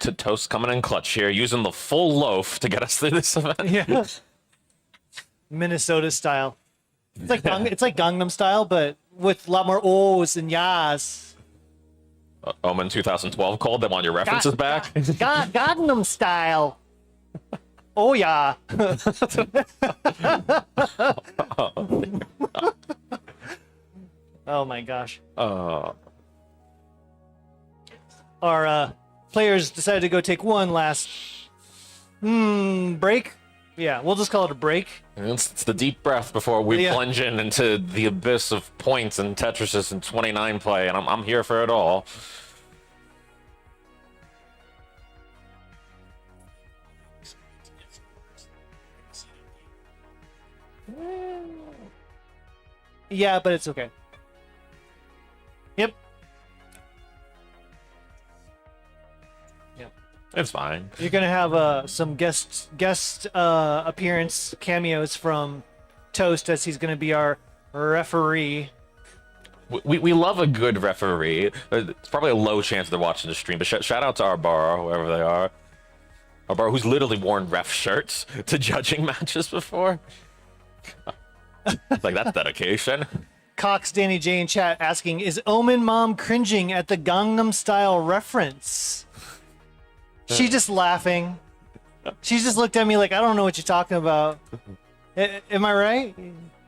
to Toast coming in clutch here, using the full loaf to get us through this event. Yeah. Minnesota style. It's like it's like Gangnam style, but with a lot more O's and yas. Omen 2012 called. They want your references back. Gangnam style. Oh yeah. Oh my gosh. Our players decided to go take one last break. Yeah, we'll just call it a break. It's the deep breath before we Yeah. plunge into the abyss of points and Tetris and 29 play, and I'm here for it all. Yeah, but it's okay. Yep. It's fine. You're gonna have some guest appearance cameos from Toast, as he's gonna be our referee. We love a good referee. It's probably a low chance they're watching the stream, but shout out to our bar, whoever they are. Our bar, who's literally worn ref shirts to judging matches before. Like, that's dedication. Cox Danny J in chat asking, is Omen Mom cringing at the Gangnam Style reference? She just laughing. She just looked at me like, I don't know what you're talking about. Am I right?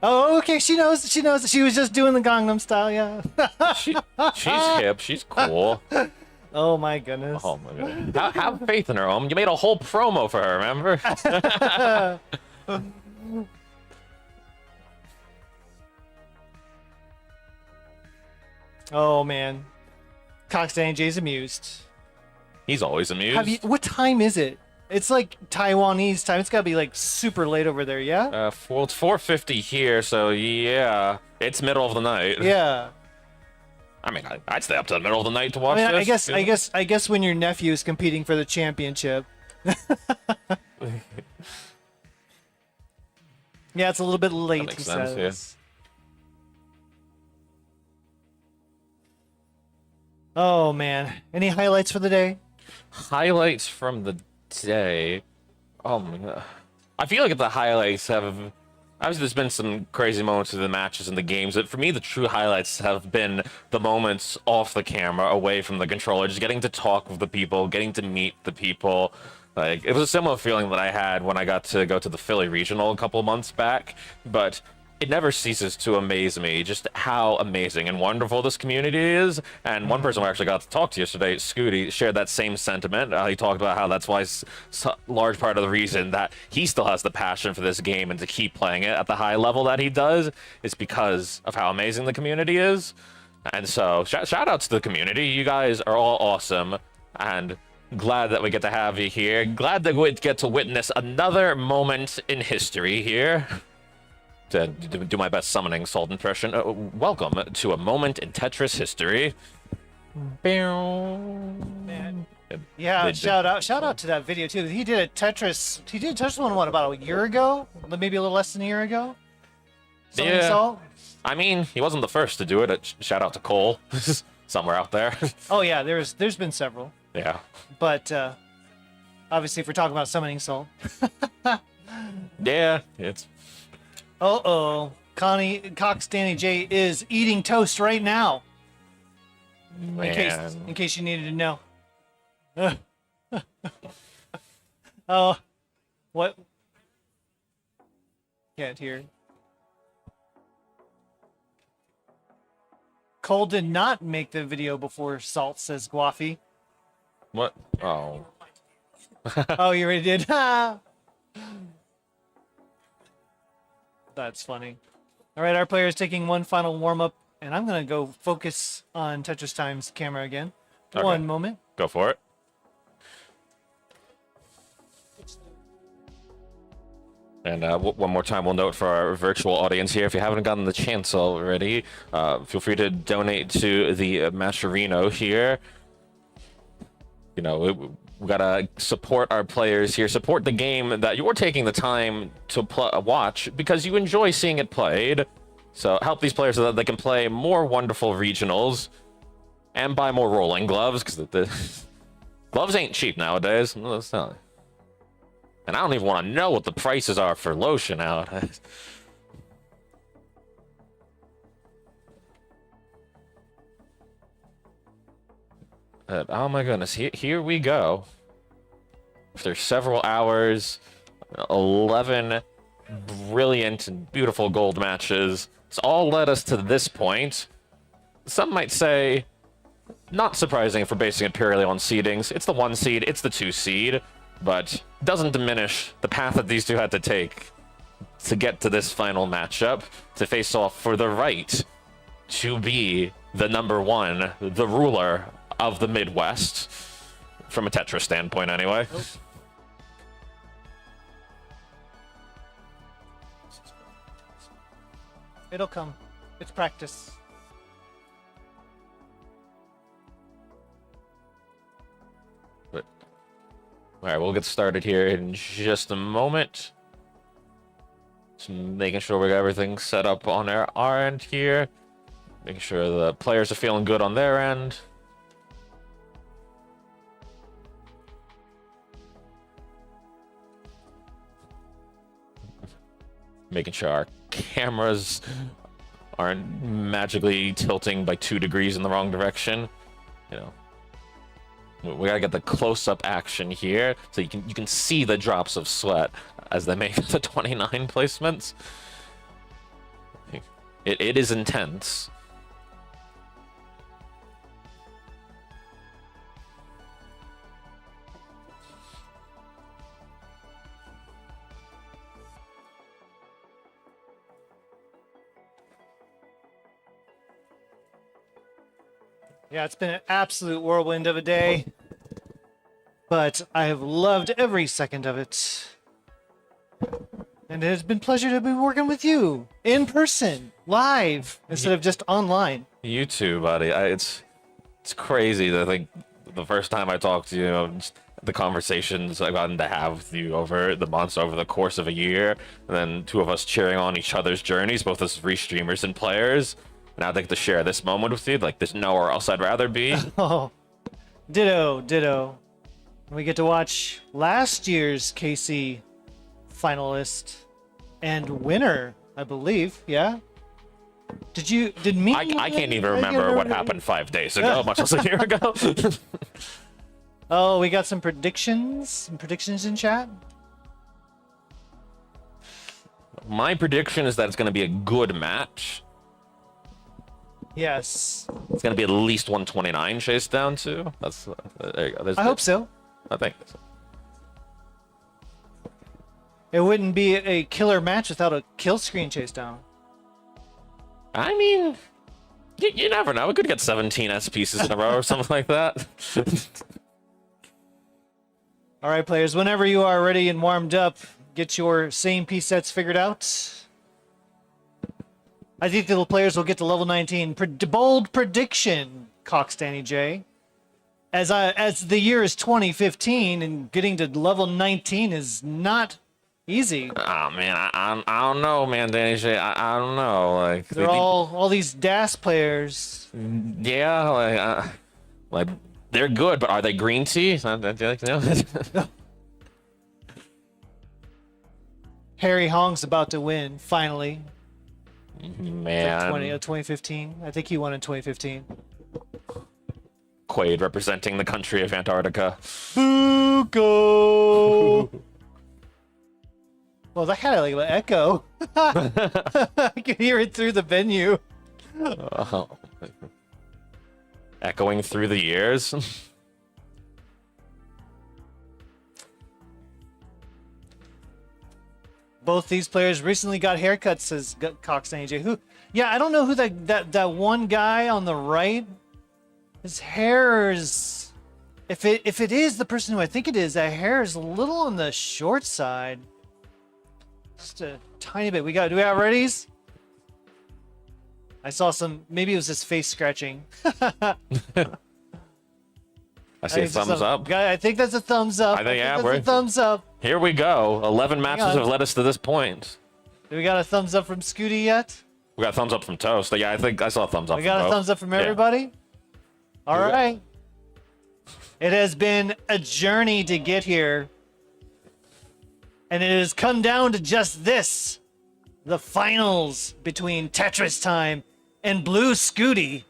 Oh, okay. She knows. She knows. She was just doing the Gangnam Style. Yeah. She's hip. She's cool. Oh my goodness. Oh my god. Have faith in her, You made a whole promo for her, remember? Oh man. Cox Danny J's amused. He's always amused. What time is it? It's like Taiwanese time. It's gotta be like super late over there, yeah? Well, it's 4:50 here, so yeah, it's middle of the night. Yeah. I mean, I'd stay up to the middle of the night to watch I mean, this. I guess when your nephew is competing for the championship. Yeah, it's a little bit late, makes he sense, says. Oh man. Any highlights for the day? Highlights from the day. Oh my god. I feel like the highlights have. Obviously, there's been some crazy moments in the matches and the games, but for me, the true highlights have been the moments off the camera, away from the controller, just getting to talk with the people, getting to meet the people. Like, it was a similar feeling that I had when I got to go to the Philly Regional a couple months back, but it never ceases to amaze me just how amazing and wonderful this community is. And one person I actually got to talk to yesterday, Scooty, shared that same sentiment. He talked about how that's why large part of the reason that he still has the passion for this game and to keep playing it at the high level that he does is because of how amazing the community is. And so shout out to the community. You guys are all awesome, and glad that we get to have you here. Glad that we get to witness another moment in history here. To do my best summoning Salt impression. Welcome to a moment in Tetris history. Man. Yeah, shout out to that video too. He did a Tetris one, what, about a year ago? Maybe a little less than a year ago? Summoning Salt? I mean, he wasn't the first to do it. Shout out to Cole. Somewhere out there. Oh yeah, there's been several. Yeah. But obviously if we're talking about Summoning Salt. Yeah, it's... Uh-oh. Cox Danny J is eating toast right now. In case you needed to know. Oh, what? Can't hear. Cole did not make the video before Salt, says Guafi. What? Oh. Oh, you already did? That's funny. All right, our player is taking one final warm-up, and I'm going to go focus on Tetris Time's camera again. Okay. One moment. Go for it. And one more time, we'll note for our virtual audience here, if you haven't gotten the chance already, feel free to donate to the Matcherino here. You know, we gotta support our players here, support the game that you're taking the time to watch because you enjoy seeing it played. So help these players so that they can play more wonderful regionals and buy more rolling gloves, because the gloves ain't cheap nowadays. No, it's not. And I don't even want to know what the prices are for lotion nowadays. Oh my goodness, here we go. After several hours, 11 brilliant and beautiful gold matches. It's all led us to this point. Some might say, not surprising if we're basing it purely on seedings. It's the 1 seed, it's the 2 seed, but doesn't diminish the path that these two had to take to get to this final matchup, to face off for the right to be the number one, the ruler of the Midwest, from a Tetris standpoint anyway. It'll come. It's practice. But, all right, we'll get started here in just a moment. Just making sure we got everything set up on our end here. Making sure the players are feeling good on their end. Making sure our cameras aren't magically tilting by 2 degrees in the wrong direction. You know, we gotta get the close-up action here, so you can see the drops of sweat as they make the 29 placements. It is intense. Yeah, it's been an absolute whirlwind of a day, but I have loved every second of it. And it has been a pleasure to be working with you in person, live, instead of just online. You too, buddy. It's crazy that, like, the first time I talked to you, just the conversations I've gotten to have with you over the months, over the course of a year, and then 2 of us cheering on each other's journeys, both as restreamers and players. And I'd like to share this moment with you. Like, there's nowhere else I'd rather be. Oh, ditto, ditto. We get to watch last year's KC finalist and winner, I believe. Yeah. Did me? I can't even remember what happened 5 days ago, much less a year ago. Oh, we got some predictions. Some predictions in chat. My prediction is that it's going to be a good match. Yes. It's going to be at least 129 chased down to. That's there you go. I hope so. I think so. It wouldn't be a killer match without a kill screen chase down. I mean, you never know. We could get 17 S pieces in a row or something like that. All right, players, whenever you are ready and warmed up, get your same piece sets figured out. I think the players will get to level 19. Bold prediction, Cox Danny J. As the year is 2015 and getting to level 19 is not easy. Oh man, I don't know, man, Danny J. I don't know. Like They're all these DAS players. Yeah, like they're good, but are they green tea? Harry Hong's about to win finally. Man, 2015. I think he won in 2015. Quaid representing the country of Antarctica. Buko. Well, that had like an echo. I could hear it through the venue. Oh. Echoing through the years. Both these players recently got haircuts, says Cox and AJ. Who? Yeah, I don't know who that one guy on the right. His hair is, if it is the person who I think it is, that hair is a little on the short side. Just a tiny bit. Do we have readies? I saw some. Maybe it was his face scratching. I see a thumbs up. I think that's a thumbs up. I think that's we're a thumbs up. Here we go. 11 matches on. have led us to this point. Do we got a thumbs up from Scooty yet? We got a thumbs up from Toast. Yeah, I think I saw a thumbs up. We got a thumbs up from everybody? All right. It has been a journey to get here. And it has come down to just this. The finals between Tetris Time and Blue Scooty.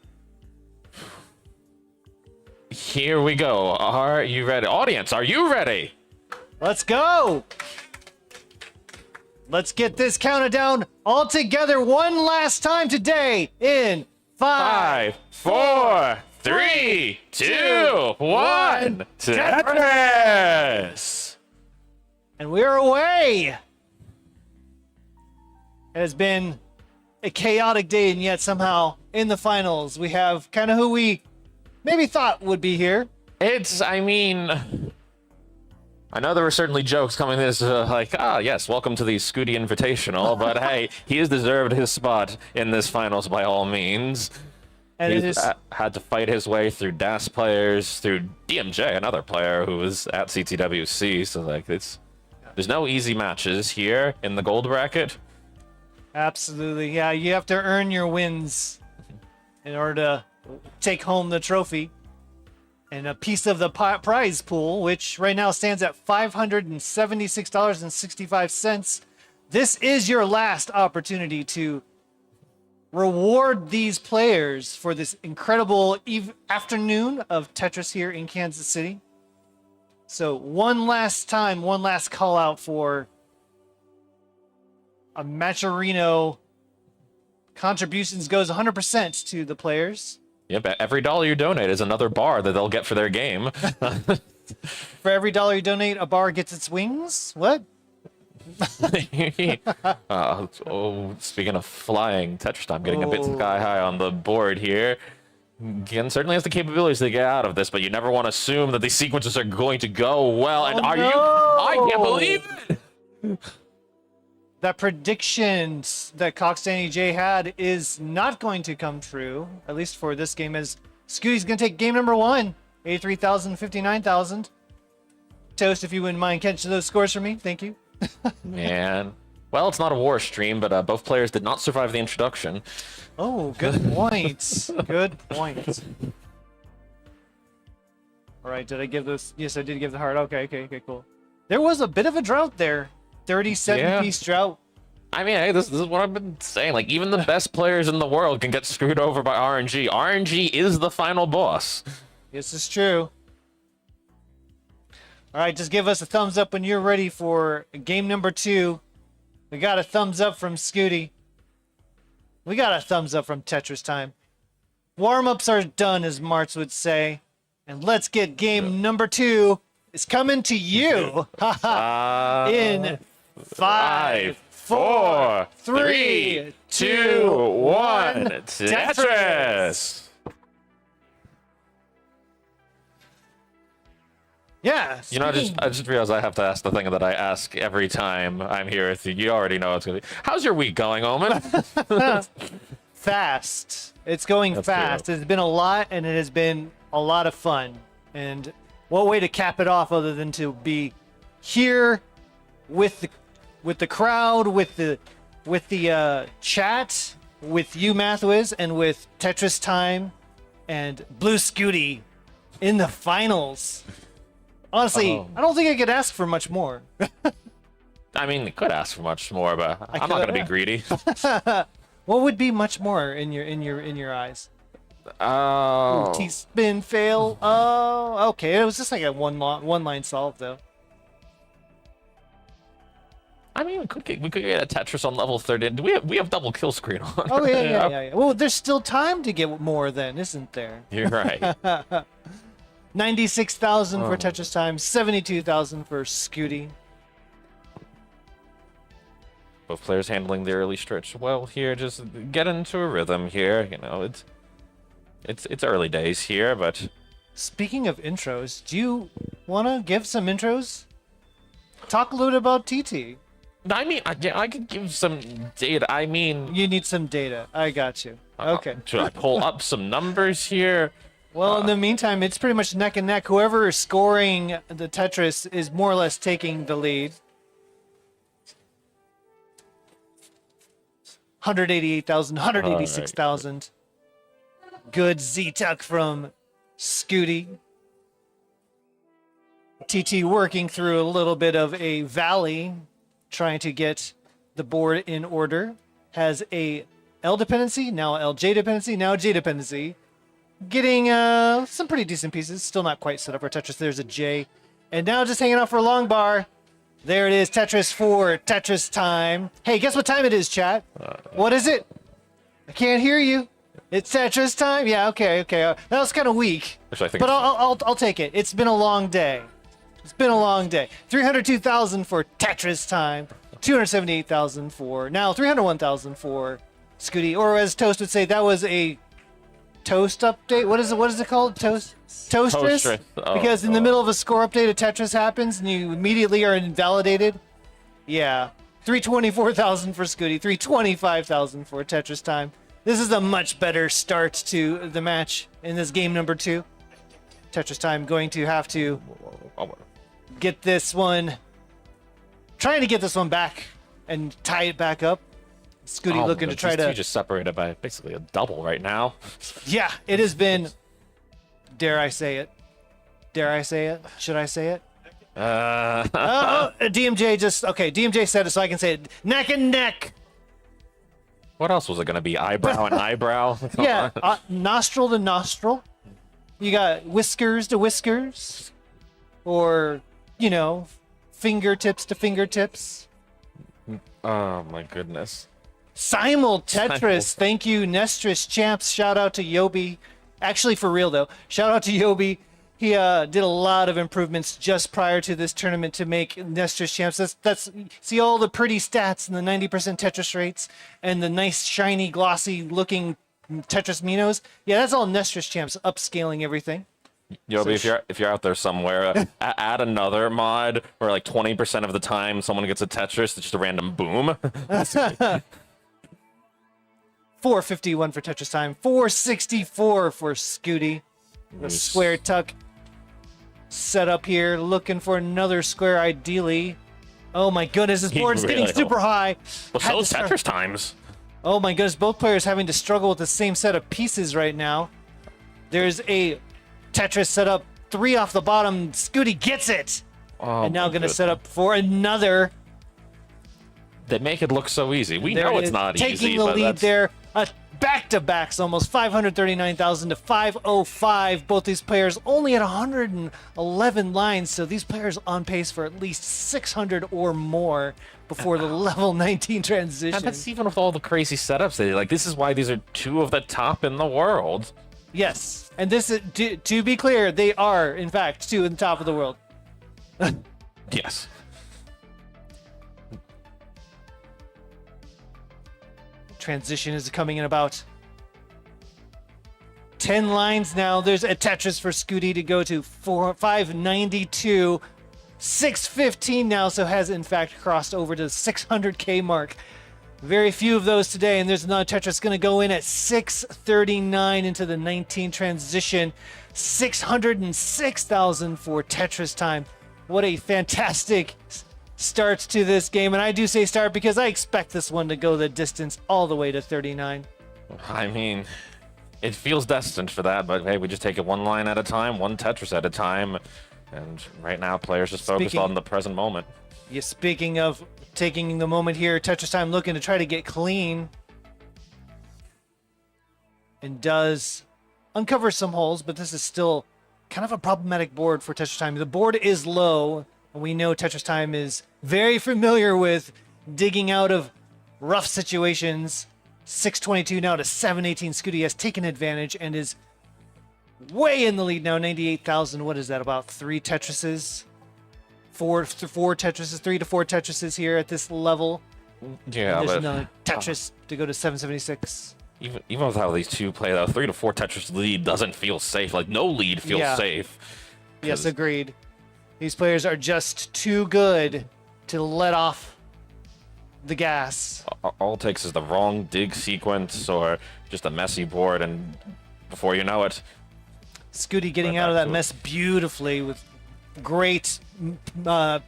Here we go. Are you ready? Audience, are you ready? Let's go. Let's get this counted down all together one last time today in 5, 4, 3, 2, 1. Tetris! And we're away! It has been a chaotic day, and yet somehow in the finals we have kind of who we maybe thought would be here. I mean, I know there were certainly jokes coming this like, yes, welcome to the Scooty Invitational, but hey, he has deserved his spot in this finals by all means. And it He's is had to fight his way through DAS players, through DMJ, another player who was at CTWC, so like there's no easy matches here in the gold bracket. absolutely, yeah, you have to earn your wins in order to take home the trophy and a piece of the prize pool, which right now stands at $576.65. This is your last opportunity to reward these players for this incredible afternoon of Tetris here in Kansas City. So one last time, one last call out for a Matcherino. Contributions goes 100% to the players. Yep, every dollar you donate is another bar that they'll get for their game. For every dollar you donate, a bar gets its wings? What? Speaking of flying, Tetris time getting a bit sky high on the board here. Again, certainly has the capabilities to get out of this, but you never want to assume that these sequences are going to go well. And I can't believe it! That prediction that Cox Danny J had is not going to come true, at least for this game, as Scooty's going to take game number 1, 83,000, 59,000. Toast, if you wouldn't mind catching those scores for me. Thank you. Man. Well, it's not a war stream, but both players did not survive the introduction. Oh, good point. Good point. All right, did I give those? Yes, I did give the heart. Okay, cool. There was a bit of a drought there. 37-piece drought. I mean, hey, this is what I've been saying. Like, even the best players in the world can get screwed over by RNG. RNG is the final boss. This is true. All right, just give us a thumbs up when you're ready for game number 2. We got a thumbs up from Scooty. We got a thumbs up from Tetris Time. Warm-ups are done, as Martz would say. And let's get game number 2. It's coming to you. In 5, 4, 3, 2, 1. Tetris! Yeah. You know, I just realized I have to ask the thing that I ask every time I'm here with you. You already know it's going to be. How's your week going, Omen? Fast. It's going That's fast. true. It's been a lot, and it has been a lot of fun. And what way to cap it off other than to be here with the crowd, with the chat, with you, Mathwiz, and with Tetris Time and Blue Scooty in the finals. Honestly, I don't think I could ask for much more. I mean, you could ask for much more, but I'm not going to be greedy. What would be much more in your eyes? Oh. T-spin fail. Oh, okay. It was just like a one line solve though. I mean, we could get a Tetris on level 30. Do we have double kill screen on? Oh yeah. Well, there's still time to get more then, isn't there? You're right. 96,000 for Tetris Time, 72,000 for Scooty. Both players handling the early stretch well here. Just get into a rhythm here. You know, it's early days here, but Speaking of intros, do you want to give some intros? Talk a little bit about TT. I mean, I could give some data. I mean, You need some data. I got you. Okay. should I pull up some numbers here? Well, in the meantime, it's pretty much neck and neck. Whoever is scoring the Tetris is more or less taking the lead. 188,000, 186,000. Good Z-Tuck from Scooty. TT working through a little bit of a valley, trying to get the board in order. Has a L dependency, now LJ dependency, now J dependency. Getting some pretty decent pieces. Still not quite set up for Tetris. There's a J. And now just hanging out for a long bar. There it is, Tetris 4, Tetris Time. Hey, guess what time it is, chat? What is it? I can't hear you. It's Tetris Time? Yeah, okay. That was kind of weak. Actually, I think But I'll take it. It's been a long day. It's been a long day. 302,000 for Tetris time. 278,000 for now. 301,000 for Scooty. Or as Toast would say, that was a Toast update. What is it? What is it called? Toastress. Toastress. Oh, Because in the God. middle of a score update, a Tetris happens, and you immediately are invalidated. Yeah. 324,000 for Scooty. 325,000 for Tetris time. This is a much better start to the match in this game number 2. Tetris time going to have to get this one, trying to get this one back and tie it back up. Scooty looking to try these two to. just separated by basically a double right now. Yeah, it has been. Dare I say it? Dare I say it? Should I say it? DMJ just okay. DMJ said it, so I can say it. Neck and neck. What else was it gonna be? Eyebrow and eyebrow? Yeah, nostril to nostril. You got whiskers to whiskers, or fingertips to fingertips. Oh my goodness. Simul Tetris. Thank you, Nestris Champs. Shout out to Yobi. Actually, for real though, shout out to Yobi. He did a lot of improvements just prior to this tournament to make Nestris Champs. That's see all the pretty stats and the 90% Tetris rates and the nice shiny glossy looking Tetris Minos. Yeah, that's all Nestris Champs upscaling everything. Yobi, if you're out there somewhere, add another mod where like 20% of the time someone gets a Tetris, it's just a random boom. 451 for Tetris time. 464 for Scooty. The square tuck set up here, looking for another square ideally. Oh my goodness, this board's getting really super high. Well, Had so to is start- Tetris times. Oh my goodness, both players having to struggle with the same set of pieces right now. There's a Tetris set up 3 off the bottom. Scooty gets it. Oh, And now my going to goodness. set up for another. They make it look so easy. We There know it it's is, not taking easy, the but lead that's... there. Back-to-backs almost 539,000 to 505. Both these players only at 111 lines, so these players on pace for at least 600 or more before the level 19 transition. And that's even with all the crazy setups they like. This is why these are 2 of the top in the world. Yes, and this is to be clear, they are in fact 2 in the top of the world. Yes. Transition is coming in about 10 lines now. There's a Tetris for Scooty to go to 592. 615 now, so has in fact crossed over to the 600k mark. Very few of those today, and there's another Tetris going to go in at 639 into the 19 transition. 606,000 for Tetris time. What a fantastic start to this game, and I do say start because I expect this one to go the distance all the way to 39. I mean, it feels destined for that, but hey, we just take it one line at a time, one Tetris at a time, and right now players just focused Speaking- on the present moment. Yeah, speaking of taking the moment here, Tetris time looking to try to get clean. And does uncover some holes, but this is still kind of a problematic board for Tetris time. The board is low, and we know Tetris time is very familiar with digging out of rough situations. 622 now to 718. Scooty has taken advantage and is way in the lead now. 98,000. What is that? About 3 Tetrises? 4 Tetrises, 3 to 4 Tetrises here at this level. Yeah, And there's but another Tetris to go to 776. even with how these two play, though, 3 to 4 Tetris lead doesn't feel safe. Like, no lead feels Yeah. safe. Yes, 'Cause- agreed. These players are just too good to let off the gas. All it takes is the wrong dig sequence or just a messy board, and before you know it, Scooty getting Right out of back that to it. mess beautifully with great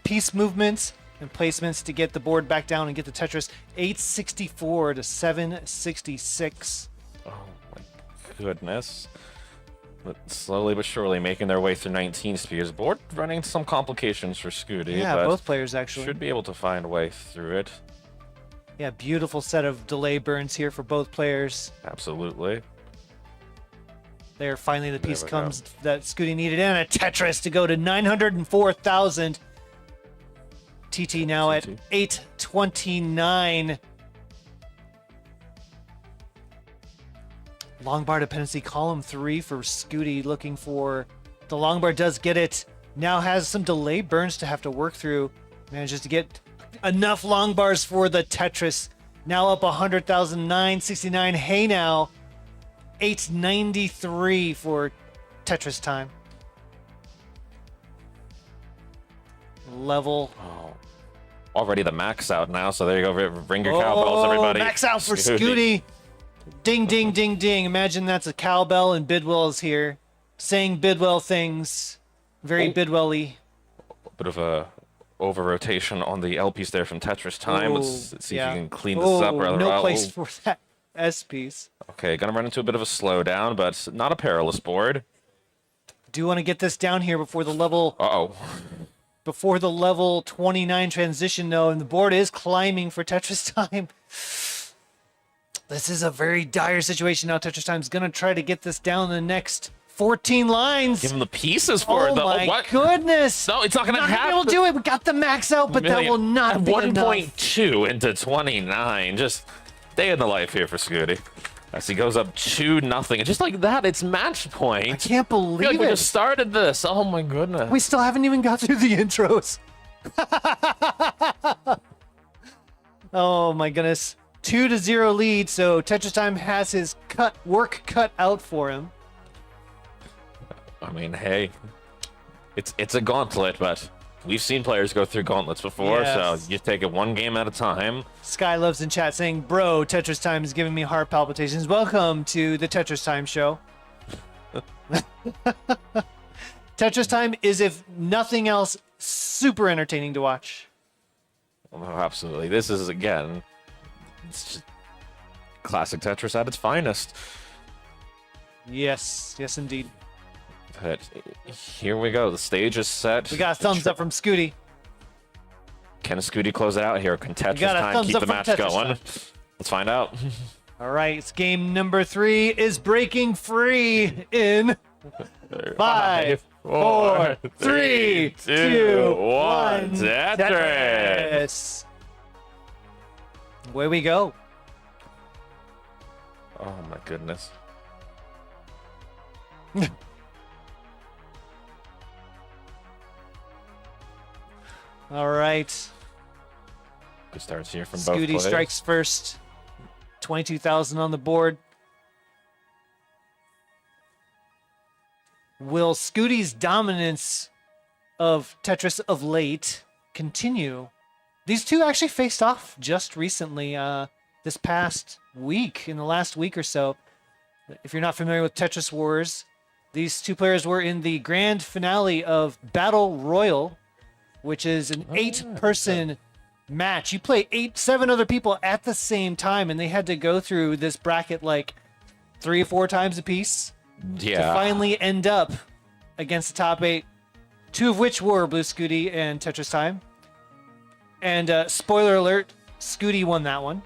piece movements and placements to get the board back down and get the Tetris 864 to 766. oh my goodness. But slowly but surely making their way through 19 spheres. Board running into some complications for Scooty, Yeah, but both players actually. should be able to find a way through it. Yeah, beautiful set of delay burns here for both players. Absolutely. There, finally, the piece we comes that Scooty needed, and a Tetris to go to 904,000. TT now at TT. 829. Long bar dependency, column 3 for Scooty, looking for the long bar does get it now has some delay burns to have to work through. Manages to get enough long bars for the Tetris. Now up 100,000, 969. Hey now, 893 for Tetris time. Level. Oh. Already the max out now, so there you go. Ring your cowbells, everybody. Max out for Scooty. Ding, ding, ding, ding. Imagine that's a cowbell and Bidwell is here saying Bidwell things. Very Bidwell-y. Bit of a over rotation on the L piece there from Tetris time. Let's see if you can clean this up rather no well. place for that S piece. Okay, gonna run into a bit of a slowdown, but not a perilous board. Do you want to get this down here before the level Uh-oh. before the level 29 transition though, and the board is climbing for Tetris time. This is a very dire situation now. Tetris Time's gonna try to get this down in the next 14 lines. Give him the pieces for it, Oh though. my What? goodness! No, it's not gonna Not happen. gonna be able to do it. We got the max out, but that will not be enough. 1.2 into 29. Just day in the life here for Scooty. As he goes up 2-0. And just like that, it's match point. I can't I feel like believe we it. just started this. Oh my goodness. We still haven't even got through the intros. Oh my goodness. 2-0 lead, so Tetris Time has his work cut out for him. I mean, hey, it's a gauntlet, but we've seen players go through gauntlets before, Yes. so you take it one game at a time. Sky Loves in chat saying, "Bro, Tetris Time is giving me heart palpitations. Welcome to the Tetris Time show." Tetris Time is, if nothing else, super entertaining to watch. Oh, absolutely. This is, again, it's just classic Tetris at its finest. Yes, yes indeed. But here we go. The stage is set. We got a thumbs up from Scooty. Can Scooty close it out here? Can Tetris got a Time thumbs keep up the from match Tetris going? Time. Let's find out. All right, it's game number 3 is breaking free in 5, 4, 3, 2, 1. Tetris. Away we go. Oh my goodness. All right. Good starts here from both Scooty players. strikes first. 22,000 on the board. Will Scooty's dominance of Tetris of late continue? These two actually faced off just recently, this past week, in the last week or so. If you're not familiar with Tetris Wars, these two players were in the grand finale of Battle Royal, which is an 8-person match. You play 7 other people at the same time, and they had to go through this bracket like 3 or 4 times a piece to finally end up against the top 8, 2 of which were Blue Scooty and Tetris Time. And spoiler alert, Scooty won that one.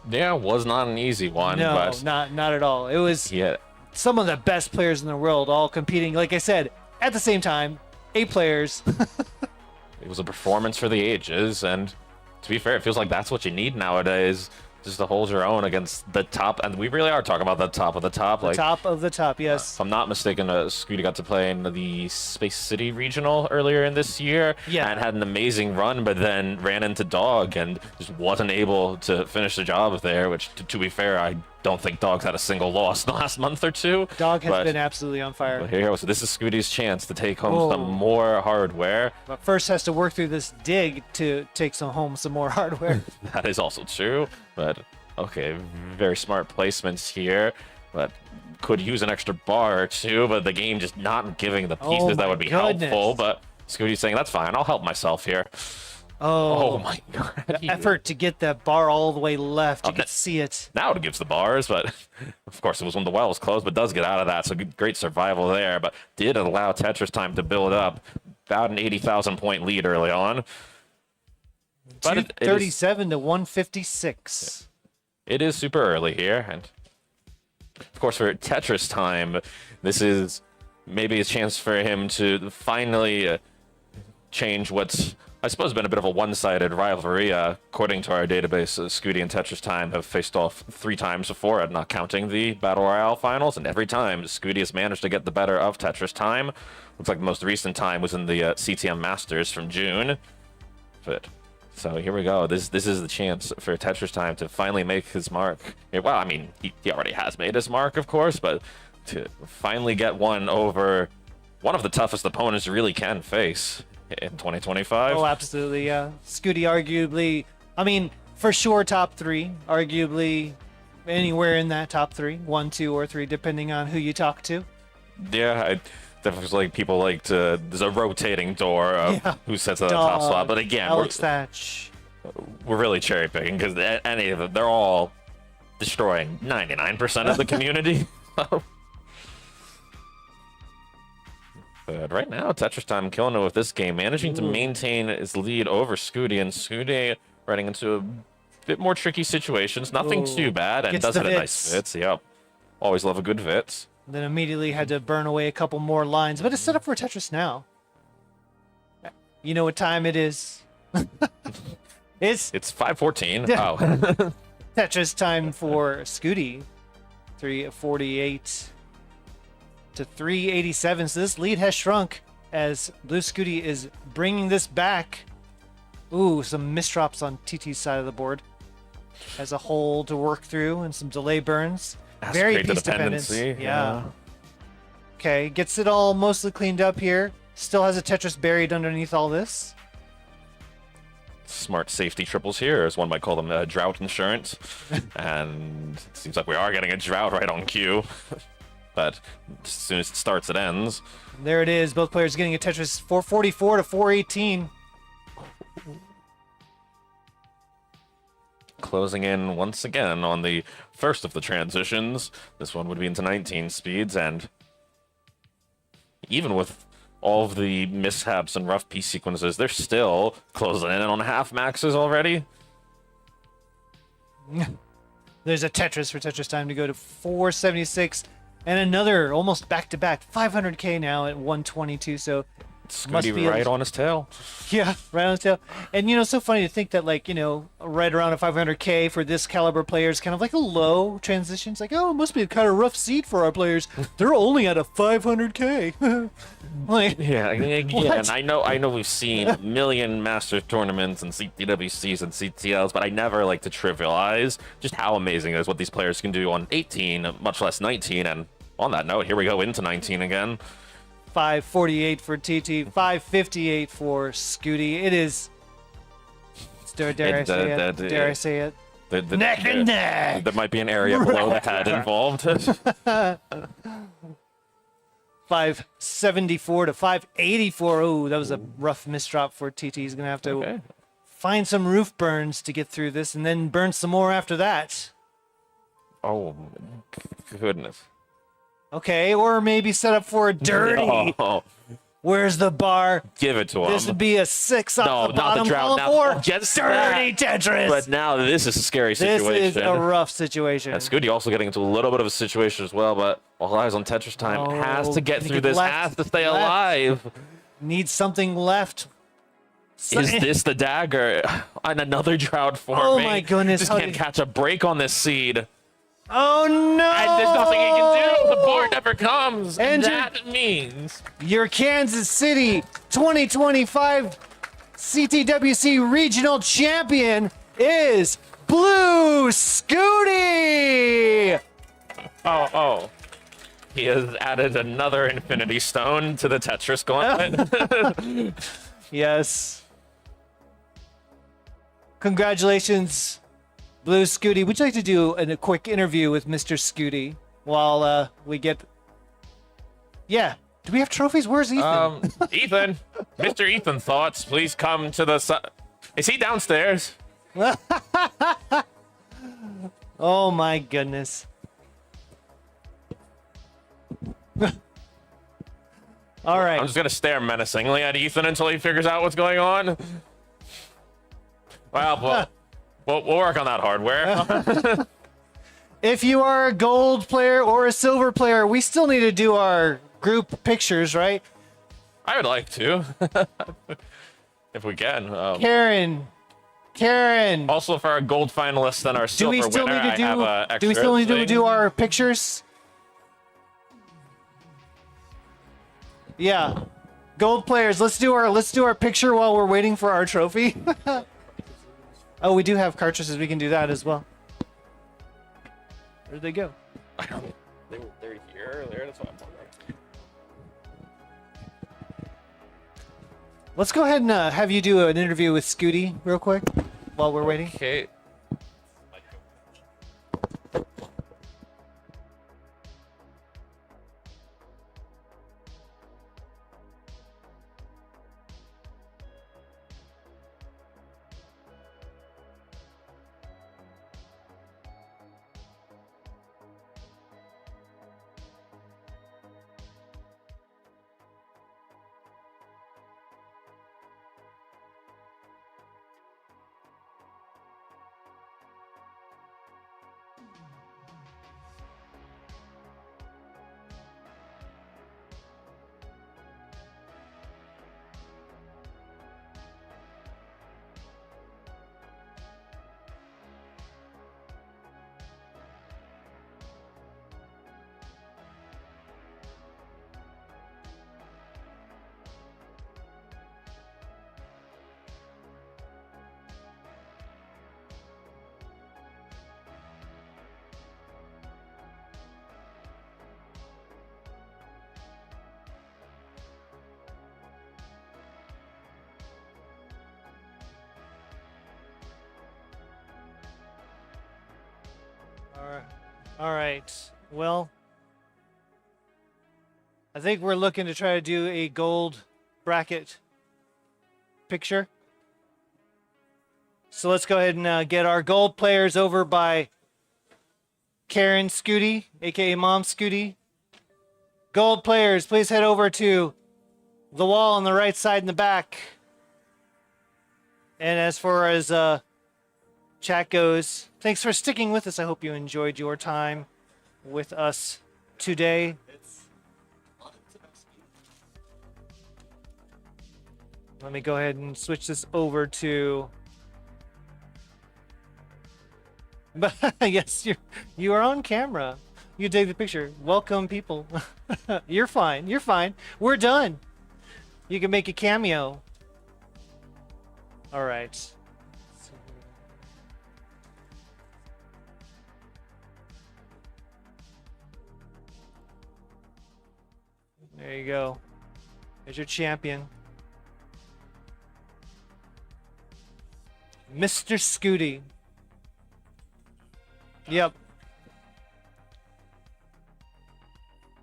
Yeah, was not an easy one, No, but not at all. It was yeah, some of the best players in the world all competing, like I said, at the same time. 8 players. it was a performance for the ages, and to be fair, it feels like that's what you need nowadays, just to hold your own against the top. And we really are talking about the top of the top. The top of the top, yes. If I'm not mistaken, Scooty got to play in the Space City Regional earlier in this year, Yeah. and had an amazing run, but then ran into Dog and just wasn't able to finish the job there, which, to be fair, I don't think Dog's had a single loss in the last month or two. Dog has but- been absolutely on fire. But here you go. So this is Scooty's chance to take home Oh. some more hardware. But first has to work through this dig to take home some more hardware. That is also true. But okay, very smart placements here. But could use an extra bar or two, but the game just not giving the pieces Oh that my would be goodness. helpful. But Scooty's saying, that's fine, I'll help myself here. Oh, Oh my god. the effort to get that bar all the way left. You Oh, can that- see it. Now it gives the bars, but of course it was when the well was closed, but does get out of that, so great survival there, but did allow Tetris Time to build up about an 80,000 point lead early on. But it is, 237 to 156. it is super early here, and of course for Tetris Time, this is maybe a chance for him to finally change what's I suppose, been a bit of a one-sided rivalry. According to our database, Scooty and Tetris Time have faced off 3 times before, not counting the Battle Royale finals, and every time Scooty has managed to get the better of Tetris Time. Looks like the most recent time was in the CTM Masters from June. But so here we go. This is the chance for Tetris Time to finally make his mark. Well, I mean, he already has made his mark, of course, but to finally get one over one of the toughest opponents you really can face in 2025. Oh, absolutely, yeah. Scooty arguably, I mean, for sure top 3, arguably anywhere in that top 3, 1, 2, or 3, depending on who you talk to. Yeah, I definitely like people like to. There's a rotating door of who sits at the top spot, but again, Alex Thatch. we're really cherry picking because any of them, they're all destroying 99% of the community. But right now, Tetris Time killing it with this game, managing to maintain his lead over Scooty, and Scooty running into a bit more tricky situations. Nothing too bad, and Gets does the hit a nice Vits. Vits. Yep. Always love a good Vits. Then immediately had to burn away a couple more lines, but it's set up for Tetris now. You know what time it is? It's It's 5:14. Oh. Tetris time for Scooty. 348 to 387. So this lead has shrunk as Blue Scooty is bringing this back. Ooh, some misdrops on TT's side of the board. Has a hole to work through and some delay burns. Has to Very create the piece dependence. dependency, Yeah. Okay, gets it all mostly cleaned up here. Still has a Tetris buried underneath all this. Smart safety triples here, as one might call them, drought insurance. And it seems like we are getting a drought right on cue. But as soon as it starts, it ends. There it is. Both players getting a Tetris 444 to 418. Closing in once again on the first of the transitions. This one would be into 19 speeds, and even with all of the mishaps and rough piece sequences, they're still closing in on half maxes already. There's a Tetris for Tetris time to go to 476, and another almost back-to-back 500k now at 122. So must Scooty be right on his tail. yeah, right on his tail. And it's so funny to think that right around a 500k for this caliber player is kind of like a low transition. It's like, oh, it must be a kind of rough seat for our players. They're only at a 500k. Like, Yeah, again, What? I know we've seen a million Masters tournaments and CTWCs and CTLs, but I never like to trivialize just how amazing it is what these players can do on 18, much less 19. And on that note, here we go into 19 again. 548 for TT, 558 for Scooty. It is. Dare I say it? Dare I say it? Neck and neck. There might be an area below the head involved. 574 to 584. Oh, that was a rough misdrop for TT. He's gonna have to Okay. find some roof burns to get through this, and then burn some more after that. Oh, goodness. Okay, or maybe set up for a dirty. Oh, Where's the bar? give it to him. This would be a 6 off No, the not the bottom. drought. All Now- four. Yes, Dirty Tetris. But now this is a scary This situation. is a rough situation. And Scooty also getting into a little bit of a situation as well, but all eyes on Tetris Time. Oh, Has to get gonna through get this, left, has to stay left. alive. Needs something left. Is this the dagger? And another drought for Oh me. my goodness, Just how can't did- catch a break on this seed. Oh no! And there's nothing he can do. The bar never comes. And That means Your Kansas City 2025 CTWC Regional Champion is Blue Scooty! oh. He has added another Infinity Stone to the Tetris gauntlet. Yes. Congratulations, Blue Scooty. Would you like to do a quick interview with Mr. Scooty while we get... Yeah. Do we have trophies? Where's Ethan? Ethan, Mr. Ethan, thoughts? Please come to the side. Is he downstairs? Oh my goodness. All right. I'm just gonna stare menacingly at Ethan until he figures out what's going on. Well, we'll work on that hardware. If you are a gold player or a silver player, we still need to do our group pictures, right? I would like to. if we can. Karen. Also, for our gold finalists and our Do silver we still winner, need to I have a do? Do we still need to do our pictures? Yeah. Gold players, let's do our picture while we're waiting for our trophy. Oh, we do have cartridges. We can do that as well. Where'd they go? They're here earlier. That's what I'm wondering. Let's go ahead and have you do an interview with Scooty real quick while we're waiting. Okay. All right. Well, I think we're looking to try to do a gold bracket picture. So let's go ahead and get our gold players over by Karen Scooty, aka Mom Scooty. Gold players, please head over to the wall on the right side in the back. And as far as chat goes, thanks for sticking with us. I hope you enjoyed your time with us today. Let me go ahead and switch this over to. But yes, you are on camera. You take the picture. Welcome, people. You're fine. You're fine. We're done. You can make a cameo. All right. There you go. There's your champion. Mr. Scooty. Yep.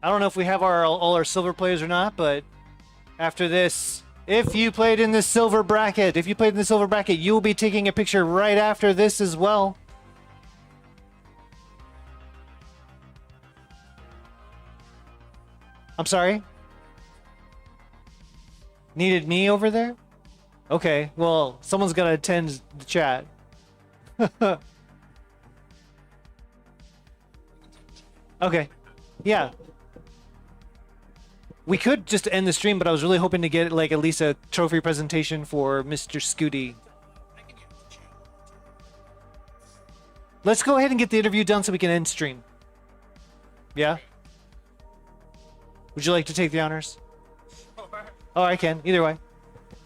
I don't know if we have all our silver players or not, but after this, if you played in the silver bracket, you will be taking a picture right after this as well. I'm sorry? Needed me over there? Okay, well, someone's got to attend the chat. Okay, yeah. We could just end the stream, but I was really hoping to get like at least a trophy presentation for Mr. Scooty. Let's go ahead and get the interview done so we can end stream. Yeah? Would you like to take the honors? Oh, I can. Either way.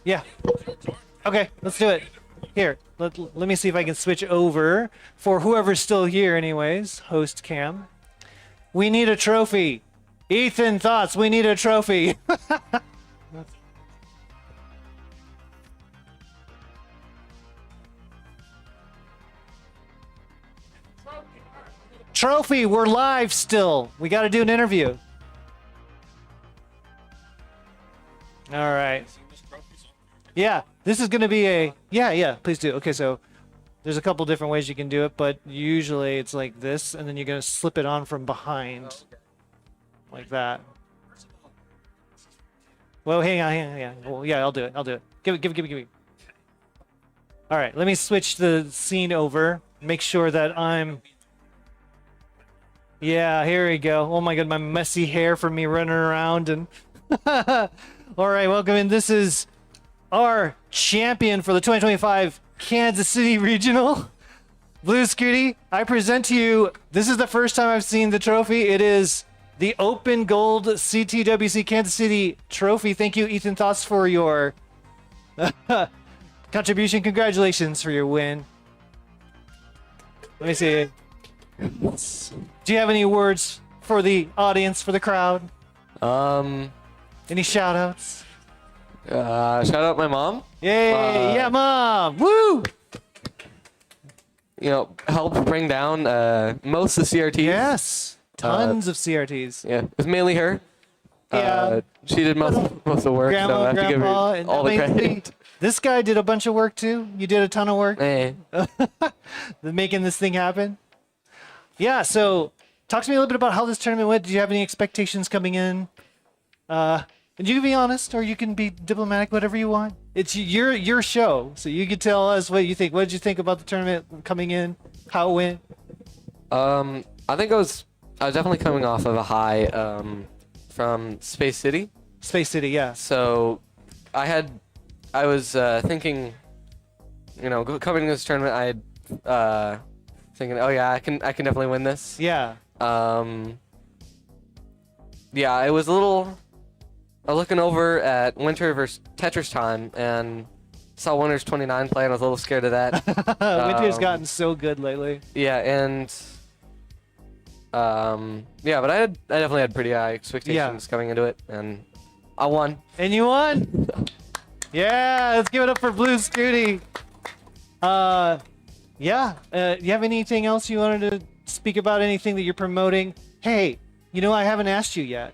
Yeah. Okay, let's do it. Here, let me see if I can switch over for whoever's still here anyways. Host cam. We need a trophy. Ethan, thoughts? We need a trophy. Trophy, we're live still. We got to do an interview. All right. Yeah, this is going to be a... Yeah, please do. Okay, so there's a couple different ways you can do it, but usually it's like this, and then you're going to slip it on from behind. Like that. Well, hang on. Well, yeah, I'll do it. Give it. All right, let me switch the scene over. Make sure that I'm... Yeah, here we go. Oh my god, my messy hair from me running around and... All right, welcome in. This is our champion for the 2025 Kansas City Regional, Blue Scooty, I present to you, this is the first time I've seen the trophy. It is the Open Gold Ctwc Kansas City trophy. Thank you, Ethan Thoughts, for your contribution. Congratulations for your win. Let me see. Do you have any words for the audience, for the crowd? Any shout outs? Shout out my mom. Yay! Yeah, mom! Woo! You know, helped bring down most of the CRTs. Yes, tons of CRTs. Yeah, it was mainly her. Yeah. She did most of the work, so Grandma, I have to give grandpa, her and all the credit. this guy did a bunch of work too. You did a ton of work Eh. making this thing happen. Yeah. So, talk to me a little bit about how this tournament went. Did you have any expectations coming in? And you can be honest, or you can be diplomatic, whatever you want. It's your show, so you can tell us what you think. What did you think about the tournament coming in? How it went? I think I was definitely coming off of a high from Space City. Space City, yeah. So I was thinking, you know, coming to this tournament, I had thinking, oh yeah, I can definitely win this. Yeah. Yeah, it was a little. I was looking over at Winter versus Tetris time and saw Winter's 29 play, and I was a little scared of that. Winter's gotten so good lately. Yeah, and yeah, but I definitely had pretty high expectations coming into it, and I won. And you won? Yeah, let's give it up for Blue Scooty. Yeah. You have anything else you wanted to speak about? Anything that you're promoting? Hey, you know, I haven't asked you yet.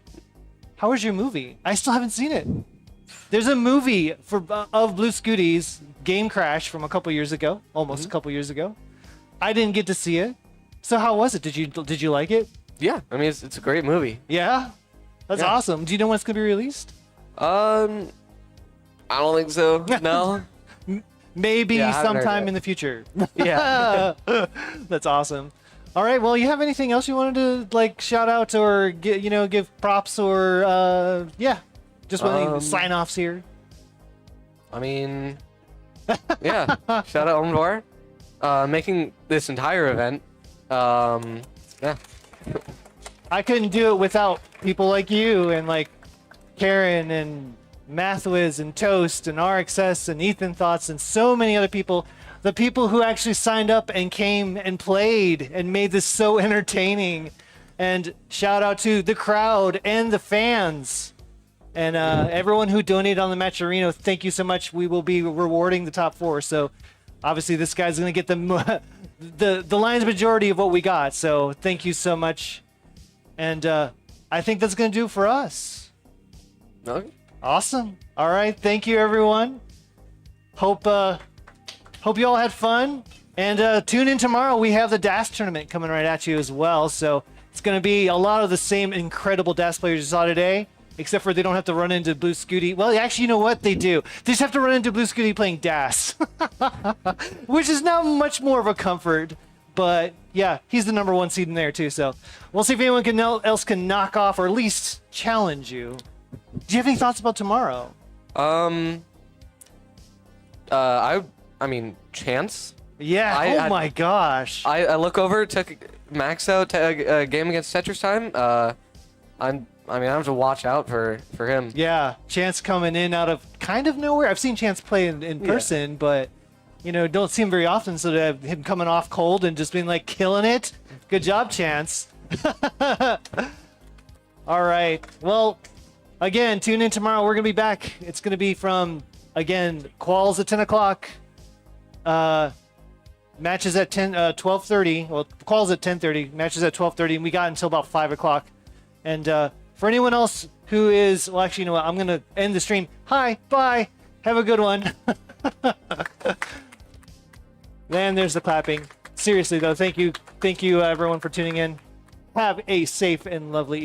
How was your movie? I still haven't seen it. There's a movie of Blue Scooty's Game Crash from a couple years ago, almost a couple years ago. I didn't get to see it. So how was it? Did you like it? Yeah, I mean it's a great movie. Yeah, that's Yeah. awesome. Do you know when it's gonna be released? I don't think so. No. Maybe Yeah, I haven't heard sometime yet. in the future. Yeah. That's awesome. All right. Well, you have anything else you wanted to like shout out or give props or yeah, just want sign offs here. I mean, yeah. Shout out Omdvar, making this entire event. Yeah. I couldn't do it without people like you and like Karen and Mathwiz and Toast and RXS and Ethan Thoughts and so many other people. The people who actually signed up and came and played and made this so entertaining. And shout out to the crowd and the fans and everyone who donated on the Matcherino. Thank you so much. We will be rewarding the top 4. So obviously this guy's going to get the lion's majority of what we got. So thank you so much. And I think that's going to do it for us. Okay. Awesome. All right. Thank you, everyone. Hope you all had fun. And tune in tomorrow. We have the DAS tournament coming right at you as well. So it's going to be a lot of the same incredible DAS players you saw today, except for they don't have to run into Blue Scooty. Well, actually, you know what? They do. They just have to run into Blue Scooty playing DAS, which is now much more of a comfort. But yeah, he's the number 1 seed in there too. So we'll see if anyone else can knock off or at least challenge you. Do you have any thoughts about tomorrow? I mean, Chance. Yeah. My gosh. I look over, took Max out a game against Tetris time. I have to watch out for him. Yeah, Chance coming in out of kind of nowhere. I've seen Chance play in person, but don't see him very often. So to have him coming off cold and just being like killing it, good job, Chance. All right. Well, again, tune in tomorrow. We're gonna be back. It's gonna be from Qual's at 10 o'clock. Matches at 12:30. Well, Qual's at 10:30. Matches at 12:30, and we got until about 5 o'clock. And for anyone else who is, well, actually, you know what? I'm gonna end the stream. Hi, bye. Have a good one. Then there's the clapping. Seriously though, thank you everyone for tuning in. Have a safe and lovely evening.